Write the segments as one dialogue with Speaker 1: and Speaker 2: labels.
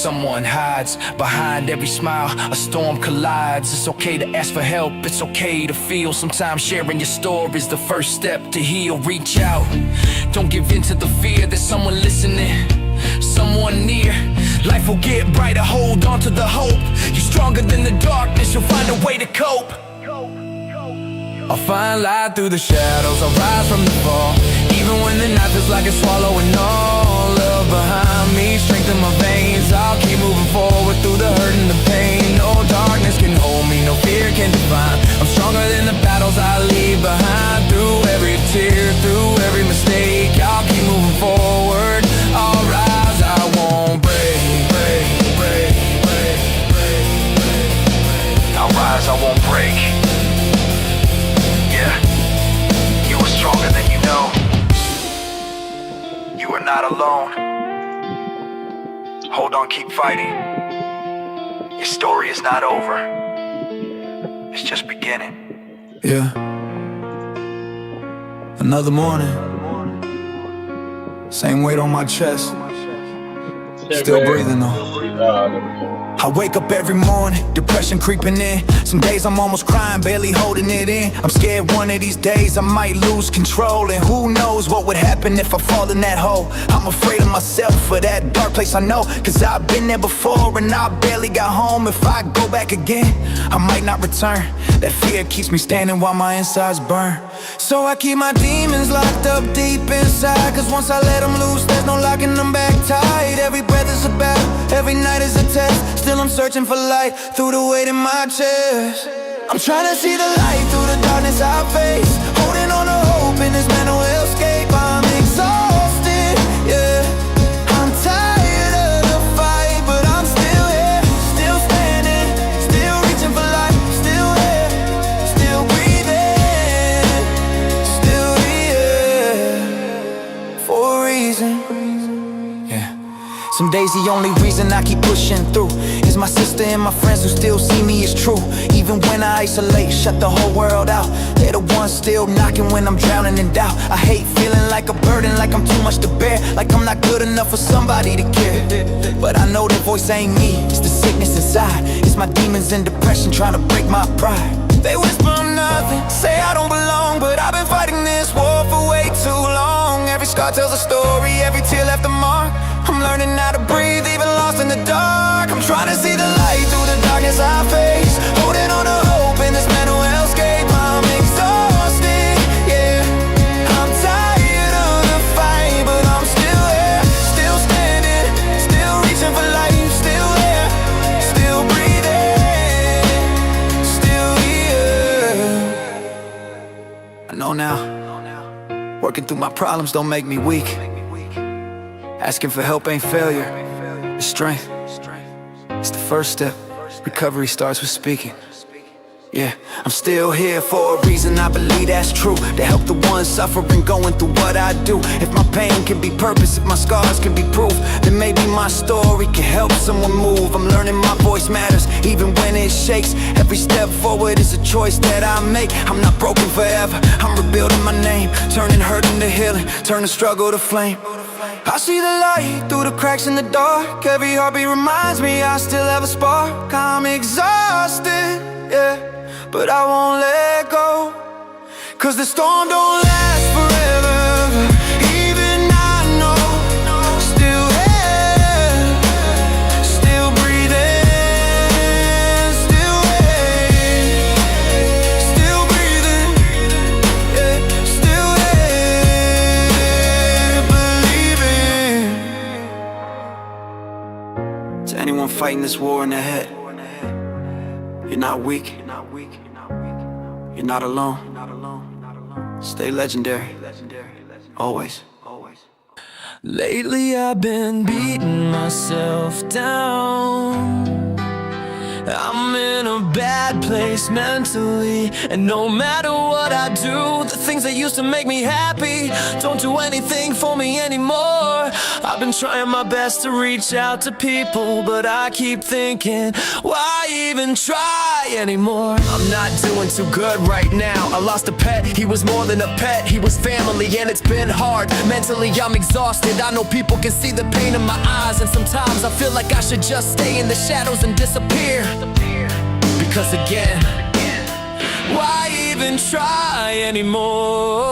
Speaker 1: someone hides behind every smile. A storm collides. It's okay to ask for help, it's okay to feel. Sometimes sharing your story is the first step to heal. Reach out, don't give in to the fear. There's someone listening, someone near. Life will get brighter, hold on to the hope. You're stronger than the darkness, you'll find a way to cope. I'll find light through the shadows, I'll rise from the fall. Even when the night feels like it's swallowing all love behind me, strength in my veins. I'll keep moving forward through the hurt and the pain. No darkness can hold me, no fear can define. I'm stronger than the battles I leave behind. Through every tear, through every mistake, I'll keep moving forward. I'll rise, I won't break. I'll rise, I won't break. You are stronger than you know. You are not alone. Hold on, keep fighting. Your story is not over. It's just beginning.
Speaker 2: Yeah. Another morning. Same weight on my chest. Still breathing though. I wake up every morning, depression creeping in. Some days I'm almost crying, barely holding it in. I'm scared one of these days I might lose control, and who knows what would happen if I fall in that hole. I'm afraid of myself for that dark place I know, cause I've been there before and I barely got home. If I go back again, I might not return. That fear keeps me standing while my insides burn. So I keep my demons locked up deep inside, cause once I let them loose, there's no locking them back tight. Every breath is a battle, every night is a test. Still I'm searching for light through the weight in my chest. I'm trying to see the light through the darkness I face, holding on to hope in this mental escape. I'm exhausted, yeah. I'm tired of the fight, but I'm still here, still standing, still reaching for life, still here, still breathing, still here, for a reason. Some days the only reason I keep pushing through is my sister and my friends who still see me as true. Even when I isolate, shut the whole world out, they're the ones still knocking when I'm drowning in doubt. I hate feeling like a burden, like I'm too much to bear, like I'm not good enough for somebody to care. But I know that voice ain't me, it's the sickness inside. It's my demons and depression trying to break my pride. They whisper I'm nothing, say I don't belong, but I've been fighting this war for way too long. Every scar tells a story, every tear left a mark. I'm learning how to breathe, even lost in the dark. I'm trying to see the light through the darkness I face, holding on to hope in this mental hellscape. I'm exhausted, yeah. I'm tired of the fight, but I'm still here, still standing, still reaching for life, still here, still breathing, still here. I know now, working through my problems don't make me weak. Asking for help ain't failure, it's strength. It's the first step. Recovery starts with speaking. Yeah, I'm still here for a reason, I believe that's true. To help the ones suffering, going through what I do. If my pain can be purpose, if my scars can be proof, then maybe my story can help someone move. I'm learning my voice matters, even when it shakes. Every step forward is a choice that I make. I'm not broken forever, I'm rebuilding my name, turning hurt into healing, turning struggle to flame. I see the light through the cracks in the dark. Every heartbeat reminds me I still have a spark. I'm exhausted, yeah, but I won't let go, cause the storm don't last forever. Even I know, still here, still breathing, still here, still breathing, yeah, still here, believing. To anyone fighting this war in their head, you're not weak, you're not alone. Stay legendary, always.
Speaker 1: Lately I've been beating myself down. I'm in a bad place mentally, and no matter what I do, the things that used to make me happy don't do anything for me anymore. I've been trying my best to reach out to people, but I keep thinking, why even try?
Speaker 3: try anymore. I'm not doing too good right now. I lost a pet, he was more than a pet, he was family, and it's been hard. Mentally I'm exhausted, I know people can see the pain in my eyes, and sometimes I feel like I should just stay in the shadows and disappear. Because again, why even try anymore?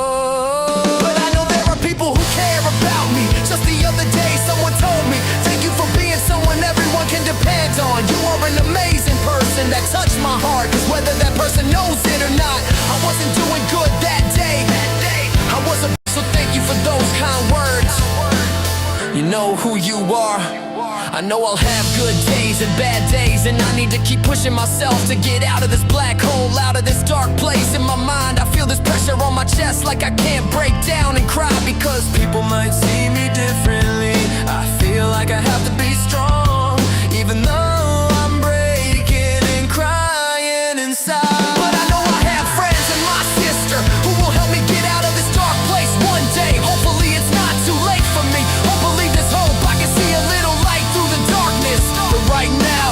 Speaker 3: But I know there are people who care about me. Just the other day someone told me, thank you for being someone everyone can depend on. You are an amazing person that touched my heart. Cause whether that person knows it or not, I wasn't doing good that day. I wasn't, so thank you for those kind words. You know who you are. I know I'll have good days and bad days, and I need to keep pushing myself to get out of this black hole, out of this dark place. In my mind I feel this pressure on my chest, like I can't break down and cry because people might see me differently. I feel like I have to be strong, even though I'm breaking and crying inside. But I know I have friends and my sister who will help me get out of this dark place one day. Hopefully it's not too late for me. Hopefully there's hope, I can see a little light through the darkness. But right now,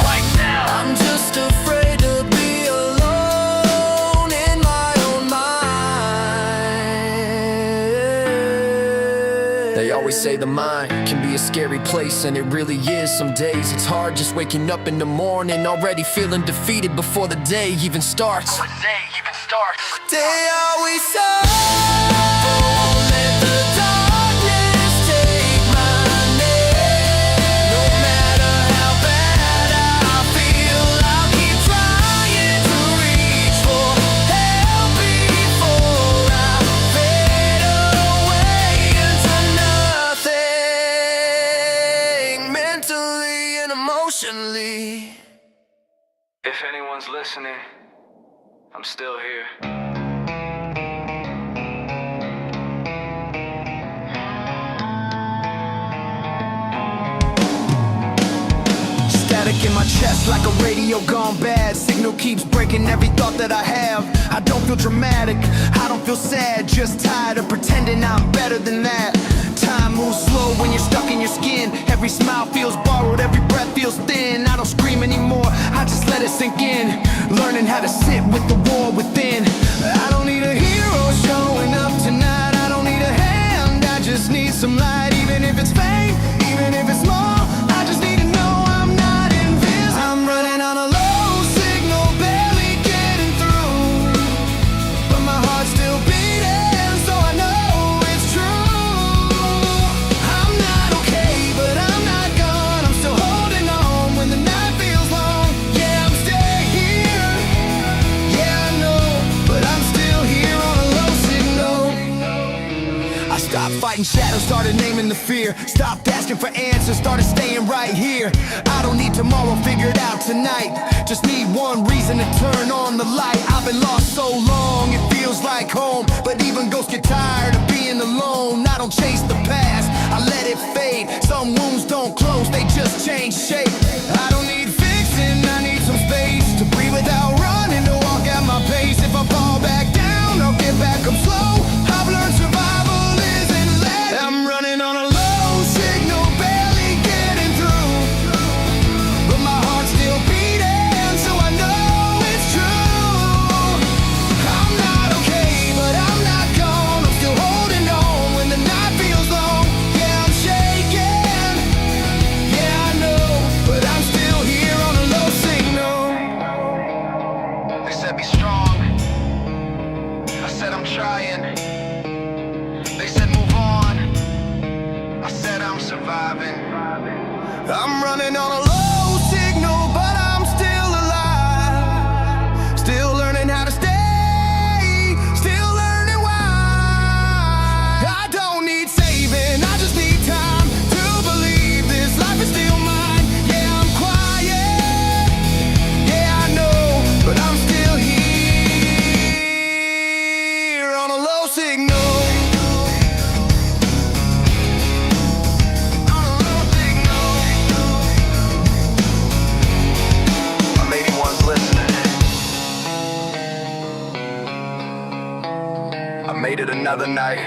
Speaker 3: I'm just afraid to be alone in my own mind. They always say the mind can be a scary place, and it really is. Some days it's hard just waking up in the morning, already feeling defeated before the day even starts. They always say, don't let the darkness take my name. No matter how bad I feel, I'll keep trying to reach for help before I fade away into nothing, mentally and emotionally.
Speaker 4: If anyone's listening, I'm still here.
Speaker 2: Static in my chest like a radio gone bad. Signal keeps breaking every thought that I have. I don't feel dramatic, I don't feel sad, just tired of pretending I'm better than that. Time moves slow when you're stuck in your skin. Every smile feels borrowed, every breath feels thin. I don't scream anymore, I just let it sink in. Learning how to sit with the war within. I don't need a hero showing up tonight. I don't need a hand, I just need some light. Even if it's faint, even if it's small, I just need to know I'm not invisible. I'm running on a low signal, barely getting through, but my heart's still beating, so I know it's true. I'm not okay, but I'm not gone. I'm still holding on when the night feels long. Yeah, I'm staying here. Yeah, I know, but I'm still here on a low signal. I stopped fighting shadows, started naming the fear. Stopped asking for answers, started staying right here. I don't need tomorrow figured out tonight. Just need one reason to turn on the light. I've been lost so long, it feels like home. But even ghosts get tired of being alone. I don't chase the past, I let it fade. Some wounds don't close, they just change shape. I don't need fixing, I need some space to breathe without running, to walk at my pace. If I fall back down, I'll get back up slow. I've learned survival isn't let. I'm running on a low signal, barely getting through, but my heart's still beating, so I know it's true. I'm not okay, but I'm not gone. I'm still holding on when the night feels long. Yeah, I'm shaking. Yeah, I know, but I'm still here on a low signal.
Speaker 4: They said be strong. I said I'm trying. They said move on. I said I'm surviving.
Speaker 2: I'm running on a low signal, but I'm still alive. Still learning how to stay, still learning why. I don't need saving, I just need time to believe this life is still mine. Yeah, I'm quiet, yeah, I know, but I'm still here on a low signal.
Speaker 4: Maybe one's listening. I made it another night.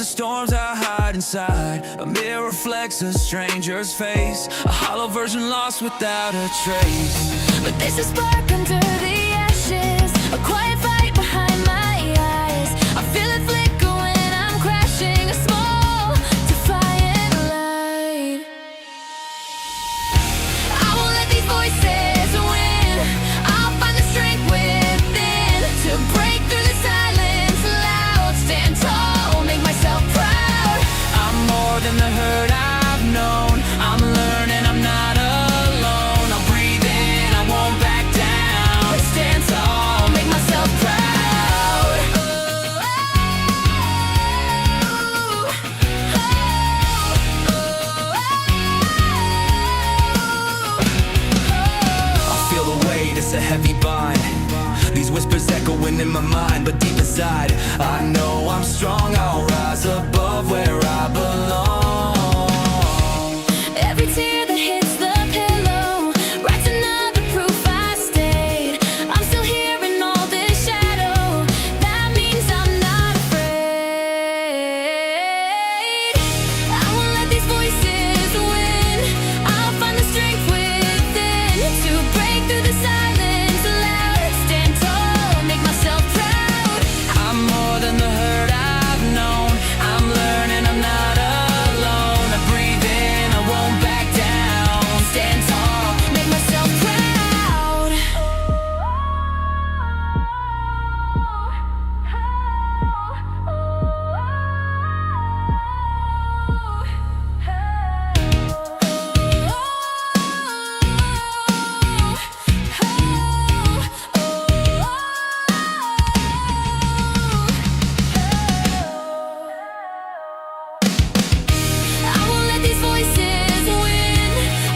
Speaker 5: storms I hide inside. A mirror reflects a stranger's face, a hollow version lost without a trace.
Speaker 6: But there's a spark under the ashes, a quiet fight behind my eyes. I feel it flicker when I'm crashing, a small, defiant light. I won't let these voices win. I'll find the strength within to break through the silence loud. Stand tall, make myself proud.
Speaker 5: I'm more than the hurt I've known. I'm learning I'm not alone. I'll breathe in, I won't back down.
Speaker 6: Stand tall, make myself proud.
Speaker 5: I feel the weight, it's a heavy bind. These whispers echoing in my mind, but deep inside I know I'm strong. I'll rise above where I belong.
Speaker 6: Every tear that hits the pillow writes another proof I stayed. I'm still here in all this shadow. That means I'm not afraid. I won't let these voices win. I'll find the strength within to break through the silence loud. Stand tall, make myself proud.
Speaker 5: I'm more than the hurt I've known. I'm learning I'm not alone. I breathe in, I won't back down.
Speaker 6: Stand tall, make myself proud. I won't let these voices win.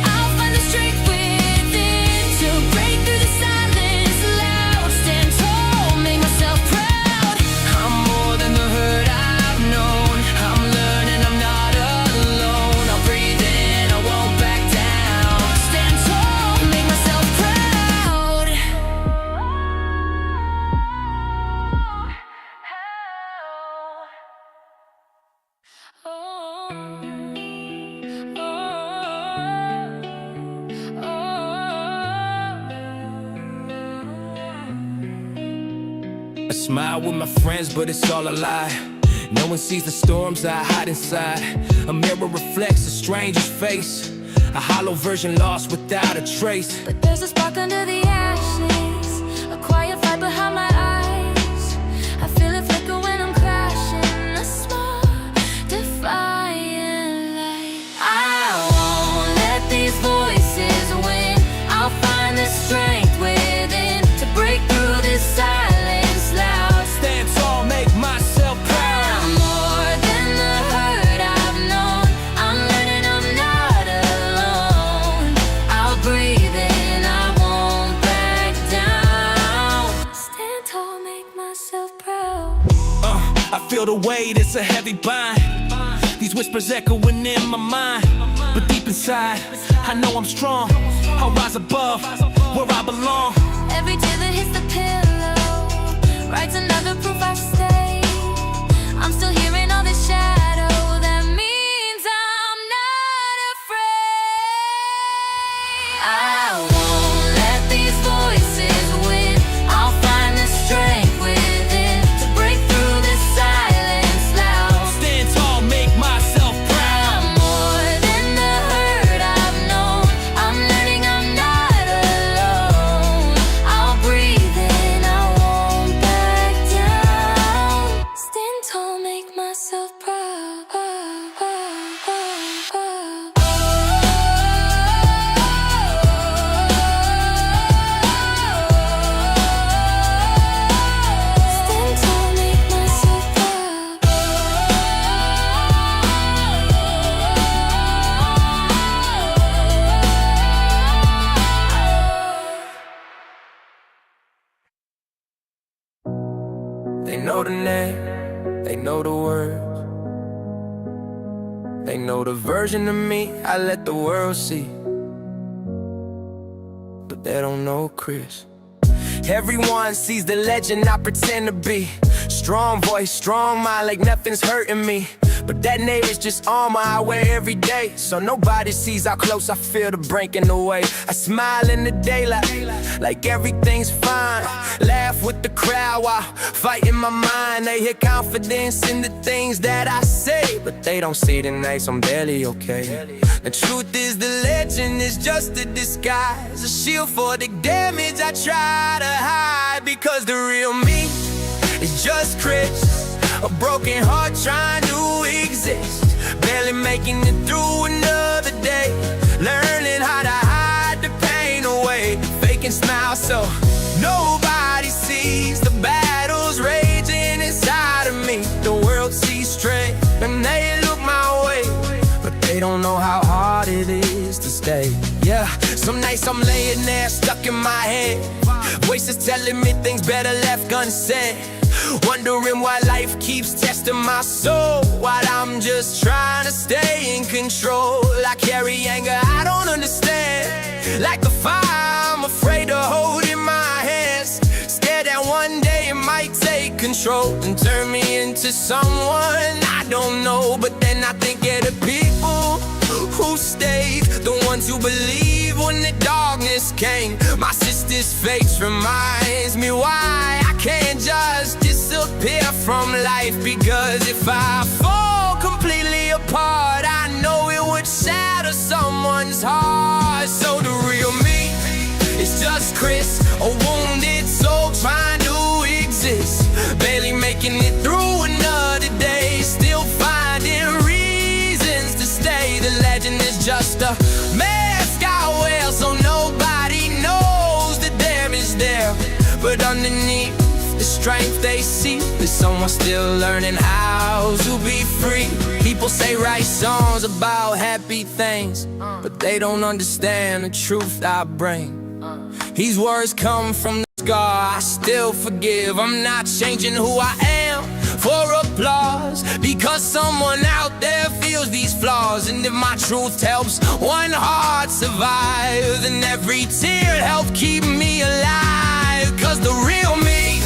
Speaker 6: I'll find the strength within to break through the silence loud. Stand tall, make myself proud.
Speaker 5: I'm more than the hurt I've known. I'm learning I'm not alone. I'll breathe in, I won't back down.
Speaker 6: Stand tall, make myself proud.
Speaker 5: I smile with my friends, but it's all a lie. No one sees the storms I hide inside. A mirror reflects a stranger's face, a hollow version lost without a trace.
Speaker 6: But there's a spark under the ashes, a quiet fight behind my eyes. I feel it flicker when I'm crashing, a small, defiant light. I won't let these voices win. I'll find the strength within to break through this silence loud.
Speaker 5: Stand tall, make myself proud.
Speaker 6: I'm more than the hurt I've known. I'm learning I'm not alone. I'll breathe in, I won't back down. Stand tall, make myself proud.
Speaker 5: I feel the weight, it's a heavy bind. These whispers echoing in my mind, but deep inside, I know I'm strong. I'll rise above where I belong.
Speaker 6: Every tear that hits the pillow writes another proof I stay. I'm still here in all this shadow. That means I'm not afraid. I won't let these voices win. I'll find the strength within to break through this silence loud.
Speaker 5: Stand tall, make myself proud.
Speaker 6: I'm more than the hurt I've known. I'm learning I'm not alone. I'll breathe in, I won't back down. Stand tall, make myself proud. Stand tall, make myself proud.
Speaker 5: They know the name, they know the words. They know the version of me I let the world see, but they don't know Chris. Everyone sees the legend I pretend to be.
Speaker 3: Strong voice, strong mind, like nothing's hurting me. But that neighbor's just armor I wear every day, so nobody sees how close I feel to breaking away. I smile in the daylight, like everything's fine. Laugh with the crowd while fighting my mind. They hear confidence in the things that I say, but they don't see the nights I'm barely okay. The truth is the legend is just a disguise, a shield for the damage I try to hide. Because the real me is just Chris, a broken heart trying to exist, barely making it through another day, learning how to hide the pain away, faking smiles so nobody sees the battles raging inside of me. The world sees straight and they look my way, but they don't know how hard it is to stay. Yeah, some nights I'm laying there stuck in my head, voices telling me things better left unsaid, wondering why life keeps testing my soul while I'm just trying to stay in control. I carry anger I don't understand, like the fire I'm afraid to hold in my hands, scared that one day it might take control and turn me into someone I don't know. But then I think of the people who stayed, the ones who believe when the darkness came. My sister's face reminds me why I can't just disappear from life, because if I fall completely apart, I know it would shatter someone's heart. So the real me is just Chris, a wounded soul trying to exist, barely making it through another day, still finding reasons to stay. The legend is just a mask I wear so nobody knows the damage there, but underneath the strength they see, there's someone still learning how to be free. People say write songs about happy things, but they don't understand the truth I bring. These words come from the scar I still forgive. I'm not changing who I am for applause, because someone out there feels these flaws. And if my truth helps one heart survive, then every tear helped keep me alive. Cause the real me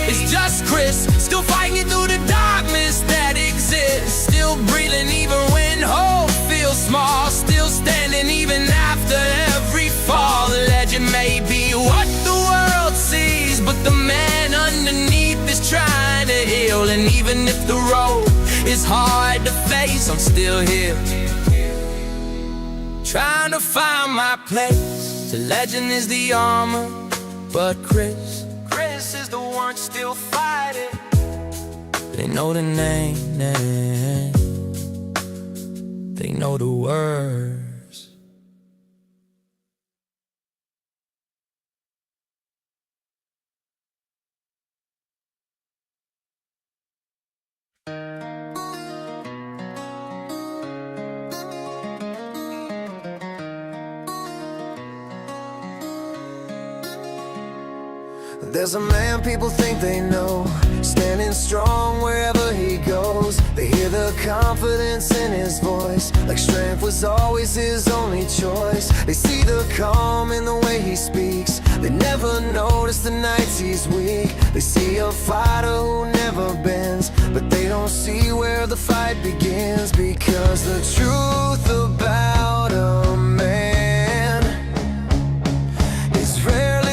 Speaker 3: is just Chris, still fighting through the darkness that exists, still breathing even when hope feels small, still standing even after every fall. The legend may be what the world sees, but the man underneath is trying to heal. And even if the road is hard to face, I'm still here, trying to find my place. The legend is the armor, but Chris is the one still fighting. They know the name, they know the words.
Speaker 7: There's a man people think they know, standing strong wherever he goes. They hear the confidence in his voice, like strength was always his only choice. They see the calm in the way he speaks, they never notice the nights he's weak. They see a fighter who never bends, but they don't see where the fight begins. Because the truth about a man is rarely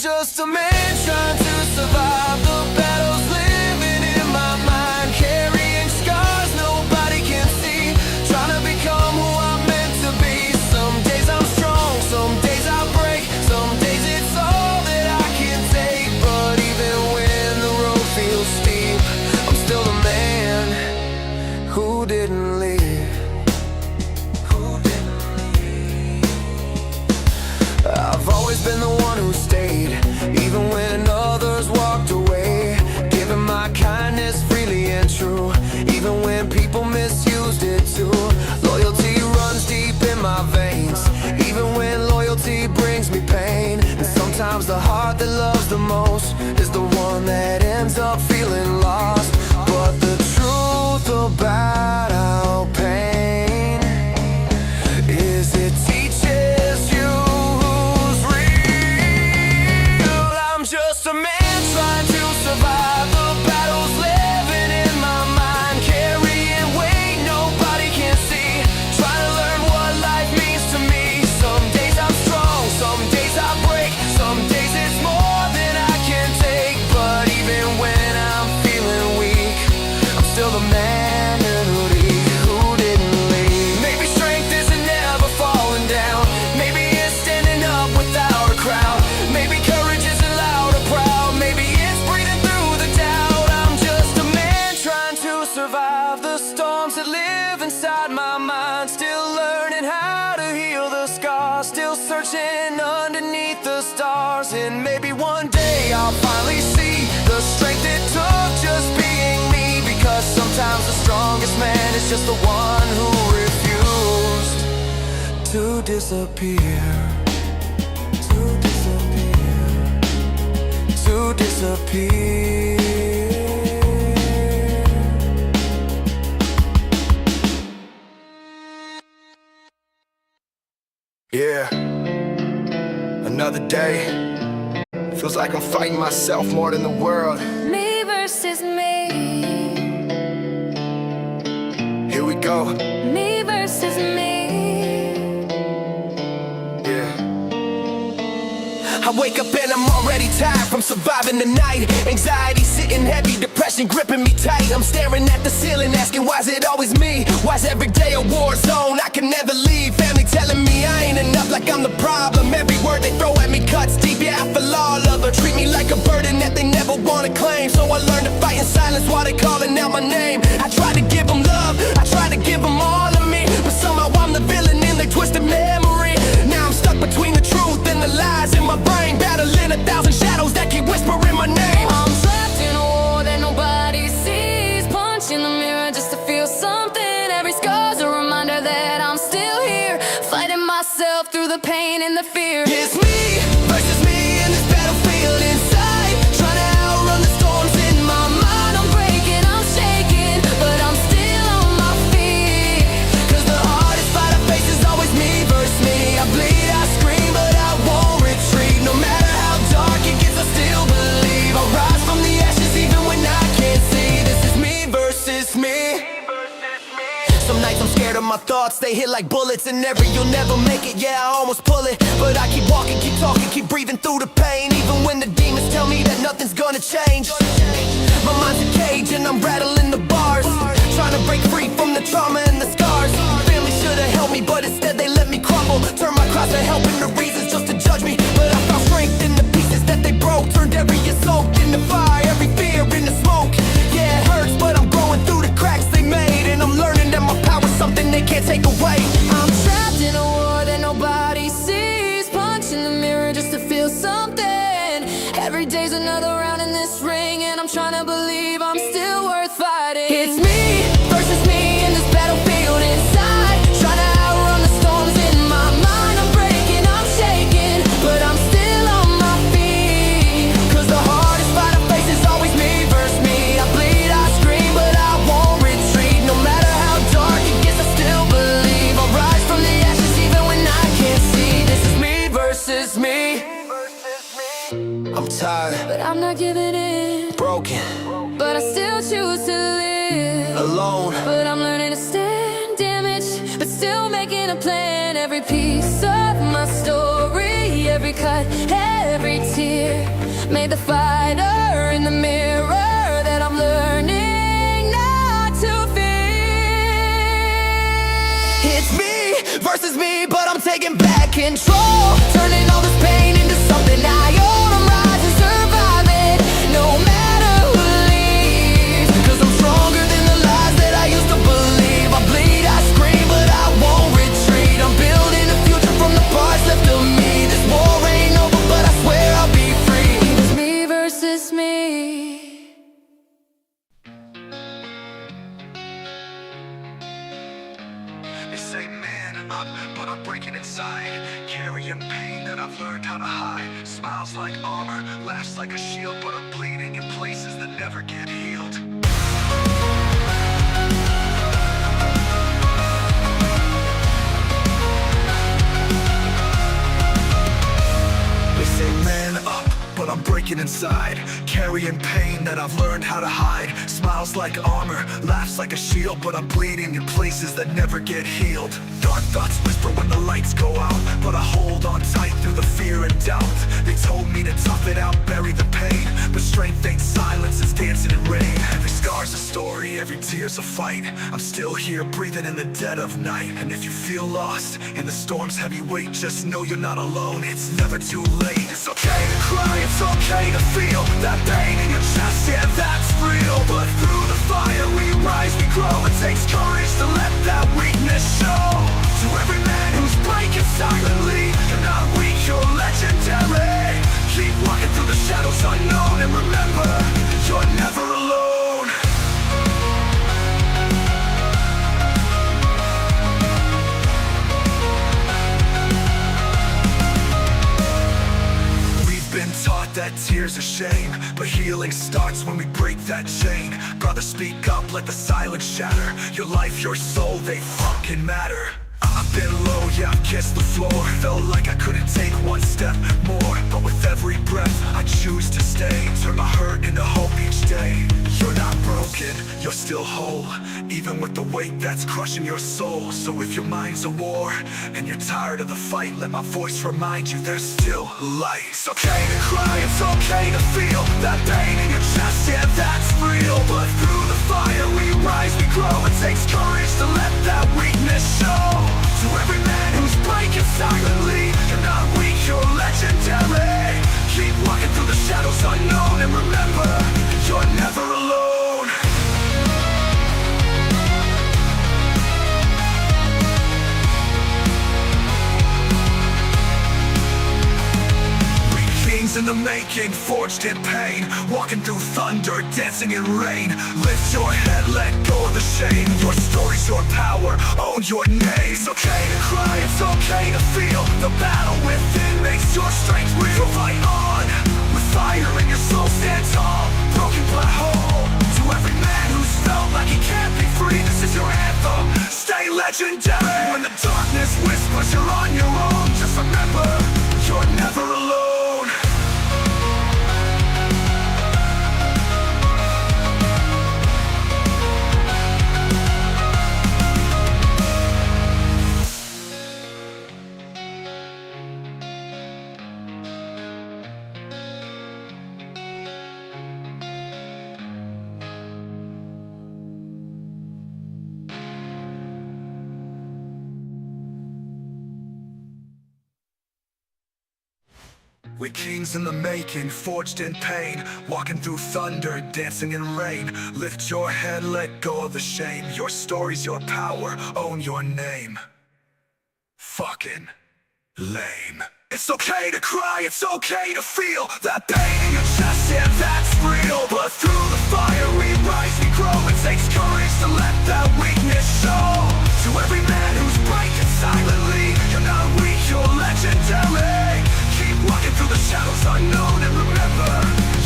Speaker 7: just a man trying to survive the battles living in my mind, carrying scars nobody can see, trying to become who I'm meant to be. Some days I'm strong, some days I break, some days it's all that I can take. But even when the road feels steep, I'm still the man who didn't leave. I've always been the one who stayed, even when others walked away, giving my kindness freely and true, even when people misused it too. Loyalty runs deep in my veins, even when loyalty brings me pain. And sometimes the heart that loves the most is the one that ends up feeling lost. But the truth about our pain is it teaches you who's real. searching underneath the stars. And maybe one day I'll finally see the strength it took just being me. Because sometimes the strongest man is just the one who refused to disappear. To disappear. To disappear. Yeah, another day. Feels like I'm fighting myself more than the world.
Speaker 6: Me versus me.
Speaker 7: Here we go.
Speaker 6: Me versus me.
Speaker 7: Yeah.
Speaker 3: I wake up and I'm already tired from surviving the night. Anxiety sitting heavy, depression gripping me tight. I'm staring at the ceiling asking why's it always me? Why's every day a war zone? I can never leave. Family telling me I ain't enough, like I'm the problem. Every word they throw at me cuts deep. Yeah, I feel all of it. Treat me like a burden that they never wanna claim. So I learned to fight in silence while they calling out my name. I tried to give them love, I tried to give them all of me, but somehow I'm the villain in their twisted memory. Now I'm stuck between the truth and the lies in my brain, battling 1,000 shadows that keep whispering my name.
Speaker 6: I'm trapped in a war that nobody sees. Punch in the mirror just to feel something. Every scar's a reminder that I'm still here, fighting myself through the pain and the fear.
Speaker 3: It's me versus me in this battlefield inside, trying to outrun the storms in my mind.
Speaker 6: I'm breaking, I'm shaking, but I'm still on my feet.
Speaker 3: Cause the hardest fight I face is always me versus me. I bleed, I scream, but I won't retreat. No matter how dark it gets, I still believe. I'll rise from the ashes even when I can't see. This is me versus me. Some nights I'm scared of my thoughts, they hit like bullets. And every you'll never make it, yeah, I almost pull it. But I keep walking, keep talking, keep breathing through the pain. Even when the demons tell me that nothing's gonna change. My mind's a cage and I'm rattling the bars, trying to break free from the trauma and the scars. Family should've helped me, but instead they let me crumble. Turn my cross to help into reasons just to judge me. But I found strength in the pieces that they broke. Turned every assault into fire, every fear into smoke. Yeah, it hurts, but I'm growing through the cracks they made. And I'm learning that my power's something they can't take away.
Speaker 6: I'm trapped in a war that nobody sees. Punch in the mirror just to feel something. Every day's another round in this ring, and I'm trying to believe I'm still worth fighting.
Speaker 3: It's me versus me in this battlefield inside, trying to outrun the storms in my mind. I'm breaking, I'm shaking, but I'm still on my feet. Cause the hardest fight I face is always me versus me. I bleed, I scream, but I won't retreat. No matter how dark it gets, I still believe. I'll rise from the ashes even when I can't see. This is me versus me. I'm tired,
Speaker 6: But I'm not giving in,
Speaker 3: broken,
Speaker 6: but I still choose to live.
Speaker 3: alone.
Speaker 6: But I'm learning to stand damaged, but still making a plan. Every piece of my story, every cut, every tear, made the fighter in the mirror that I'm learning not to fear.
Speaker 3: It's me versus me, but I'm taking back control, turning all this pain into something I own. I'm rising, surviving, no matter who leaves. Cause I'm stronger than the lies that I used to believe. I bleed, I scream, but I won't retreat. I'm building a future from the parts left of me. This war ain't over, but I swear I'll be free.
Speaker 6: It's me versus me.
Speaker 4: They say man up, but I'm breaking inside, carrying pain that I've learned how to hide. Smiles like armor, laughs like a shield, but I'm bleeding in places that never get healed. They say man up, but I'm breaking inside, carrying pain that I've learned how to hide. Smiles like armor, laughs like a shield, but I'm bleeding in places that never get healed. Dark thoughts whisper when the lights go out, but I hold on tight through the fear and doubt. They told me to tough it out, bury the pain, but strength ain't silence, it's dancing in rain. Every scar's a story, every tear's a fight. I'm still here breathing in the dead of night. And if you feel lost in the storm's heavy weight, just know you're not alone, it's never too late. It's okay to cry, it's okay to feel that pain in your chest, yeah, that's real. But through the fire we rise, we grow. It takes courage to let that weakness show. To every man who's breaking silently, you're not shed tears of shame, but healing starts when we break that chain. Brother, speak up, let the silence shatter. Your life, your soul, they fucking matter. I've been low, yeah, I've kissed the floor. Felt like I couldn't take one step more, but with every breath I choose to stay. Turn my hurt into hope each day. You're not broken, you're still whole, even with the weight that's crushing your soul. So if your mind's a war and you're tired of the fight, let my voice remind you there's still light. It's okay to cry, it's okay to feel that pain in your chest, yeah, that's real. But through the fire we rise, we grow. It takes courage to let that weakness show. To every man who's breaking silently, you're not weak, you're legendary. Keep walking through the shadows unknown, and remember, you're never alone. We kings in the making, forged in pain, walking through thunder, dancing in rain. Lift your head, let go of the shame. Your story's your power, own your name. It's okay to cry, it's okay to feel. The battle within makes your strength real. So fight on, with fire in your soul, stand tall, broken but whole. To every man who's felt like he can't be free, this is your anthem, stay legendary. When the darkness whispers you're on your own, just remember, you're never alone. We kings in the making, forged in pain, walking through thunder, dancing in rain. Lift your head, let go of the shame. Your story's your power, own your name. Fucking lame. It's okay to cry, it's okay to feel that pain in your chest, yeah, that's real. But through the fire we rise, we grow. It takes courage to let that weakness show. To every man who's breaking silently, you're not weak, you're legendary. Walking through the shadows unknown, and remember,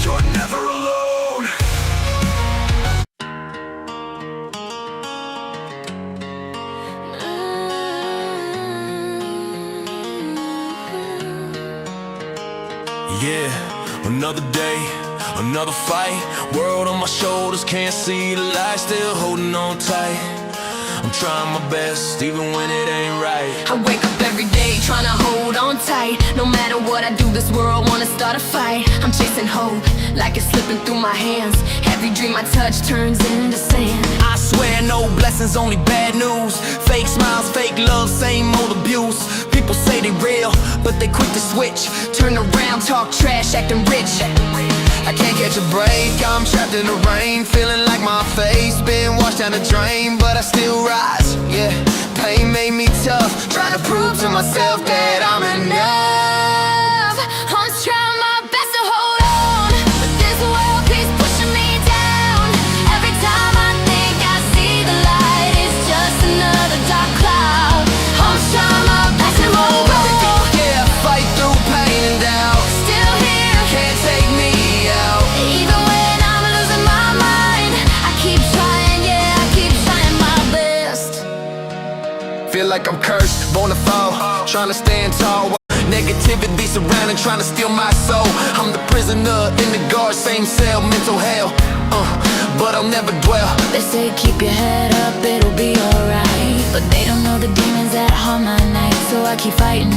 Speaker 4: you're never alone.
Speaker 5: Yeah, another day, another fight. World on my shoulders, can't see the light. Still holding on tight. I'm trying my best, even when it ain't right.
Speaker 6: I wake up every day trying to hold on tight. No matter what I do, this world wanna start a fight. I'm chasing hope, like it's slipping through my hands. Every dream I touch turns into sand.
Speaker 5: I swear no blessings, only bad news. Fake smiles, fake love, same old abuse. People say they real, but they quick to switch.
Speaker 6: Turn around, talk trash, acting rich.
Speaker 3: I can't catch a break, I'm trapped in the rain. Feeling like my face been washed down the drain, but I still rise, yeah. Pain made me tough, trying to prove to myself that I'm enough.
Speaker 6: I'm trying my best to hold on, but this world keeps pushing me down. Every time I think I see the light, it's just another dark cloud. I'm trying my best to hold on.
Speaker 3: Yeah, fight through pain and doubt.
Speaker 6: Still here,
Speaker 3: Can't take me out.
Speaker 6: even when I'm losing my mind. I keep trying, yeah, I keep trying my best.
Speaker 3: Feel like I'm cursed, born to fall, trying to stand tall. Negativity surrounding, trying to steal my soul. I'm the prisoner in the guard, same cell, mental hell. But I'll never dwell.
Speaker 6: They say keep your head up, it'll be alright. But they don't know the demons that haunt my night. So I keep fighting,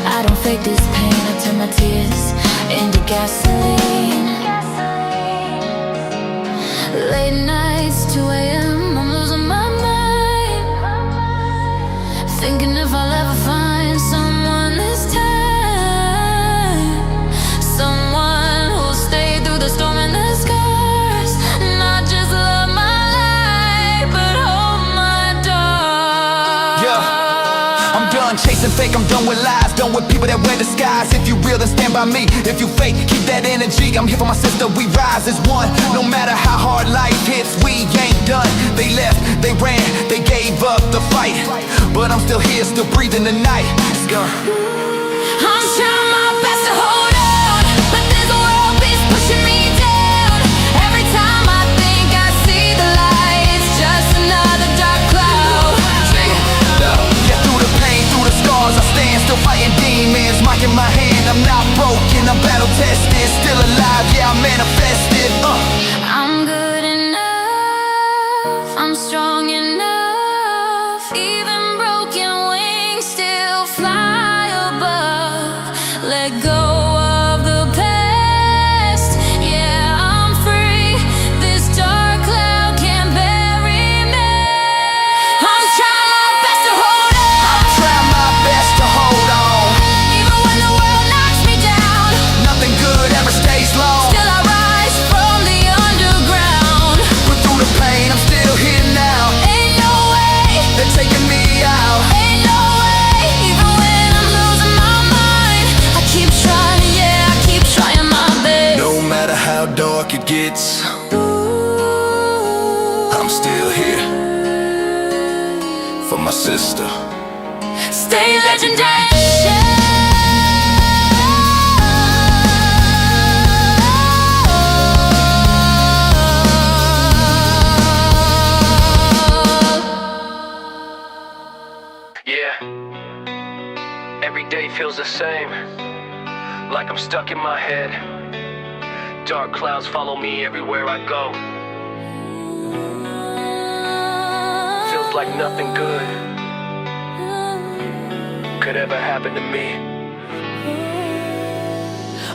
Speaker 6: I don't fake this pain. I turn my tears into gasoline. Late nights, 2 AM, I'm losing my mind, thinking if I'll ever find someone this time. Someone who'll stay through the storm and the scars. Not just love my light, but hold my dark.
Speaker 3: Yeah, I'm done chasing fake, I'm done with lies, done with people that wear disguise. If you real, then stand by me. If you fake, keep that energy. I'm here for my sister, we rise as one. No matter how hard life hits, we ain't done. They left, they ran, they gave up the fight, but I'm still here, still breathing the night.
Speaker 6: I'm trying my best to hold on, but this world
Speaker 2: stand, still fighting demons, mic in my hand. I'm not broken, I'm battle tested, still alive, yeah, I manifested.
Speaker 6: I'm good enough, I'm strong enough. Even broken wings still fly above. Let go of the past, yeah, I'm free. This dark cloud can't bury me. I'm trying my best to hold on.
Speaker 2: I'm trying my best to hold on.
Speaker 6: Even when the world knocks me down,
Speaker 2: Nothing good ever stays long.
Speaker 6: still I rise from the underground.
Speaker 2: But through the pain, I'm still here now.
Speaker 6: Ain't no way,
Speaker 2: They're taking me out.
Speaker 6: ain't no way. Even when I'm losing my mind, I keep trying, yeah, I keep trying my best.
Speaker 4: No matter how dark it gets, I'm still here for my sister.
Speaker 6: Stay legendary.
Speaker 3: Yeah, every day feels the same, like I'm stuck in my head. Dark clouds follow me everywhere I go. Feels like nothing good could ever happen to me.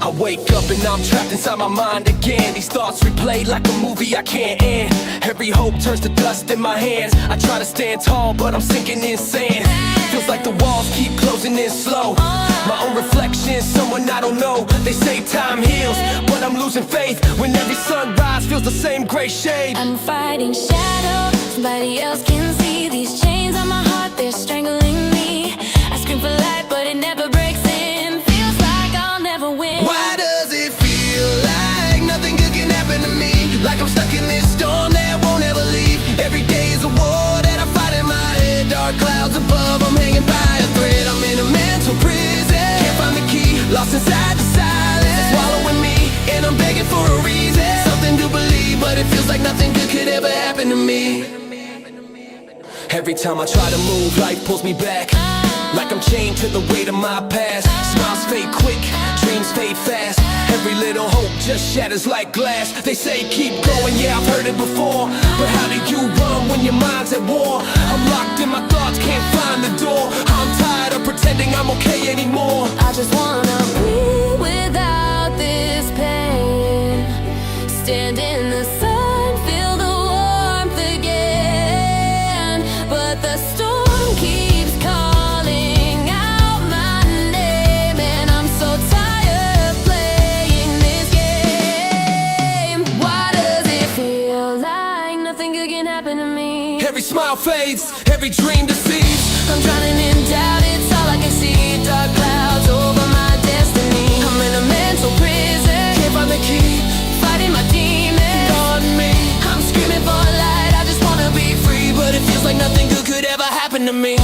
Speaker 3: I wake up and I'm trapped inside my mind again. These thoughts replay like a movie I can't end. Every hope turns to dust in my hands. I try to stand tall, but I'm sinking in sand. Feels like the walls keep closing in slow. My own reflection, someone I don't know. They say time heals, but I'm losing faith when every sunrise feels the same gray shade.
Speaker 6: I'm fighting shadows, somebody else can see these chains on my heart, they're strangling me. I scream for light, but it never breaks in. Feels like I'll never win.
Speaker 2: Why does it feel like nothing good can happen to me? Like I'm stuck in this storm that won't ever leave. Every day is a war that I fight in my head. Dark clouds above, I'm hanging by a thread. I'm in a mental prison, can't find the key. Lost inside the silence, it's swallowing me. And I'm begging for a reason, something to believe. But it feels like nothing good could ever happen to me.
Speaker 3: Every time I try to move, life pulls me back. Like I'm chained to the weight of my past. Smiles fade quick, dreams fade fast. Every little hope just shatters like glass. They say keep going, yeah, I've heard it before. But how do you run when your mind's at war? I'm locked in my thoughts, can't find the door. I'm tired of pretending I'm okay anymore.
Speaker 6: I just wanna breathe without this pain. Stand in the sun, feel the warmth again. But the storm keeps calling out my name, and I'm so tired of playing this game. Why does it feel like nothing good can happen to me?
Speaker 3: Every smile fades, every dream deceives.
Speaker 6: I'm drowning in doubt, it's all I can see. Dark clouds over my destiny. I'm in a mental prison,
Speaker 3: Can't find the key.
Speaker 6: fighting my demons.
Speaker 3: On me.
Speaker 6: I'm screaming for a light, I just wanna be free. But it feels like nothing good could ever happen to me.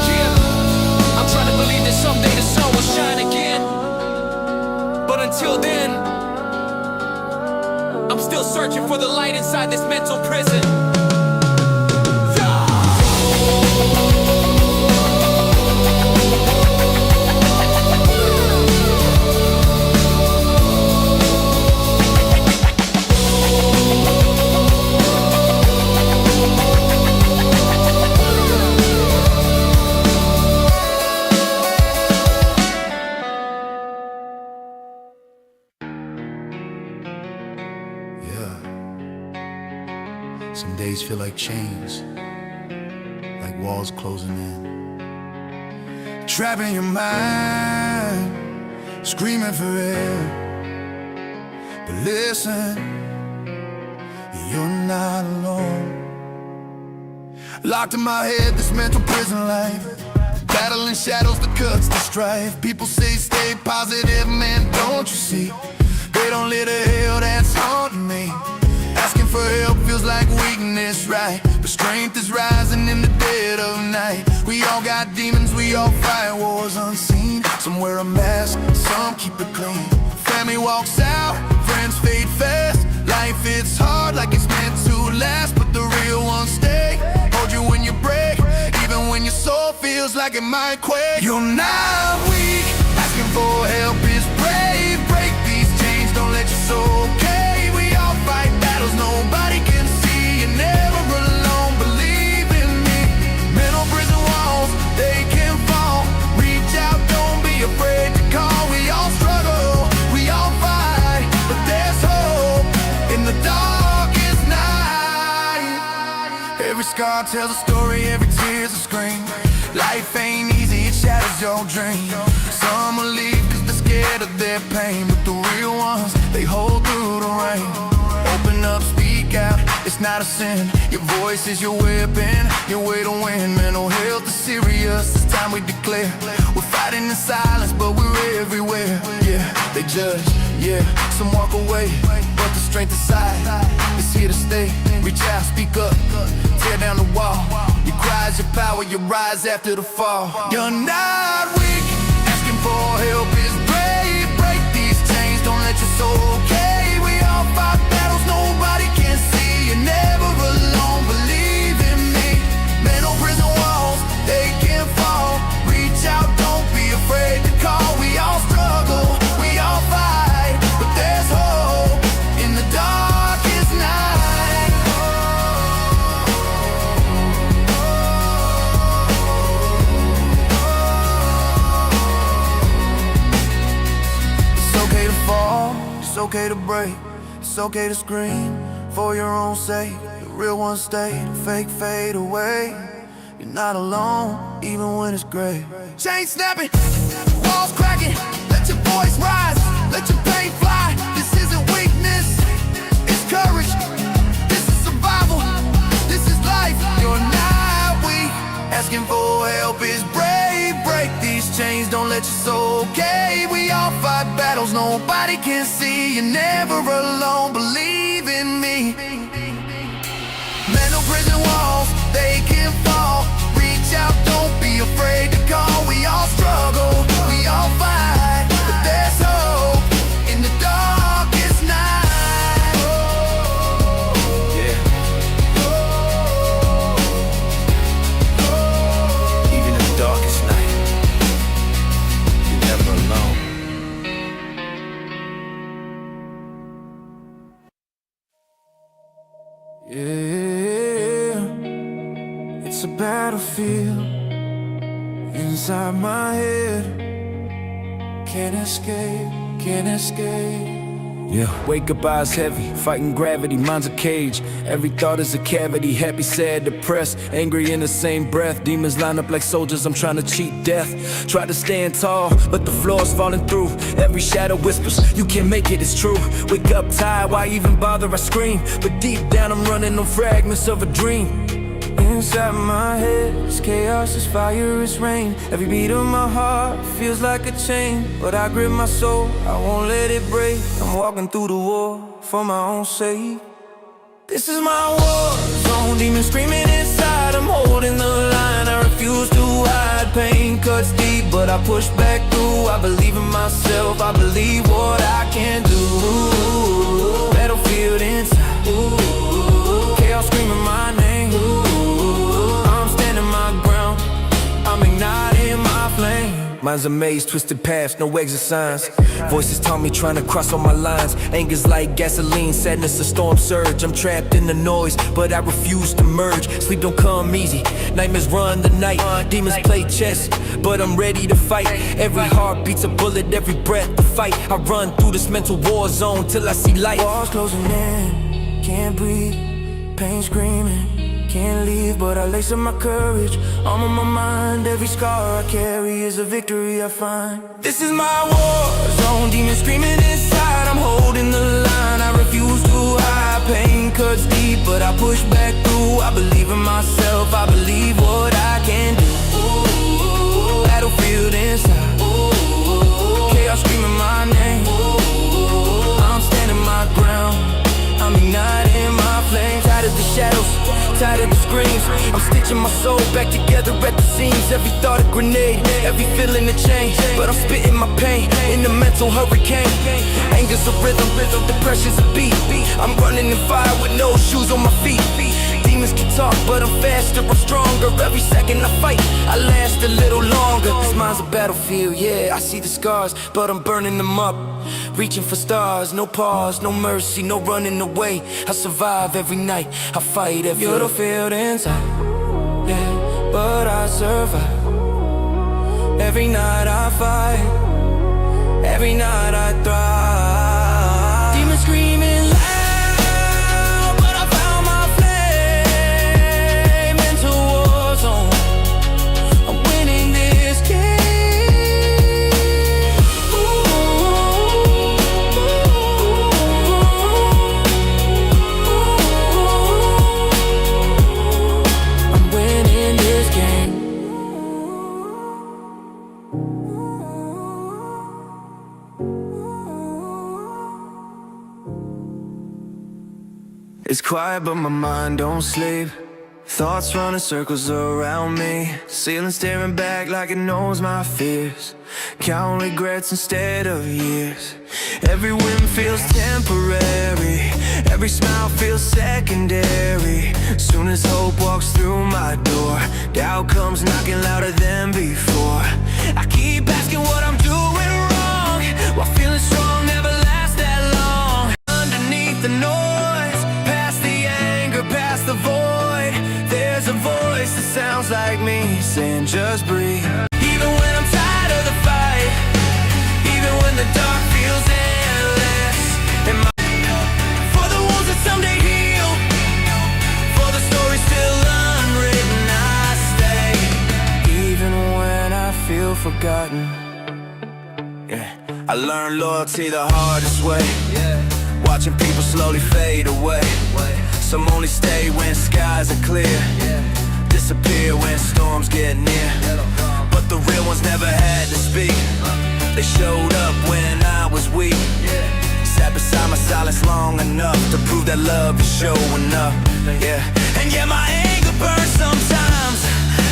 Speaker 3: Yeah, I'm trying to believe that someday the sun will shine again. But until then, I'm still searching for the light inside this mental prison.
Speaker 8: Yeah. Some days feel like chains, like walls closing in. Trapping your mind, screaming for air. But listen, you're not alone. Locked in my head, this mental prison life. Battling shadows, the cuts, the strife. People say stay positive, man, don't you see? They don't live the hell that's haunting me. Asking for help feels like weakness, right? But strength is rising in the dead of night. We all got demons, we all fight wars unseen. Some wear a mask, some keep it clean. Family walks out, friends fade fast. Life hits hard like it's meant to like it might quake. You're not weak, asking for help is brave. Break these chains, don't let your soul cave. We all fight battles nobody can see. You're never alone, believe in me. Mental prison walls, they can fall. Reach out, don't be afraid to call. We all struggle, we all fight, but there's hope in the darkest night. Every scar tells a story, every tear's a scream. Life ain't easy, it shatters your dream. Some will leave cause they're scared of their pain, but the real ones, they hold through the rain. Open up, speak out, it's not a sin. Your voice is your weapon, your way to win. Mental health is serious, it's time we declare. We're fighting in silence, but we're everywhere. Yeah, they judge, yeah, some walk away, but the strength inside is here to stay. Reach out, speak up, tear down the wall. Your cries, your power, you rise after the fall. You're not weak, asking for help is brave. Break these chains, don't let your soul cave. We all fight battles nobody can see. You're never alone, believe in me. Mental prison walls, they can fall. Reach out, don't be afraid to call. We all struggle, we all fight, but there's hope in the darkest night. It's okay to fall, it's okay to break, it's okay to scream for your own sake. The real ones stay, the fake fade away. You're not alone, even when it's gray. Chain snapping, walls cracking, let your voice rise, let your pain fly. This isn't weakness, it's courage. This is survival, this is life. You're not weak, asking for help is brave. Break these chains, don't let your soul cave. We all fight battles nobody can see. You're never alone, believe in me. Mental prison walls, they can fall. Reach out, don't be afraid to call. We all struggle, we all fight, but there's hope in the darkest night. Yeah. Even in the darkest night, you're never alone. Yeah, it's a battlefield inside my head. Can't escape, can't escape.
Speaker 1: Yeah, wake up, eyes heavy, fighting gravity, mind's a cage. Every thought is a cavity, happy, sad, depressed, angry in the same breath. Demons line up like soldiers, I'm trying to cheat death. Try to stand tall, but the floor's falling through. Every shadow whispers, you can't make it, it's true. Wake up tired, why even bother, I scream. But deep down I'm running on fragments of a dream.
Speaker 2: Inside my head, it's chaos, it's fire, it's rain. Every beat of my heart feels like a chain, but I grip my soul, I won't let it break. I'm walking through the war for my own sake. This is my war zone, demons screaming inside. I'm holding the line, I refuse to hide. Pain cuts deep, but I push back through. I believe in myself, I believe what I can do. Battlefield inside, chaos screaming my name. I'm igniting my flame.
Speaker 1: Mine's a maze, twisted paths, no exit signs. Voices taught me trying to cross all my lines. Anger's like gasoline, sadness a storm surge. I'm trapped in the noise, but I refuse to merge. Sleep don't come easy, nightmares run the night. Demons play chess, but I'm ready to fight. Every heart beats a bullet, every breath a fight. I run through this mental war zone till I see light.
Speaker 2: Walls closing in, can't breathe, pain screaming. Can't leave, but I lace up my courage. I'm on my mind, every scar I carry is a victory I find. This is my war zone, demons screaming inside. I'm holding the line, I refuse to hide. Pain cuts deep, but I push back through. I believe in myself, I believe what I can do. Battlefield inside, chaos screaming my name. I'm standing my ground, I'm igniting my flame. Tired of the shadows, tired of the screams. I'm stitching my soul back together at the seams. Every thought a grenade, every feeling a change. But I'm spitting my pain in the mental hurricane. Anger's a rhythm, depression's a beat. I'm running in fire with no shoes on my feet. Demons can talk, but I'm fast faster, I'm stronger. Every second I fight, I last a little longer. This mind's a battlefield, yeah, I see the scars, but I'm burning them up. Reaching for stars, no pause, no mercy, no running away. I survive every night, I fight every day. You don't feel the inside, yeah, but I survive. Every night I fight, every night I thrive. Demons screaming loud, but I found my flame. Into a war zone, I'm winning this game. I'm winning this game. It's quiet but my mind don't sleep. Thoughts running circles around me. Ceiling staring back like it knows my fears. Count regrets instead of years. Every win feels temporary. Every smile feels secondary. Soon as hope walks through my door, doubt comes knocking louder than before. I keep asking what I'm doing wrong, while feeling strong never lasts that long. Underneath the noise, past the void, there's a voice that sounds like me, saying just breathe. Even when I'm tired of the fight, even when the dark feels endless, for the wounds that someday heal, for the story still unwritten, I stay. Even when I feel forgotten, yeah, I learned loyalty the hardest way, watching people slowly fade away. Some only stay when skies are clear, disappear when storms get near. But the real ones never had to speak. They showed up when I was weak. Sat beside my silence long enough to prove that love is showing up. Yeah, and yeah, my anger burns sometimes,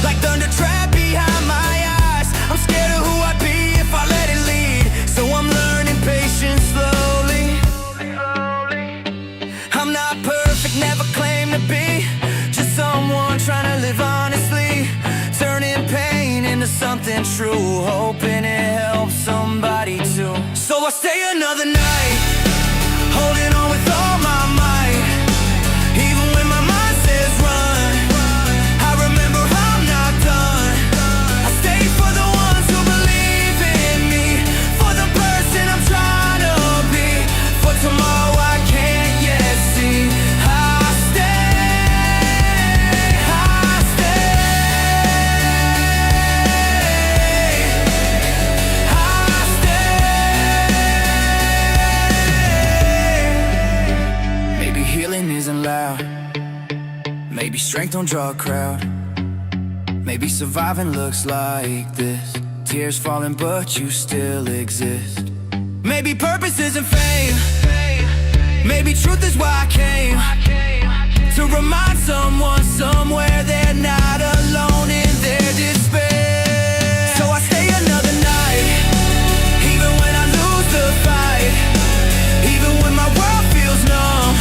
Speaker 2: like thunder trapped behind my eyes. I'm scared of who I'd be if I let it lead, so I'm learning patience slowly. I'm not perfect, never claim to be, just someone trying to live honestly, turning pain into something true, hoping it helps somebody too. So I stay another night, holding on with all my might, even when my mind says run. I remember I'm not done. I stay for the ones who believe in me, for the person I'm trying to be, for tomorrow I can't yet see. Isn't loud. Maybe strength don't draw a crowd. Maybe surviving looks like this. Tears falling but you still exist. Maybe purpose isn't fame. Maybe truth is why I came, to remind someone somewhere they're not alone in their despair. So I stay another night, even when I lose the fight, even when my world feels numb.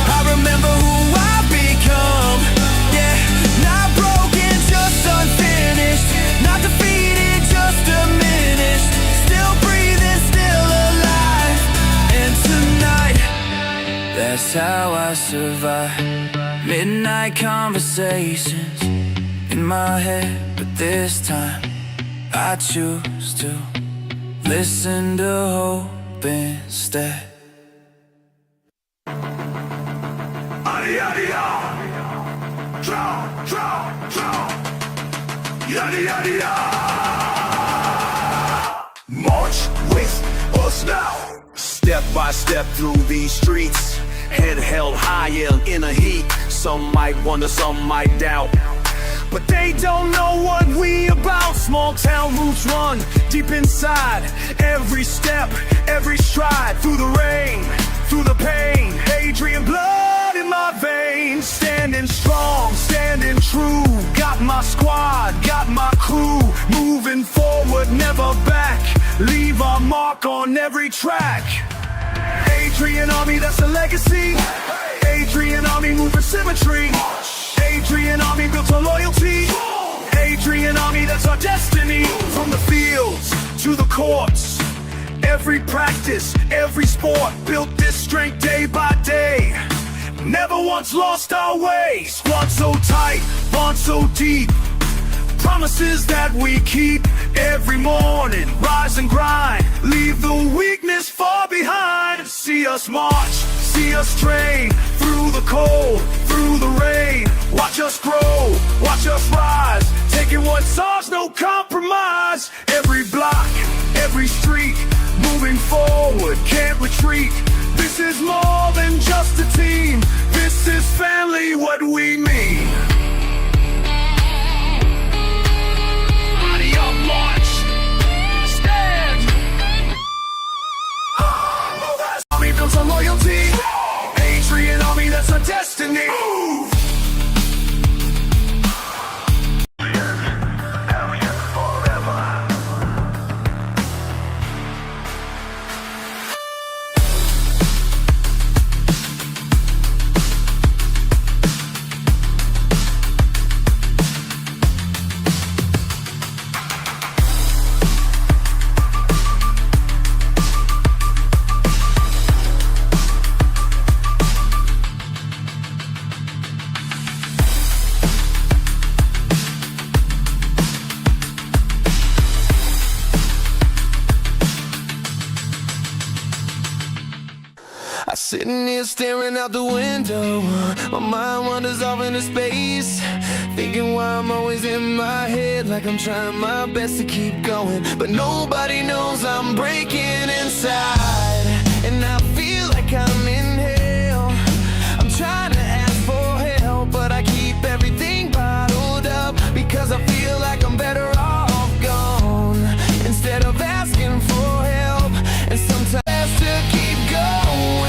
Speaker 2: I remember who I've become. Yeah, not broken, just unfinished, not defeated, just diminished, still breathing, still alive. And tonight, that's how I survive. Midnight conversations in my head, but this time I choose to listen to hope instead.
Speaker 8: Yada yada, drown, drown, drown. Yada yada yada. March with us now. Step by step through these streets, head held high in a heat. Some might wonder, some might doubt, but they don't know what we about. Small town roots run deep inside. Every step, every stride, through the rain, through the pain. Adrian blood in my veins, standing strong, standing true. Got my squad, got my crew, moving forward, never back. Leave our mark on every track. Adrian Army, that's a legacy. Adrian Army, moving symmetry. Adrian Army.
Speaker 4: built on loyalty. Adrian Army, that's our destiny. From the fields to the courts, every practice, every sport, built this strength day by day. Never once lost our way. Squad so tight, bond so deep, promises that we keep. Every morning, rise and grind, leave the weakness far behind. See us march, see us train, through the cold, through the rain. Watch us grow, watch us rise, taking what's ours, no compromise. Every block, every street, moving forward, can't retreat. This is more than just a team, this is family, what we mean. Body up, march, stand. Army built on loyalty. Adrian Army, that's our destiny. Move!
Speaker 3: Sitting here staring out the window, my mind wanders off into space, thinking why I'm always in my head, like I'm trying my best to keep going, but nobody knows I'm breaking inside, and I feel like I'm in hell. I'm trying to ask for help, but I keep everything bottled up, because I feel like I'm better off gone, instead of asking for help. And sometimes to keep going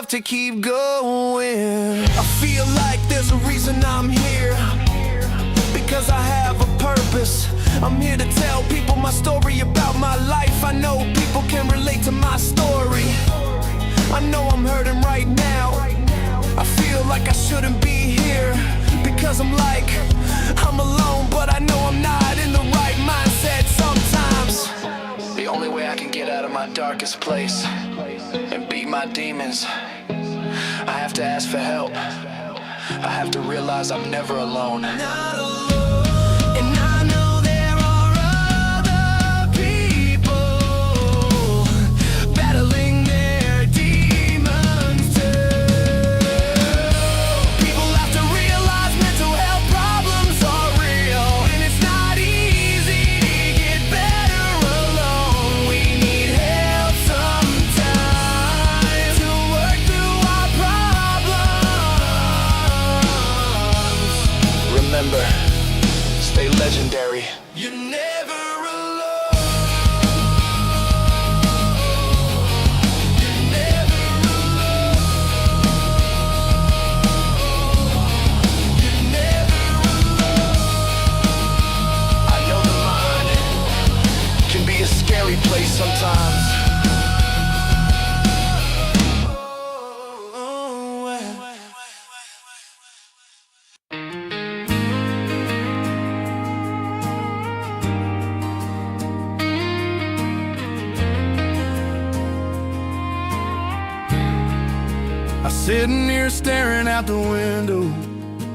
Speaker 3: to keep going. I feel like there's a reason I'm here, because I have a purpose. I'm here to tell people my story about my life. I know people can relate to my story. I know I'm hurting right now. I feel like I shouldn't be here, because I'm like, I'm alone, but I know I'm not in the right mindset sometimes. The only way I can get out of my darkest place and beat my demons, I have to ask for help. I have to realize I'm never alone. Not alone. And I know there are other people battling their demons too. People have to realize mental health problems are real, and it's not easy to get better alone. We need help sometimes to work through our problems. Remember, stay legendary. You're never alone. You're never alone. You're never alone. I know the mind can be a scary place sometimes.
Speaker 8: Sitting here staring out the window,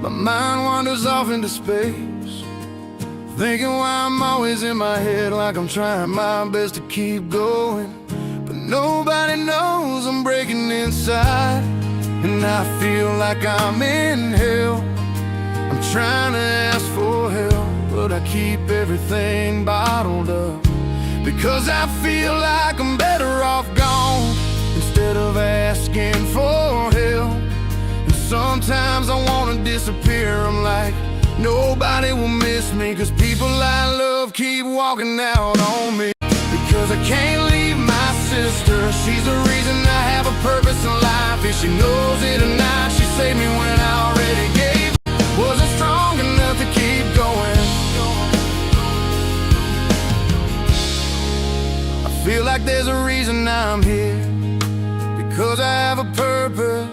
Speaker 8: my mind wanders off into space, thinking why I'm always in my head, like I'm trying my best to keep going, but nobody knows I'm breaking inside, and I feel like I'm in hell. I'm trying to ask for help, but I keep everything bottled up, because I feel like I'm better off gone, instead of asking for help. And sometimes I wanna disappear. I'm like, nobody will miss me, 'cause people I love keep walking out on me. Because I can't leave my sister, she's the reason I have a purpose in life. If she knows it or not, she saved me when I already gave. Wasn't strong enough to keep going. like there's a reason I'm here, because I have a purpose.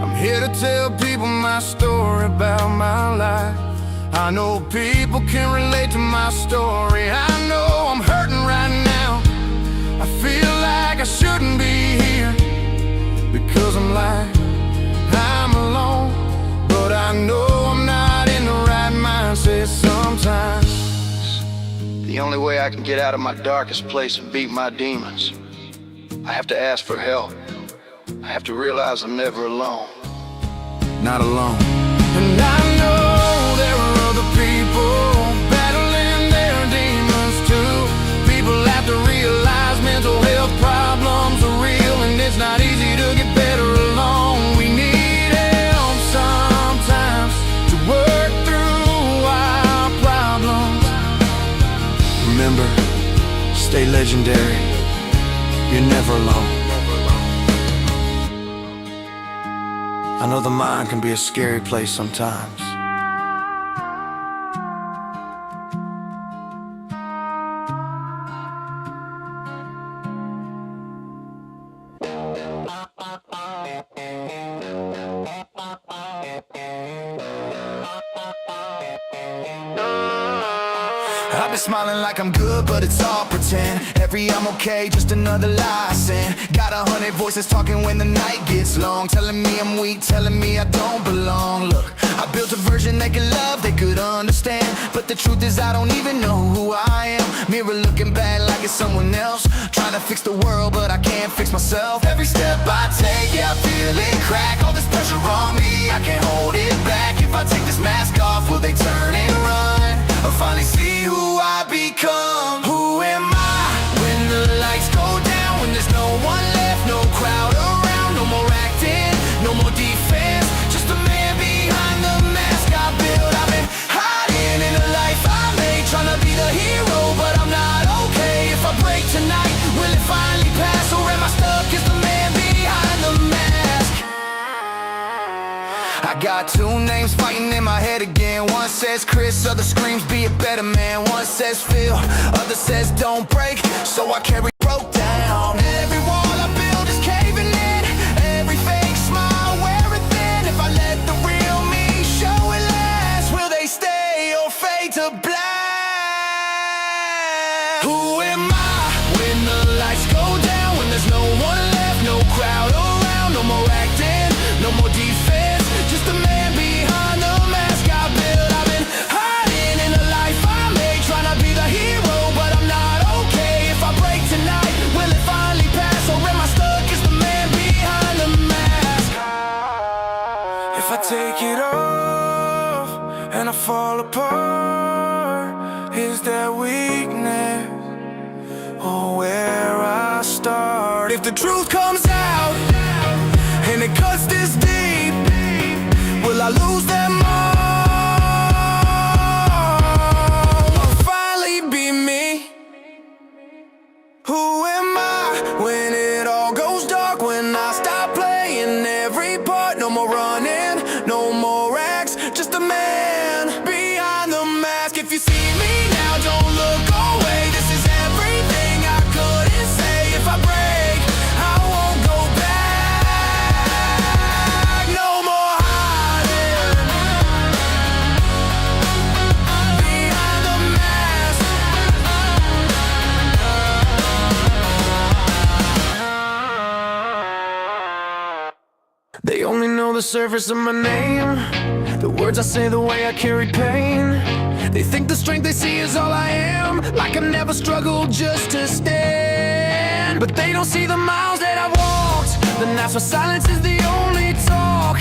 Speaker 8: I'm here to tell people my story about my life. I know people can relate to my story. I know I'm hurting right now. I feel like I shouldn't be here, because I'm alone. But I know I'm not in the right mindset sometimes. The only way I can get out of my darkest place and beat my demons, I have to ask for help. I have to realize I'm never alone. Not alone. And I know there are other people battling their demons too. People have to realize mental health problems are real, and it's not easy to get better alone. We need help sometimes to work through our problems. Remember, stay legendary. You're never alone. I know the mind can be a scary place sometimes. I've been smiling like I'm good, but it's all pretend. Every I'm okay, just another lie I sin. Got 100 voices talking when the night gets long, telling me I'm weak, telling me I don't belong. Look, I built a version they could love, they could understand, but the truth is I don't even know who I am. Mirror looking bad like it's someone else, trying to fix the world, but I can't fix myself. Every step I take, yeah, I feel it crack. All this pressure on me, I can't hold it back. If I take this mask off, will they turn and run? I'll finally see who I become. Who am I when the lights go down? When there's no one left, no crowd around, no more acting, no more defense, just a man behind the mask I built. I've been hiding in the life I made, trying to be the hero, but I'm not okay. If I break tonight, will it finally pass, or am I stuck as the man behind the mask? I got two names fighting in my head again. One says Chris, other screams be a better man. One says Phil, other says don't break, so I carry broke down. Every wall I build is caving in, every fake smile wear it thin. If I let the real me show it last, will they stay or fade to black? Who am I when the lights go down? When there's no one left, no crowd around, no more acting, no more defense, just a man behind the mask I built. I've been hiding in the life I made, trying to be the hero, but I'm not okay. If I break tonight, will it finally pass, or am I stuck as the man behind the mask? If I take it off and I fall apart, is that weakness or where I start? If the truth comes out and it cuts this deep, will I lose them all? I'll finally be me. Who am I when it all goes dark? When I stop playing every part, no more running, no more acts, just a man behind the mask. If you see me now, don't look away. This is everything I couldn't say. If I break, I won't go back. No more hiding behind the mask. They only know the surface of my name, the words I say, the way I carry pain. They think the strength they see is all I am, like I've never struggled just to stand. But they don't see the miles that I've walked, the nights where silence is the only talk.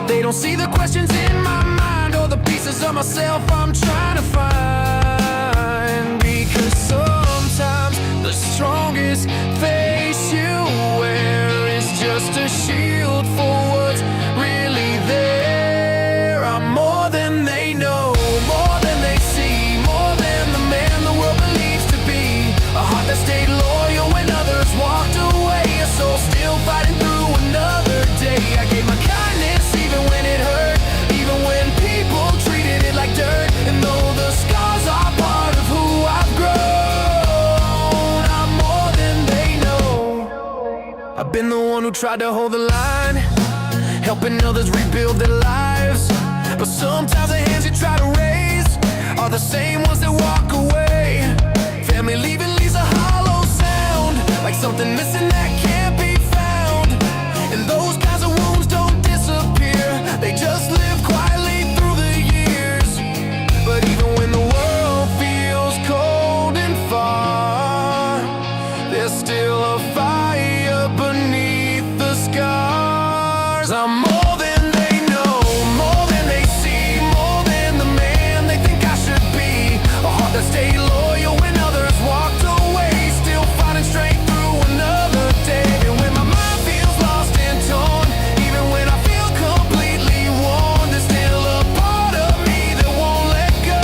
Speaker 8: They don't see the questions in my mind, or the pieces of myself I'm trying to find. Because sometimes the strongest face you wear is just a shield for what's really there. I'm more than they know, more than they see, more than the man the world believes to be. A heart that stayed loyal when others walked away, a soul still fighting through another day. I gave my kindness even when it hurt, even when people treated it like dirt. And though the scars
Speaker 3: been the one who tried to hold the line, helping others rebuild their lives. But sometimes the hands you try to raise are the same ones that walk away. Family leaving leaves a hollow sound, like something missing that can't be found. And those kinds of wounds don't disappear, they just live quietly through the years. But even when the world feels cold and far, there's still a fire beneath the scars. I'm more than they know, more than they see, more than the man they think I should be. A heart that stayed loyal when others walked away, still finding strength through another day. And when my mind feels lost and torn, even when I feel completely worn, there's still a part of me that won't let go.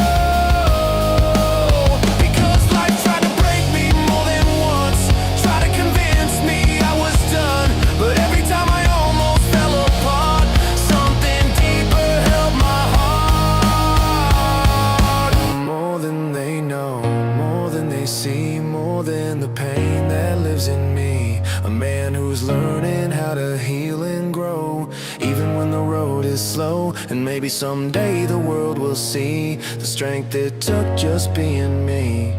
Speaker 3: Because life tried to break me more than once, tried to convince me I was done. But every time I almost fell apart, something deeper held my heart. More than they know, more than they see, more than the pain that lives in me. A man who's learning how to heal and grow, even when the road is slow. And maybe someday the world will see the strength it took just being me.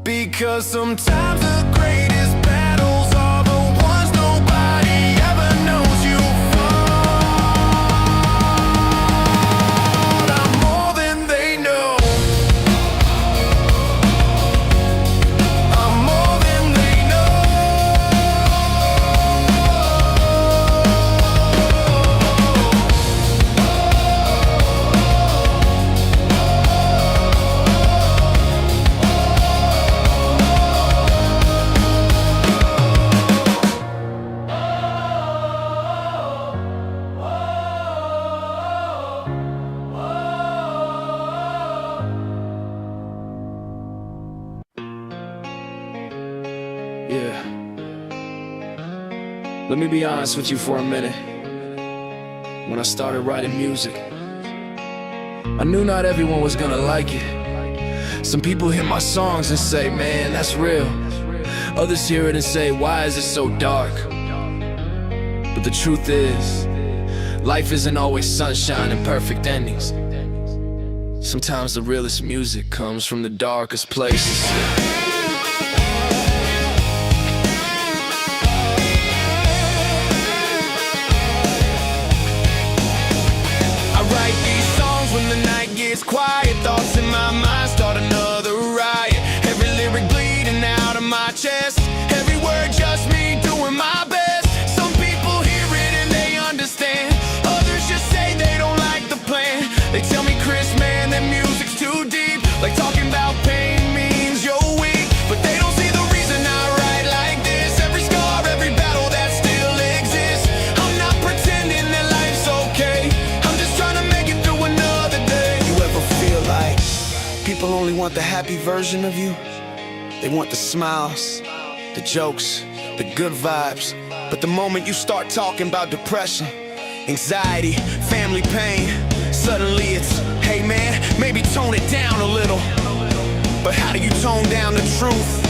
Speaker 3: Because sometimes the greatest battles are the ones nobody ever knows you fought. I'm more than they know, I'm more than they know. Yeah. Let me be honest with you for a minute. When I started writing music, I knew not everyone was gonna like it. Some people hear my songs and say, man, that's real. Others hear it and say, why is it so dark? But the truth is, life isn't always sunshine and perfect endings. Sometimes the realest music comes from the darkest places. When the night gets quiet, thoughts in my mind start another riot. Every lyric bleeding out of my chest, every word just me doing my best. Some people hear it and they understand, others just say they don't like the plan. They tell me, Chris, man, that music's too deep, like talking about pain means you're weak. But they don't see the reason I write like this, every scar, every battle that still exists. I'm not pretending that life's okay, I'm just trying to make it through another day.
Speaker 2: You ever feel like people only want the happy version of you? They want the smiles, the jokes, the good vibes. But the moment you start talking about depression, anxiety, family pain, suddenly it's, hey man, maybe tone it down a little. But how do you tone down the truth?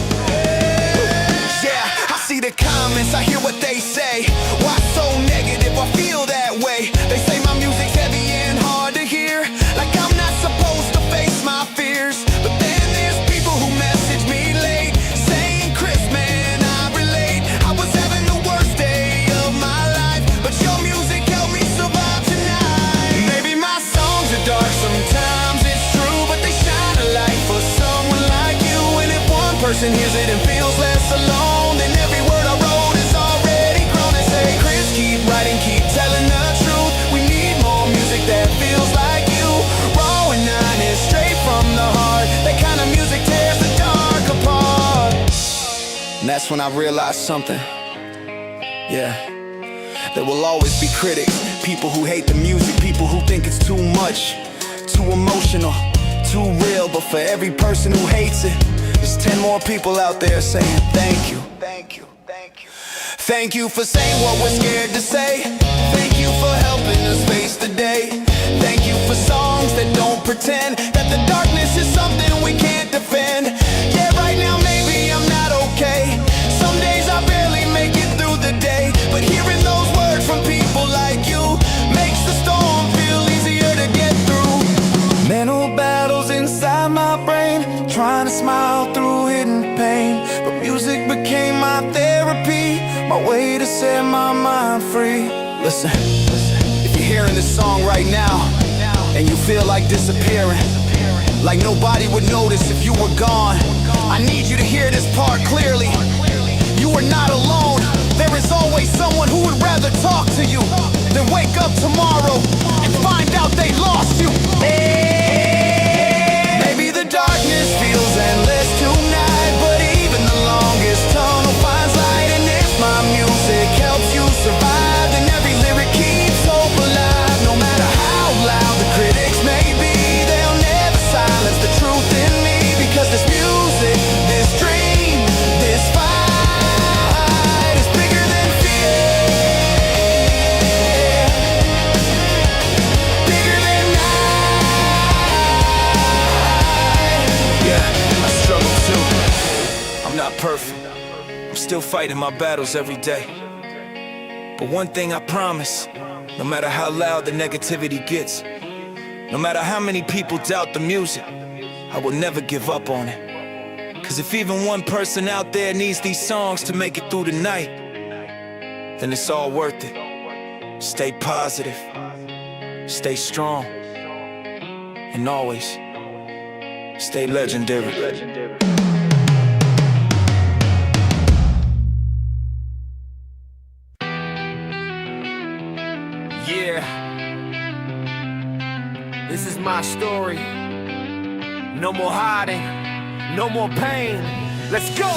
Speaker 2: Yeah, I see the comments, I hear what they say. Why so negative? I feel that way. They say my music's heavy and hard to hear, like I'm not supposed to face my fears. But then there's people who message me late, saying, Chris, man, I relate. I was having the worst day of my life, but your music helped me survive tonight. Maybe my songs are dark sometimes, it's true, but they shine a light for someone like you. And if one person hears it and feels less alone, then every word I wrote is already grown. They say, Chris, keep writing, keep telling the truth. We need more music that feels like you, raw and honest, straight from the heart. That kind of music tears the dark apart. And that's when I realized something. Yeah, there will always be critics, people who hate the music, people who think it's too much, too emotional, too real. But for every person who hates it, there's 10 more people out there saying thank you. Thank you, thank you. Thank you for saying what we're scared to say. Thank you for helping us face the day. Thank you for songs that don't pretend that the darkness is something we can't defend. Yeah, right now maybe I'm not okay. Someday my brain, trying to smile through hidden pain. But music became my therapy, my way to set my mind free. Listen, if you're hearing this song right now, and you feel like disappearing, like nobody would notice if you were gone, I need you to hear this part clearly. You are not alone. There is always someone who would rather talk to you than wake up tomorrow and find out they lost you. Maybe the darkness feels endless tonight, but even the longest tunnel finds light. And if my music helps you survive, then every lyric keeps hope alive. No matter how loud the critics may be, they'll never silence the truth in me. Because this music, this dream, this fight is bigger than fear, bigger than I struggle too. I'm not perfect. I'm still fighting my battles every day. But one thing I promise, no matter how loud the negativity gets, no matter how many people doubt the music, I will never give up on it. Cause if even one person out there needs these songs to make it through the night, then it's all worth it. Stay positive, stay strong, and always stay legendary.
Speaker 3: Yeah, this is my story. No more hiding, no more pain. Let's go!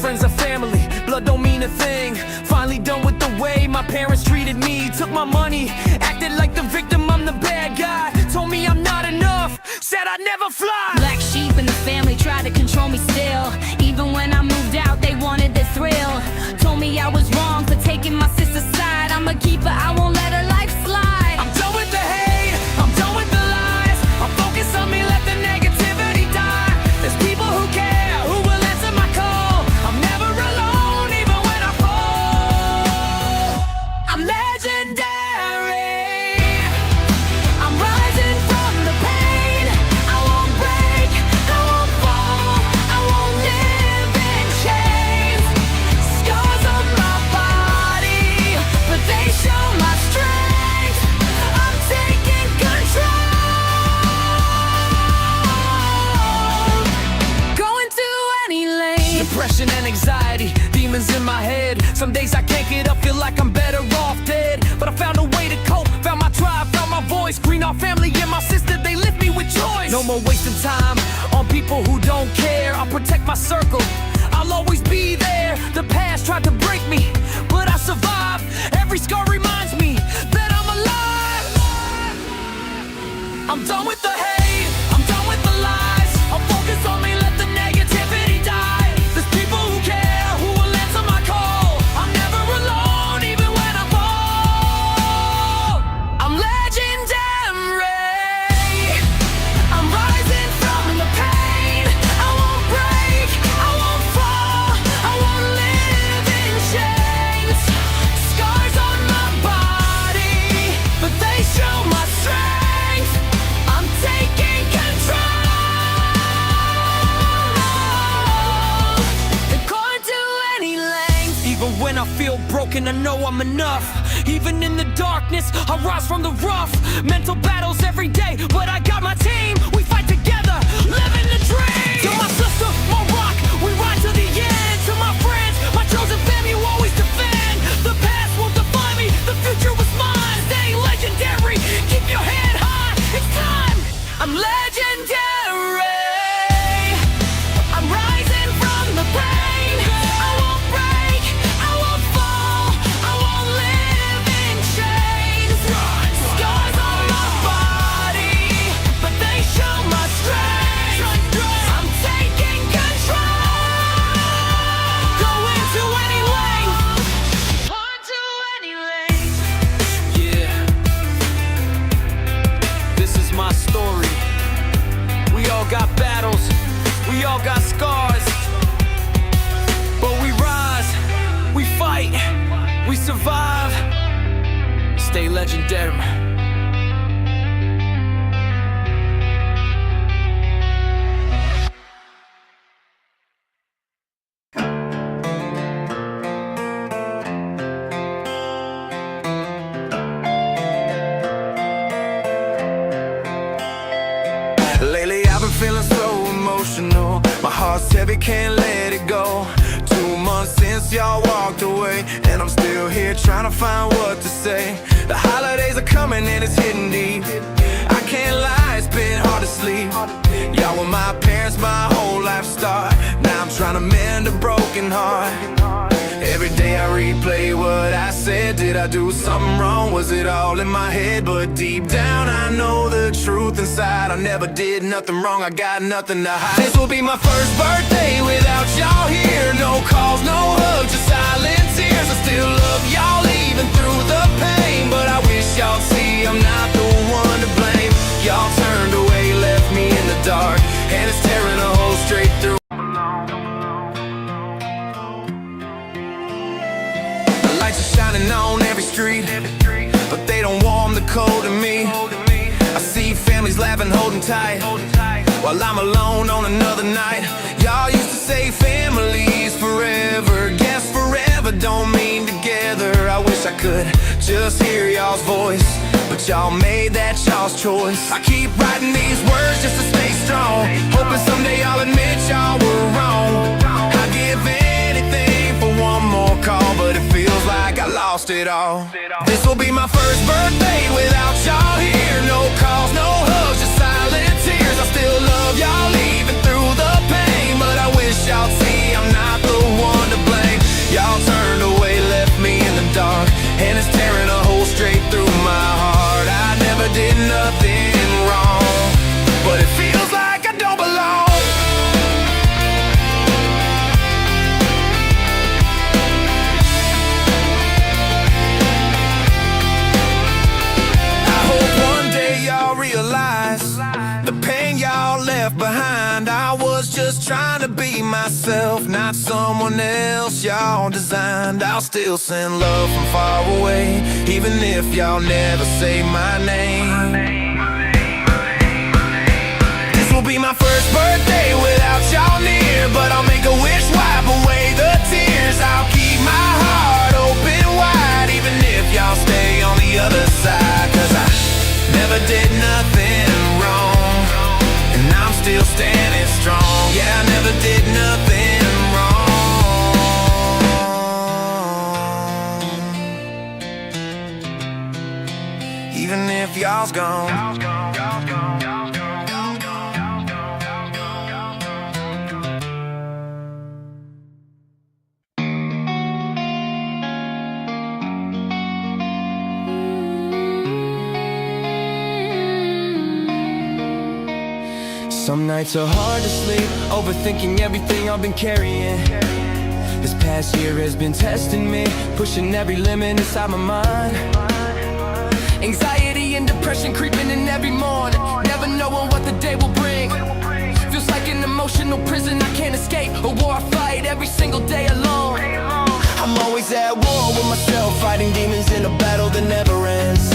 Speaker 3: Friends are family, blood don't mean a thing. Finally done with the way my parents treated me. Took my money, acted like the victim, I'm the bad guy. Told me I'm not enough, said I'd never fly.
Speaker 6: Black sheep in the family tried to control me still. Even when I moved out, they wanted the thrill. Told me I was wrong for taking my sister's side. I'm a keeper, I won't let her life slide.
Speaker 5: I'm done with the hate, I'm done with the lies. I'm focused on me, let the negativity die. There's people who care, who will answer my call. I'm never alone, even when I fall.
Speaker 6: I'm legendary. I'm rising from the pain. I won't break, I won't fall. I won't live in chains. Scars on my body, but they show my strength. I'm taking control. Going to any lane.
Speaker 5: Depression and anxiety, demons in my head. Some days I can't get up, feel like I'm better off dead. But I found a way to cope, found my tribe, found my voice. Green Off family and my sister, they lift me with choice. No more wasting time on people who don't care. I'll protect my circle, I'll always be there. The past tried to break me, but I survived. Every scar reminds me that I'm alive. I'm done with the hate, I'm done with the lies. I'm focused on me, let the negativity die. There's people who care, who will answer my call. I'm never alone, even when I fall.
Speaker 6: I'm legendary. I'm rising from the pain. I won't break, I won't fall. I won't live in chains. Scars on my body, but they show my strength. I'm taking control. According to any length.
Speaker 5: Even when I feel broken, I know I'm enough. Even in the darkness, I rise from the rough. Mental battles every day, but I got my team. We fight together, living the dream. To my sister, my rock, we ride to the end. To my friends, my chosen family, you always defend. The past won't define me, the future was mine. Stay legendary, keep your head high. It's time, I'm legendary.
Speaker 6: I'm rising from the pain. I won't break, I won't fall. I won't live in chains. Scars on my body, but they show my strength. I'm taking control. Going to any length. Going to any length.
Speaker 5: Yeah, this is my story. We all got battles, we all got scars, but we rise, we fight, we survive. Stay legendary.
Speaker 7: feeling so emotional. My heart's heavy, can't let it go. 2 months since y'all walked away, and I'm still here trying to find what to say. The holidays are coming and it's hitting deep. I can't lie, it's been hard to sleep. Y'all were my parents, my whole life start. Now I'm trying to mend a broken heart. Every day I replay what I said. Did I do something wrong? Was it all in my head? But deep down I know the truth inside. I never did nothing wrong, I got nothing to hide. This will be my first birthday without y'all here. No calls, no hugs, just silent tears. I still love y'all even through the pain, but I wish y'all see I'm not the one to blame. Y'all turned away, left me in the dark, and it's tearing a hole straight through. Lights are shining on every street, but they don't warm the cold in me. I see families laughing, holding tight, while I'm alone on another night. Y'all used to say families forever. Guess forever don't mean together. I wish I could just hear y'all's voice, but y'all made that y'all's choice. I keep writing these words just to stay strong, hoping someday I'll admit y'all were wrong. I'd give anything for one more call, but it feels like I lost it all. This will be my first birthday without y'all here. No calls, no hugs, just silent tears. I still love y'all even through the pain, but I wish y'all see I'm not the one to blame. Y'all turned away, left me in the dark, and it's tearing a hole straight through my heart. I never did nothing wrong, but it feels like I don't belong. Realize the pain y'all left behind. I was just trying to be myself, not someone else y'all designed. I'll still send love from far away, even if y'all never say my name. This will be my first birthday without y'all near, but I'll make a wish, wipe away the tears. I'll keep my heart open wide, even if y'all stay on the other side. 'Cause I never did nothing wrong, and I'm still standing strong. Yeah, I never did nothing wrong, even if y'all's gone. Some nights are hard to sleep, overthinking everything I've been carrying. This past year has been testing me, pushing every limit inside my mind. Anxiety and depression creeping in every morning, never knowing what the day will bring. Feels like an emotional prison I can't escape, a war I fight every single day alone. I'm always at war with myself, fighting demons in a battle that never ends.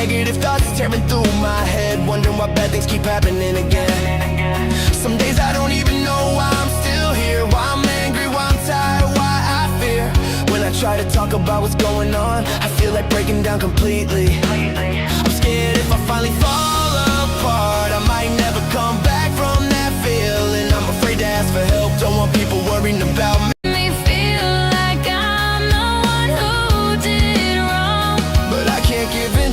Speaker 7: Negative thoughts tearing through my head, wondering why bad things keep happening again. Some days I don't even know why I'm still here, why I'm angry, why I'm tired, why I fear. When I try to talk about what's going on, I feel like breaking down completely. I'm scared if I finally fall apart, I might never come back from that feeling. I'm afraid to ask for help, don't want people worrying about me.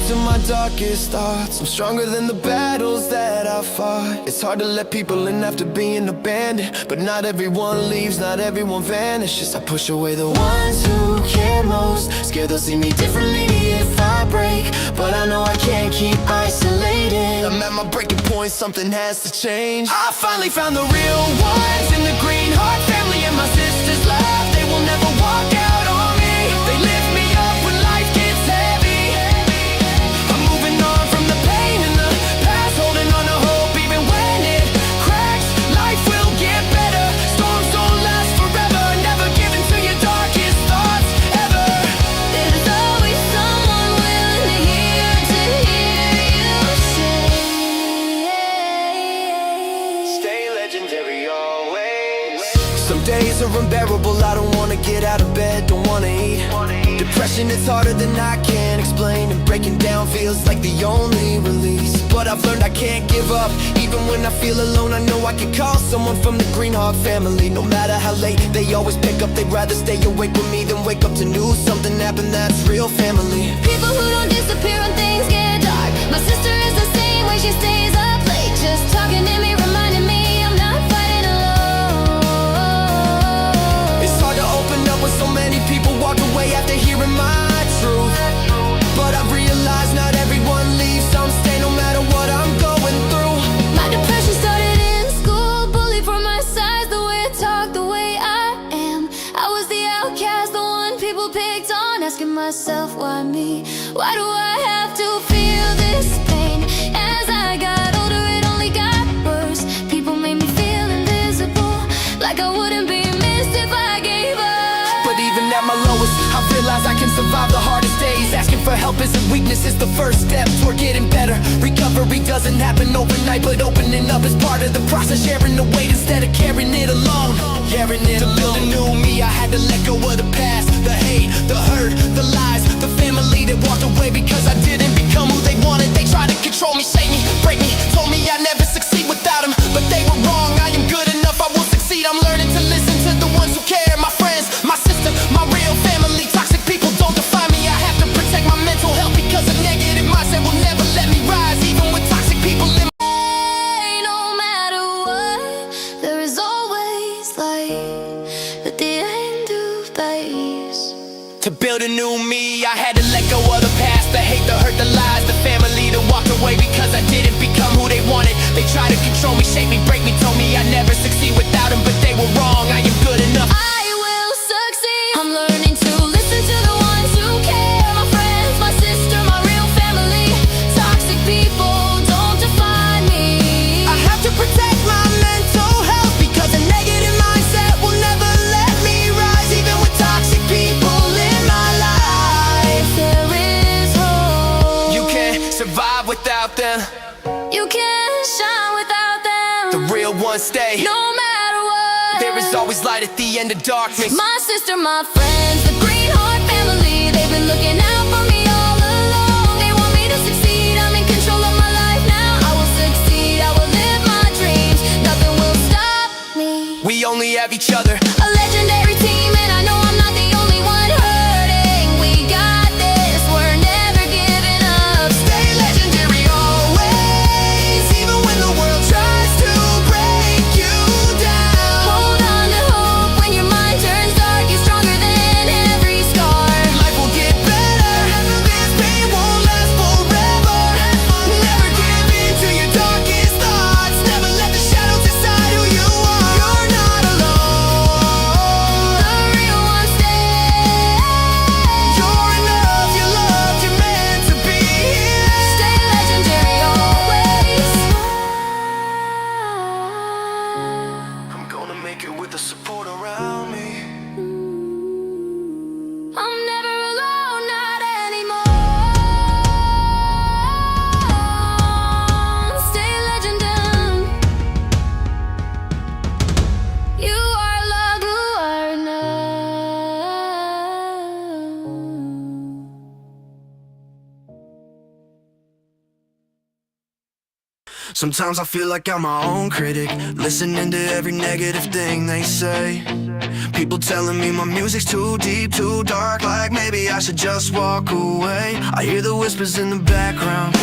Speaker 7: To my darkest thoughts, I'm stronger than the battles that I fought. It's hard to let people in after being abandoned, but not everyone leaves, not everyone vanishes. I push away the ones who care most, scared they'll see me differently if I break, but I know I can't keep isolated. I'm at my breaking point, something has to change. I finally found the real ones in the green heart family and my sister's love. They will never walk out on me, they lift me up when life gets heavy. Some days are unbearable, I don't wanna get out of bed, don't wanna eat.
Speaker 3: Depression is harder than I can explain, and breaking down feels like the only release. But I've learned I can't give up. Even when I feel alone, I know I can call someone from the Greenheart family. No matter how late, they always pick up. They'd rather stay awake with me than wake up to news something happened. That's real family.
Speaker 6: People who don't disappear when things get dark. My sister is the same way, she stays up late, just talking to me, reminding me I'm not fighting alone.
Speaker 3: It's hard to open up when so many people walk away after hearing my truth. But I've realized not everyone leaves, some stay no matter what I'm going through.
Speaker 6: My depression started in school, bullied from my size, the way I talk, the way I am. I was the outcast, the one people picked on, asking myself, why me? Why do I have to feel this pain? As I got older, it only got worse. People made me feel invisible, like I wouldn't be missed if I gave up.
Speaker 3: But even at my lowest, I realize I can survive the hardest days. Asking for help isn't weakness, it's the first step toward getting better. Recovery doesn't happen overnight, but opening up is part of the process. Sharing the weight instead of carrying it alone. Carrying it alone. To build a new me, I had to let go of the past. The hate, the hurt, the lies, the family that walked away because I didn't become who they wanted. They tried to control me, shame me, break me, told me I'd never succeed without them. But they were wrong, I am good enough, I will succeed. I'm learning to listen to the ones who care. My friends, my sister, my real family. Toxic people don't define me. I have to protect my mental health because a negative mindset will never let me rise. Even with toxic people in my
Speaker 6: No matter what, there is always light at the end of days.
Speaker 3: To build a new me, I had to let go of the past. The hate, the hurt, the lies, the family that walked away because I didn't become who they wanted. They tried to control me, shape me, break me, told me I'd never succeed without them. But they were wrong, I am good enough.
Speaker 6: I will succeed. I'm learning to listen to the ones who care. My friends, my sister, my real family. Toxic people don't define me.
Speaker 3: I have to protect my mental health because a negative mindset will never let me rise. Even with toxic people in my life,
Speaker 6: There is hope.
Speaker 3: you can't survive without them.
Speaker 6: You can't shine without them.
Speaker 3: The real ones stay.
Speaker 6: No matter what,
Speaker 3: There is always light at the end of darkness.
Speaker 6: my sister, my friends, the Greenheart family. They've been looking out for me all along. They want me to succeed. I'm in control of my life now. I will succeed. I will live my dreams. Nothing will stop me.
Speaker 3: We only have each other.
Speaker 6: A legendary team, and I know I'm not the only one hurting. We got this. We're never giving up.
Speaker 3: Stay legendary always, even when the world tries to break you down.
Speaker 6: Hold on to hope when your mind turns dark. You're stronger than every scar.
Speaker 3: Life will get better. This pain won't last forever. Never give in to your darkest thoughts. Never let the shadows decide who you are. You're not alone.
Speaker 6: The real ones stay.
Speaker 3: You're enough. You're loved. You're meant to be here.
Speaker 6: Stay legendary always.
Speaker 4: I'm gonna make it with the support around me.
Speaker 6: I'm never alone, not anymore. Stay legendary. You are loved, you are enough.
Speaker 4: Sometimes I feel like I'm my own critic, listening to every negative thing they say. People telling me my music's too deep, too dark, like maybe I should just walk away. I hear the whispers in the background.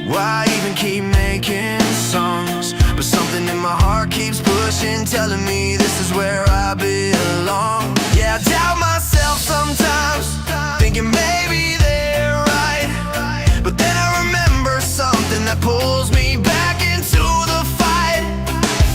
Speaker 4: Why even keep making songs? But something in my heart keeps pushing, telling me this is where I belong. Yeah, I doubt myself sometimes, thinking maybe they're right. But then I remember something that pulls me back into the fight.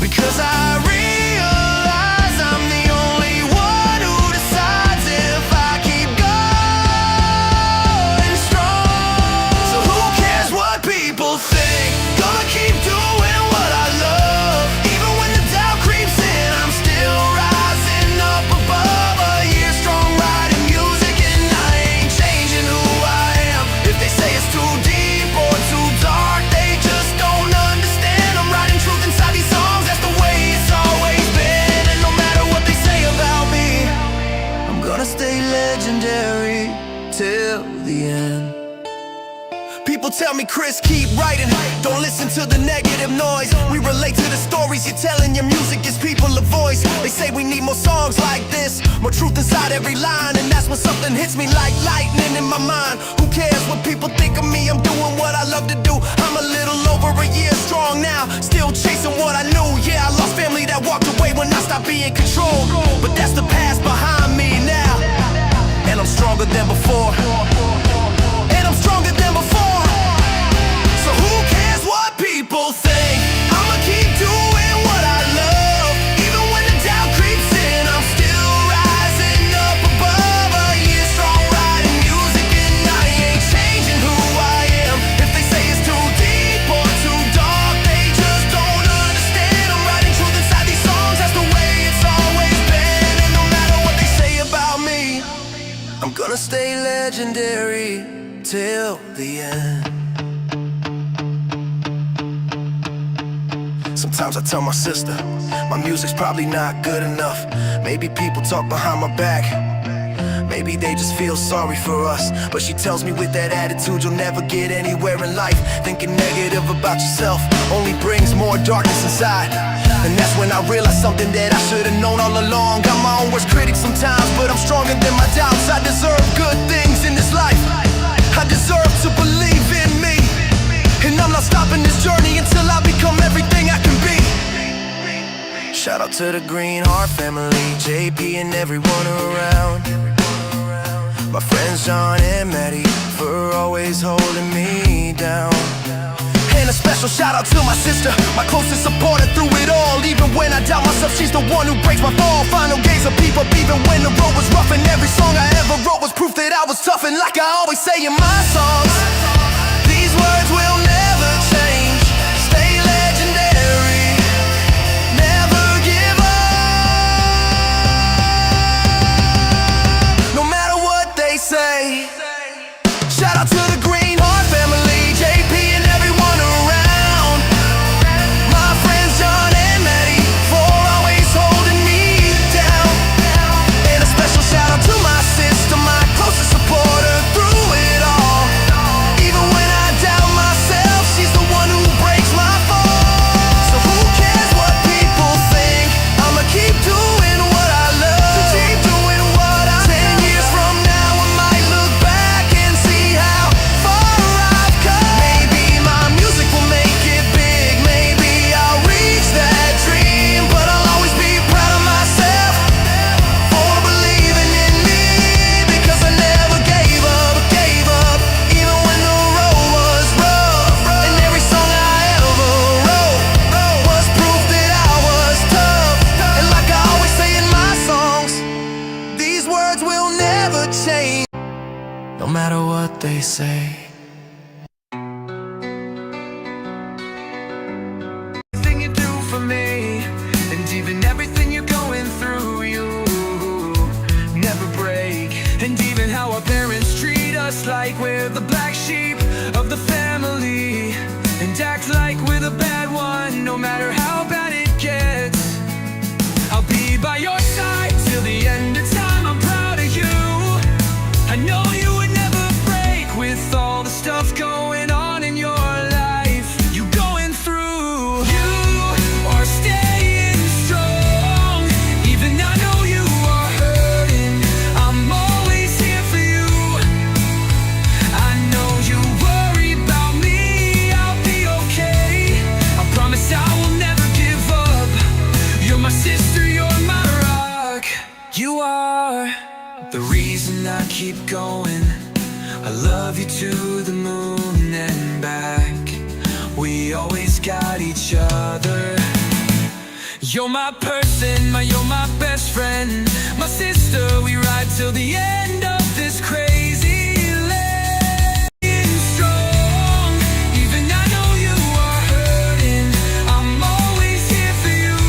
Speaker 4: Because I realize I'm the only one who decides if I keep going strong. So who cares what people think? Gonna keep doing what I love. Even when the doubt creeps in, I'm still rising
Speaker 3: tell me, Chris, keep writing. Don't listen to the negative noise. We relate to the stories you're telling. Your music gives people a voice. They say we need more songs like this, more truth inside every line. And that's when something hits me like lightning in my mind. Who cares what people think of me? I'm doing what I love to do. I'm a little over a year strong now, still chasing what I knew. Yeah, I lost family that walked away when I stopped being controlled, but that's the past behind me now. And I'm stronger than before. And I'm stronger than before. So who cares what people think? I'ma keep doing what I love. Even when the doubt creeps in, I'm still rising up above. A year strong writing music, and I ain't changing who I am. If they say it's too deep or too dark, they just don't understand. I'm writing truth inside these songs, that's the way it's always been. And no matter what they say about me, I'm gonna stay legendary till the end. Sometimes I tell my sister, my music's probably not good enough. Maybe people talk behind my back, maybe they just feel sorry for us. But she tells me with that attitude you'll never get anywhere in life. Thinking negative about yourself only brings more darkness inside. And that's when I realized something that I should've known all along. Got my own worst critic sometimes, but I'm stronger than my doubts. I deserve good things in this life. I deserve to believe in me. And I'm not stopping this journey until I become everything I can be. Shout out to the Green Heart family, JP and everyone around. My friends John and Maddie for always holding me down. And a special shout out to my sister, my closest supporter through it all. Even when I doubt myself, she's the one who breaks my fall. Final gaze of people, even when the road was rough. And every song I ever wrote was proof that I was tough. And like I always say in my songs, these words will never change. Stay legendary, never give up. No matter what they say. Shout out to the Green Heart family, JP and everyone around. My friends John and Maddie for always holding me down. And a special shout out to my sister, my closest supporter through it all. Even when I doubt myself, she's the one who breaks my fall. So who cares what people think? I'ma keep doing what I love. Keep doing what I love. 10 years from now I might look back and see how far I've come. Maybe my music will make it big. Maybe I'll reach that dream. But I'll always be proud of myself for believing in me. Because I never gave up, even when the road was rough. And every song I ever wrote was proof that I was tough. And like I always say in my songs, these words will never change, no matter what they say. Everything you do for me, and even everything you're going through, you never break. And even how our parents treat us like we're the black sheep of the family, and act like we're the bad one, no matter how bad it gets. I'll be by your side till the end of time. I'm proud of you. I know you would never break with all the stuff going on in your life. You going through. You are staying strong. Even I know you are hurting. I'm always here for you. I know you worry about me. I'll be okay. I promise I will never give up. You're my sister, you're my rock. You are the reason I keep going. I love you to the moon and back. We always got each other. You're my person, you're my best friend. My sister, we ride till the end of this crazy land. Strong, even I know you are hurting. I'm always here for you.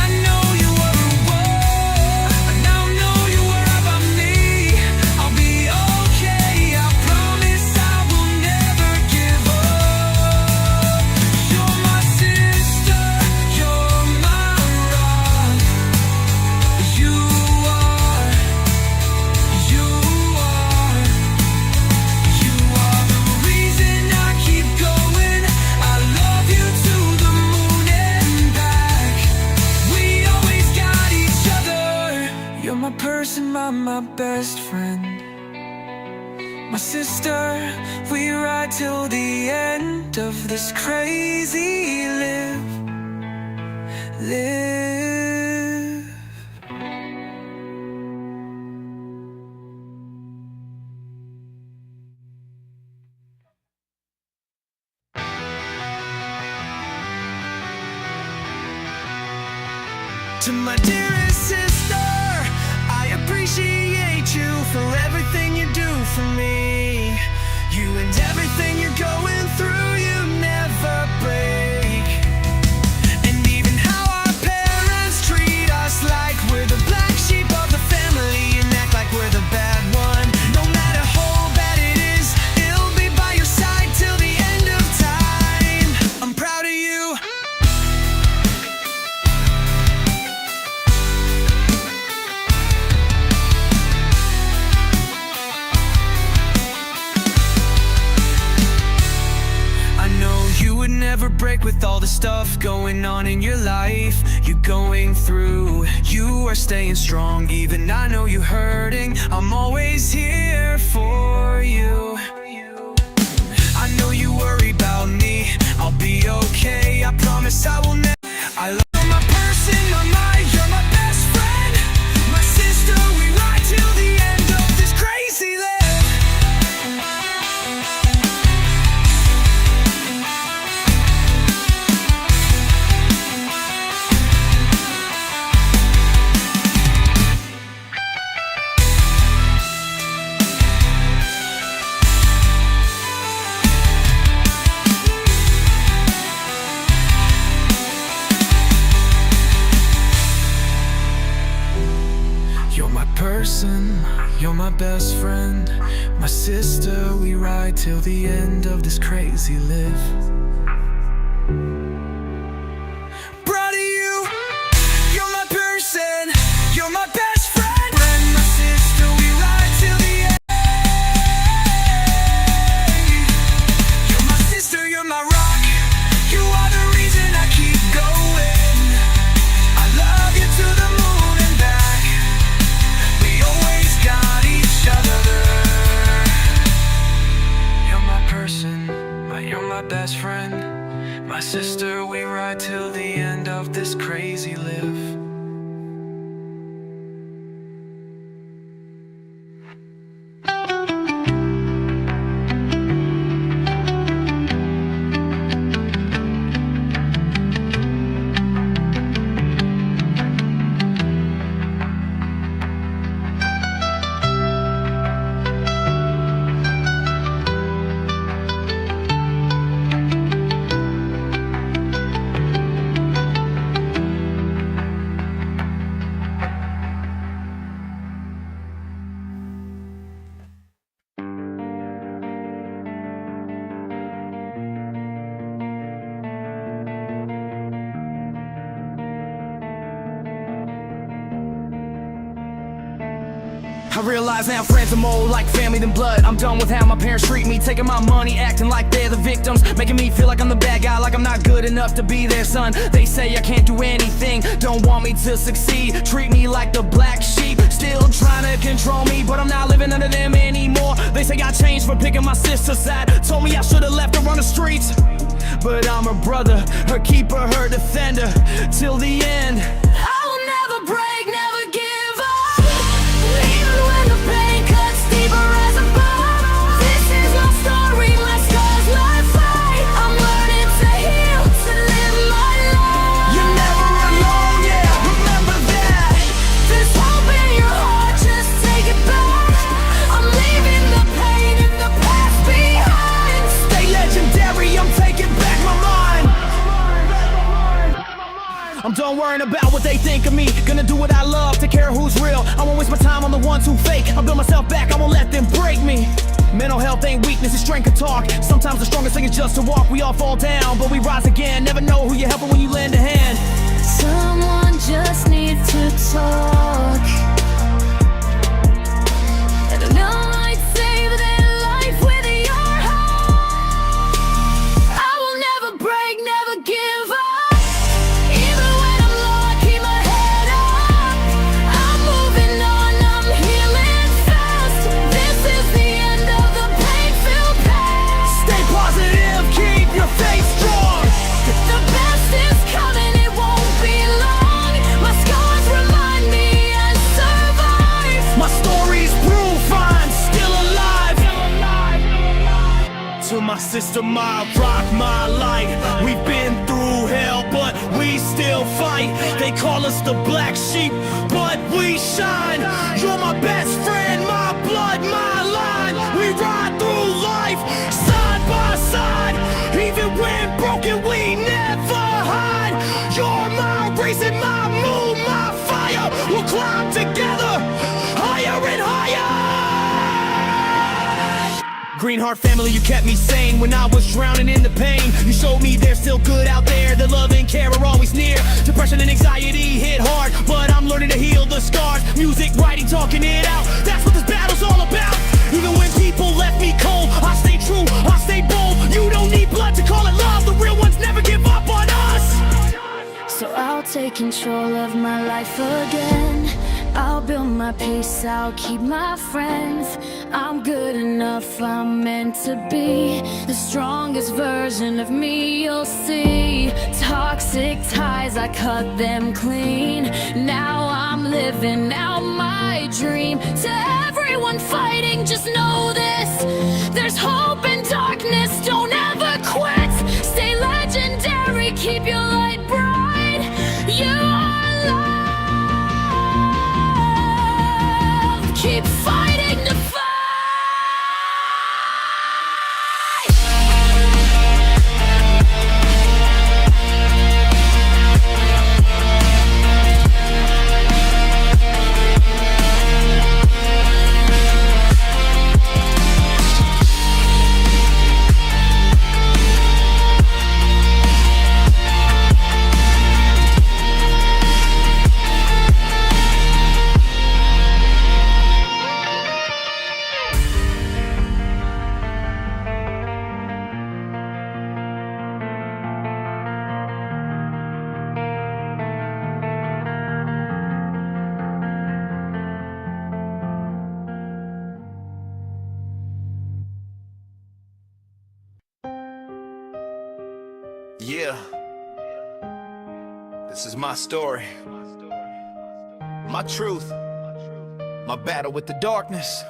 Speaker 3: I know you were a war. I now know you were about me. I'll be okay. I promise I will never give up. You're my sister, you're my rock. You are
Speaker 5: best friend. My sister, we ride till the end of this crazy live. To my dearest sister, I appreciate you for everything you do for me. You and everything you're going through, you never break. And even how our parents treat us like we're the black sheep of the family and act like we're the bad one. No matter how bad it is, it'll be by your side till the end of time. I'm proud of you. Never break with all the stuff going on in your life. You're going through, you are staying strong. Even I know you're hurting, I'm always here for you. I know you worry about me, I'll be okay. I promise I will never. I love my person, you're my best friend. My sister, we ride till the end of this crazy life. You're my best friend, my sister, we ride till the end of this crazy live. Proud of you, you're my person, you're my best friend, my sister, we ride till the end. You're my sister, you're my rock, you are the reason I keep going. I love you to the moon and back. We always got each other. You're my person, you're my best friend. My sister, we ride till the end of this crazy live.
Speaker 9: I realize now friends are more like family than blood. I'm done with how my parents treat me, taking my money, acting like they're the victims, making me feel like I'm the bad guy, like I'm not good enough to be their son. They say I can't do anything, don't want me to succeed, treat me like the black sheep, still trying to control me, but I'm not living under them anymore. They say I changed for picking my sister's side, told me I should've left her on the streets, but I'm her brother, her keeper, her defender, till the end.
Speaker 6: I will never break, never give up. Even when the pain cuts deeper as a bone. This is my story, my scars, my fight. I'm learning to heal, to live my life.
Speaker 9: You're never alone, yeah, remember that.
Speaker 6: There's hope in your heart, just take it back. I'm leaving the pain and the past behind.
Speaker 9: Stay legendary, I'm taking back my mind. I'm done worrying about what they think of me. Gonna do what I love, take care of who's real. I won't waste my time on the ones who fake. I'll build myself back, I won't let them break me. Mental health ain't weakness, it's strength to talk. Sometimes the strongest thing is just to walk. We all fall down, but we rise again. Never know who you're helping when you lend a hand.
Speaker 6: Someone just needs to talk. And I know I'd save their life with your heart. I will never break, never give up. Even when I'm lost, keep my head up. I'm moving on, I'm healing
Speaker 9: to my rock, my light. We've been through hell, but we still fight. They call us the black sheep, but we shine. You're my best friend, my blood, my line. We ride through life, side by side. Even when broken, we never hide. You're my reason, my moon, my fire. We'll climb together, higher and higher. Greenheart family, you kept me sane when I was drowning in the pain. You showed me there's still good out there, that love and care are always near. Depression and anxiety hit hard, but I'm learning to heal the scars. Music, writing, talking it out, that's what this battle's all about. Even when people left me cold, I stay true, I stay bold. You don't need blood to call it love, the real ones never give up on us.
Speaker 6: So I'll take control of my life again. I'll build my peace, I'll keep my friends. I'm good enough, I'm meant to be the strongest version of me you'll see. Toxic ties, I cut them clean. Now I'm living out my dream. To everyone fighting, just know this: there's hope in darkness, don't ever quit. Stay legendary, keep your light bright. You are love. Keep fighting to fight.
Speaker 3: Yeah, this is my story, my truth, my battle with the darkness,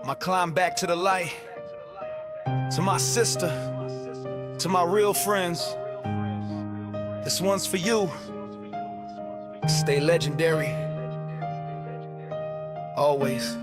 Speaker 3: my climb back to the light. To my sister, to my real friends, this one's for you. Stay legendary, always.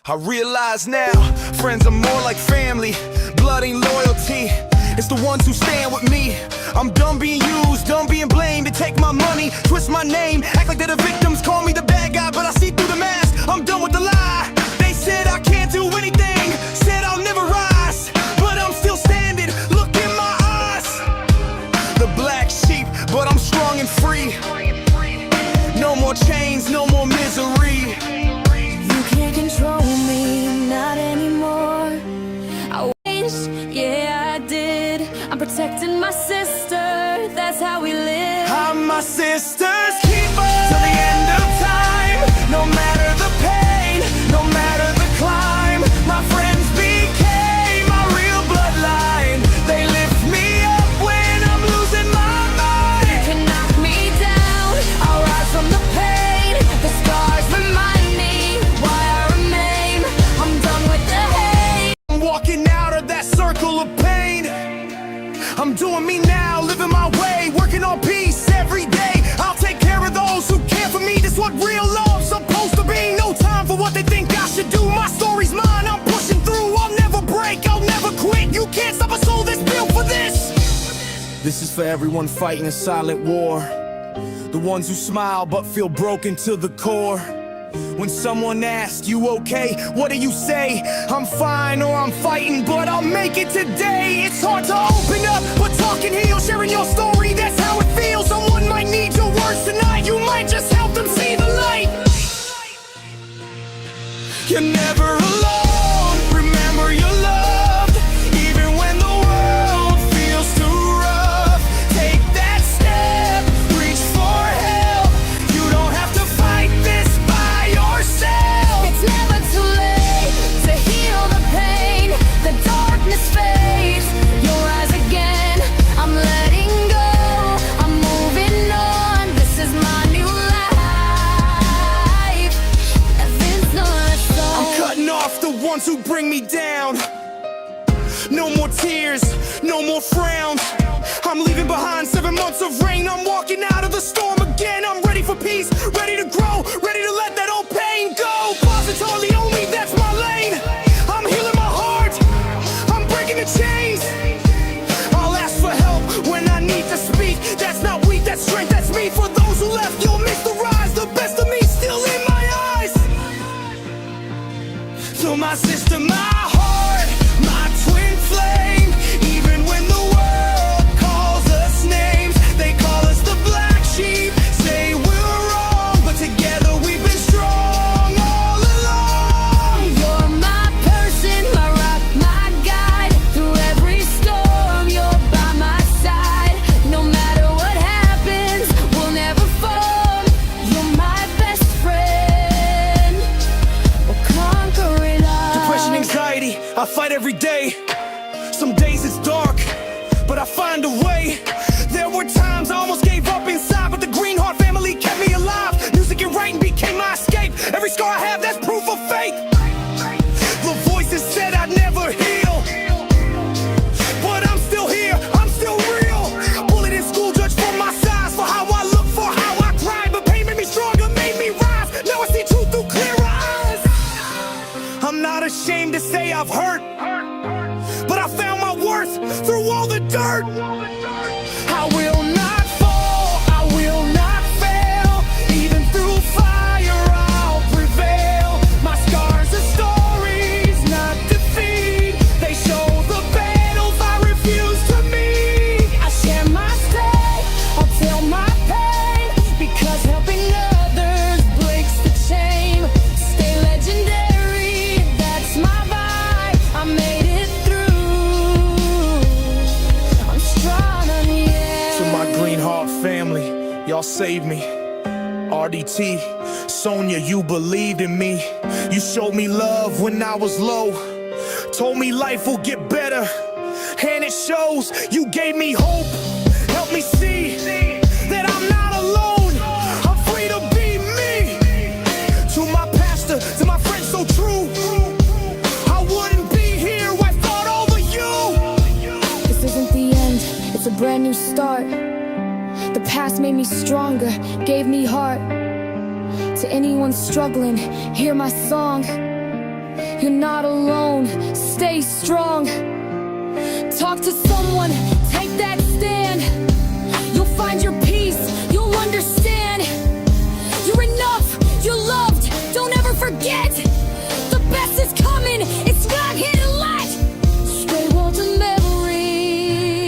Speaker 3: I realize now, friends are more like family. Blood ain't loyalty, it's the ones who stand with me. I'm done being used, done being blamed. They take my money, twist my name, act like they're the victims, call me the bad guy, but I see through the mask. I'm done with the lie. They said I can't do anything, said I'll never rise, but I'm still standing, look in my eyes. The black sheep, but I'm strong and free. No more chains, no more misery.
Speaker 6: You can't control me, not anymore. I changed, yeah I did. I'm protecting my sister, that's how we live.
Speaker 3: I'm my sister's keeper till the end of time. No matter the pain, no matter the climb, my friends became my real bloodline. They lift me up when I'm losing my mind.
Speaker 6: You can knock me down, I'll rise from the pain. The scars remind me why I remain. I'm done with the hate.
Speaker 3: I'm walking out of that circle of pain. I'm doing me now, living my way, working on peace every day. I'll take care of those who care for me. That's what real love's supposed to be. No time for what they think I should do. My story's mine, I'm pushing through. I'll never break, I'll never quit. You can't stop a soul that's built for this. This is for everyone fighting a silent war. The ones who smile but feel broken to the core. When someone asks, you okay? What do you say? I'm fine or I'm fighting, but I'll make it today. It's hard to open up, but talking heals. Sharing your story, that's how it feels. Someone might need your words tonight. You might just help them see the light. You're never alone. Remember you're loved, even when the world feels too rough. Take that step, reach for help. You don't have to fight this by yourself.
Speaker 6: It's never too late to heal the pain. The darkness fades, you'll rise again. I'm letting go, I'm moving on. This is my new life. Nothing's gonna stop.
Speaker 3: I'm cutting off the ones who bring me down.
Speaker 9: tears, no more frowns. I'm leaving behind 7 months of rain. I'm walking out of the storm again. I'm ready for peace, ready to grow, ready to let that old pain go. Positively only, that's my lane. I'm healing my heart, I'm breaking the chains. I'll ask for help when I need to speak. That's not weak, that's strength, that's me. For those who left, you'll miss the rise. The best of me still in my eyes. So my sister, my heart, my twin flame. Even when the world calls us names, they call us the black sheep, say we're wrong, but together we've been strong all along.
Speaker 6: You're my person, my rock, my guide. Through every storm, you're by my side. No matter what happens, we'll never fall. You're my best friend. We'll conquer it all.
Speaker 9: Depression, anxiety, I fight every day. Some days it's dark, but I find a way. There were times I almost gave up inside, but the Greenheart family kept me alive. Music and writing became my escape. Every scar I have, that's proof of faith. The voices said I'd never heal, but I'm still here, I'm still real. Bullet in school, judged for my size, for how I look, for how I cry. But pain made me stronger, made me rise. Now I see truth through clearer eyes. I'm not ashamed to say I've hurt, but I found my worth through all the dirt. I will not fall, I will not fail. Even through fire, I'll prevail. My scars are stories, not defeat. They show the battles I refuse to meet.
Speaker 6: I share my stay, I'll tell my pain, because helping others breaks the chain. Stay legendary, that's my vibe. I made it through, I'm strong on the
Speaker 9: To
Speaker 6: edge.
Speaker 9: my Greenheart family, y'all saved me. RDT, Sonia, you believed in me. You showed me love when I was low. Told me life will get better, and it shows. You gave me hope, helped me see that I'm not alone. I'm free to be me. To my pastor, to my friends so true, I wouldn't be here without over you.
Speaker 6: This isn't the end, it's a brand new start. The past made me stronger, gave me heart. To anyone struggling, hear my song. You're not alone, stay strong. Talk to someone, take that stand. You'll find your peace, you'll understand. You're enough, you're loved, don't ever forget. The best is coming, it's not here to let. Stay walls in memory,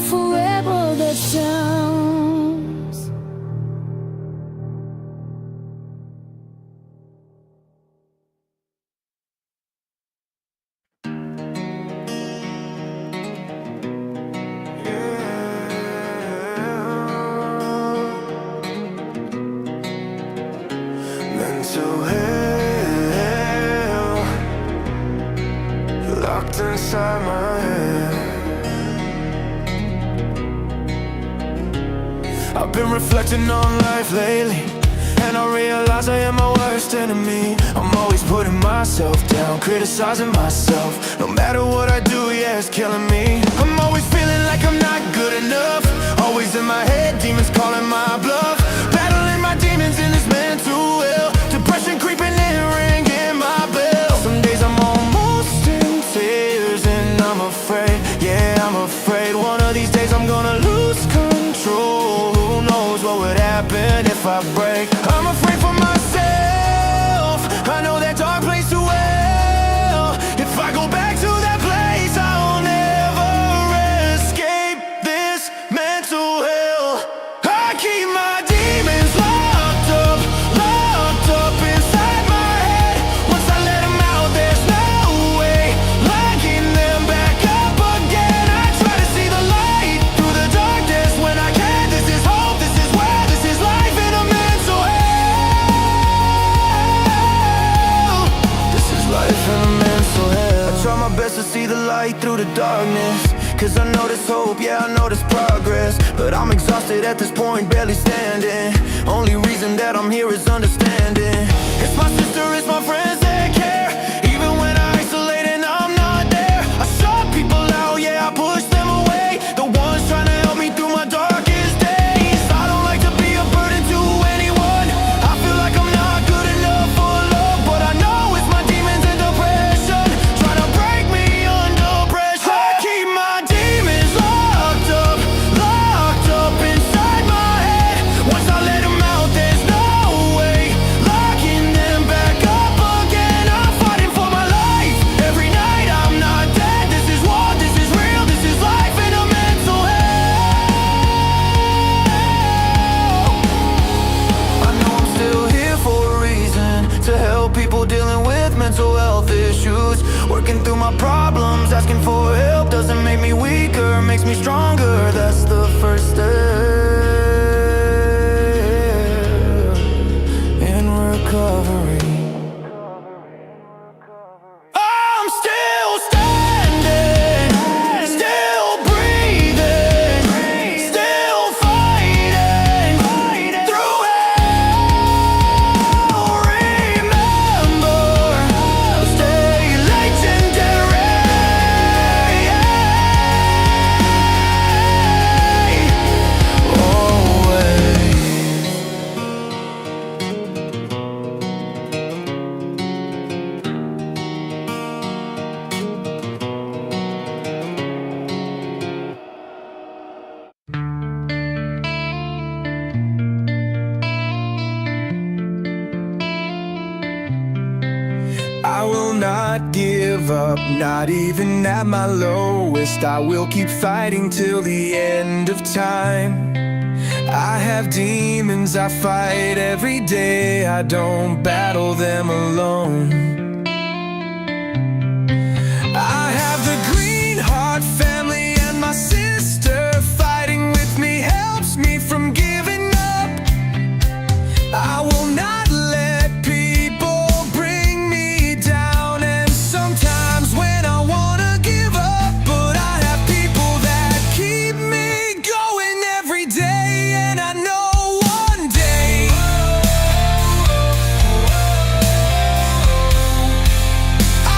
Speaker 6: forever the sounds.
Speaker 7: Mental hell, you're locked inside my head. I've been reflecting on life lately, and I realize I am my worst enemy. I'm always putting myself down, criticizing myself. No matter what I do, yeah, it's killing me. I'm always feeling like I'm not good enough. Always in my head, demons calling my bluff. Battling my demons in this mental hell. Depression creeping in, ringing my bell. Some days I'm almost in tears, and I'm afraid, yeah, I'm afraid. One of these days I'm gonna lose control. Who knows what would happen if I break? I'm afraid for myself, I know that dark place too well. If I go back to that place, I'll never escape this mental hell. I keep my demons locked up inside my head. Once I let them out, there's no way locking them back up again. I try to see the light through the darkness when I can. This is hope, this is where, this is life in a mental hell. This is life in a mental hell. I try my best to see the light through the darkness, 'cause I know there's hope, yeah, I know there's progress. But I'm exhausted at this point, barely standing. Only reason that I'm here is understanding. It's my sister, it's my friends that care. Even when I isolate and I'm not there, I show people makes me stronger. That's the first step in recovery. I'm still standing, still breathing, still fighting through hell. Remember, stay legendary. I will not give up, not even at my lowest. I will keep fighting till the end of time. I have demons I fight every day. I don't battle them alone. I have the Green Heart family, and my sister fighting with me helps me from giving up. I will not let people bring me down, and sometimes when I wanna give up, but I have people that keep me going every day, and I know one day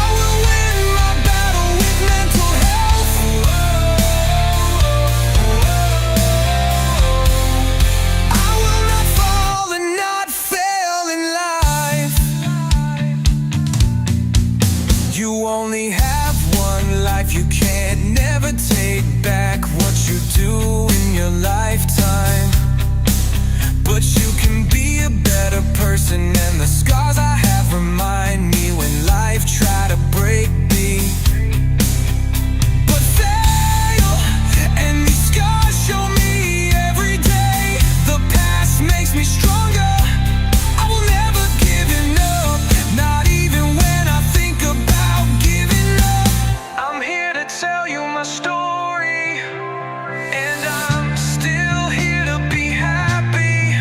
Speaker 7: I will win my battle with mental health. I will not fall and not fail in life. You only have one life. You can't never take back what you do in your lifetime. But you can be a better person, and the scars I have remind me when life tried to break me. But fail, and these scars show me every day the past makes me stronger. I will never give up, not even when I think about giving up. I'm here to tell you my story, and I'm still here to be happy,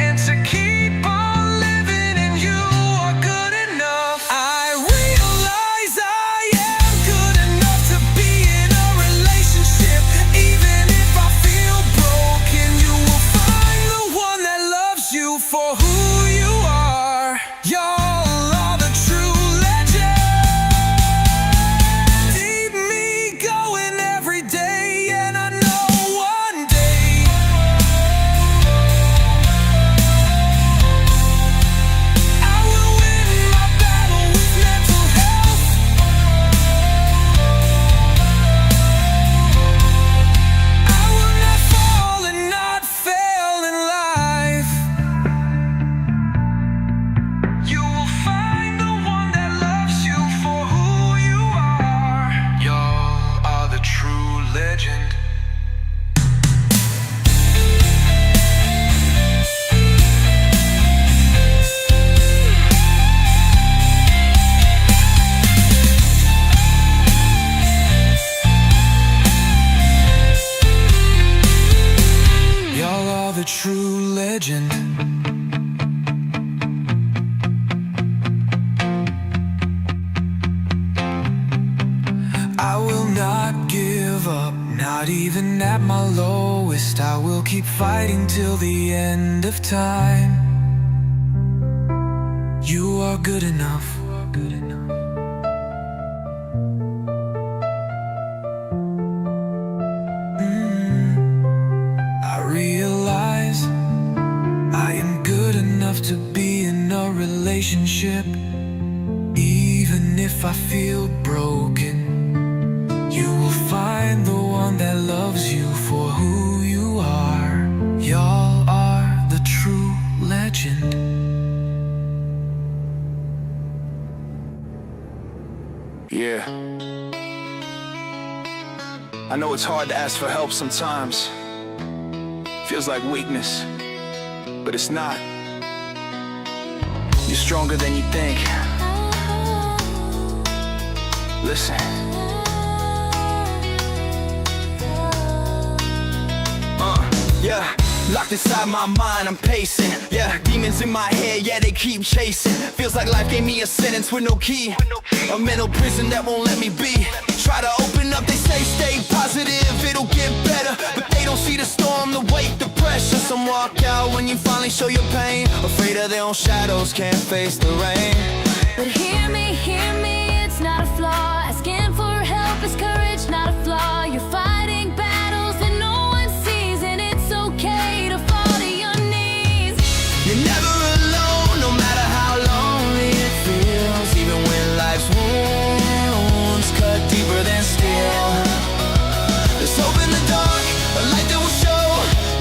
Speaker 7: and to keep on living, and you are good enough. I realize I am good enough to be in a relationship. Even if I feel broken, you will find the one that loves you for who you are. Y'all are the true legend. Keep me going every day, and I know one day I will win my battle with mental health. I will not fall and not fail in life. You will find the one that loves you for who you are. Y'all are the true legend. Y'all are the true legend. I will not give up, not even at my lowest. I will keep fighting till the end of time. You are good enough. Good enough. I realize I am good enough to be in a relationship. Even if I feel broken, you will find the one that loves you for who you are. Y'all are the true legend.
Speaker 10: Yeah. I know it's hard to ask for help sometimes. Feels like weakness, but it's not. You're stronger than you think. Listen.
Speaker 3: Locked inside my mind, I'm pacing. Yeah, demons in my head, yeah, they keep chasing. Feels like life gave me a sentence with no key. A mental prison that won't let me be. Try to open up, they say stay positive, it'll get better. But they don't see the storm, the weight, the pressure. Some walk out when you finally show your pain. Afraid of their own shadows, can't face the rain.
Speaker 6: But hear me, it's not a flaw. Asking for help is courage, not a flaw. You're fighting battles that no one sees, and it's okay to fall to your knees.
Speaker 3: You're never alone, no matter how lonely it feels. Even when life's wounds cut deeper than steel. There's hope in the dark, a light that will show.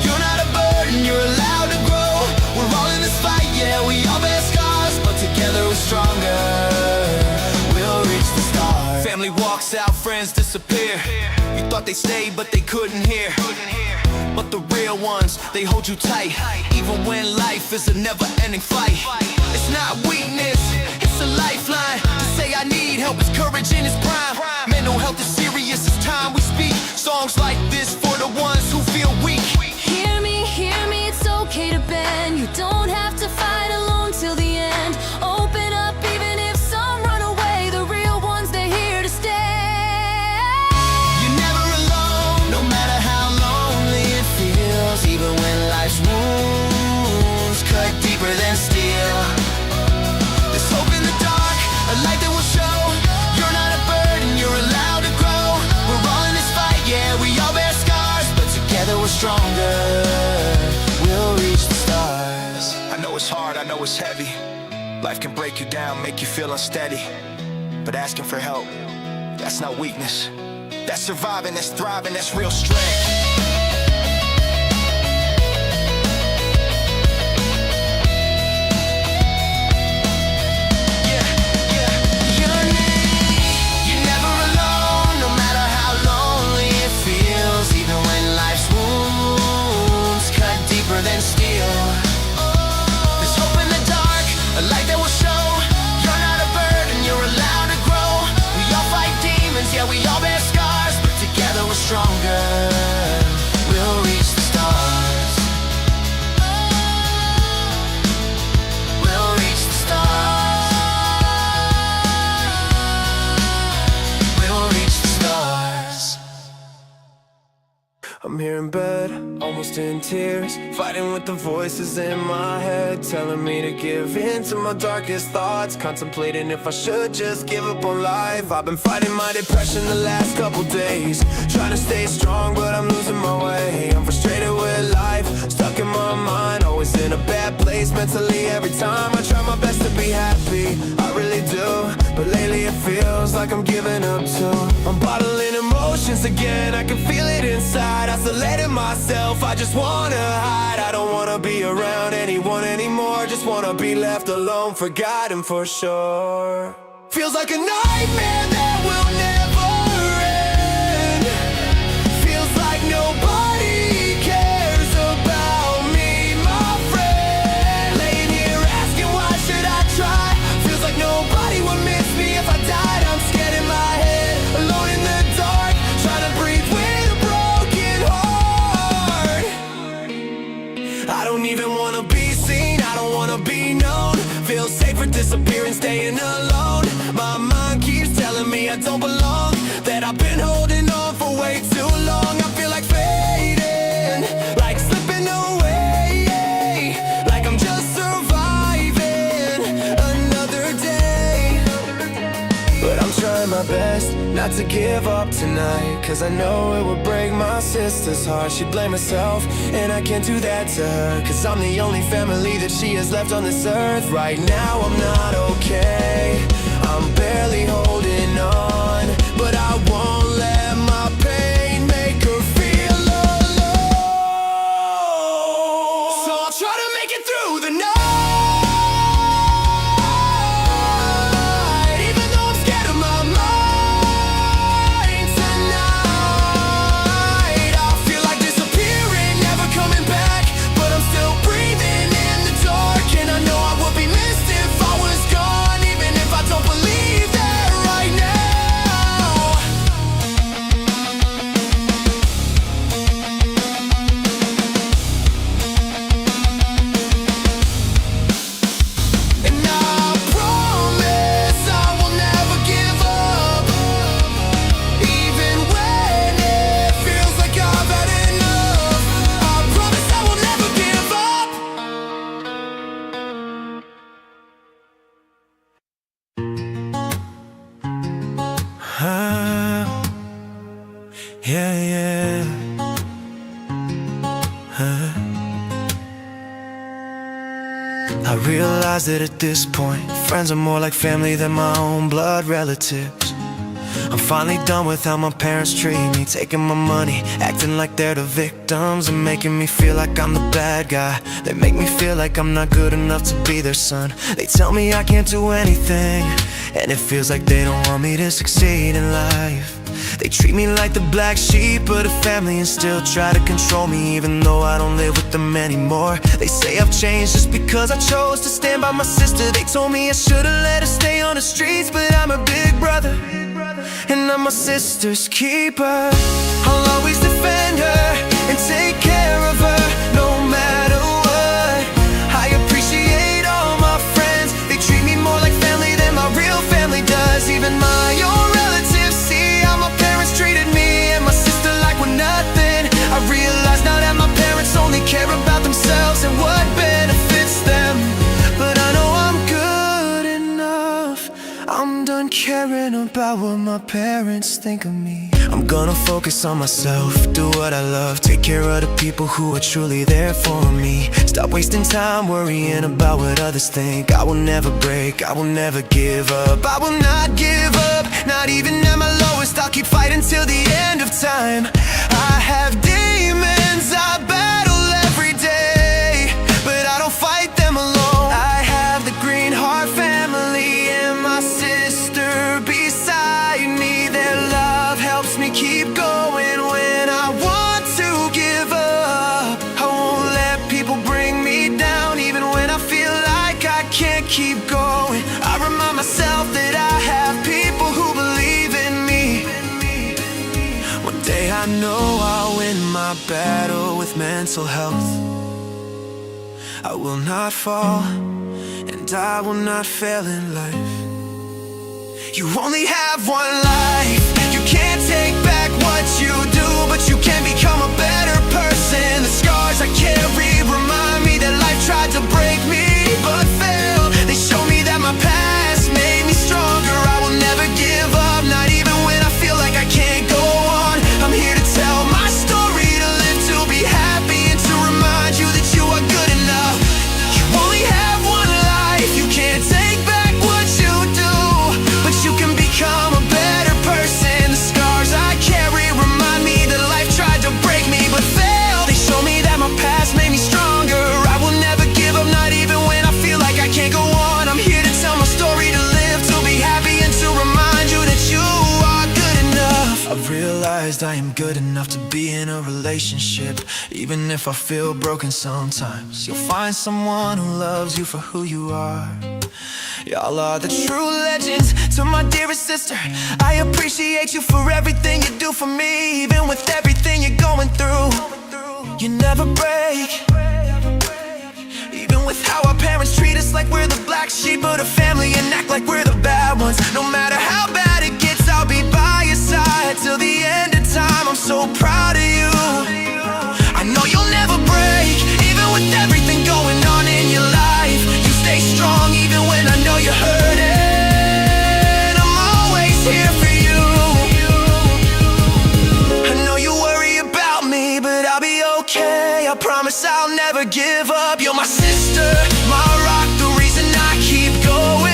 Speaker 3: You're not a burden, you're allowed to grow. We're all in this fight, yeah, we all bear scars, but together we're stronger. We'll reach the stars. Family walks out, friends disappear. You thought they stayed, but they couldn't hear. But the real ones, they hold you tight. Even when life is a never-ending fight. It's not weakness, it's a lifeline. To say I need help is courage in its prime. Mental health is serious, it's time we speak. Songs like this for the ones who feel weak.
Speaker 6: Hear me, it's okay to bend. You don't have to fight alone till the end. Open up even if some run away. The real ones, they're here to stay.
Speaker 3: You're never alone, no matter how lonely it feels. Even when life's wounds cut deeper than steel. There's hope in the dark, a light that will show. You're not a burden, you're allowed to grow. We're all in this fight, yeah, we all bear scars, but together we're stronger. We'll reach the stars.
Speaker 10: I know it's hard, I know it's heavy. Life can break you down, make you feel unsteady. But asking for help, that's not weakness. That's surviving, that's thriving, that's real strength.
Speaker 3: Than steel. There's hope in the dark, a light that will show. You're not a burden, you're allowed to grow. We all fight demons, yeah, we all bear scars, but together we're stronger. We'll reach the stars. We'll reach the stars. We'll reach the stars.
Speaker 7: I'm here in bed, almost in tears, fighting with the voices in my head, telling me to give in to my darkest thoughts, contemplating if I should just give up on life. I've been fighting my depression the last couple days, trying to stay strong but I'm losing my way. I'm frustrated with life, stuck in my mind, always in a bad place mentally. Every time I try my best to be happy, I really do, but lately it feels like I'm giving up too. I'm bottling emotions again, I can feel it inside, isolating myself, I just wanna hide. I don't wanna be around anyone anymore, just wanna be left alone, forgotten for sure. Feels like a nightmare that will never end. Feels like nobody cares about me, my friend. Laying here asking why should I try. Feels like nobody would miss me if I died. I'm scared in my head, alone in the dark, trying to breathe with a broken heart. I don't even wanna be seen, I don't wanna be known. Feel safer disappearing, staying alone. My mind keeps telling me I don't belong, that I've been holding on for way too long. I feel like fading, like slipping away, like I'm just surviving another day. But I'm trying my best not to give up tonight, cause I know it would break my sister's heart. She'd blame herself, and I can't do that to her, cause I'm the only family that she has left on this earth. Right now I'm not okay, I'm barely holding on, but I won't let my pain make her feel alone. So I'll try to make it through the night.
Speaker 3: Now
Speaker 7: realize that at this point, friends are more like family than my own blood relatives. I'm finally done with how my parents treat me, taking my money, acting like they're the victims, and making me feel like I'm the bad guy. They make me feel like I'm not good enough to be their son. They tell me I can't do anything, and it feels like they don't want me to succeed in life. They treat me like the black sheep of the family and still try to control me, even though I don't live with them anymore. They say I've changed just because I chose to stand by my sister. They told me I should've let her stay on the streets, but I'm her big brother, and I'm my sister's keeper. I'll always defend her and take care of her, no matter what. I appreciate all my friends. They treat me more like family than my real family does. Even my own relatives see how my parents treated me and my sister like we're nothing. I realize now that my parents only care about themselves and what benefits them. But I know I'm good enough. I'm done caring about what my parents think of me. I'm gonna focus on myself, do what I love, take care of the people who are truly there for me. Stop wasting time worrying about what others think. I will never break, I will never give up. I will not give up, not even at my lowest. I'll keep fighting till the end of time. I have demons I battle every day, but I don't fight them alone. I have the Green Heart family and my sister beside me. Their love helps me keep going when I want to give up. I won't let people bring me down, even when I feel like I can't keep going. I remind myself that I have people who believe in me. One day I know I'll win my battle with mental health. I will not fall, and I will not fail in life. You only have one life. You can't take back what you do, but you can become a better person. The scars I carry remind me that life tried to break me, but failed. They show me that my past made me stronger. I will never give up, not even when I feel like I can't go on. I'm here to tell my story, to live, to be happy, and to remind you that you are good enough. You only have one life. You can't take back what you do, but you can become a better person. The scars I carry remind me that life tried to break me, but failed. They show me that my past made me stronger. I will never give up, not even when I feel like I can't go on. I'm here to tell my story, to live, to be happy, and to remind you that you are good enough. I've realized I am good enough to be in a relationship, even if I feel broken sometimes. You'll find someone who loves you for who you are. Y'all are the true legends. To my dearest sister, I appreciate you for everything you do for me, even with everything you're going through. You never break, even with how our parents treat us like we're the black sheep of the family and act like we're the bad ones. No matter how bad it gets, I'll be by your side till the end of time. I'm so proud of you. I know you'll never break, even with everything going on in your life. You stay strong even when I know you're hurting. I'm always here for you. I know you worry about me, but I'll be okay. I promise I'll never give up. You're my sister, my rock, the reason I keep going.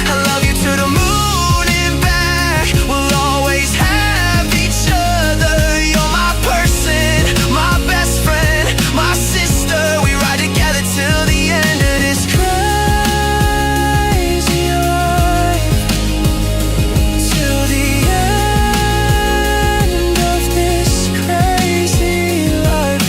Speaker 7: I love you to the moon and back. We'll always have each other. You're my person, my best friend, my sister. We ride together till the end of this crazy life. Till the end of this crazy life.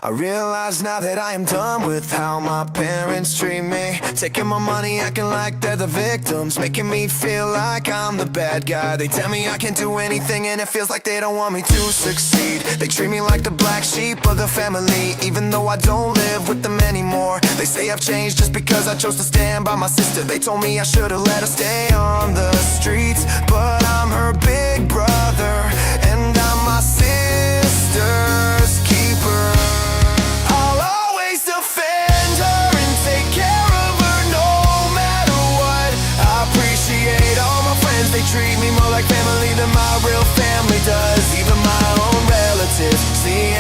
Speaker 7: I realize now that I am done with how my parents treat me, taking my money, acting like they're the victims, making me feel like I'm the bad guy. They tell me I can't do anything and it feels like they don't want me to succeed. They treat me like the black sheep of the family, even though I don't live with them anymore. They say I've changed just because I chose to stand by my sister. They told me I should've let her stay on the streets, but I'm her big brother, and I'm my sister's keeper. I'll always defend her and take care of her no matter what. I appreciate all my friends. They treat me more like family than my real family does. Even my own relatives see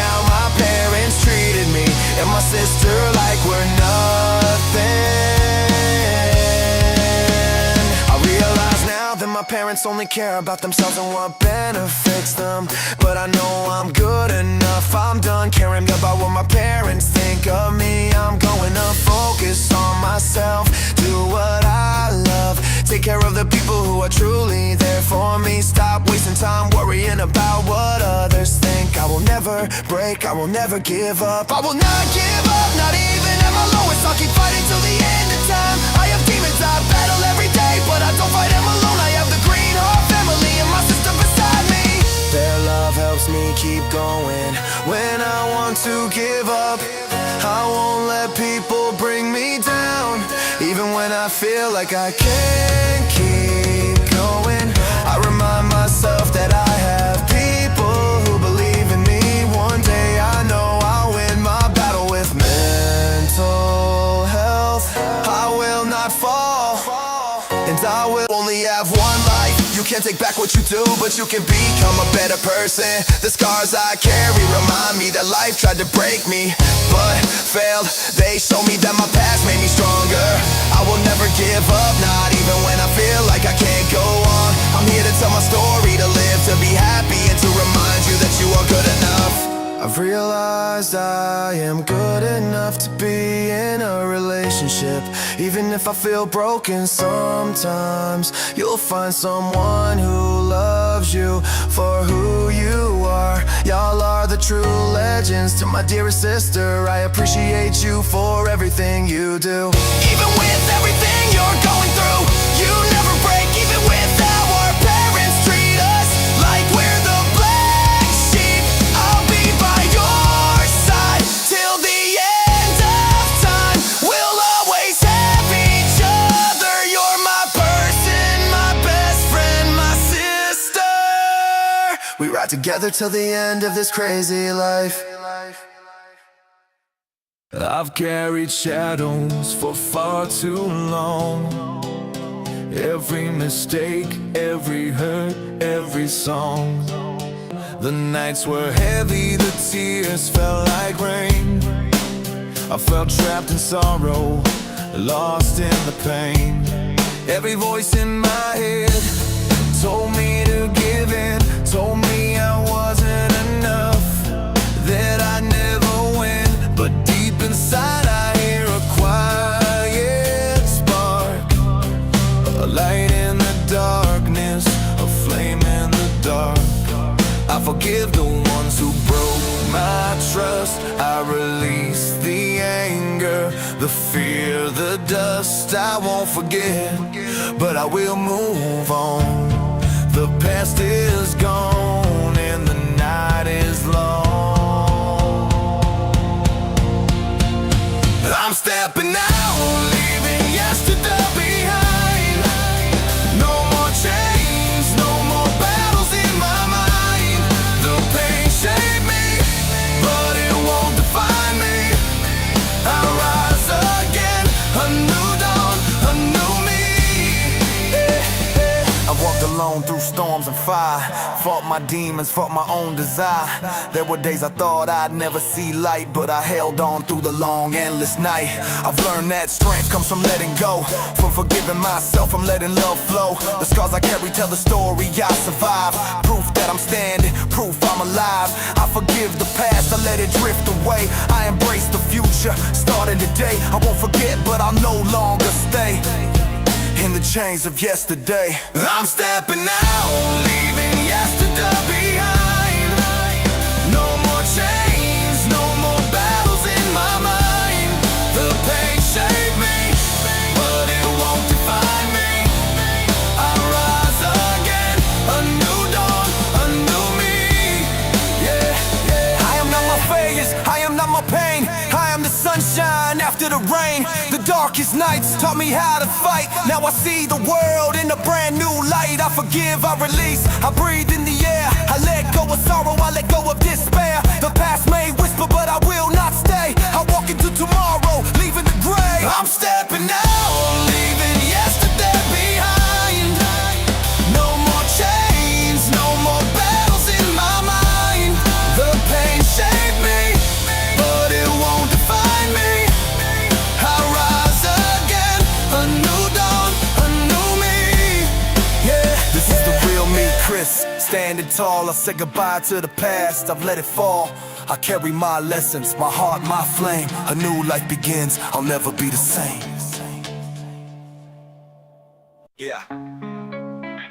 Speaker 7: parents only care about themselves and what benefits them. But I know I'm good enough. I'm done caring about what my parents think of me. I'm going to focus on myself, do what I love, take care of the people who are truly there for me. Stop wasting time worrying about what others think. I will never break, I will never give up. I will not give up, not even at my lowest. I'll keep fighting till the end of time. I have demons I battle every day, but I don't fight them alone. I have the Green Heart family and my sister beside me. Their love helps me keep going when I want to give up. I won't let people bring me down, even when I feel like I can't keep going. I remind myself that I have people who believe in me. One day I know I'll win my battle with mental health. I will not fall, and I will only have one life. You can't take back what you do, but you can become a better person. The scars I carry remind me that life tried to break me, but failed. They show me that my past made me stronger. I will never give up, not even when I feel like I can't go on. I'm here to tell my story, to live, to be happy, and to remind you that you are good enough. I've realized I am good enough to be in a relationship. Even if I feel broken sometimes, you'll find someone who loves you for who you are. Y'all are the true legends. To my dearest sister, I appreciate you for everything you do. Even with everything you're going through, you never break. Even with how our parents treat us like we're the black sheep, I'll be by your side till the end of time. We'll always have each other. You're my person, my best friend, my sister. We ride together till the end of this crazy life.
Speaker 8: I've carried shadows for far too long. Every mistake, every hurt, every song. The nights were heavy, the tears fell like rain. I felt trapped in sorrow, lost in the pain. Every voice in my head told me to give in, told me I wasn't enough, that I'd never win. But deep inside I hear a quiet spark, a light in the darkness, a flame in the dark. I forgive the ones who broke my trust. I release the anger, the fear, the dust. I won't forget, but I will move on. The past is gone and the night is long. I'm stepping out, leaving yesterday behind. No more chains, no more battles in my mind. The pain shaped me, but it won't define me. I rise again, a new dawn, a new me.
Speaker 2: I walked alone through storms and fire, fought my demons, fought my own desire. There were days I thought I'd never see light, but I held on through the long, endless night. I've learned that strength comes from letting go, from forgiving myself, from letting love flow. The scars I carry tell the story I survived, proof that I'm standing, proof I'm alive. I forgive the past, I let it drift away. I embrace the future, starting today. I won't forget, but I'll no longer stay in the chains of yesterday.
Speaker 8: I'm stepping out, leaving yesterday behind. No more chains, no more battles in my mind. The pain shaped me, but it won't define me. I rise again, a new dawn, a new me. Yeah, yeah.
Speaker 2: I am not my failures, I am not my pain. I am the sunshine after the rain. The darkest nights taught me how to fight. Now I see the world in a brand new light. I forgive, I release, I breathe in the air. I let go of sorrow, I let go of despair. The past may whisper, but I will not stay. I walk into tomorrow, leaving the gray.
Speaker 8: I'm stepping out, leaving yesterday behind. No more chains, no more battles in my mind. The pain shaped me, but it won't define me. I rise again, a new dawn, a new me. Yeah,
Speaker 2: This is the
Speaker 8: Chris, standing tall, I said goodbye to the past, I've let it fall. I carry my lessons, my heart, my flame. A new life begins, I'll never be the same.
Speaker 10: Yeah,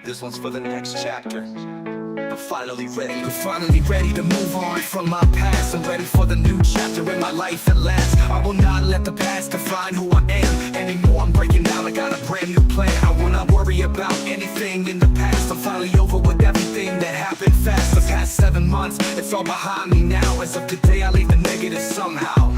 Speaker 10: this one's for the next chapter. I'm finally ready to move on from my past. I'm ready for the new chapter in my life at last. I will not let the past define who I am anymore. I'm breaking down, I got a brand new plan. I will not worry about anything in the past. I'm finally over with everything that happened fast. The past 7 months, it's all behind me now. As of today, I leave the negative somehow.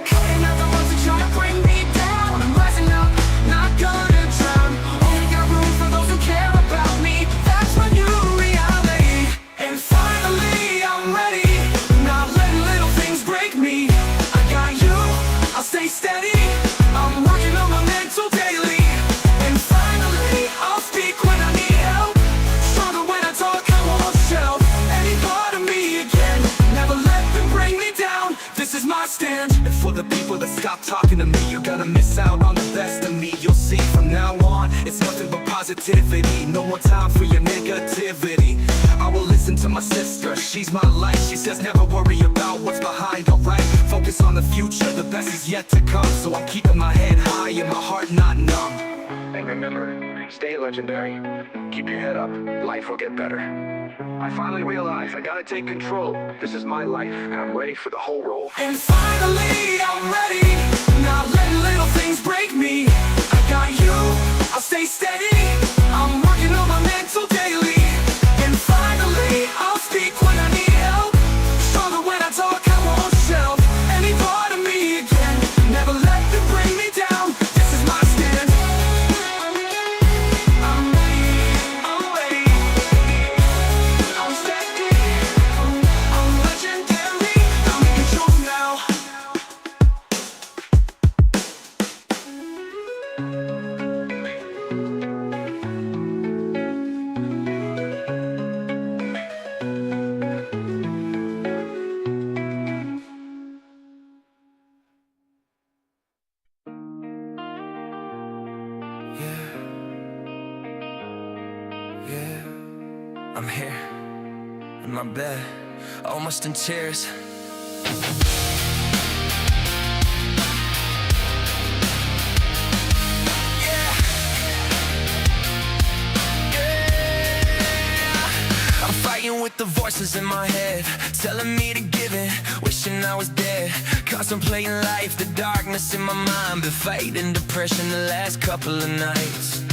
Speaker 5: Cutting out the ones that try to bring me down. I'm rising up, not gonna drown. Only got room for those who care about me. That's my new reality. And finally I'm ready, not letting little things break me. I got you, I'll stay steady. I'm working on my mental daily. And finally I'll speak when I need help. Stronger when I talk, I won't shelf any part of me again. Never let them bring me down. This is my stand.
Speaker 10: And for the people that stop talking to me, you're gonna miss out on the best of me. You'll see from now on, it's nothing but positivity. No more time for your negativity. I will listen to my sister, she's my light. She says never worry about what's behind, alright. Focus on the future, the best is yet to come. So I'm keeping my head high and my heart not numb. And remember, stay legendary. Keep your head up, life will get better. I finally realized I gotta take control. This is my life, and I'm ready for the whole role.
Speaker 5: And finally I'm ready, not letting little things break me. I got you, I'll stay steady. I'm working on my mental daily. And finally I'll speak when I need help. Stronger when I talk, I won't shelf any part of me again. Never let them bring me down. This is my stand. I'm ready, I'm ready. I'm steady, I'm legendary. I'm in control now.
Speaker 1: Yeah, I'm here in my bed, almost in tears. I'm fighting with the voices in my head, telling me to give in, wishing I was dead. Contemplating life, the darkness in my mind. Been fighting depression the last couple of nights.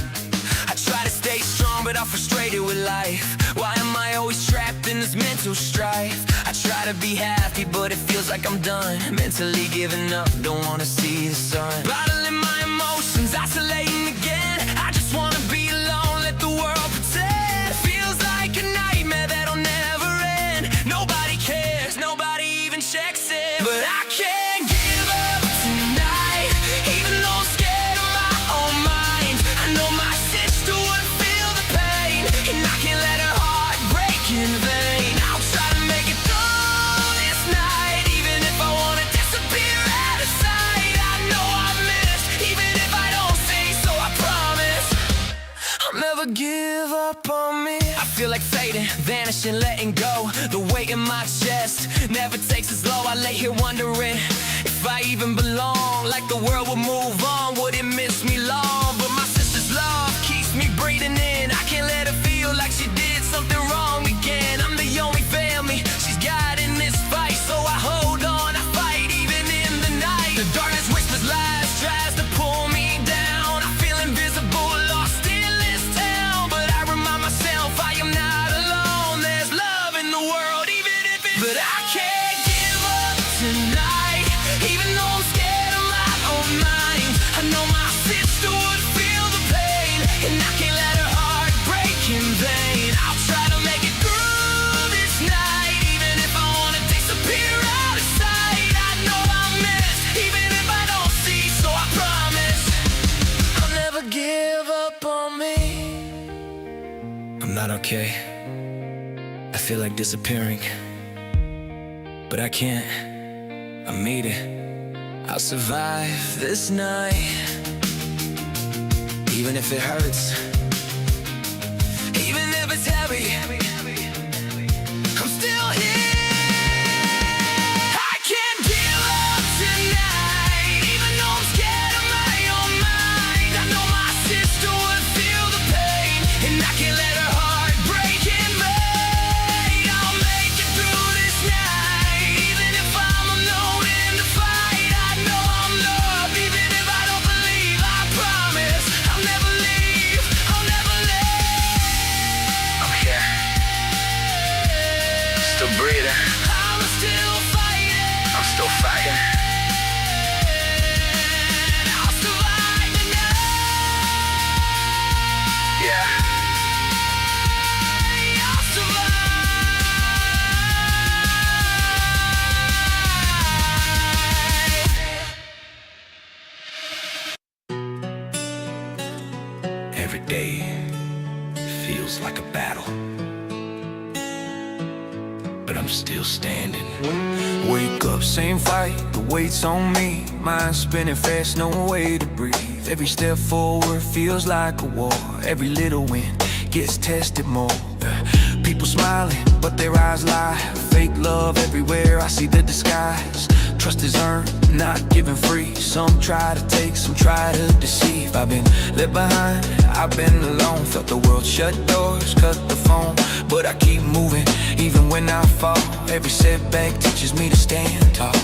Speaker 1: I try to stay strong, but I'm frustrated with life. Why am I always trapped in this mental strife? I try to be happy, but it feels like I'm done. Mentally giving up, don't wanna see the sun. Bottling my emotions, isolating again. I just wanna be alone, let the world pretend. Feels like a nightmare that'll never end. Nobody cares, nobody even checks in. But I can't give up tonight, even though I'm scared of my own mind. I know my sister would feel the pain, and I can't let her heart break in vain. I'll try to make it through this night, even if I wanna disappear out of sight. I know I'm missed, even if I don't say so, I promise I'll never give up on me. I feel like fading, vanishing, letting go. The weight in my chest never takes as low. I lay here wondering if I even belong. Like the world would move on, would it miss me long? But my sister's love keeps me breathing in. I can't let her feel like she did something wrong again. I'm the only family she's got in this fight, so I hold on, I fight even in the night. The darkness whispers lies, tries to pull me down. I feel invisible, lost in this town, but I remind myself I am not alone. There's love in the world, even if it's but I can't give up tonight, even though I'm scared of my own mind. I know my sister would feel the pain, and I can't let her heart break in vain. I'll try to make it through this night, even if I wanna disappear out of sight. I know I'm missed, even if I don't see, so I promise I'll never give up on me. I'm not okay, I feel like disappearing, but I can't, I made it. I'll survive this night, even if it hurts, even if it's heavy.
Speaker 5: can't let her heart break in me. I'll make it through this night. Even if I'm alone in the fight, I know I'm loved. Even if I don't believe, I promise I'll never leave. I'll never leave.
Speaker 1: I'm here. Still breathing.
Speaker 5: I'm still fighting.
Speaker 1: I'm still fighting.
Speaker 5: I'll survive the night.
Speaker 1: Yeah.
Speaker 5: I'll survive.
Speaker 1: Every day feels like a battle, but I'm still standing.
Speaker 2: Wake up, same fight, the weight's on me. Mind spinning fast, no way to breathe. Every step forward feels like a war. Every little win gets tested more. People smiling, but their eyes lie. Fake love everywhere, I see the disguise. Trust is earned, not given free. Some try to take, some try to deceive. I've been left behind, I've been alone. Felt the world shut doors, cut the phone, but I keep moving, even when I fall. Every setback teaches me to stand tall.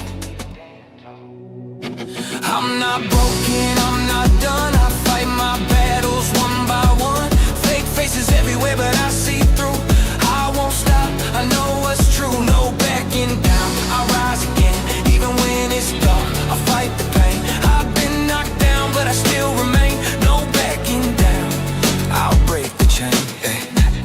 Speaker 2: I'm not broken, I'm not done. I fight my battles one by one. Fake faces everywhere, but I see through. I won't stop, I know what's true. No backing down, I rise again. Even when it's dark, I fight the pain. I've been knocked down, but I still remain. No backing down, I'll break the chain.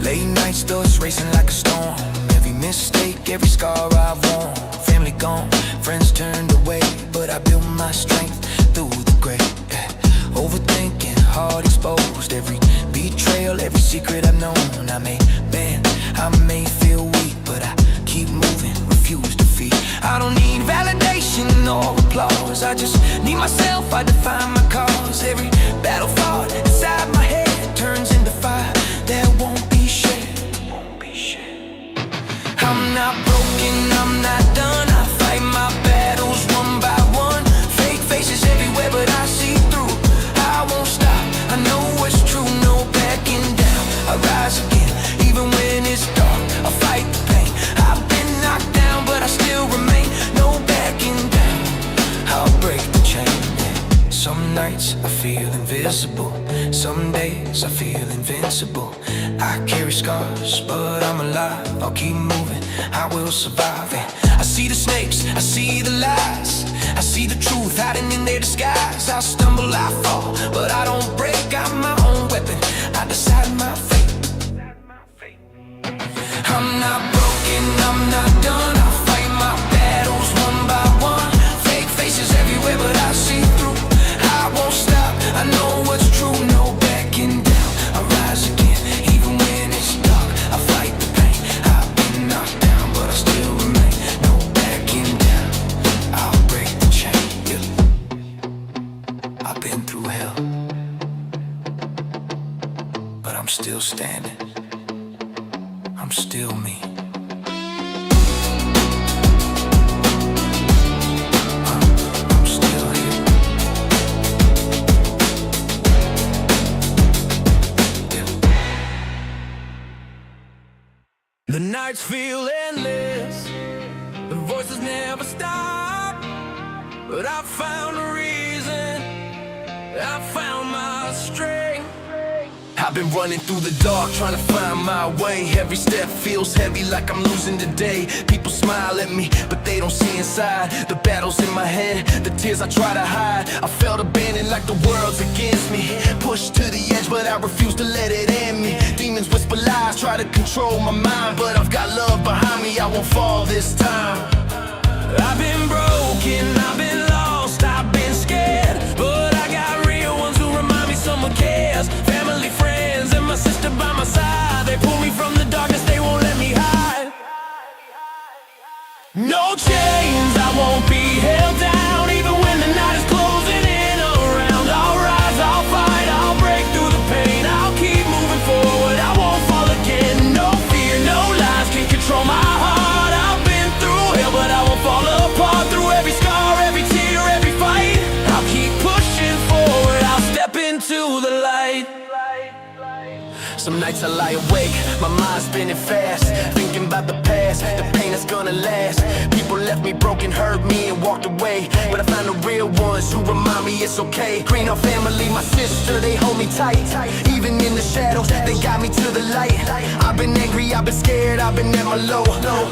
Speaker 2: Late nights, thoughts racing like a storm. Every mistake, every scar I've worn. Family gone, friends turned away, but I built my strength through the gray. Overthinking, heart exposed. Every betrayal, every secret I've known. I may feel weak, but I keep moving, refuse to defeat. I don't need validation or applause. I just need myself, I define my cause. Every battle fought inside my head turns into fire that won't be shared. I'm not broken, I'm not done. I fight my battles one by one. Fake faces everywhere, but I see through. I won't stop, I know what's true. No backing down, I rise again. Even when it's dark, I fight the pain. I've been knocked down, but I still remain. No backing down, I'll break the chain. Some nights I feel invisible, some days I feel invincible. I carry scars, but I'm alive. I'll keep moving, I will survive. And I see the snakes, I see the lies. I see the truth hiding in their disguise. I stumble, I fall, but I don't break. I'm my own weapon, I decide my fate. I'm not broken, I'm not done. I fight my battles one by one. Fake faces everywhere, but I see through. I won't stop, I know what's true. No backing down, I rise again. Even when it's dark, I fight the pain. I've been knocked down, but I still remain. No backing down, I'll break the chain. I've been through hell, but I'm still standing. I'm still me. I'm still here.
Speaker 9: The nights feel endless, the voices never stop. But I found a reason, I found my strength.
Speaker 1: I've been running through the dark, trying to find my way. Every step feels heavy, like I'm losing the day. People smile at me, but they don't see inside. The battles in my head, the tears I try to hide. I felt abandoned like the world's against me. Pushed to the edge, but I refuse to let it end me. Demons whisper lies, try to control my mind, but I've got love behind me, I won't fall this time.
Speaker 9: I've been broken, I've been lost, I've been scared, but I got real ones who remind me someone cares. Family, friends, and my sister by my side. They pull me from the darkness, they won't let me hide. No chains, I won't be held down. Even when the night is closing in around, I'll rise, I'll fight, I'll break through the pain. I'll keep moving forward, I won't fall again. No fear, no lies can control my heart. I've been through hell, but I won't fall apart. Through every scar, every tear, every fight, I'll keep pushing forward, I'll step into the light.
Speaker 2: Some
Speaker 3: Some nights I lie awake, my mind's spinning fast, thinking about the past, the pain that's gonna last. People left me broken, hurt me and walked away, but I found the real ones who remind me it's okay. Green on family, my sister, they hold me tight. Even in the shadows, they got me to the light. I've been angry, I've been scared, I've been at my low,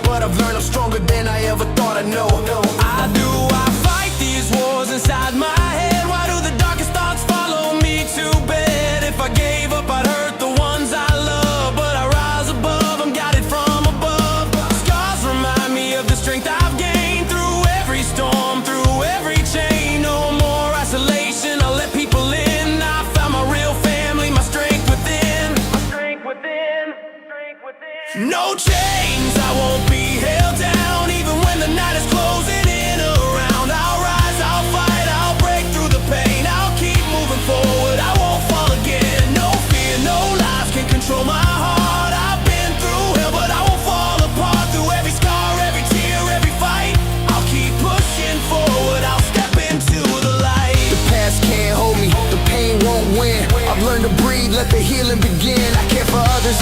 Speaker 3: but I've learned I'm stronger than I ever thought I know. I fight these wars inside my head. Why do the darkest thoughts follow me to bed? If I gave up, I'd hurt the ones I love, but I rise above, I'm guided from above. Scars remind me of the strength I've gained through every storm, through every chain. No more isolation, I'll let people in. I found my real family, my strength within. No chains, I won't be held down, even when the night is closing in around. I'll rise, I'll fight, I'll break through the pain. I'll keep moving forward, I won't fall again. No fear, no lies can control my heart. I've been through hell, but I won't fall apart. Through every scar, every tear, every fight, I'll keep pushing forward, I'll step into the light.
Speaker 2: The past can't hold me, the pain won't win. I've learned to breathe, let the healing begin. I care for others,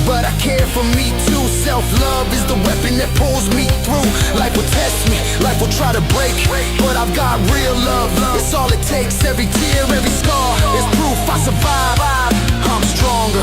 Speaker 2: but I care for me too. Self-love is the weapon that pulls me through. Life will test me, life will try to break, but I've got real love. It's all it takes, every tear, every scar is proof I survive. I'm stronger,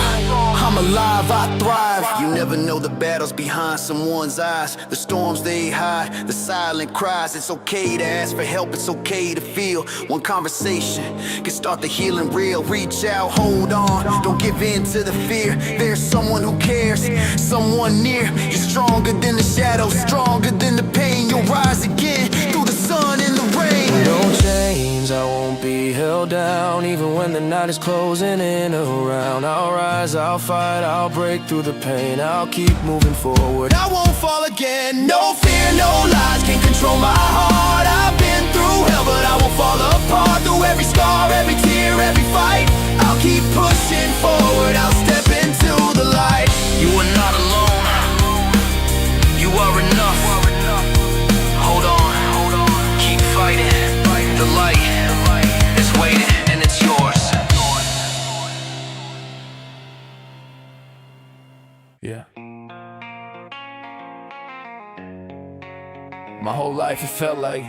Speaker 2: I'm alive, I thrive. You never know the battles behind someone's eyes, the storms they hide, the silent cries. It's okay to ask for help, it's okay to feel. One conversation can start the healing real. Reach out, hold on, don't give in to the fear. There's someone who cares, someone near. You're stronger than the shadows, stronger than the pain. You'll rise again through the sun and the rain.
Speaker 9: No chains, I won't be held down, even when the night is closing in around. I'll rise, I'll fight, I'll break through the pain. I'll keep moving forward,
Speaker 3: I won't fall again. No fear, no lies can control my heart. I've been through hell, but I won't fall apart. Through every scar, every tear, every fight, I'll keep pushing forward, I'll step into the light.
Speaker 1: You are not alone. You are enough. Hold on. Keep fighting. The light is waiting and it's yours.
Speaker 9: yeah. My whole life it felt like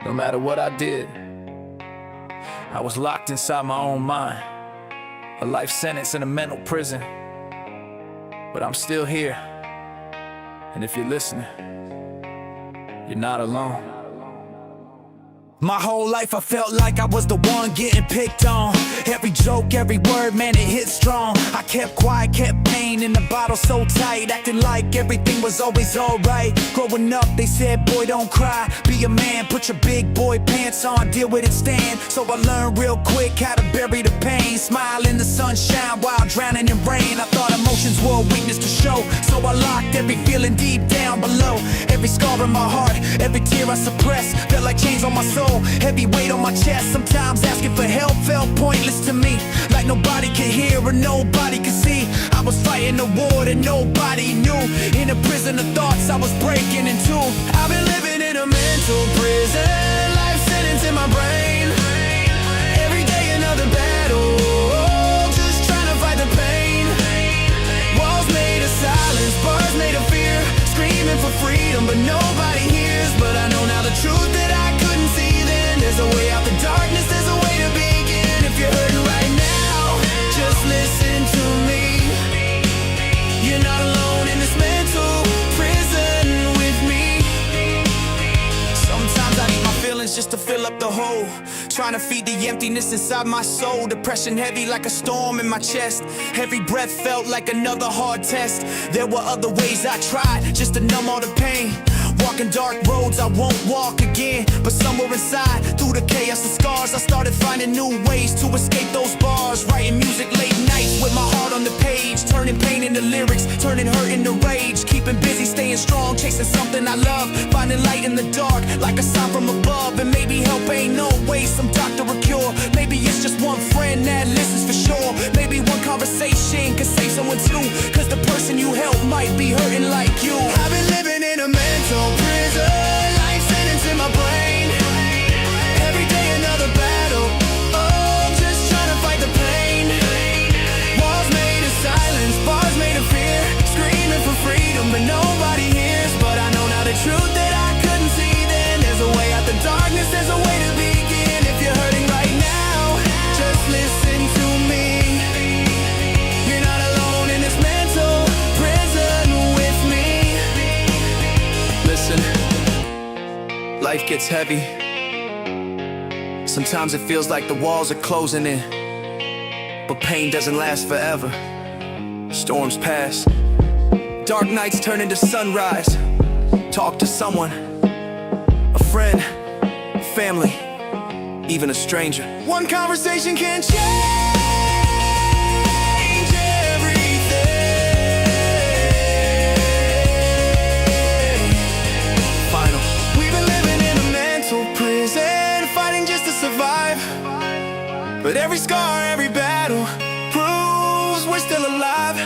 Speaker 9: no matter what I did, I was locked inside my own mind. A life sentence in a mental prison. But I'm still here. And if you're listening, you're not alone. My whole life I felt like I was the one getting picked on. Every joke, every word, man, it hit strong. I kept quiet, kept pain in the bottle so tight, acting like everything was always alright. Growing up, they said, boy, don't cry, be a man, put your big boy pants on, deal with it, stand. So I learned real quick how to bury the pain. Smile in the sunshine while drowning in rain. I thought emotions were a weakness to show, so I locked every feeling deep down below. Every scar in my heart, every tear I suppressed, felt like chains on my soul. Heavy weight on my chest, sometimes asking for help felt pointless to me. Like nobody could hear or nobody could see. I was fighting a war that nobody knew. In a prison of thoughts I was breaking in two. I've been living in a mental prison, life sentence in my brain. Every day another battle, just trying to fight the pain. Walls made of silence, bars made of fear, screaming for freedom but nobody hears. But I know now the truth that I couldn't see then. There's a way out the darkness, there's a way to begin. If you're hurting right now, just listen to me. You're not alone in this mental prison with me. Sometimes I eat my feelings just to fill up the hole, trying to feed the emptiness inside my soul. Depression heavy like a storm in my chest. Every breath felt like another hard test. There were other ways I tried just to numb all the pain. Walking dark roads I won't walk again. But somewhere inside, through the chaos and scars, I started finding new ways to escape those bars. Writing music late nights with my heart on the page, turning pain into lyrics, turning hurt into rage. Keeping busy, staying strong, chasing something I love, finding light in the dark like a sign from above. And maybe help ain't no way, some doctor or cure. Maybe it's just one friend that listens for sure. Maybe one conversation could save someone too, cause the person you help might be hurting like you. I've been living in a mental prison, life sentence in my brain. Every day another battle, oh, just trying to fight the pain. Walls made
Speaker 3: life gets heavy, sometimes it feels like the walls are closing in. But pain doesn't last forever. Storms pass, dark nights turn into sunrise. Talk to someone, a friend, family, even a stranger. One conversation can change everything. Final. We've been living in a mental prison, fighting just to survive. But every scar, every battle proves we're still alive.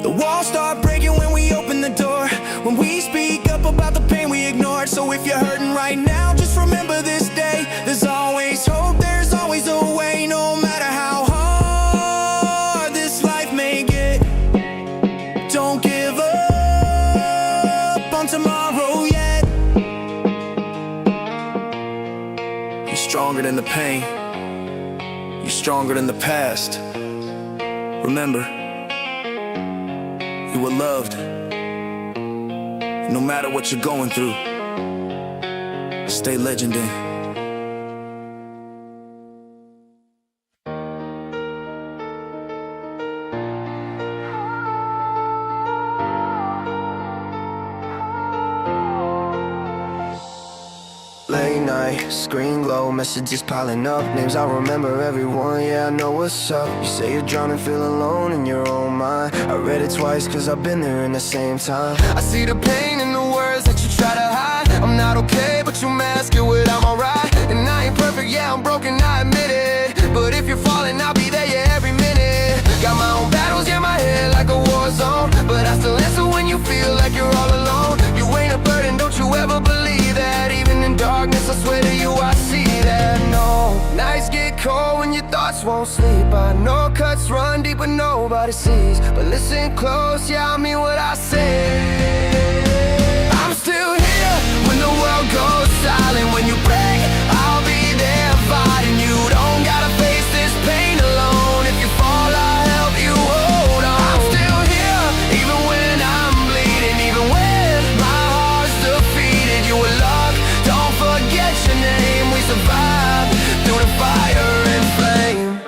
Speaker 3: The walls start breaking when we open the door, when we speak up about the pain we ignored. So if you're hurting right now, just remember this day. There's always hope, there's always a way. No matter how hard this life may get, don't give up on tomorrow yet. You're stronger than the pain, you're stronger than the past. Remember, you were loved. No matter what you're going through, stay legendary.
Speaker 7: Late night, screen glow, messages piling up, names I remember everyone, yeah I know what's up. You say you're drowning, feel alone in your own mind. I read it twice cause I've been there in the same time. I see the pain in the words that you try to hide. I'm not okay, but you mask it with I'm alright. And I ain't perfect, yeah I'm broken, I admit it. But if you're falling, I'll be there, yeah, every minute. Got my own battles, yeah, my head like a war zone. But I still answer when you feel like you're all alone. You ain't a burden, don't you ever believe that. Even in darkness, I swear to you, I see that. No, nights get cold when your thoughts won't sleep. I know cuts run deep, but nobody sees. But listen close, yeah, I mean what I say. I'm still here when the world goes silent. When you break, I'll be there fighting you. Don't gotta face this pain alone. If you fall, I'll help you hold on. I'm still here, even when I'm bleeding. Even when my heart's defeated. You were loved, don't forget your name. We survived through the fire and flame.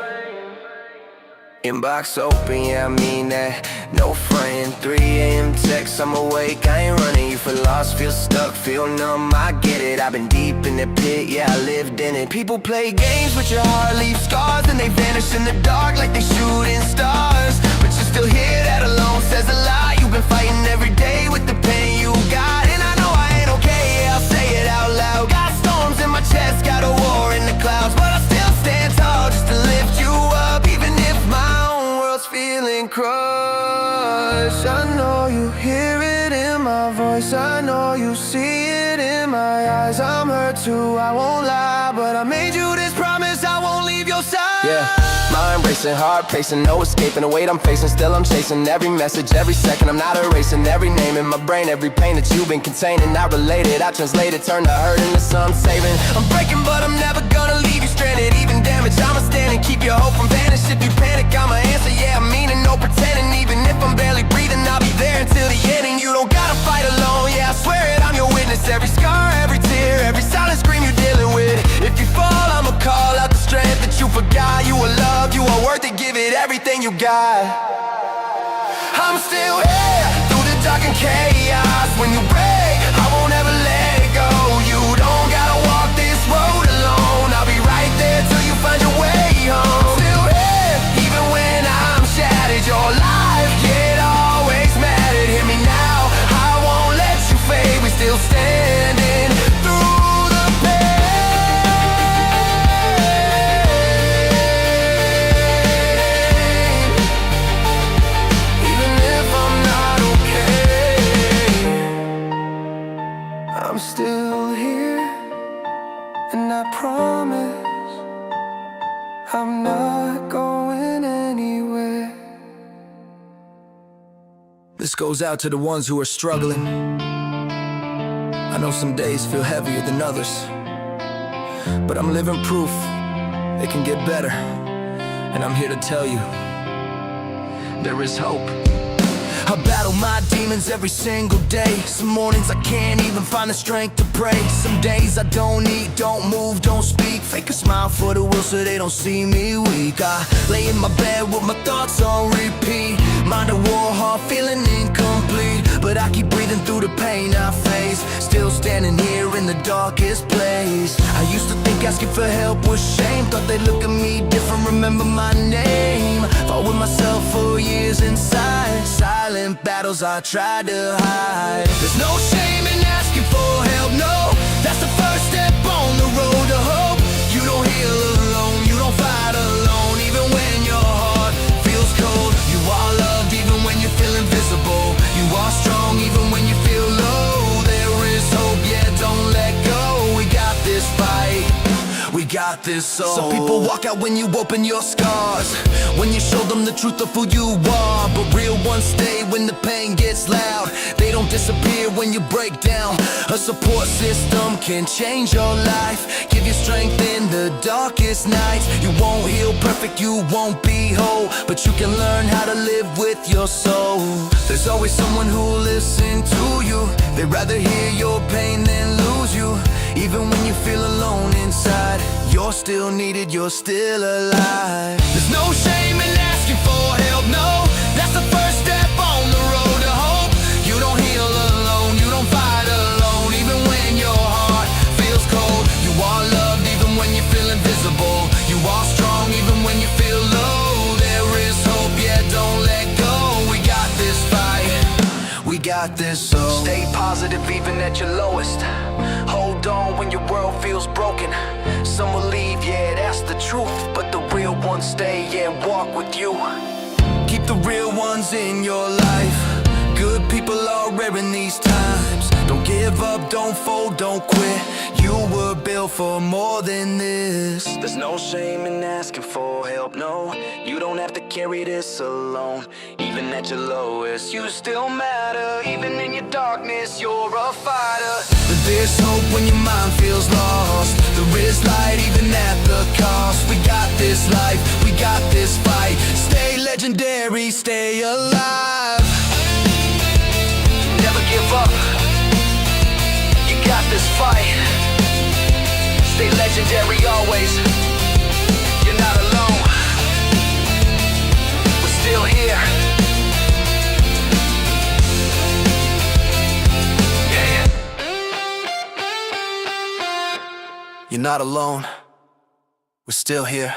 Speaker 7: Inbox open, yeah, I mean that. No frontin', 3 AM text, I'm awake, I ain't running. You feel lost, feel stuck, feel numb, I get it. I've been deep in the pit, yeah, I lived in it. People play games with your heart, leave scars, and they vanish in the dark like they shooting stars. But you're still here, that alone says a lot. You've been fighting every day with the pain you got. And I know I ain't okay, yeah, I'll say it out loud. Got storms in my chest, got a war in the clouds. But I still stand tall just to lift you up. Even if my own world's feeling crushed, I know you hear it in my voice, I know you see it in my eyes. I'm hurt too, I won't lie, but I made you this promise, I won't leave your side. Yeah, mind racing, heart pacing, no escaping the weight I'm facing. Still I'm chasing every message, every second I'm not erasing. Every name in my brain, every pain that you've been containing. I relate it, I translate it, turn the hurt into some saving. I'm breaking, but I'm never gonna leave you stranded. Even damaged, I'ma stand and keep your hope from vanish. If you panic, I'ma answer, yeah, I mean it, no pretending. Even if I'm barely breathing, I'll be there until the end. And you don't gotta fight alone, yeah, I swear it, I'm your witness. Every scar, every tear, every silent scream you're dealing with. If you fall, I'ma call out the strength that you forgot. You are loved, you are worth it, give it everything you got. I'm still here, through the dark and chaos. When you break, I won't ever let go. You don't gotta walk this road alone. I'll be right there till you find your way home. Still here, even when I'm shattered. Your life, yeah, it always mattered. Hear me now, I won't let you fade. We still standing through the pain. Even if I'm not okay, I'm still here, and I promise I'm not going anywhere.
Speaker 3: This goes out to the ones who are struggling. I know some days feel heavier than others, but I'm living proof it can get better. And I'm here to tell you, there is hope.
Speaker 1: I battle my demons every single day. Some mornings I can't even find the strength to pray. Some days I don't eat, don't move, don't speak. Fake a smile for the world so they don't see me weak. I lay in my bed with my thoughts on repeat. Mind a war, heart feeling incomplete. But I keep breathing through the pain I face. Still standing here in the darkest place. I used to think asking for help was shame. Thought they'd look at me different, remember my name. Fought with myself for years inside. Silent battles I tried to hide. There's no shame in asking for help, no. That's the first step on the road to hope. You don't heal alone, you don't fight alone. Even when your heart feels cold, you are loved even when you feel invisible. You are strong even when you feel low. There is hope, yeah, don't let go. We got this fight, we got this soul. Some people walk out when you open your scars, when you show them the truth of who you are. But real ones stay when the pain gets loud. They don't disappear when you break down. A support system can change your life, give you strength in the darkest nights. You won't heal perfect, you won't be whole, but you can learn how to live with your soul. There's always someone who'll listen to you. They'd rather hear your pain than lose you. Even when you feel alone inside, you're still needed, you're still alive. There's no shame in asking for help, no. That's the first step on the road to hope. You don't heal alone, you don't fight alone. Even when your heart feels cold, you are loved even when you feel invisible. You are strong even when you feel low. There is hope, yeah, don't let go. We got this fight, we got this soul. Stay positive even at your lowest. Hold on when your world feels broken. Some will leave, yeah, that's the truth. But the real ones stay, yeah, and walk with you. Keep the real ones in your life. Good people are rare in these times. Don't give up, don't fold, don't quit. You were built for more than this. There's no shame in asking for help, no. You don't have to carry this alone. Even at your lowest, you still matter. Even in your darkness, you're a fighter. There's hope when your mind feels lost. There is light even at the cost. We got this life, we got this fight. Stay legendary, stay alive. Never give up. You got this fight. Stay legendary always. You're not alone. We're still here. Yeah. You're not alone. We're still here.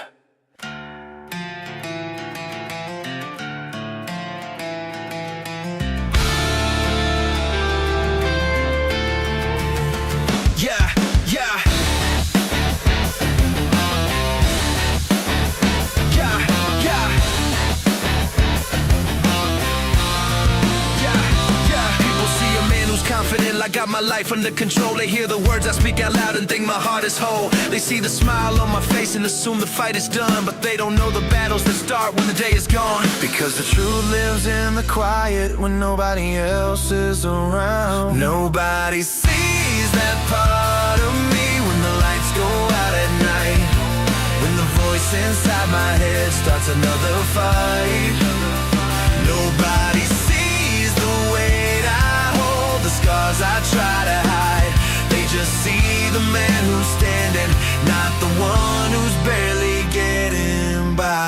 Speaker 1: I got my life under control. They hear the words I speak out loud and think my heart is whole. They see the smile on my face and assume the fight is done, but they don't know the battles that start when the day is gone.
Speaker 2: Because the truth lives in the quiet when nobody else is around.
Speaker 1: Nobody sees that part of me when the lights go out at night. When the voice inside my head starts another fight. Nobody sees the weight I hold, the scars I try to hide. They just see the man who's standing, not the one who's barely getting by.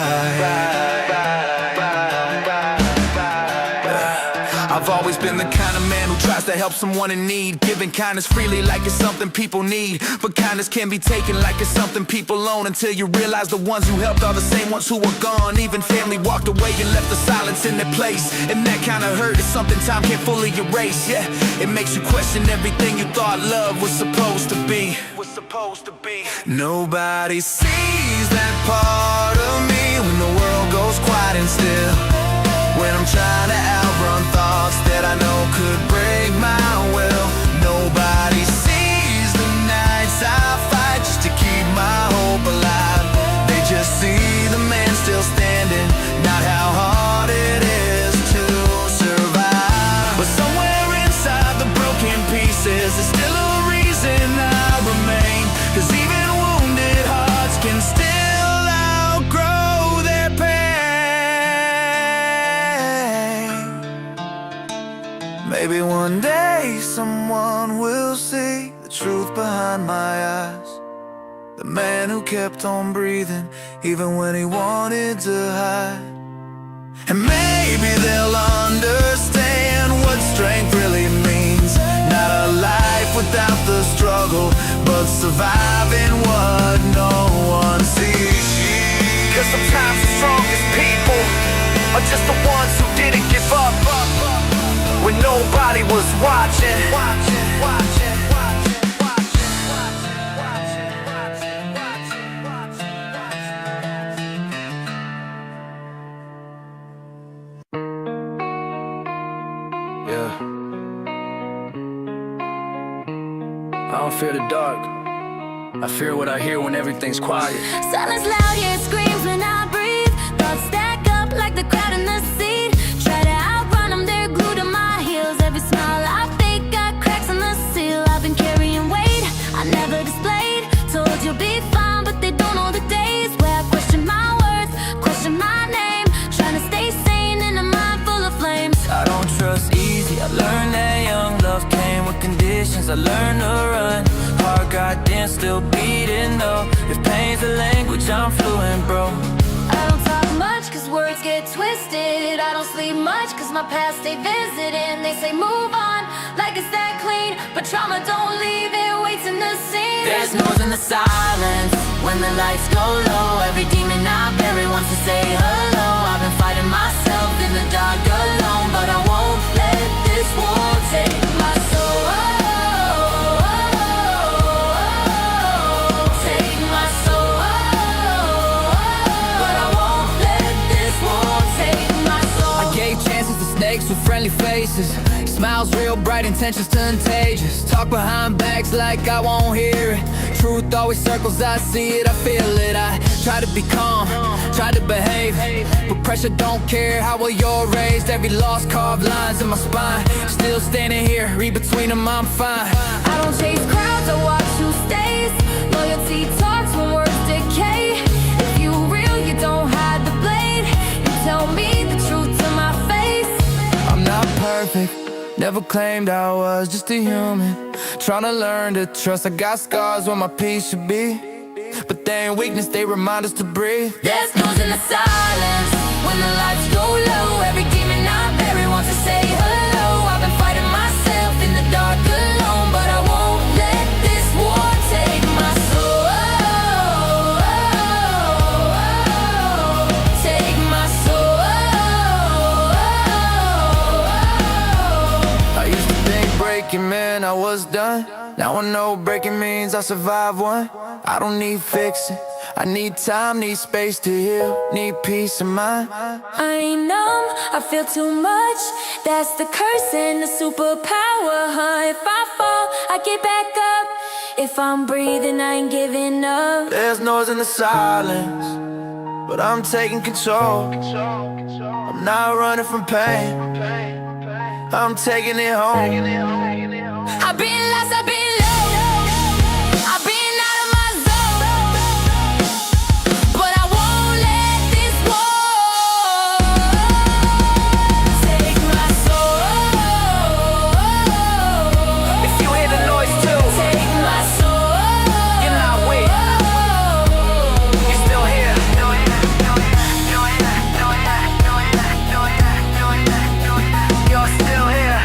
Speaker 1: I've always been the kind of man who tries to help someone in need, giving kindness freely like it's something people need. But kindness can be taken like it's something people own, until you realize the ones who helped are the same ones who were gone. Even family walked away and left the silence in their place, and that kind of hurt is something time can't fully erase. Yeah, it makes you question everything you thought love was supposed to be. Nobody sees that part of me when the world goes quiet and still. When I'm trying to outrun thoughts that I know could break my will. Nobody sees the nights I fight just to keep my hope alive. They just see the man still standing, not how hard it is to survive. But somewhere inside the broken pieces, there's still a reason I remain. 'Cause even wounded hearts can still outgrow their pain.
Speaker 7: Maybe one day someone will see the truth behind my eyes. The man who kept on breathing even when he wanted to hide. And maybe they'll understand what strength really means. Not a life without the struggle, but surviving what no one sees.
Speaker 3: Cause sometimes the strongest people are just the ones who didn't give up when nobody was watching.
Speaker 1: Yeah. I don't fear the dark. I fear what I hear when everything's quiet.
Speaker 6: Silence loud, yeah, it screams when I breathe. Thoughts stack up like the crowd in the seat. Try to outrun them, they're glued to my heels. Every smile I fake got cracks in the seal. I've been carrying weight I never displayed. Told you'll be fine, but they don't know the days where I question my worth, question my name. Trying to stay sane in a mind full of flames.
Speaker 9: I don't trust easy, I learned that young. Love came with conditions, I learned to run. Heart goddamn still beating though. If pain's a language, I'm fluent, bro.
Speaker 6: I don't talk much cause words get twisted. I don't sleep much cause my past stay visiting. They say move on like it's that clean, but trauma don't leave, it waits in the scene.
Speaker 5: There's noise in the silence when the lights go low. Every demon I bury wants to say hello. I've been fighting myself in the dark alone, but I won't let this war take my soul. Take my soul. But I won't let this war take my soul.
Speaker 9: I gave chances to snakes with friendly faces. Smiles real bright, intentions contagious. Talk behind backs like I won't hear it. Truth always circles, I see it, I feel it. I try to be calm, try to behave, but pressure don't care how well you're raised. Every loss carved lines in my spine. Still standing here, read between them, I'm fine.
Speaker 6: I don't chase crowds, I watch who stays. Loyalty talks when words decay. If you real, you don't hide the blade. You tell me the truth to my face.
Speaker 9: I'm not perfect, never claimed I was just a human. Trying to learn to trust, I got scars where my peace should be. But they ain't weakness, they remind us to breathe.
Speaker 5: There's noise in the silence when the lights go low. Every demon I bury wants to say hello. I've been fighting myself in the dark alone, but I won't let this war take my soul. Take my soul.
Speaker 9: I used to think breaking, man, I was done. Now I know breaking means I survived one. I don't need fixing, I need time, need space to heal, need peace of mind.
Speaker 6: I ain't numb, I feel too much. That's the curse and the superpower, huh? If I fall, I get back up. If I'm breathing, I ain't giving up.
Speaker 9: There's noise in the silence, but I'm taking control. I'm not running from pain, I'm taking it home.
Speaker 5: I've been lost, I've been low, I've been out of my zone, but I won't let this war take my soul.
Speaker 9: If you hear the noise too,
Speaker 5: Take my soul.
Speaker 9: you're not weak, you're still here. You're still here.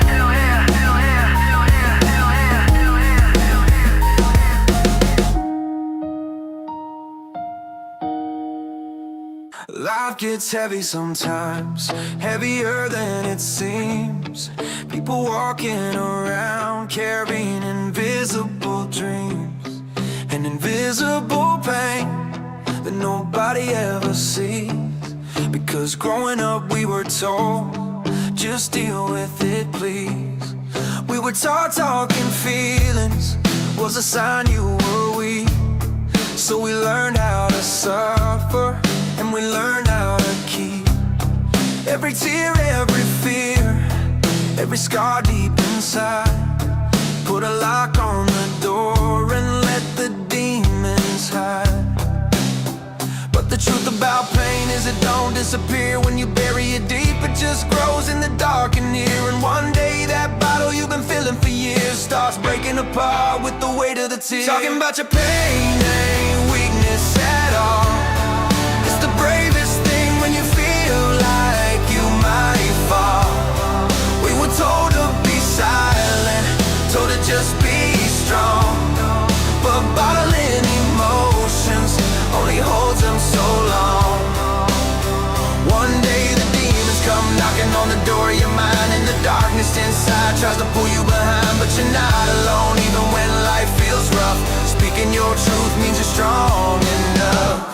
Speaker 7: Life gets heavy sometimes, heavier than it seems. People walking around carrying invisible dreams and invisible pain that nobody ever sees. Because growing up we were told, just deal with it please. We were taught talking feelings was a sign you were weak. So we learned how to suffer, and we learned how to keep every tear, every fear, every scar deep inside. Put a lock on the door and let the demons hide. But the truth about pain is it don't disappear when you bury it deep. It just grows in the dark and near, and one day that
Speaker 2: falling apart with the weight of the tears. Talking about your pain ain't weakness at all. It's the bravest thing when you feel like you might fall. We were told to be silent, told to just be strong, but bottling emotions only holds them so long. One day the demons come knocking on the door of your mind, and the darkness inside tries to pull you behind, but you're not alone even when life feels rough. Speaking your truth means you're strong enough.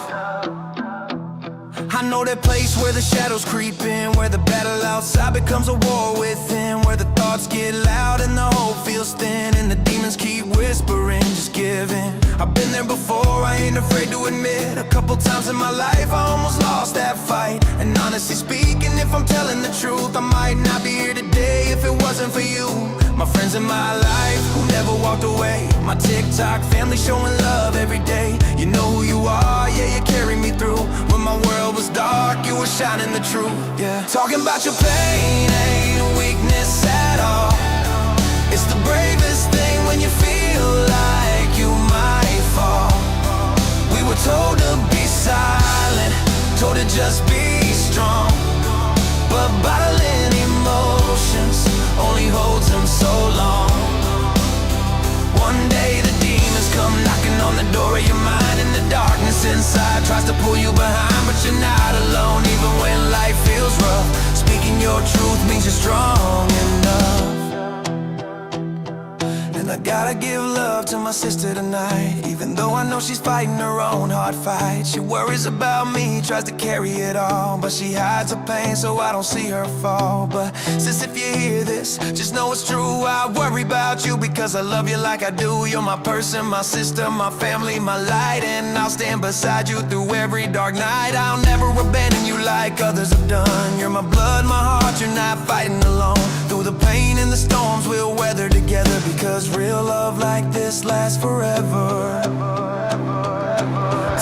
Speaker 2: I know that place where the shadows creep in, where the battle outside becomes a war within, where the thoughts get loud and the hope feels thin, and the demons keep whispering, just give in. I've been there before, I ain't afraid to admit. A couple times in my life I almost lost that fight, and honestly speaking, if I'm telling the truth, I might not be here today if it wasn't for you. My friends in my life who never walked away, my TikTok family showing love every day. You know who you are, yeah, you carry me through. When my world was dark, you were shining the truth, yeah. Talking about your pain ain't weakness at all. It's the bravest thing when you feel like you might fall. We were told to be silent, told to just be strong, but bottling emotions only holds them so long. One day the demons come knocking on the door of your mind, and the darkness inside tries to pull you behind, but you're not alone even when life feels rough. Speaking your truth means you're strong enough. And I gotta give love to my sister tonight, even though I know she's fighting her own hard fight. She worries about me, tries to carry it all, but she hides her pain so I don't see her fall. But sis, if you hear this, just know it's true. I worry about you because I love you like I do. You're my person, my sister, my family, my light, and I'll stand beside you through every dark night. I'll never abandon you like others have done. You're my blood, my heart, you're not fighting alone. Through the pain and the storms we'll weather together, because real love like this lasts forever.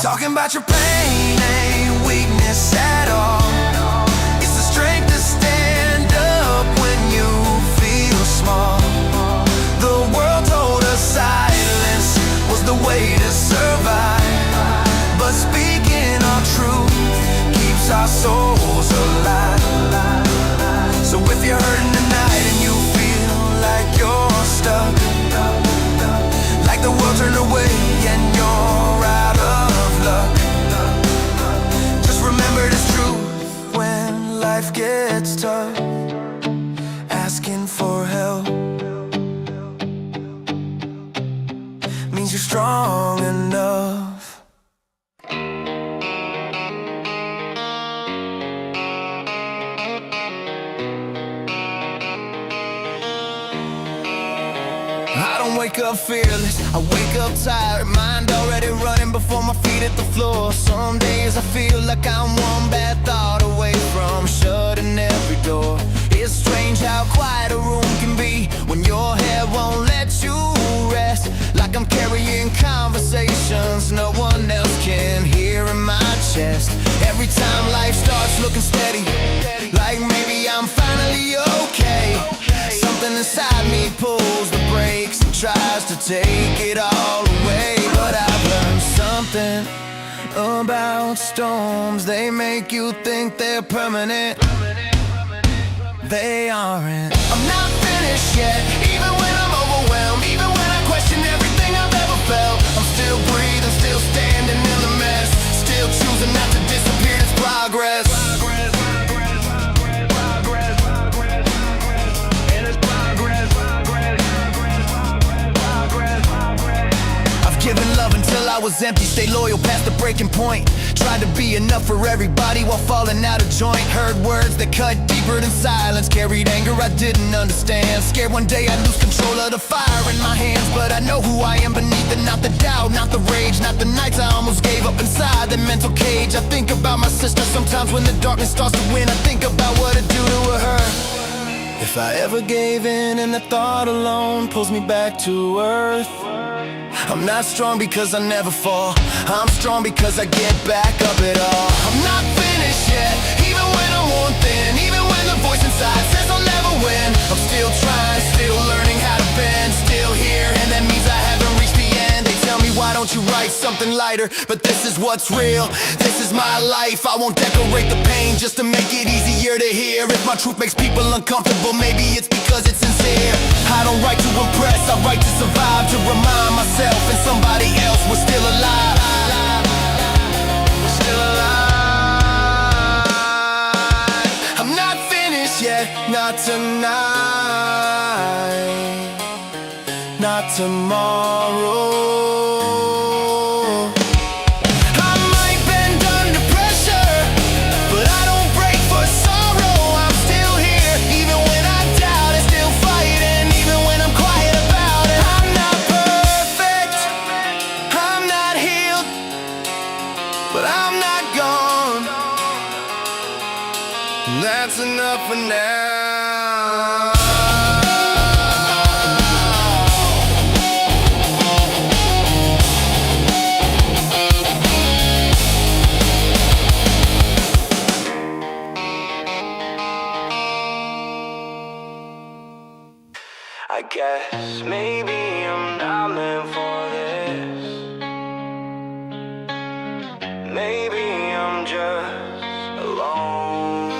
Speaker 2: Talking about your pain ain't weakness at all. It's the strength to stand up when you feel small. The world told us silence was the way to survive, but speaking our truth keeps our souls alive. So if you're hurting tonight and you feel like you're stuck, like the world turned away and you're out of luck, just remember this truth when life gets tough. Asking for help means you're strong enough. I don't wake up fearless, I wake up tired, mind already running before my feet hit the floor. Some days I feel like I'm one bad thought away from shutting every door. It's strange how quiet a room can be when your head won't let you rest. Like I'm carrying conversations no one else can hear in my chest. Every time life starts looking steady, like maybe I'm finally okay, something inside me pulls the brakes and tries to take it all away. But I've learned something about storms. They make you think they're permanent. They aren't. I'm not finished yet, even when I'm overwhelmed, even when I question everything I've ever felt. I'm still breathing, still standing in the mess, still choosing not to disappear. It's progress. Given love until I was empty, stay loyal past the breaking point. Tried to be enough for everybody while falling out of joint. Heard words that cut deeper than silence, carried anger I didn't understand. Scared one day I'd lose control of the fire in my hands, but I know who I am beneath it. Not the doubt, not the rage, not the nights I almost gave up inside the mental cage. I think about my sister sometimes when the darkness starts to win. I think about what I do to her. If I ever gave in and the thought alone pulls me back to earth, I'm not strong because I never fall, I'm strong because I get back up at all. I'm not finished yet, even when I'm worn thin, even when the voice inside says I'll never win. I'm still trying, still learning how to bend, still here and
Speaker 8: something lighter, but this is what's real. This is my life. I won't decorate the pain just to make it easier to hear. If my truth makes people uncomfortable, maybe it's because it's sincere. I don't write to impress, I write to survive, to remind myself and somebody else we're still alive. We're still alive. I'm not finished yet, not tonight, not tomorrow. I might bend under pressure, but I don't break for sorrow. I'm still here, even when I doubt it, still fighting, even when I'm quiet about it. I'm not perfect, I'm not healed, but I'm not gone. And that's enough for now.
Speaker 3: I guess maybe I'm not meant for this. Maybe I'm just alone.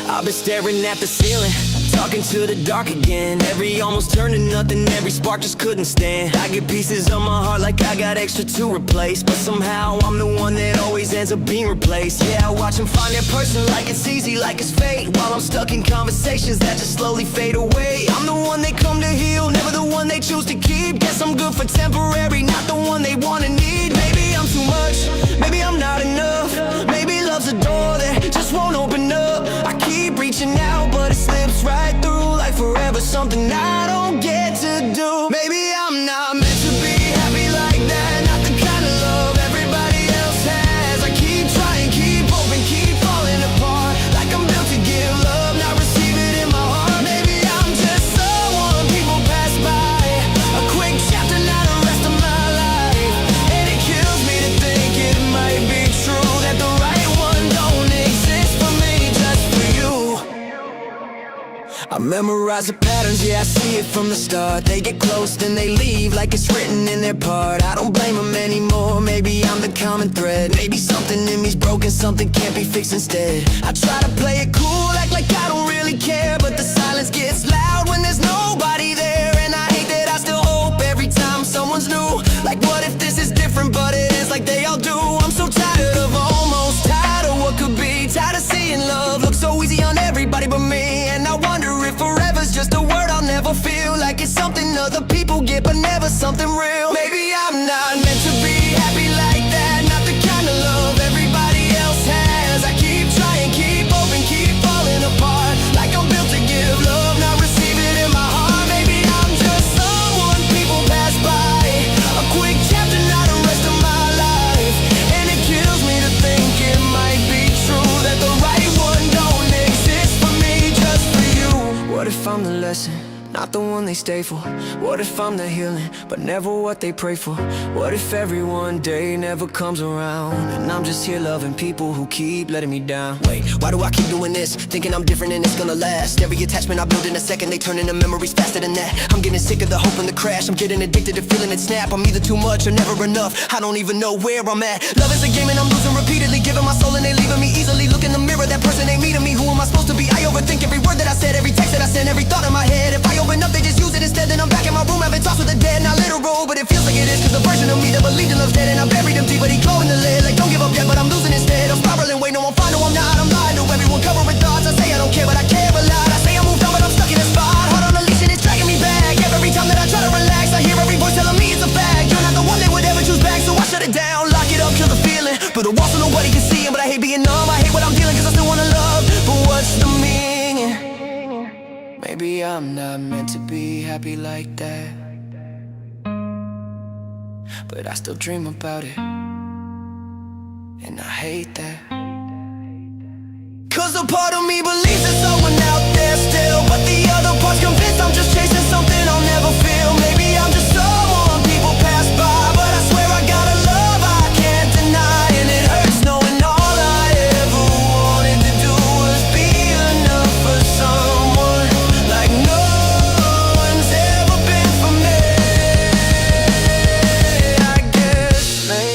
Speaker 3: I've been staring at the ceiling, talking to the dark again. Every almost turned to nothing, every spark just couldn't stand. I get pieces of my heart like I got extra to replace, but somehow I'm the one that always ends up being replaced. Yeah, I watch them find their person like it's easy, like it's fate, while I'm stuck in conversations that just slowly fade away. I'm the one they come to heal, never the one they choose to keep. Guess I'm good for temporary, not the one they wanna need. Maybe I'm too much, maybe I'm not enough. Maybe love's a door that just won't open up. I keep reaching out, but it slips right through, like forever something I don't get to do. Maybe I'm not meant to be happy like that, not the kind of love everybody else has. I keep trying, keep hoping, keep falling apart, like I'm built to give love, not receive it in my heart. Maybe I'm just someone people pass by, a quick chapter, not the rest of my life. And it kills me to think it might be true, that the right one don't exist for me, just for you. I memorize the patterns, yeah, I see it from the start. They get close, then they leave like it's written in their part. I don't blame them anymore, maybe I'm the common thread. Maybe something in me's broken, something can't be fixed instead. I try to play it cool, act like I don't really care, but the silence gets loud when there's nobody there. And I hate that I still hope every time someone's new. Like what if this is different, but it is like they all do. I'm so tired of almost, tired of what could be, tired of seeing love look so easy on everybody but me. And I wonder if forever's just a word I'll never feel, like it's something other people get but never something real. Maybe I'm not meant to be happy like that, not the kind of love everybody else has. I keep trying, keep hoping, keep falling apart, like I'm built to give love, not receive it in my heart. Maybe I'm just someone people pass by, a quick chapter, not the rest of my life. And it kills me to think it might be true, that the right one don't exist for me, just for you. What if I'm the lesson, not the one they stay for? What if I'm the healing, but never what they pray for? What if every one day never comes around, and I'm just here loving people who keep letting me down? Wait, why do I keep doing this, thinking I'm different and it's gonna last? Every attachment I build in a second, they turn into memories faster than that. I'm getting sick of the hope and the crash, I'm getting addicted to feeling it snap. I'm either too much or never enough, I don't even know where I'm at. Love is a game and I'm losing repeatedly, giving my soul and they leaving me easily. Look in the mirror, that person ain't me to me. Who am I supposed to be? I overthink every word that I said, every text that I send, every thought in my head. If I open up, they just use it instead. Then I'm back in my room having talks with the dead. Not literal, but it feels like it is, cause the version of me that believed in love's dead. And I buried him deep, but he glowing the lid. Like don't give up yet, but I'm losing instead. I'm spiraling, wait, no, I'm fine, no, I'm not. I'm lying to everyone, covering thoughts. I say I don't care, but I care a lot. I say I moved on, but I'm stuck in a spot. Heart on a leash and it's dragging me back. Every time that I try to relax, I hear every voice telling me it's a fact. You're not the one they would ever choose back, so I shut it down, lock it up, kill the feeling. But the wall so nobody can see it, but I hate being numb. I hate what I'm dealing, cause I still wanna love. But what's the meaning? Maybe I'm not meant to be happy like that, but I still dream about it, and I hate that. Cause a part of me believes there's someone out there still, but the other part's convinced I'm just chasing something I'll never feel. Maybe I'm just someone people pass by, but I swear I got a love I can't deny. And it hurts knowing all I ever wanted to do was be enough for someone, like no one's ever been for me. I guess maybe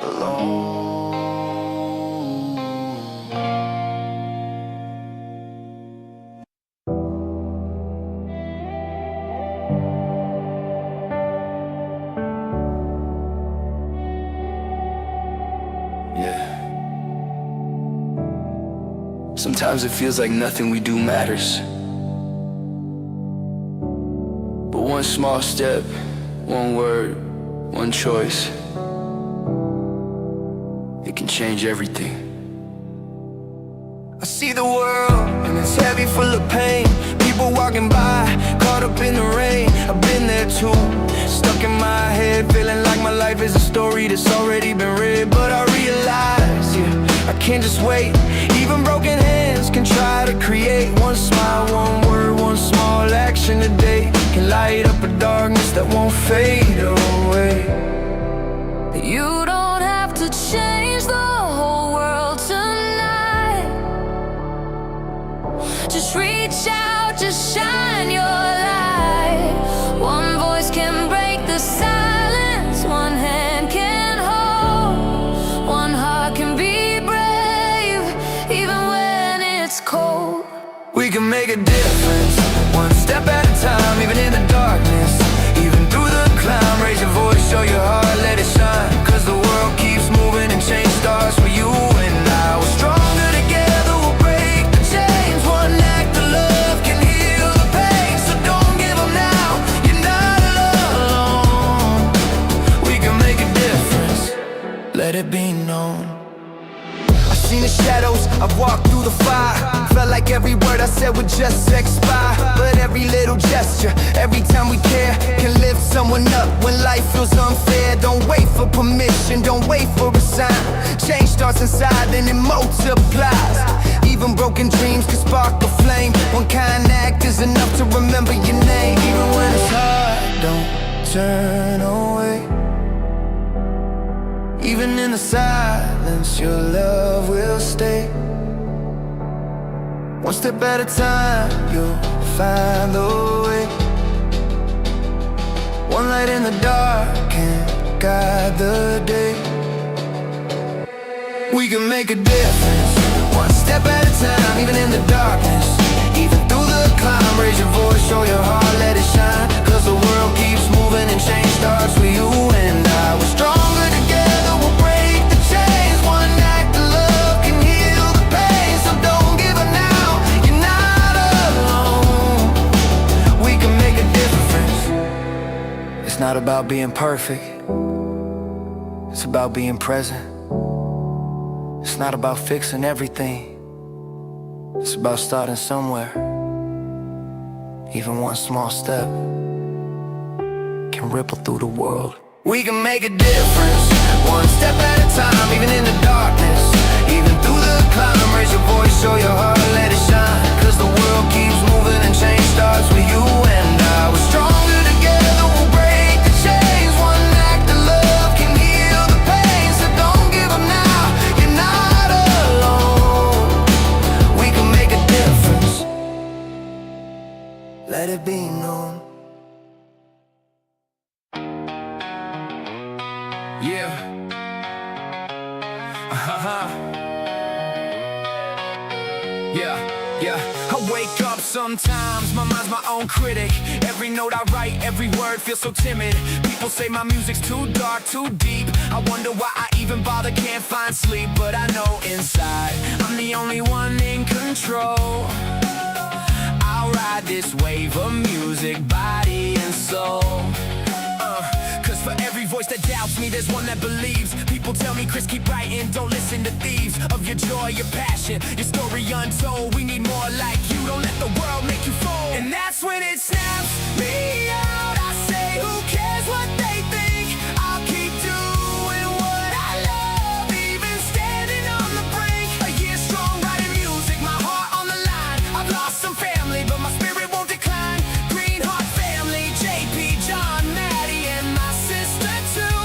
Speaker 2: alone.
Speaker 1: Sometimes it feels like nothing we do matters. But one small step, one word, one choice, it can change everything.
Speaker 2: I see the world and it's heavy, full of pain. People walking by, caught up in the rain. I've been there too, stuck in my head, feeling like my life is a story that's already been read. But I realize, yeah, I can't just wait. Even broken hands can try to create one smile, one word, one small action a day can light up a darkness that won't fade away.
Speaker 6: You don't have to change the whole world tonight. Just reach out, just shine your light. One voice can break the silence, one hand can hold, one heart can be brave, even when it's cold.
Speaker 2: We can make a difference, one step at a time, even in the darkness, even through the climb. Raise your voice, show your heart, let it shine. Cause the world keeps moving and change starts with you and I. We're stronger together, we'll break the chains. One act of love can heal the pain. So don't give up now, you're not alone. We can make a difference, let it be known. I've seen the shadows, I've walked through the fire. Felt like every word I said would just expire. But every little gesture, every time we care, can lift someone up when life feels unfair. Don't wait for permission, don't wait for a sign. Change starts inside and it multiplies. Even broken dreams can spark a flame. One kind act is enough to remember your name. Even when it's hard, don't turn away. Even in the silence, your love will stay. One step at a time, you'll find the way. One light in the dark can guide the day. We can make a difference, one step at a time, even in the darkness, even through the climb. Raise your voice, show your heart, let it shine. Cause the world keeps moving and change starts with you and I. We're stronger together, we'll break the chains. One act of love can heal the pain. So don't give up now, you're not alone. We can make a difference. It's not about being perfect, it's about being present. It's not about fixing everything, it's about starting somewhere. Even one small step can ripple through the world. We can make a difference, one step at a time, even in the darkness, even through the climb. Raise your voice, show your heart, let it shine. Cause the world keeps moving and change starts with you and I. We're stronger together, we'll break the chains. One act of love can heal the pain. So don't give up now, you're not alone. We can make a difference, let it be known.
Speaker 1: Yeah. Yeah. I wake up sometimes, my mind's my own critic. Every note I write, every word feels so timid. People say my music's too dark, too deep. I wonder why I even bother, can't find sleep. But I know inside, I'm the only one in control. I'll ride this wave of music, body and soul. Cause for every voice that doubts me, there's one that believes. People tell me, Chris, keep writing, don't listen to thieves. Of your joy, your passion, your story untold. We need more like you, don't let the world make you fold. And that's when it snaps me out. I say, who cares what they think? I'll keep doing what I love, even standing on the brink. A year strong, writing music, my heart on the line. I've lost some family, but my spirit won't decline. Green Heart family, JP, John, Maddie, and my sister too.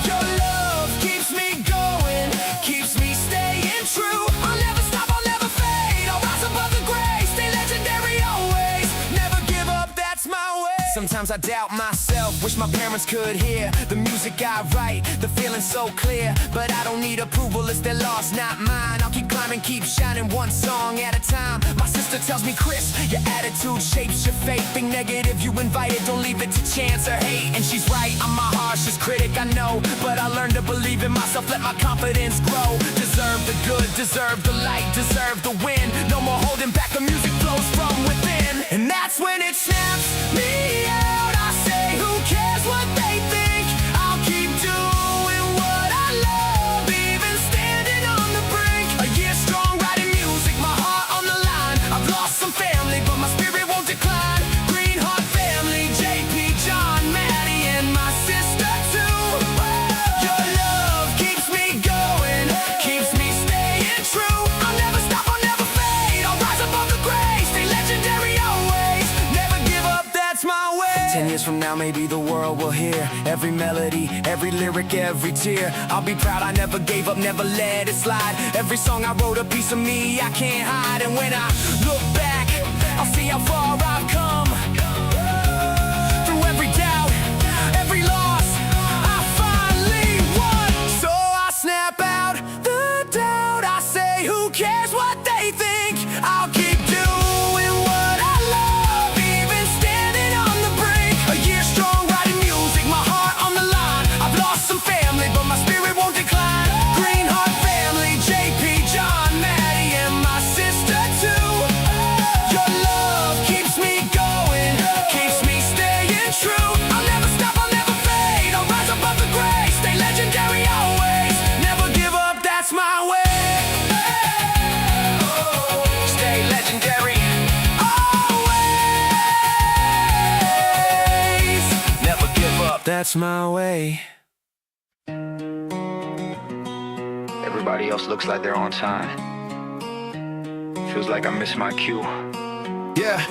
Speaker 1: Your love keeps me going, keeps me staying true. I'll never stop, I'll never fade. I'll rise above the gray, stay legendary always. Never give up, that's my way. Sometimes
Speaker 3: Sometimes I doubt myself, wish my parents could hear the music I write, the feeling so clear. But I don't need approval, it's their loss, not mine. I'll keep climbing, keep shining, one song at a time. My sister tells me, Chris, your attitude shapes your fate. Think negative, you invite it, don't leave it to chance or hate. And she's right, I'm my harshest critic, I know. But I learned to believe in myself, let my confidence grow. Deserve the good, deserve the light, deserve the win. No more holding back, the music flows from within. And that's when it snaps me out. I say, who cares what they think? I'll keep doing what I love, even standing on the brink. A year strong, writing music, my heart on the line. I've lost some family, but my spirit won't decline. Green Heart family, JP, John, Maddie, and my sister too. Your love keeps me going, keeps me staying true. I'll never stop, I'll never fade. I'll rise above the gray, stay legendary always. Never give up, that's my way. 10 years from now, maybe the world will hear every melody, every lyric, every tear. I'll be proud I never gave up, never let it slide. Every song I wrote, a piece of me I can't hide. And when I look back, I'll see how far I've come. Through every doubt, every loss, I finally won. So I snap out the doubt. I say, who cares what they think? I'll keep doing what I love, even standing on the brink. A year strong, writing music, my heart on the line. I've lost some family, but my spirit won't decline. Green Heart family, JP, John, Maddie, and my sister too. Your love keeps me going, keeps me staying true. I'll never stop, I'll never fade. I'll rise above the gray, stay legendary always. Never give up, that's my way. Stay legendary always. Never give up, that's my way.
Speaker 11: Everybody else looks like they're on time. Feels like I missed my cue.
Speaker 2: Yeah.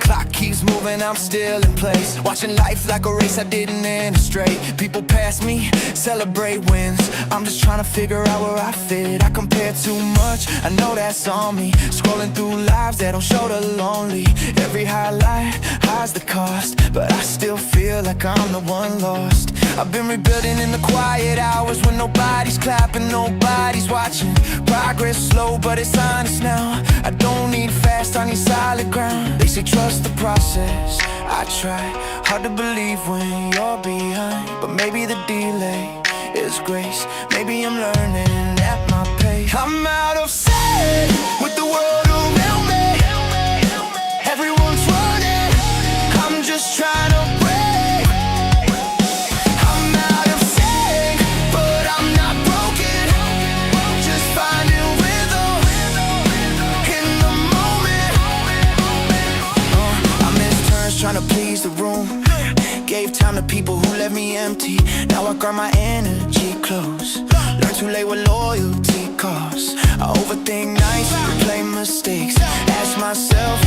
Speaker 2: Clock keeps moving, I'm still in place. Watching life like a race, I didn't end straight. People pass me, celebrate wins. I'm just trying to figure out where I fit. I compare too much, I know that's on me. Scrolling through lives that don't show the lonely. Every highlight hides the cost, but I still feel like I'm the one lost. I've been rebuilding in the quiet hours when nobody's clapping, nobody's watching. Progress slow, but it's honest now. I don't need fast, I need solid ground. They say trust the process, I try. Hard to believe when you're behind, but maybe the delay is grace. Maybe I'm learning at my pace. I'm out of sight with the world around me. Everyone's running, I'm just trying to break. I'm out of sync, but I'm not broken. Just finding rhythm in the moment. I missed turns trying to please the room. Gave time to people who left me empty. Now I guard my energy close. Learn too late what loyalty costs. I overthink nights, replay mistakes. Ask myself,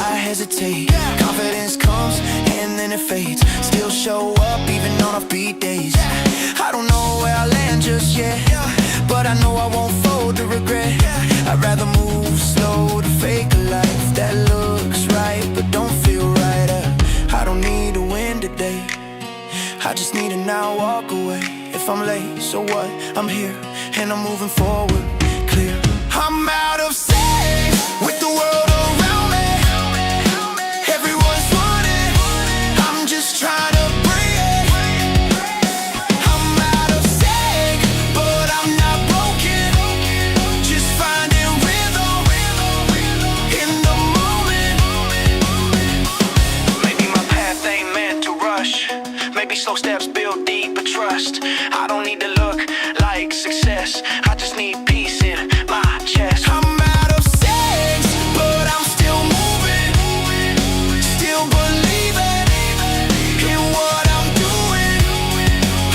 Speaker 2: I hesitate. Confidence comes and then it fades. Still show up even on offbeat days. I don't know where I'll land just yet, but I know I won't fold to regret. I'd rather move slow to fake a life that looks right but don't feel right. I don't need to win today, I just need to now walk away. If I'm late, so what? I'm here and I'm moving forward, clear. I'm out of sync with the world around me. Everyone's running, I'm just trying to breathe. I'm out of sync, but I'm not broken. Just finding rhythm in the moment. Maybe my path ain't meant to rush. Maybe slow steps build deeper trust. I don't need to look like success, I just need peace in my chest. I'm out of sense, but I'm still moving, still believing in what I'm doing.